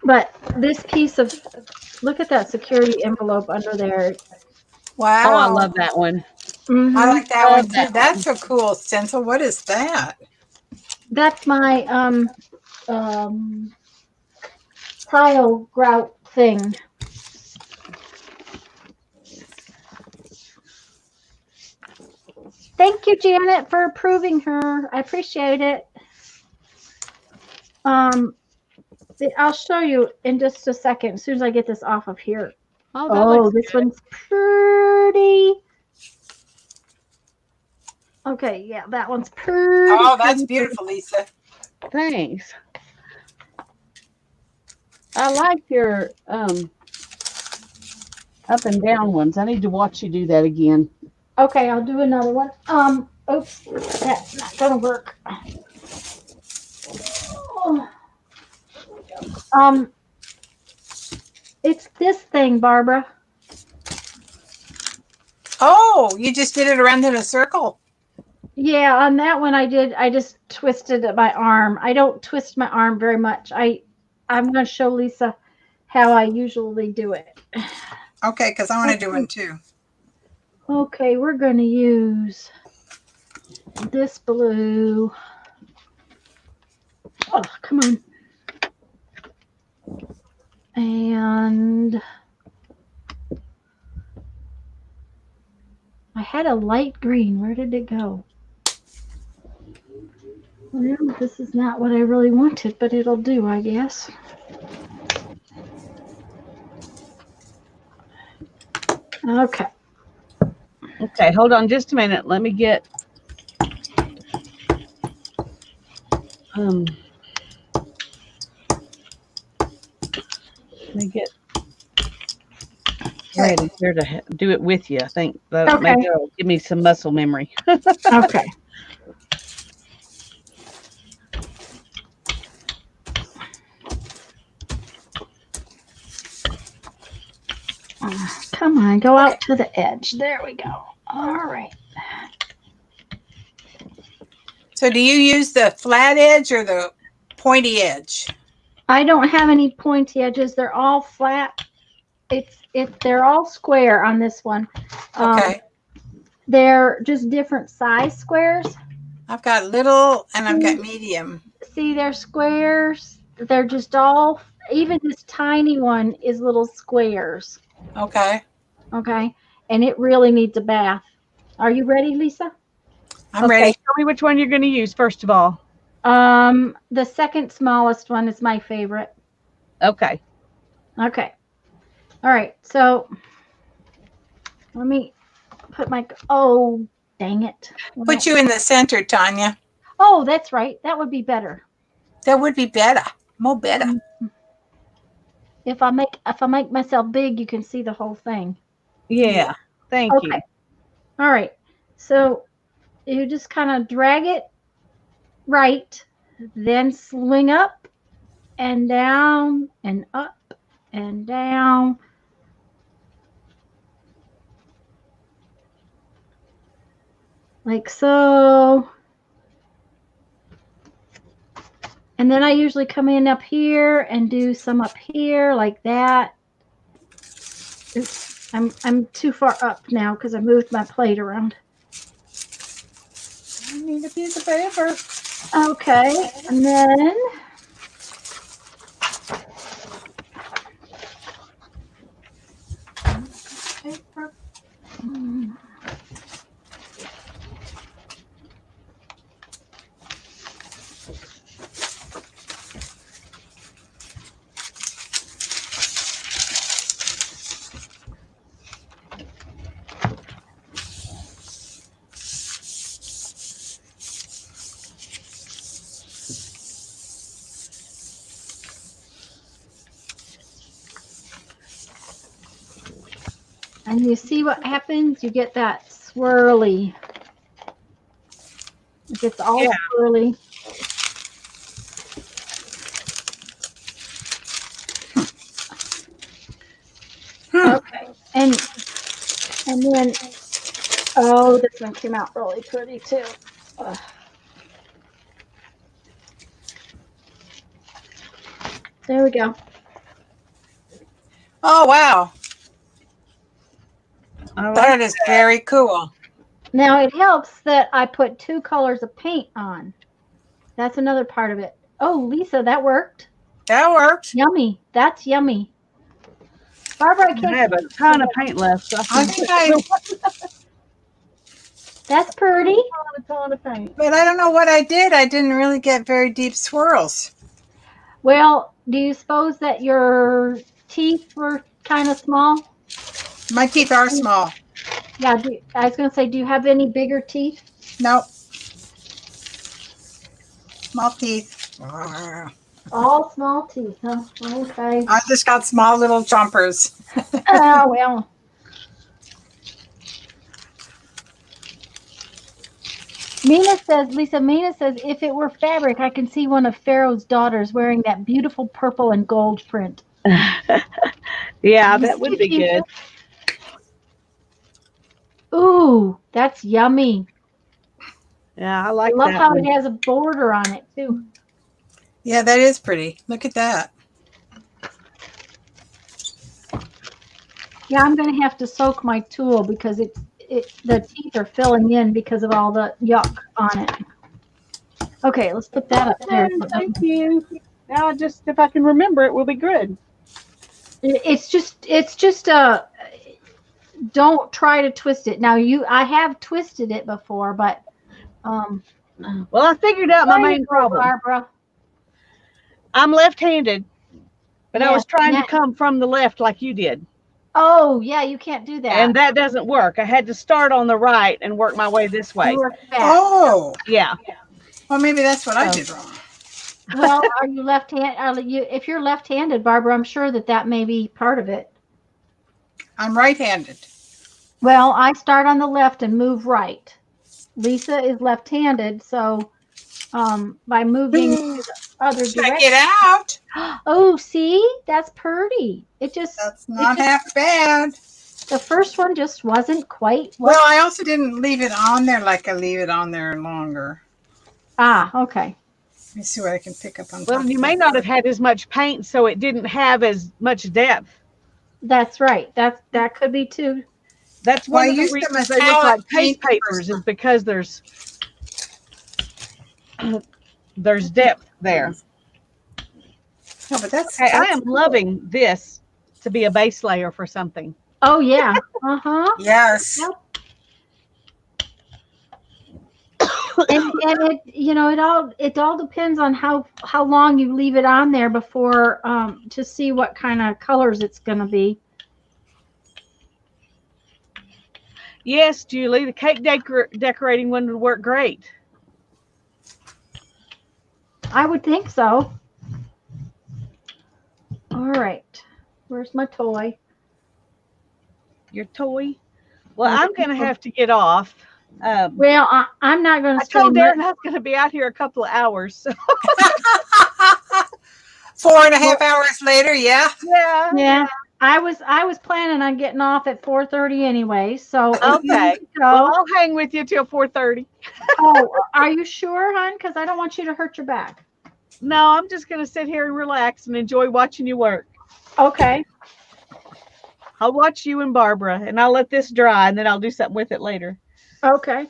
But this piece of, look at that security envelope under there. Wow. Oh, I love that one. Mhm. I like that Love one too. that That's a cool stencil. What is that? That's my tile grout thing. Thank you, Janet, for approving her. I appreciate it. I'll show you in just a second, as soon as I get this off of here. Oh, that Oh, looks this good. one's pretty. Okay, yeah, that one's pretty. Oh, that's pretty, beautiful, Lisa. Thanks. I like your up and down ones. I need to watch you do that again. Okay, I'll do another one. Oops, that's not gonna work. Oh. It's this thing, Barbara. Oh, you just did it around in a circle. Yeah, on that one I just twisted my arm. I don't twist my arm very much. I'm gonna show Lisa how I usually do it. Okay, because I want to do one too. Okay, we're gonna use this blue. Oh, come on. And I had a light green. Where did it go? Well, this is not what I really wanted, but it'll do, I guess. Okay. Okay, hold on just a minute. Let me get ready here to do it with you. I think that Okay. maybe it'll give me some muscle memory. Okay. Come on, go out to the edge. There we go. All right. So do you use the flat edge or the pointy edge? I don't have any pointy edges. They're all flat. They're all square on this one. Okay. they're just different size squares. I've got little and I've got medium. See, they're squares. They're just all, even this tiny one is little squares. Okay. Okay. And it really needs a bath. Are you ready, Lisa? I'm Okay, ready. tell me which one you're going to use first of all. The second smallest one is my favorite. Okay. Okay. All right. So let me put my, oh, dang it. Put you in the center, Tanya. Oh, that's right. That would be better. That would be better. More better. If I make myself big, you can see the whole thing. Yeah. Thank you. Okay. All right. So you just kind of drag it right, then swing up and down and up and down. Like so. And then I usually come in up here and do some up here like that. Oops, I'm too far up now because I moved my plate around. I need a piece of paper. Okay, and then paper. And you see what happens? You get that swirly. It gets all swirly. Okay. And then, oh, this one came out really pretty too. Ugh. There we go. Oh, wow. All right. That is very cool. Now it helps that I put 2 colors of paint on. That's another part of it. Oh, Lisa, that worked. That worked. Yummy. That's yummy. Barbara, I I can't. have a ton of paint left. So I think I, That's pretty. a ton of paint. but I don't know what I did. I didn't really get very deep swirls. Well, do you suppose that your teeth were kind of small? My teeth are small. Yeah, I was going to say, do you have any bigger teeth? Nope. Small teeth. All small teeth, huh? Okay. I just got small little chompers. Oh, well. Mina says, if it were fabric, I can see one of Pharaoh's daughters wearing that beautiful purple and gold print. Yeah, that would be good. Ooh, that's yummy. Yeah, I I like love that how one. it has a border on it, too. Yeah, that is pretty. Look at that. Yeah, I'm going to have to soak my tool because the teeth are filling in because of all the yuck on it. Okay, let's put that up there. Thank you. Now, just if I can remember it, will be good. It's just don't try to twist it. Now I have twisted it before, but Well, I figured out my there you main go, problem. Barbara. I'm left-handed, but I Yeah, was trying yeah. to come from the left like you did, Oh yeah, you can't do that. and that doesn't work. I had to start on the right and work my way this way. You work back. Oh, Yeah. well, maybe that's what I did wrong. Well, are you left-handed? If you're left-handed, Barbara, I'm sure that may be part of it. I'm right-handed. Well, I start on the left and move right. Lisa is left-handed, so by moving to the other Check direction. it out. Oh, see, that's pretty. That's not half bad. The first one just wasn't quite. Well, I also didn't leave it on there like I leave it on there longer. Okay. Let me see what I can pick up on. Well, top you of may that. not have had as much paint, so it didn't have as much depth. That's right. That could be too. That's Well, one I of the used the reasons they look metallic like paint paint papers first. is because there's depth there. No, but Okay, I that's am cool. loving this to be a base layer for something. Oh yeah. Uh-huh. Yes. Yep. And it it all depends on how long you leave it on there before to see what kind of colors it's going to be. Yes, Julie, the cake decorating one would work great. I would think so. All right. Where's my toy? Your toy. Well, I'm going to have to get off. Well, I'm not going I to stay told much. Darren I was going to be out here a couple of hours. So, 4.5 hours later, yeah. yeah. Yeah, I was planning on getting off at 4:30 anyway. So if you need Okay. to Well, go, I'll hang with you till 4:30. oh, are you sure, hon? Because I don't want you to hurt your back. No, I'm just going to sit here and relax and enjoy watching you work. Okay. I'll watch you and Barbara, and I'll let this dry, and then I'll do something with it later. Okay.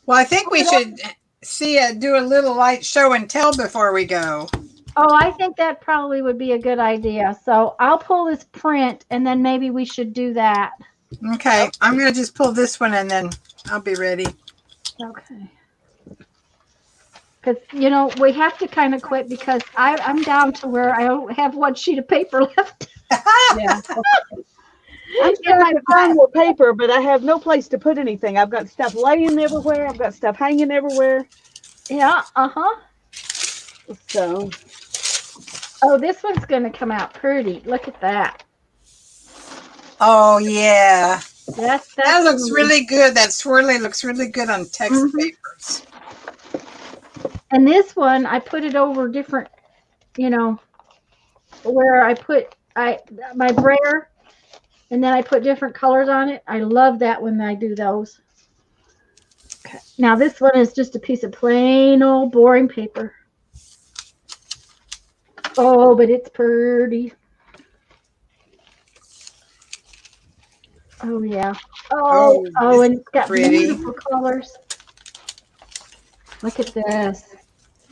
Well, I think we should do a little light show and tell before we go. Oh, I think that probably would be a good idea. So I'll pull this print, and then maybe we should do that. Okay, I'm gonna just pull this one and then I'll be ready. Okay. Because we have to kind of quit because I'm down to where I don't have one sheet of paper left. Yeah. I'm trying to find more paper, but I have no place to put anything. I've got stuff laying everywhere. I've got stuff hanging everywhere. Yeah. Uh-huh. So, Oh, this one's going to come out pretty. Look at that. Oh yeah, That's that looks really good. That swirly looks really good on text Mhm. papers. And this one, I put it over different, where I put my brayer, and then I put different colors on it. I love that when I do those. Okay. Now this one is just a piece of plain old boring paper. Oh, but it's pretty. Oh yeah. Oh, and it's got pretty. beautiful colors. Look at this.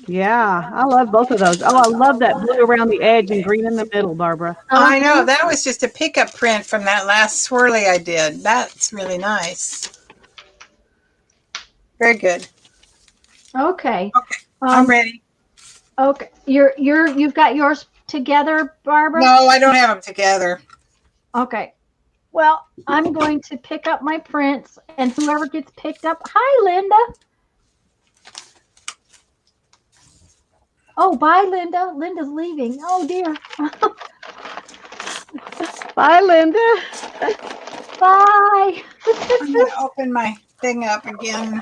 yeah, I love both of those. Oh, I love that blue around the edge and green in the middle, Barbara. I know that was just a pickup print from that last swirly I did. That's really nice. Very good. Okay. I'm ready. Okay. You've got yours together, Barbara? No, I don't have them together. Okay. Well, I'm going to pick up my prints, and whoever gets picked up. Hi, Linda. Oh, bye, Linda. Linda's leaving. Oh, dear. Bye, Linda. Bye. I'm gonna open my thing up again.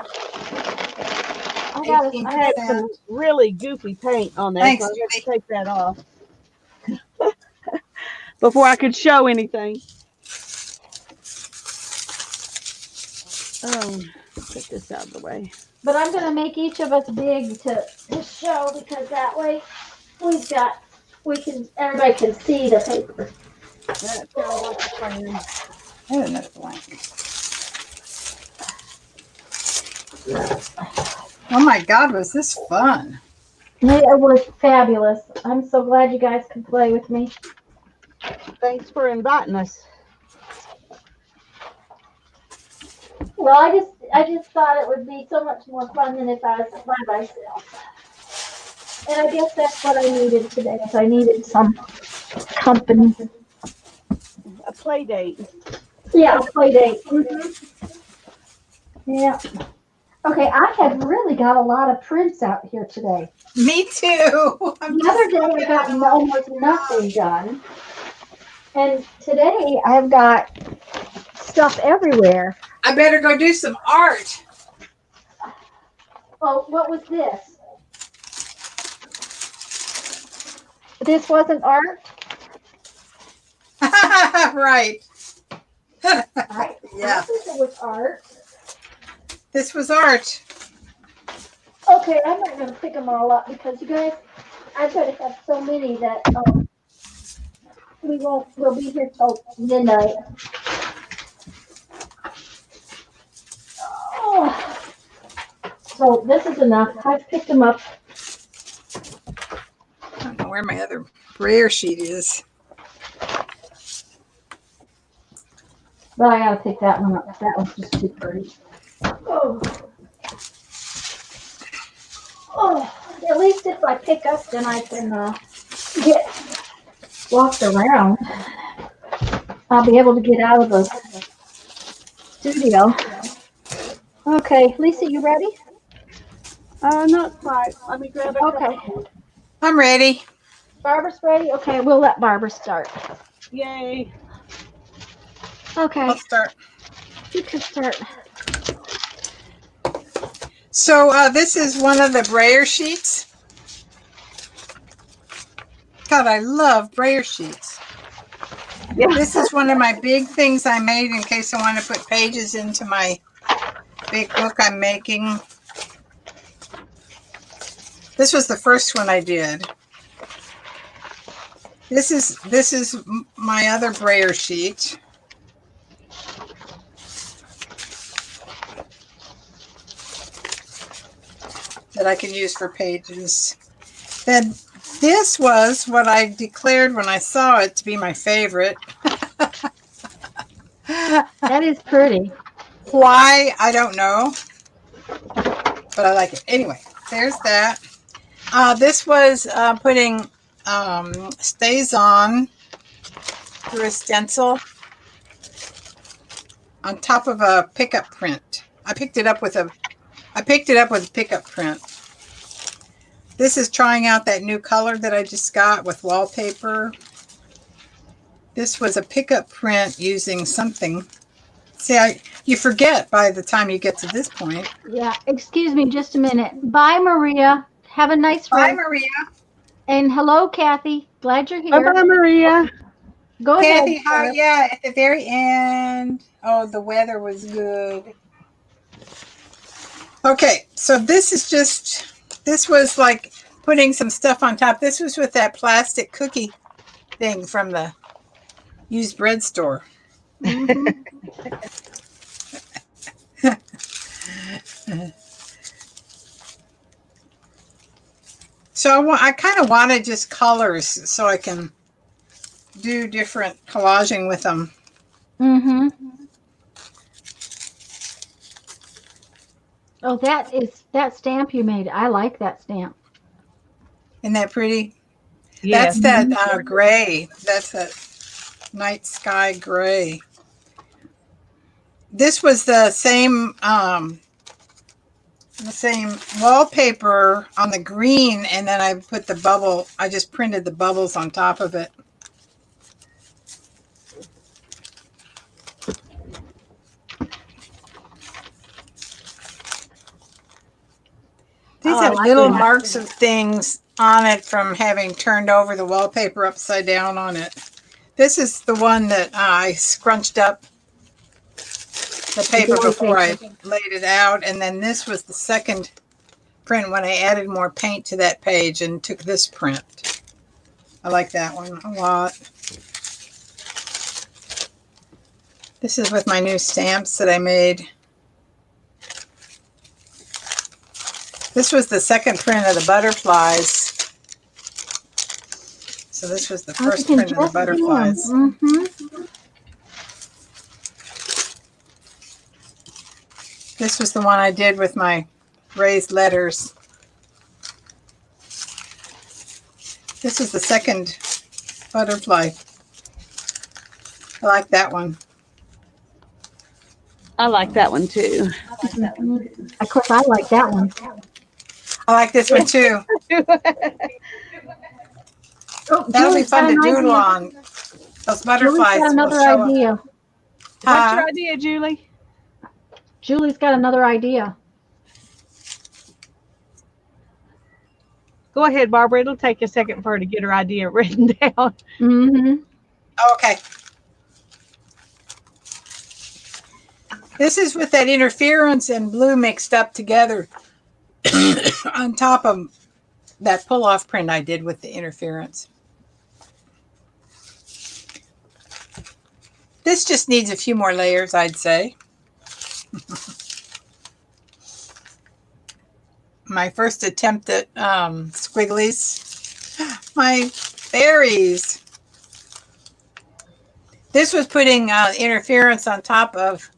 I I had some really goofy paint on there, Thanks, so I had Judy. to take that off before I could show anything. Oh, put this out of the way. But I'm going to make each of us big to show, because that way everybody can see the paper. That sounds like a plan. I have another blank. Oh my God, was this fun? It was fabulous. I'm so glad you guys could play with me. Thanks for inviting us. Well, I just thought it would be so much more fun than if I was by myself. And I guess that's what I needed today. Is I needed some company. A play date. Yeah, play date. Yeah. Okay, I have really got a lot of prints out here today. Me too. The other day I got almost nothing done. And today I've got stuff everywhere. I better go do some art. Oh, what was this? This wasn't art? Right. I Yeah. think it was art. This was art. Okay, I'm not going to pick them all up because, you guys, I've got to have so many that, we'll be here till midnight. Oh. So this is enough. I've picked them up. I don't know where my other brayer sheet is. But I gotta pick that one up. That one's just too pretty. Oh. Oh. At least if I pick up, then I can get walked around. I'll be able to get out of the studio. Okay, Lisa, you ready? Not quite. Let me grab it. Okay. I'm ready. Barbara's ready? Okay, we'll let Barbara start. Yay. Okay, I'll start. you can start. So this is one of the brayer sheets. God, I love brayer sheets. Yeah. This is one of my big things I made in case I want to put pages into my big book I'm making. This was the first one I did. This is my other brayer sheet. That I can use for pages. Then this was what I declared when I saw it to be my favorite. That is pretty. Why, I don't know. But I like it. Anyway, there's that. This was putting Stays On through a stencil on top of a pickup print. I picked it up with a pickup print. This is trying out that new color that I just got with wallpaper. This was a pickup print using something. See, you forget by the time you get to this point. Yeah, excuse me just a minute. Bye, Maria. Have a nice Bye, rest. Maria. And hello, Kathy. Glad you're here. Bye, Maria. Go Kathy, ahead. how? Barb. Yeah, at the very end. Oh, the weather was good. Okay, so this was like putting some stuff on top. This was with that plastic cookie thing from the used bread store. Mhm. So I kind of wanted just colors so I can do different collaging with them. Mhm. Oh, that stamp you made. I like that stamp. Isn't that pretty? Yes. That's that gray. That's that night sky gray. This was the same wallpaper on the green, and then I put the bubble. I just printed the bubbles on top of it. These Oh, I have like little that. marks of things on it from having turned over the wallpaper upside down on it. This is the one that I scrunched up the paper before I laid it out. And then this was the second print when I added more paint to that page and took this print. I like that one a lot. This is with my new stamps that I made. This was the second print of the butterflies. So this was the first print of the butterflies. Mm-hmm. This was the one I did with my raised letters. This is the second butterfly. I like that one. I like that one too. Of course, I like that one. I like this one too. Oh, That'll be Julie's fun got to an doodle idea. on. Those Julie's butterflies got will another show up. idea. What's Huh? your idea, Julie? Julie's got another idea. Go ahead, Barbara. It'll take a second for her to get her idea written down. Mm-hmm. Okay. This is with that interference and blue mixed up together on top of that pull-off print I did with the interference. This just needs a few more layers, I'd say. My first attempt at squigglies. My fairies. This was putting interference on top of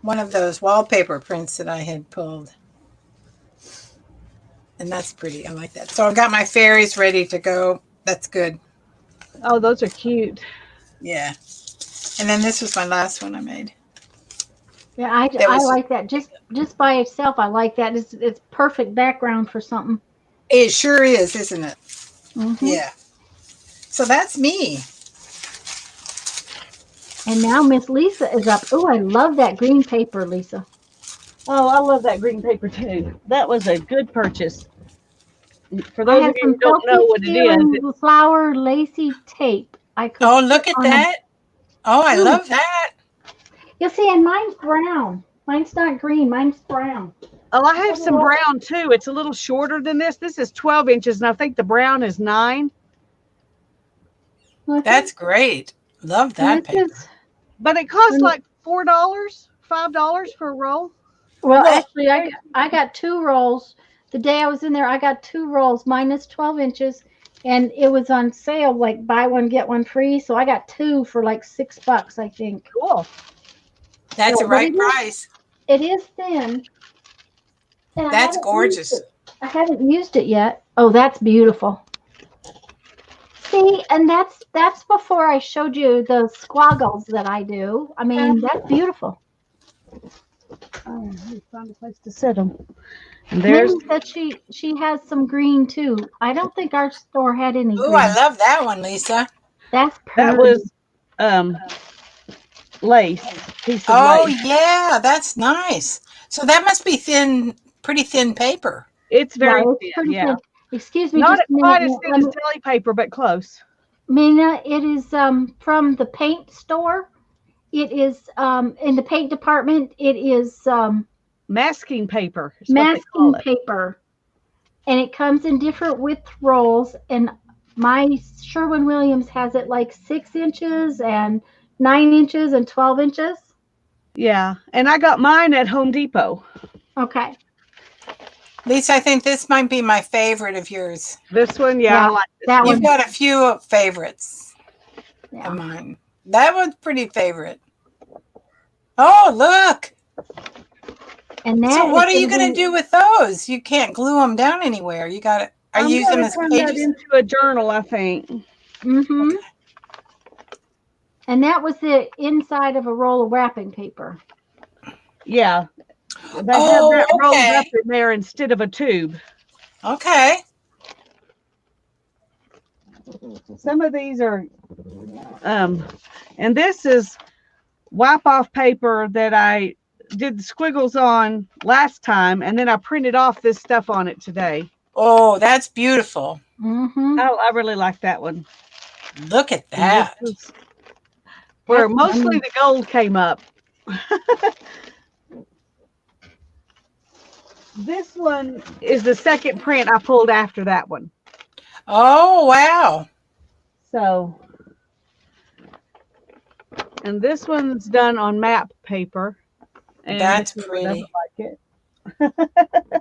one of those wallpaper prints that I had pulled. And that's pretty. I like that. So I've got my fairies ready to go. That's good. Oh, those are cute. Yeah. And then this was my last one I made. Yeah, That I was, like that. Just by itself, I like that. It's perfect background for something. it sure is, isn't it? Mhm. Yeah. So that's me. And now Miss Lisa is up. Oh, I love that green paper, Lisa. Oh, I love that green paper too. That was a good purchase. For I those have of you some who don't know what it is, self-healing flower lacy tape. I could Oh, put look at on a- that. Oh, I love that. You see, and mine's brown. Mine's not green. Mine's brown. oh, I have some brown too. It's a little shorter than this. This is 12 inches, and I think the brown is 9. That's great. Love that This paper. is But it costs like $4, $5 for a roll. well, Well, actually, I got 2 rolls. The day I was in there, I got 2 rolls. Mine is 12 inches, and it was on sale, like buy one get one free. So I got 2 for like $6, I think. Cool. That's So, the but right price. it is thin. And I That's haven't gorgeous. used it. I haven't used it yet. Oh, that's beautiful. See, and that's before I showed you the squaggles that I do. I mean, that's beautiful. Oh, we found a place to set them. And Minnie there's said she has some green too. I don't think our store had any Ooh, green. I love that one, Lisa. That's that pretty. was lace. Piece of Oh, lace. yeah, that's nice. So that must be thin, pretty thin paper. It's very Yeah, it's thin. pretty Yeah. thin. Excuse me, Not just a quite minute. as thin as deli paper, but close. Mina, it is from the paint store. It is in the paint department. It is Masking paper is what they masking call it. paper, and it comes in different width rolls. And my Sherwin-Williams has it like 6 inches and 9 inches and 12 inches. Yeah. And I got mine at Home Depot. Okay. Lisa, I think this might be my favorite of yours. This one, yeah, Yeah, I like this that one. You've got a few favorites Yeah. of mine. That one's pretty favorite. Oh, look. And that So what are is you going to do with those? You can't glue them down anywhere. You got to, are you use them as turn that pages? into a journal, I think. Mm-hmm. And that was the inside of a roll of wrapping paper. Yeah. They have Oh, that rolled okay. up in there instead of a tube. Okay. Some of these are, and this is wipe off paper that I did the squiggles on last time, and then I printed off this stuff on it today. Oh, that's beautiful. Mm-hmm. I really like that one. Look at And that. this is where That's mostly yummy. the gold came up. This one is the second print I pulled after that one. Oh, wow. So, and this one's done on map paper. And That's this one pretty. doesn't like it.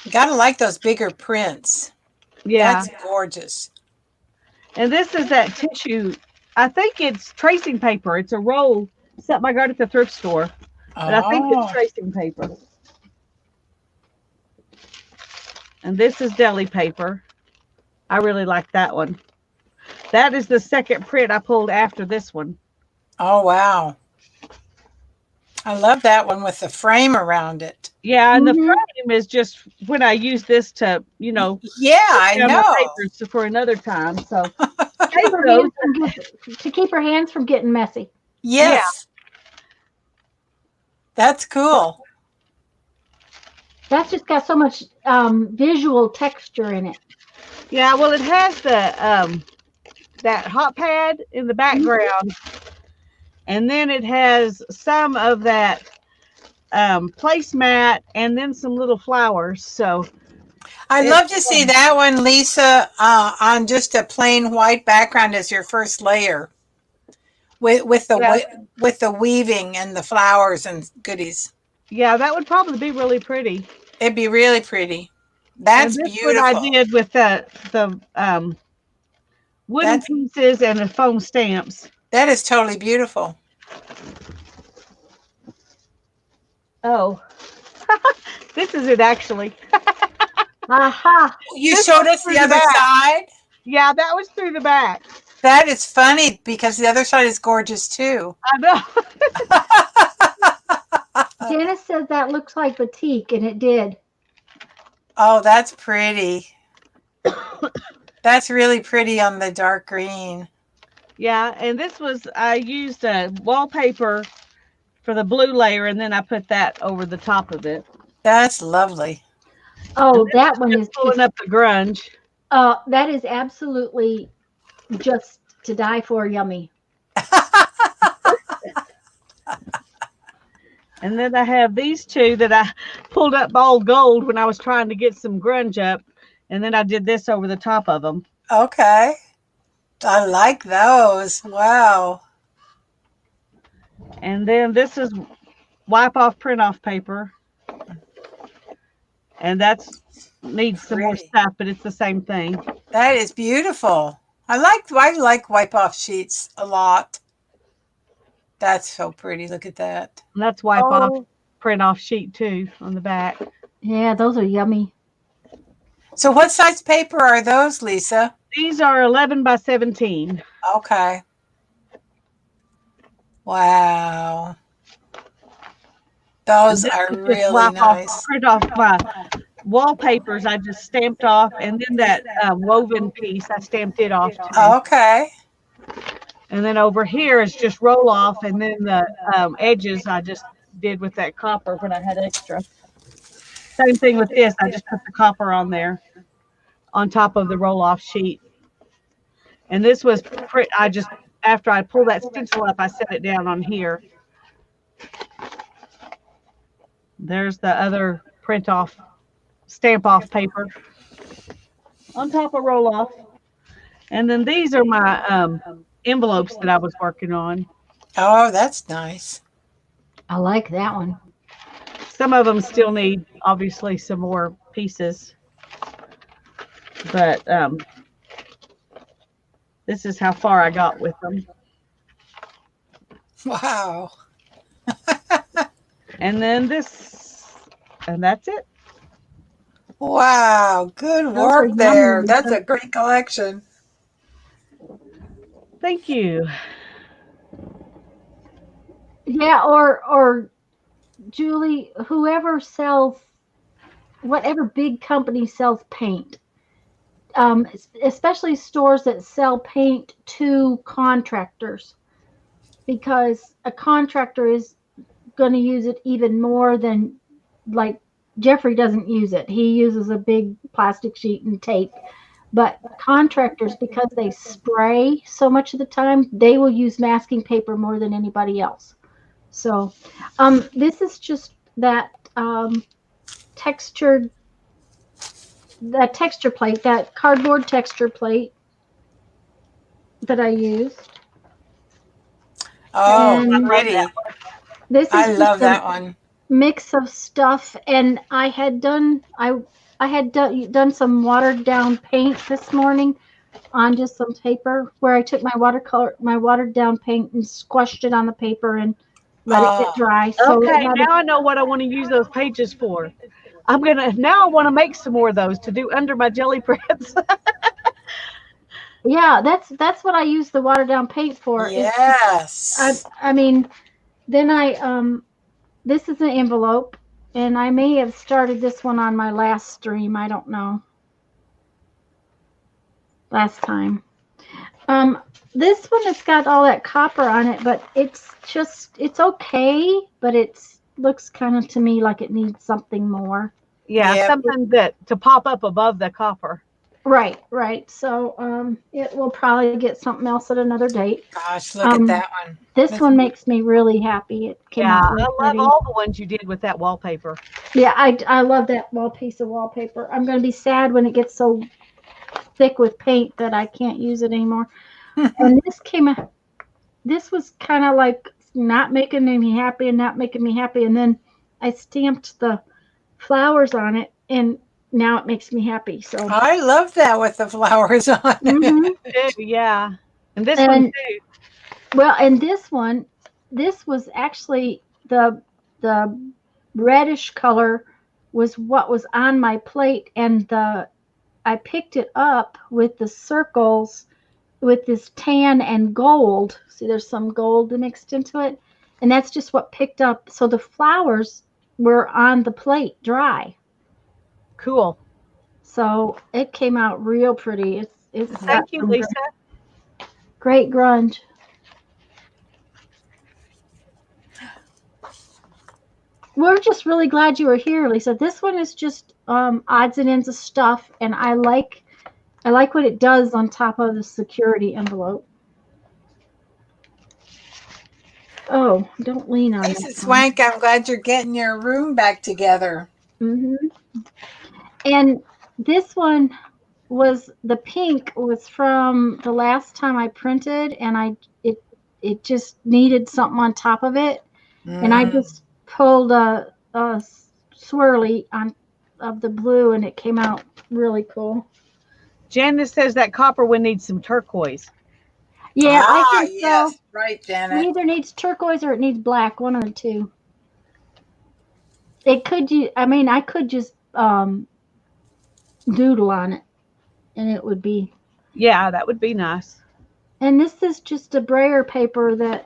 You got to like those bigger prints. Yeah. That's gorgeous. And this is that tissue. I think it's tracing paper. It's a roll, something I got at the thrift store. But I think it's Oh, tracing paper. And this is deli paper. I really like that one. That is the second print I pulled after this one. oh, wow. I love that one with the frame around it. Yeah, and Mhm. the frame is just when I use this to, you know, Yeah, I down my know. papers for another time. So Keep her those hands from to keep her hands from getting messy. Yes. That's cool. That's just got so much visual texture in it. yeah, well, it has the that hot pad in the background, and then it has some of that placemat, and then some little flowers. So I'd love to see that one, Lisa, on just a plain white background as your first layer, with the Yeah, with the weaving and the flowers and goodies. yeah, that would probably be really pretty. It'd be really pretty. And That's this what I beautiful. did with the wooden That's pieces and the foam stamps. that is totally beautiful. Oh, this is it actually. Aha. You This showed one's us through the the other back. side. Yeah, that was through the back. That is funny because the other side is gorgeous too. I know. Janice says that looks like batik, and it did. Oh, that's pretty. That's really pretty on the dark green. Yeah, and this was I used a wallpaper for the blue layer, and then I put that over the top of it. That's lovely. Oh, that one is Pulling just, up the grunge. that is absolutely just to die for yummy. And then I have these two that I pulled up all gold when I was trying to get some grunge up, and then I did this over the top of them. Okay. I like those. Wow. And then this is wipe off print off paper, and that's needs some more Pretty. stuff, but it's the same thing. That is beautiful. I like wipe off sheets a lot. That's so pretty. Look at that. And that's wipe off Oh, print off sheet too on the back. yeah, those are yummy. So what size paper are those, Lisa? These are 11 by 17. Okay. Wow. Those This are is just really wipe off, nice. print off my wallpapers. I just stamped off, and then that woven piece, I stamped it off too. Okay. And then over here is just roll off, and then the edges I just did with that copper when I had extra. Same thing with this. I just put the copper on there, on top of the roll off sheet. And this was I just after I pulled that stencil up, I set it down on here. There's the other print off, stamp off paper on top of roll off. And then these are my envelopes that I was working on. Oh, that's nice. I like that one. Some of them still need obviously some more pieces, but this is how far I got with them. Wow. And then this, and that's it. Wow. Good Those work are there. yummy. That's a great collection. Thank you. Yeah, or Julie, whoever sells, whatever big company sells paint, especially stores that sell paint to contractors, because a contractor is going to use it even more than, like, Jeffrey doesn't use it. He uses a big plastic sheet and tape. But contractors, because they spray so much of the time, they will use masking paper more than anybody else. So this is just that texture plate, that cardboard texture plate that I used. Oh, And pretty. this is I just love a that one. mix of stuff, and I had done some watered down paint this morning on just some paper, where I took my watered down paint and squashed it on the paper and let it get Oh, dry. So it Okay, had now I know what I want to use those pages for. Now I want to make some more of those to do under my jelly prints. yeah, that's what I use the watered down paint for. yes. I mean, then this is an envelope, and I may have started this one on my last stream. I don't know. Last time. This one has got all that copper on it, but it's okay, but looks kind of to me like it needs something more. Yeah, Yep. something that to pop up above the copper. Right, right. So it will probably get something else at another date. Gosh, look at that one. This That's one makes me really happy. It came Yeah, out I really love pretty. all the ones you did with that wallpaper. Yeah, I love that piece of wallpaper. I'm going to be sad when it gets so thick with paint that I can't use it anymore. And this came out. This was kind of like not making me happy and not making me happy, and then I stamped the flowers on it, and now it makes me happy. So, I love that with the flowers on hmm it. Too, yeah. And this one and too. well, and this one, this was actually the reddish color was what was on my plate, and the I picked it up with the circles with this tan and gold. See, there's some gold mixed into it, and that's just what picked up. So the flowers were on the plate dry, Cool. so it came out real pretty. It's got Thank you, some Lisa. great grunge. We're just really glad you were here, Lisa. This one is just odds and ends of stuff, and I like what it does on top of the security envelope. Oh, don't lean on Lisa that one. Swank, I'm glad you're getting your room back together. hmm And this one was the pink was from the last time I printed, and it just needed something on top of it, and I Mm. just pulled a swirly on of the blue, and it came out really cool. Janice says that copper one needs some turquoise. Yeah, I Ah, think so. yes, right, It Janet. either needs turquoise or it needs black, one of the two. It could you I mean I could just doodle on it and it would be. Yeah, that would be nice. And this is just a brayer paper that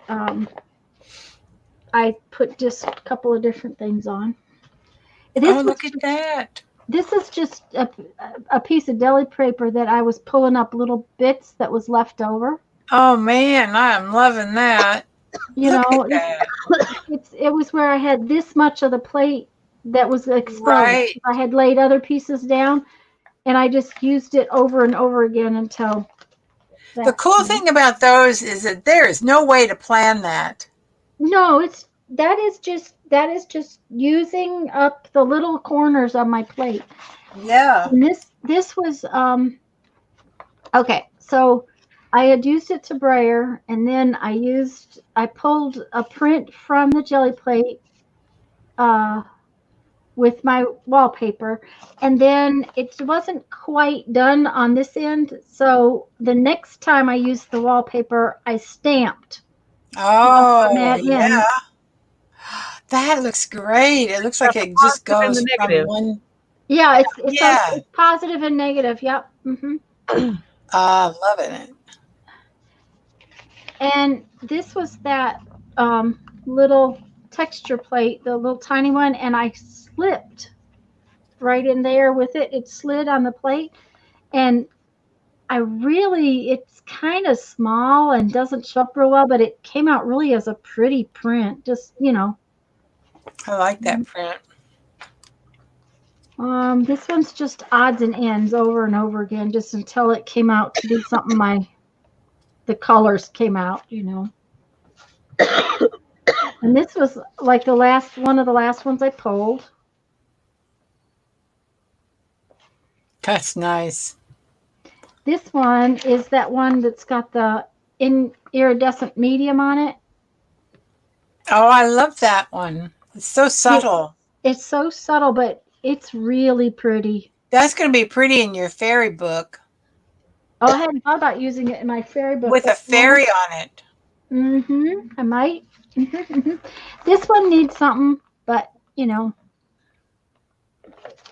I put just a couple of different things on. Oh, look at that. This is just a piece of deli paper that I was pulling up little bits that was left over. Oh, man, I'm loving that. You Look know, at that. it was where I had this much of the plate that was exposed. Right. I had laid other pieces down, and I just used it over and over again until The that. cool thing about those is that there is no way to plan that. No, it's that is just using up the little corners of my plate. Yeah. And this was okay. So I had used it to brayer, and then I pulled a print from the Gelli Plate uh, with my wallpaper, and then it wasn't quite done on this end. So the next time I used the wallpaper, I stamped on Oh, that end. yeah. That looks great. It looks like Got the it just positive and goes the from negative. one. Yeah, Yeah. it's positive and negative. Yep. Loving it. And this was that little texture plate, the little tiny one, and I slipped right in there with it. It slid on the plate, and it's kind of small and doesn't show up real well, but it came out really as a pretty print. Just, I like that print. this one's just odds and ends over and over again, just until it came out to be something the colors came out. And this was like one of the last ones I pulled. That's nice. This one is that one that's got the iridescent medium on it. Oh, I love that one. It's so subtle. It's so subtle, but it's really pretty. That's going to be pretty in your fairy book Oh, I hadn't thought about using it in my fairy book. with a fairy on it. I might. This one needs something, but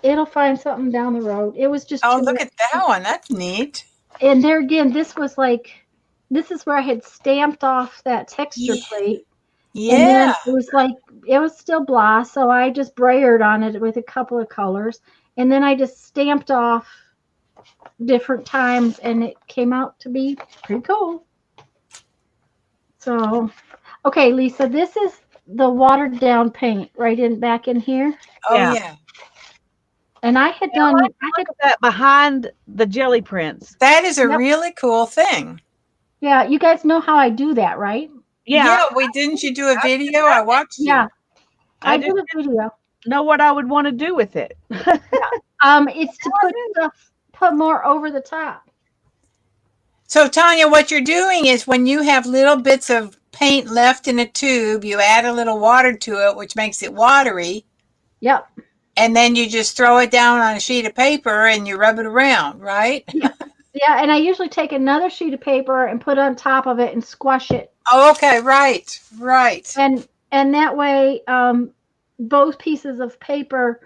it'll find something down the road. It was just Oh, too. look at that one. That's neat. And there again, this is where I had stamped off that texture Yeah. plate. Yeah. And then it was still blah, so I just brayered on it with a couple of colors. And then I just stamped off different times, and it came out to be pretty cool. So, okay, Lisa, this is the watered down paint back in here. Oh, Yeah. yeah. And I had Now, done, look at that behind the jelly prints. That is a Yep. really cool thing. yeah, you guys know how I do that, right? Yeah, Yeah, didn't you do a video? I watched Yeah, you. I I did just a video. know what I would want to do with it. It's to put stuff, put more over the top. So Tanya, what you're doing is when you have little bits of paint left in a tube, you add a little water to it, which makes it watery, Yep. and then you just throw it down on a sheet of paper and you rub it around, right? Yeah, and I usually take another sheet of paper and put on top of it and squash it. Oh, okay, right, right. And that way both pieces of paper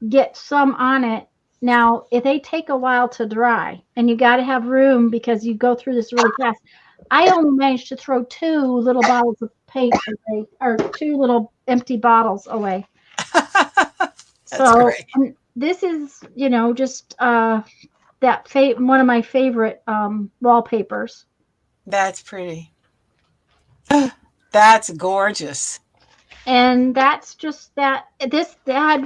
get some on it. Now, if they take a while to dry, and you got to have room because you go through this really fast. I only managed to throw 2 little bottles of paint away, or 2 little empty bottles away. That's great. This is, just one of my favorite wallpapers. That's pretty. That's gorgeous. And that's just that. This had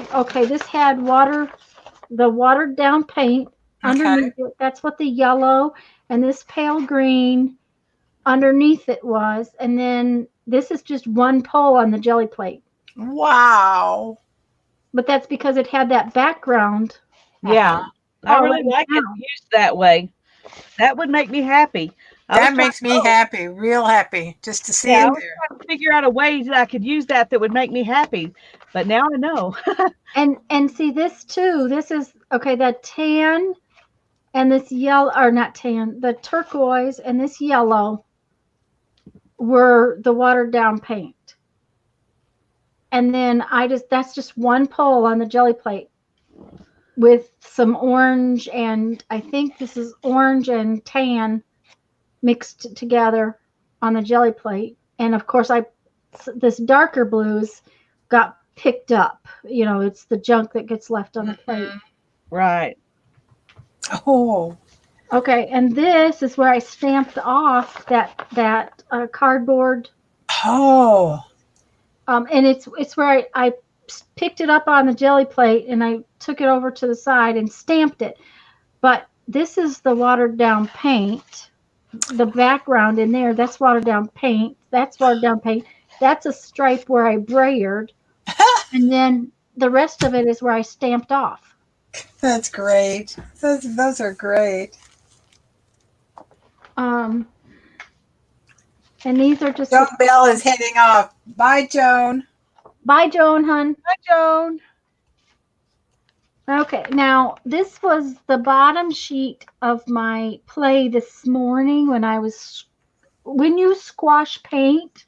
the watered down paint underneath it. That's what the yellow and this pale green underneath it was. And then this is just one pole on the jelly plate. Wow. But that's because it had that background. Yeah, I Oh, really like it used that way. That would make me happy. That makes me happy, real happy, just to see Yeah, I it was there. trying to figure out a way that I could use that would make me happy. But now I know. And see this too. This is okay. The tan and this yellow, or not tan, the turquoise and this yellow were the watered down paint. And then that's just one pole on the jelly plate with some orange, and I think this is orange and tan mixed together on the jelly plate. And of course this darker blues got picked up. It's the junk that gets left on the plate. Right. Oh. Okay, and this is where I stamped off that cardboard. Oh. And it's where I picked it up on the jelly plate and I took it over to the side and stamped it. But this is the watered down paint. The background in there, that's watered down paint. That's watered down paint. That's a stripe where I brayered. And then the rest of it is where I stamped off. That's great. Those are great. And these are just... Joan Bell is heading off. Bye, Joan. Bye, Joan, hun. Hi, Joan. Okay, now this was the bottom sheet of my play this morning when you squash paint,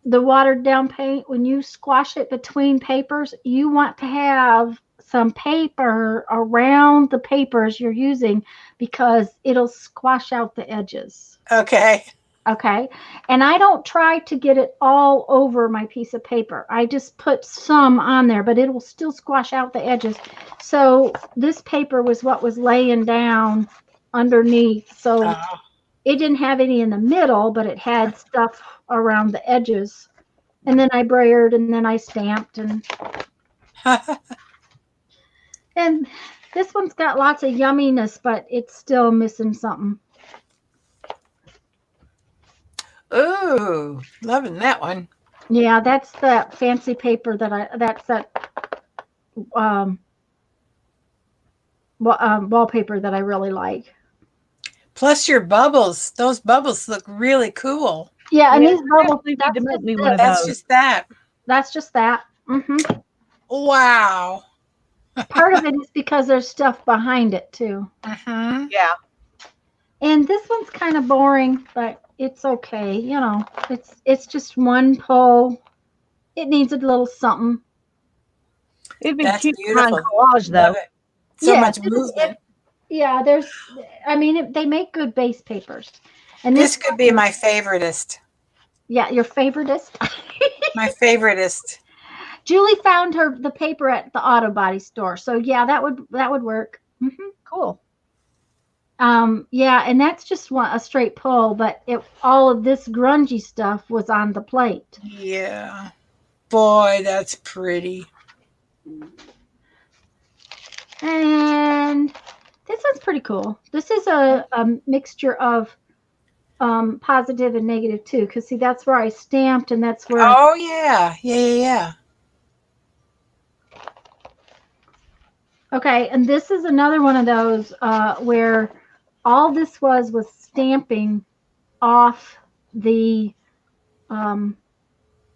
the watered down paint, when you squash it between papers, you want to have some paper around the papers you're using because it'll squash out the edges. Okay. Okay. And I don't try to get it all over my piece of paper. I just put some on there, but it will still squash out the edges. So this paper was what was laying down underneath. So it didn't have any in the middle, but it had stuff around the edges. And then I brayered and then I stamped and this one's got lots of yumminess, but it's still missing something. Ooh, loving that one. Yeah, that's that fancy paper wallpaper that I really like. Plus your bubbles. Those bubbles look really cool. Yeah, and these bubbles, Need to make me one of That's those. just that. that's just that. Wow. Part of it is because there's stuff behind it too. Yeah. And this one's kind of boring, but it's okay. It's just one pole. It needs a little something. It'd be That's cute beautiful. behind collage, though. Love it. So Yeah, much movement. Yeah, they make good base papers. And This could be my favoritist. Yeah, your favoritist. My favoritist. Julie found the paper at the auto body store. So yeah, that would work. Cool. Yeah, and that's just a straight pull, but all of this grungy stuff was on the plate. Yeah. Boy, that's pretty. And this one's pretty cool. This is a mixture of positive and negative too, because see, that's where I stamped, and that's where Oh yeah, yeah. okay, and this is another one of those where all this was stamping off the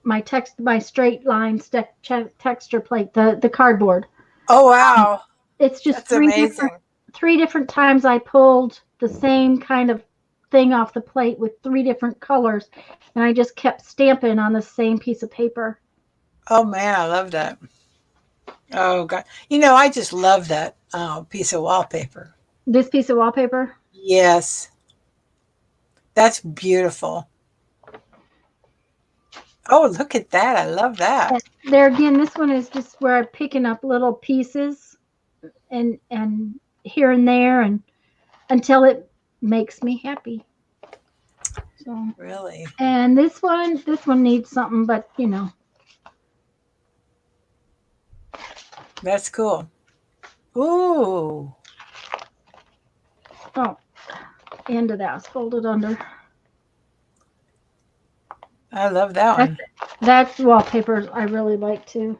my straight line texture plate, the cardboard. Oh wow, It's just that's amazing. three different times I pulled the same kind of thing off the plate with three different colors, and I just kept stamping on the same piece of paper. Oh man, I love that. Oh God, you know I just love that piece of wallpaper. This piece of wallpaper. Yes, that's beautiful. Oh, look at that! I love that. There again, this one is just where I'm picking up little pieces and here and there, and until it makes me happy. So, Really, and this one needs something, but you know. that's cool. Ooh, Oh, end of that was folded under. I love that one. That's wallpaper I really like too.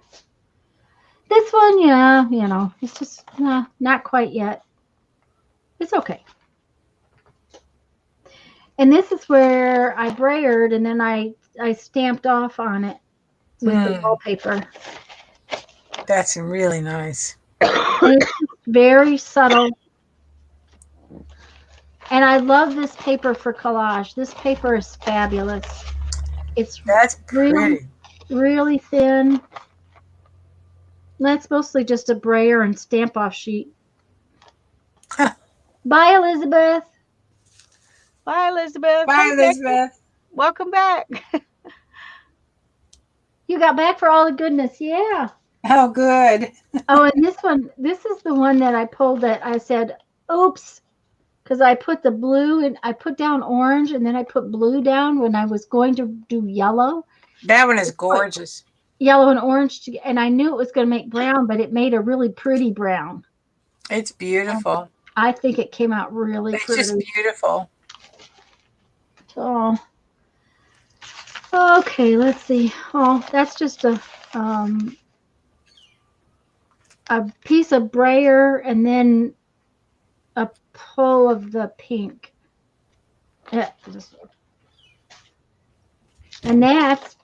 This one, yeah, you know, it's just not quite yet. It's okay. And this is where I brayered, and then I stamped off on it with the wallpaper. That's really nice. And it's very subtle. And I love this paper for collage. This paper is fabulous. It's That's pretty. really thin. That's mostly just a brayer and stamp off sheet. Bye, Elizabeth. Bye, Elizabeth. Bye, Hey, Becky. Elizabeth. Welcome back. You got back for all the goodness. Yeah. Oh, good. Oh, and this is the one that I pulled that I said, oops, because I put the blue and I put down orange, and then I put blue down when I was going to do yellow. That one is gorgeous. Yellow and orange, and I knew it was going to make brown, but it made a really pretty brown. It's beautiful. I think it came out really It's pretty. just beautiful. So, okay, let's see. Oh, that's just a piece of brayer and then a pull of the pink. Yeah, and that's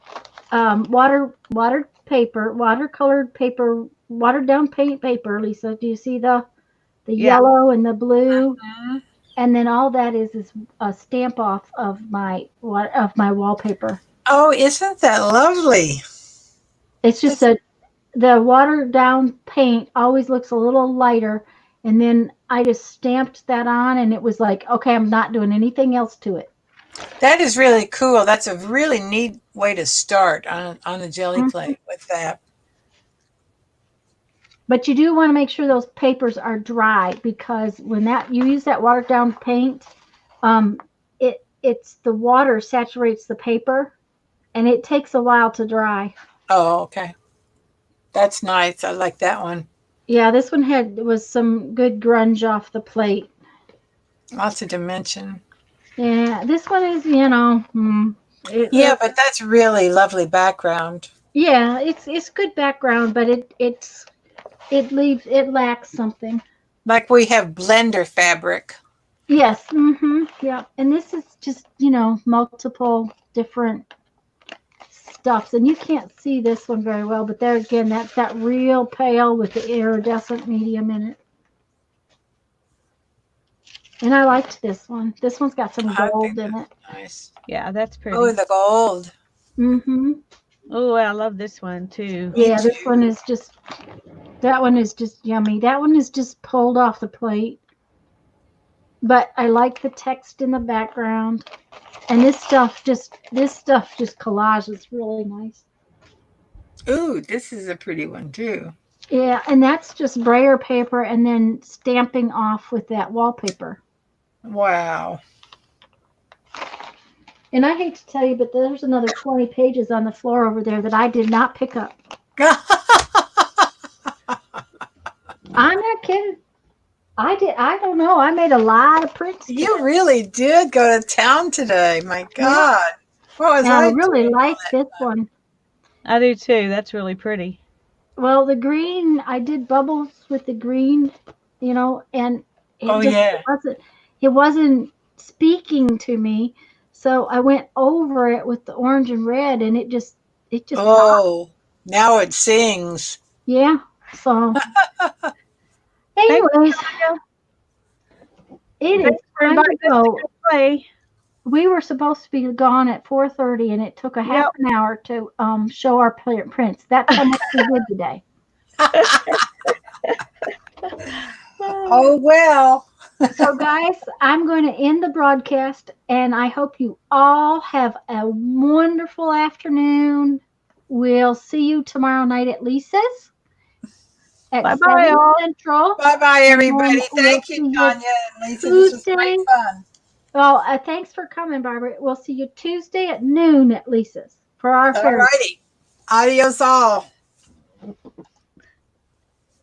watercolored paper, watered down paint paper. Lisa, do you see the Yeah. yellow and the blue? Mhm. And then all that is a stamp off of my wallpaper. Oh, isn't that lovely? It's just the watered down paint always looks a little lighter, and then I just stamped that on, and it was like, okay, I'm not doing anything else to it. That is really cool. That's a really neat way to start on the jelly plate with that. But you do want to make sure those papers are dry, because when you use that watered down paint, it's the water saturates the paper, and it takes a while to dry. Oh, okay. That's nice. I like that one. Yeah, this one was some good grunge off the plate. Lots of dimension. Yeah, this one is, you know, Yeah, but that's really lovely background. yeah, it's good background, but it lacks something. Like we have blender fabric. Yes, yeah, and this is just, you know, multiple different stuffs, and you can't see this one very well, but there again, that's that real pale with the iridescent medium in it. And I liked this one. This one's got some I gold think in it. Nice. Yeah, that's pretty. Oh, the gold. Oh, I love this one too. Yeah, this one is just, that one is just yummy. That one is just pulled off the plate. But I like the text in the background. And this stuff just collages really nice. Ooh, this is a pretty one too. Yeah, and that's just brayer paper and then stamping off with that wallpaper. Wow. And I hate to tell you, but there's another 20 pages on the floor over there that I did not pick up. I'm not kidding. I did. I don't know. I made a lot of prints. You really did go to town today. My God. What was And I I really doing? like this one. I do too. That's really pretty. Well, the green, I did bubbles with the green, and it Oh, just yeah. it wasn't speaking to me. So I went over it with the orange and red, and it just popped. Oh, now it sings. Yeah. So, Thanks, anyways, Tanya. it is Thanks for time to inviting us to go. go play. We were supposed to be gone at 4:30, and it took a half Yep. an hour to show our prints. That's how much we did today. Oh, well. So, guys, I'm going to end the broadcast, and I hope you all have a wonderful afternoon. We'll see you tomorrow night at Lisa's at Bye bye, 7 all. Central. Bye-bye, everybody. And we'll Thank you, see you Tanya and Lisa. This was great Tuesday. fun. Well, thanks for coming, Barbara. We'll see you Tuesday at noon at Lisa's for our All fairy. righty. Adios all.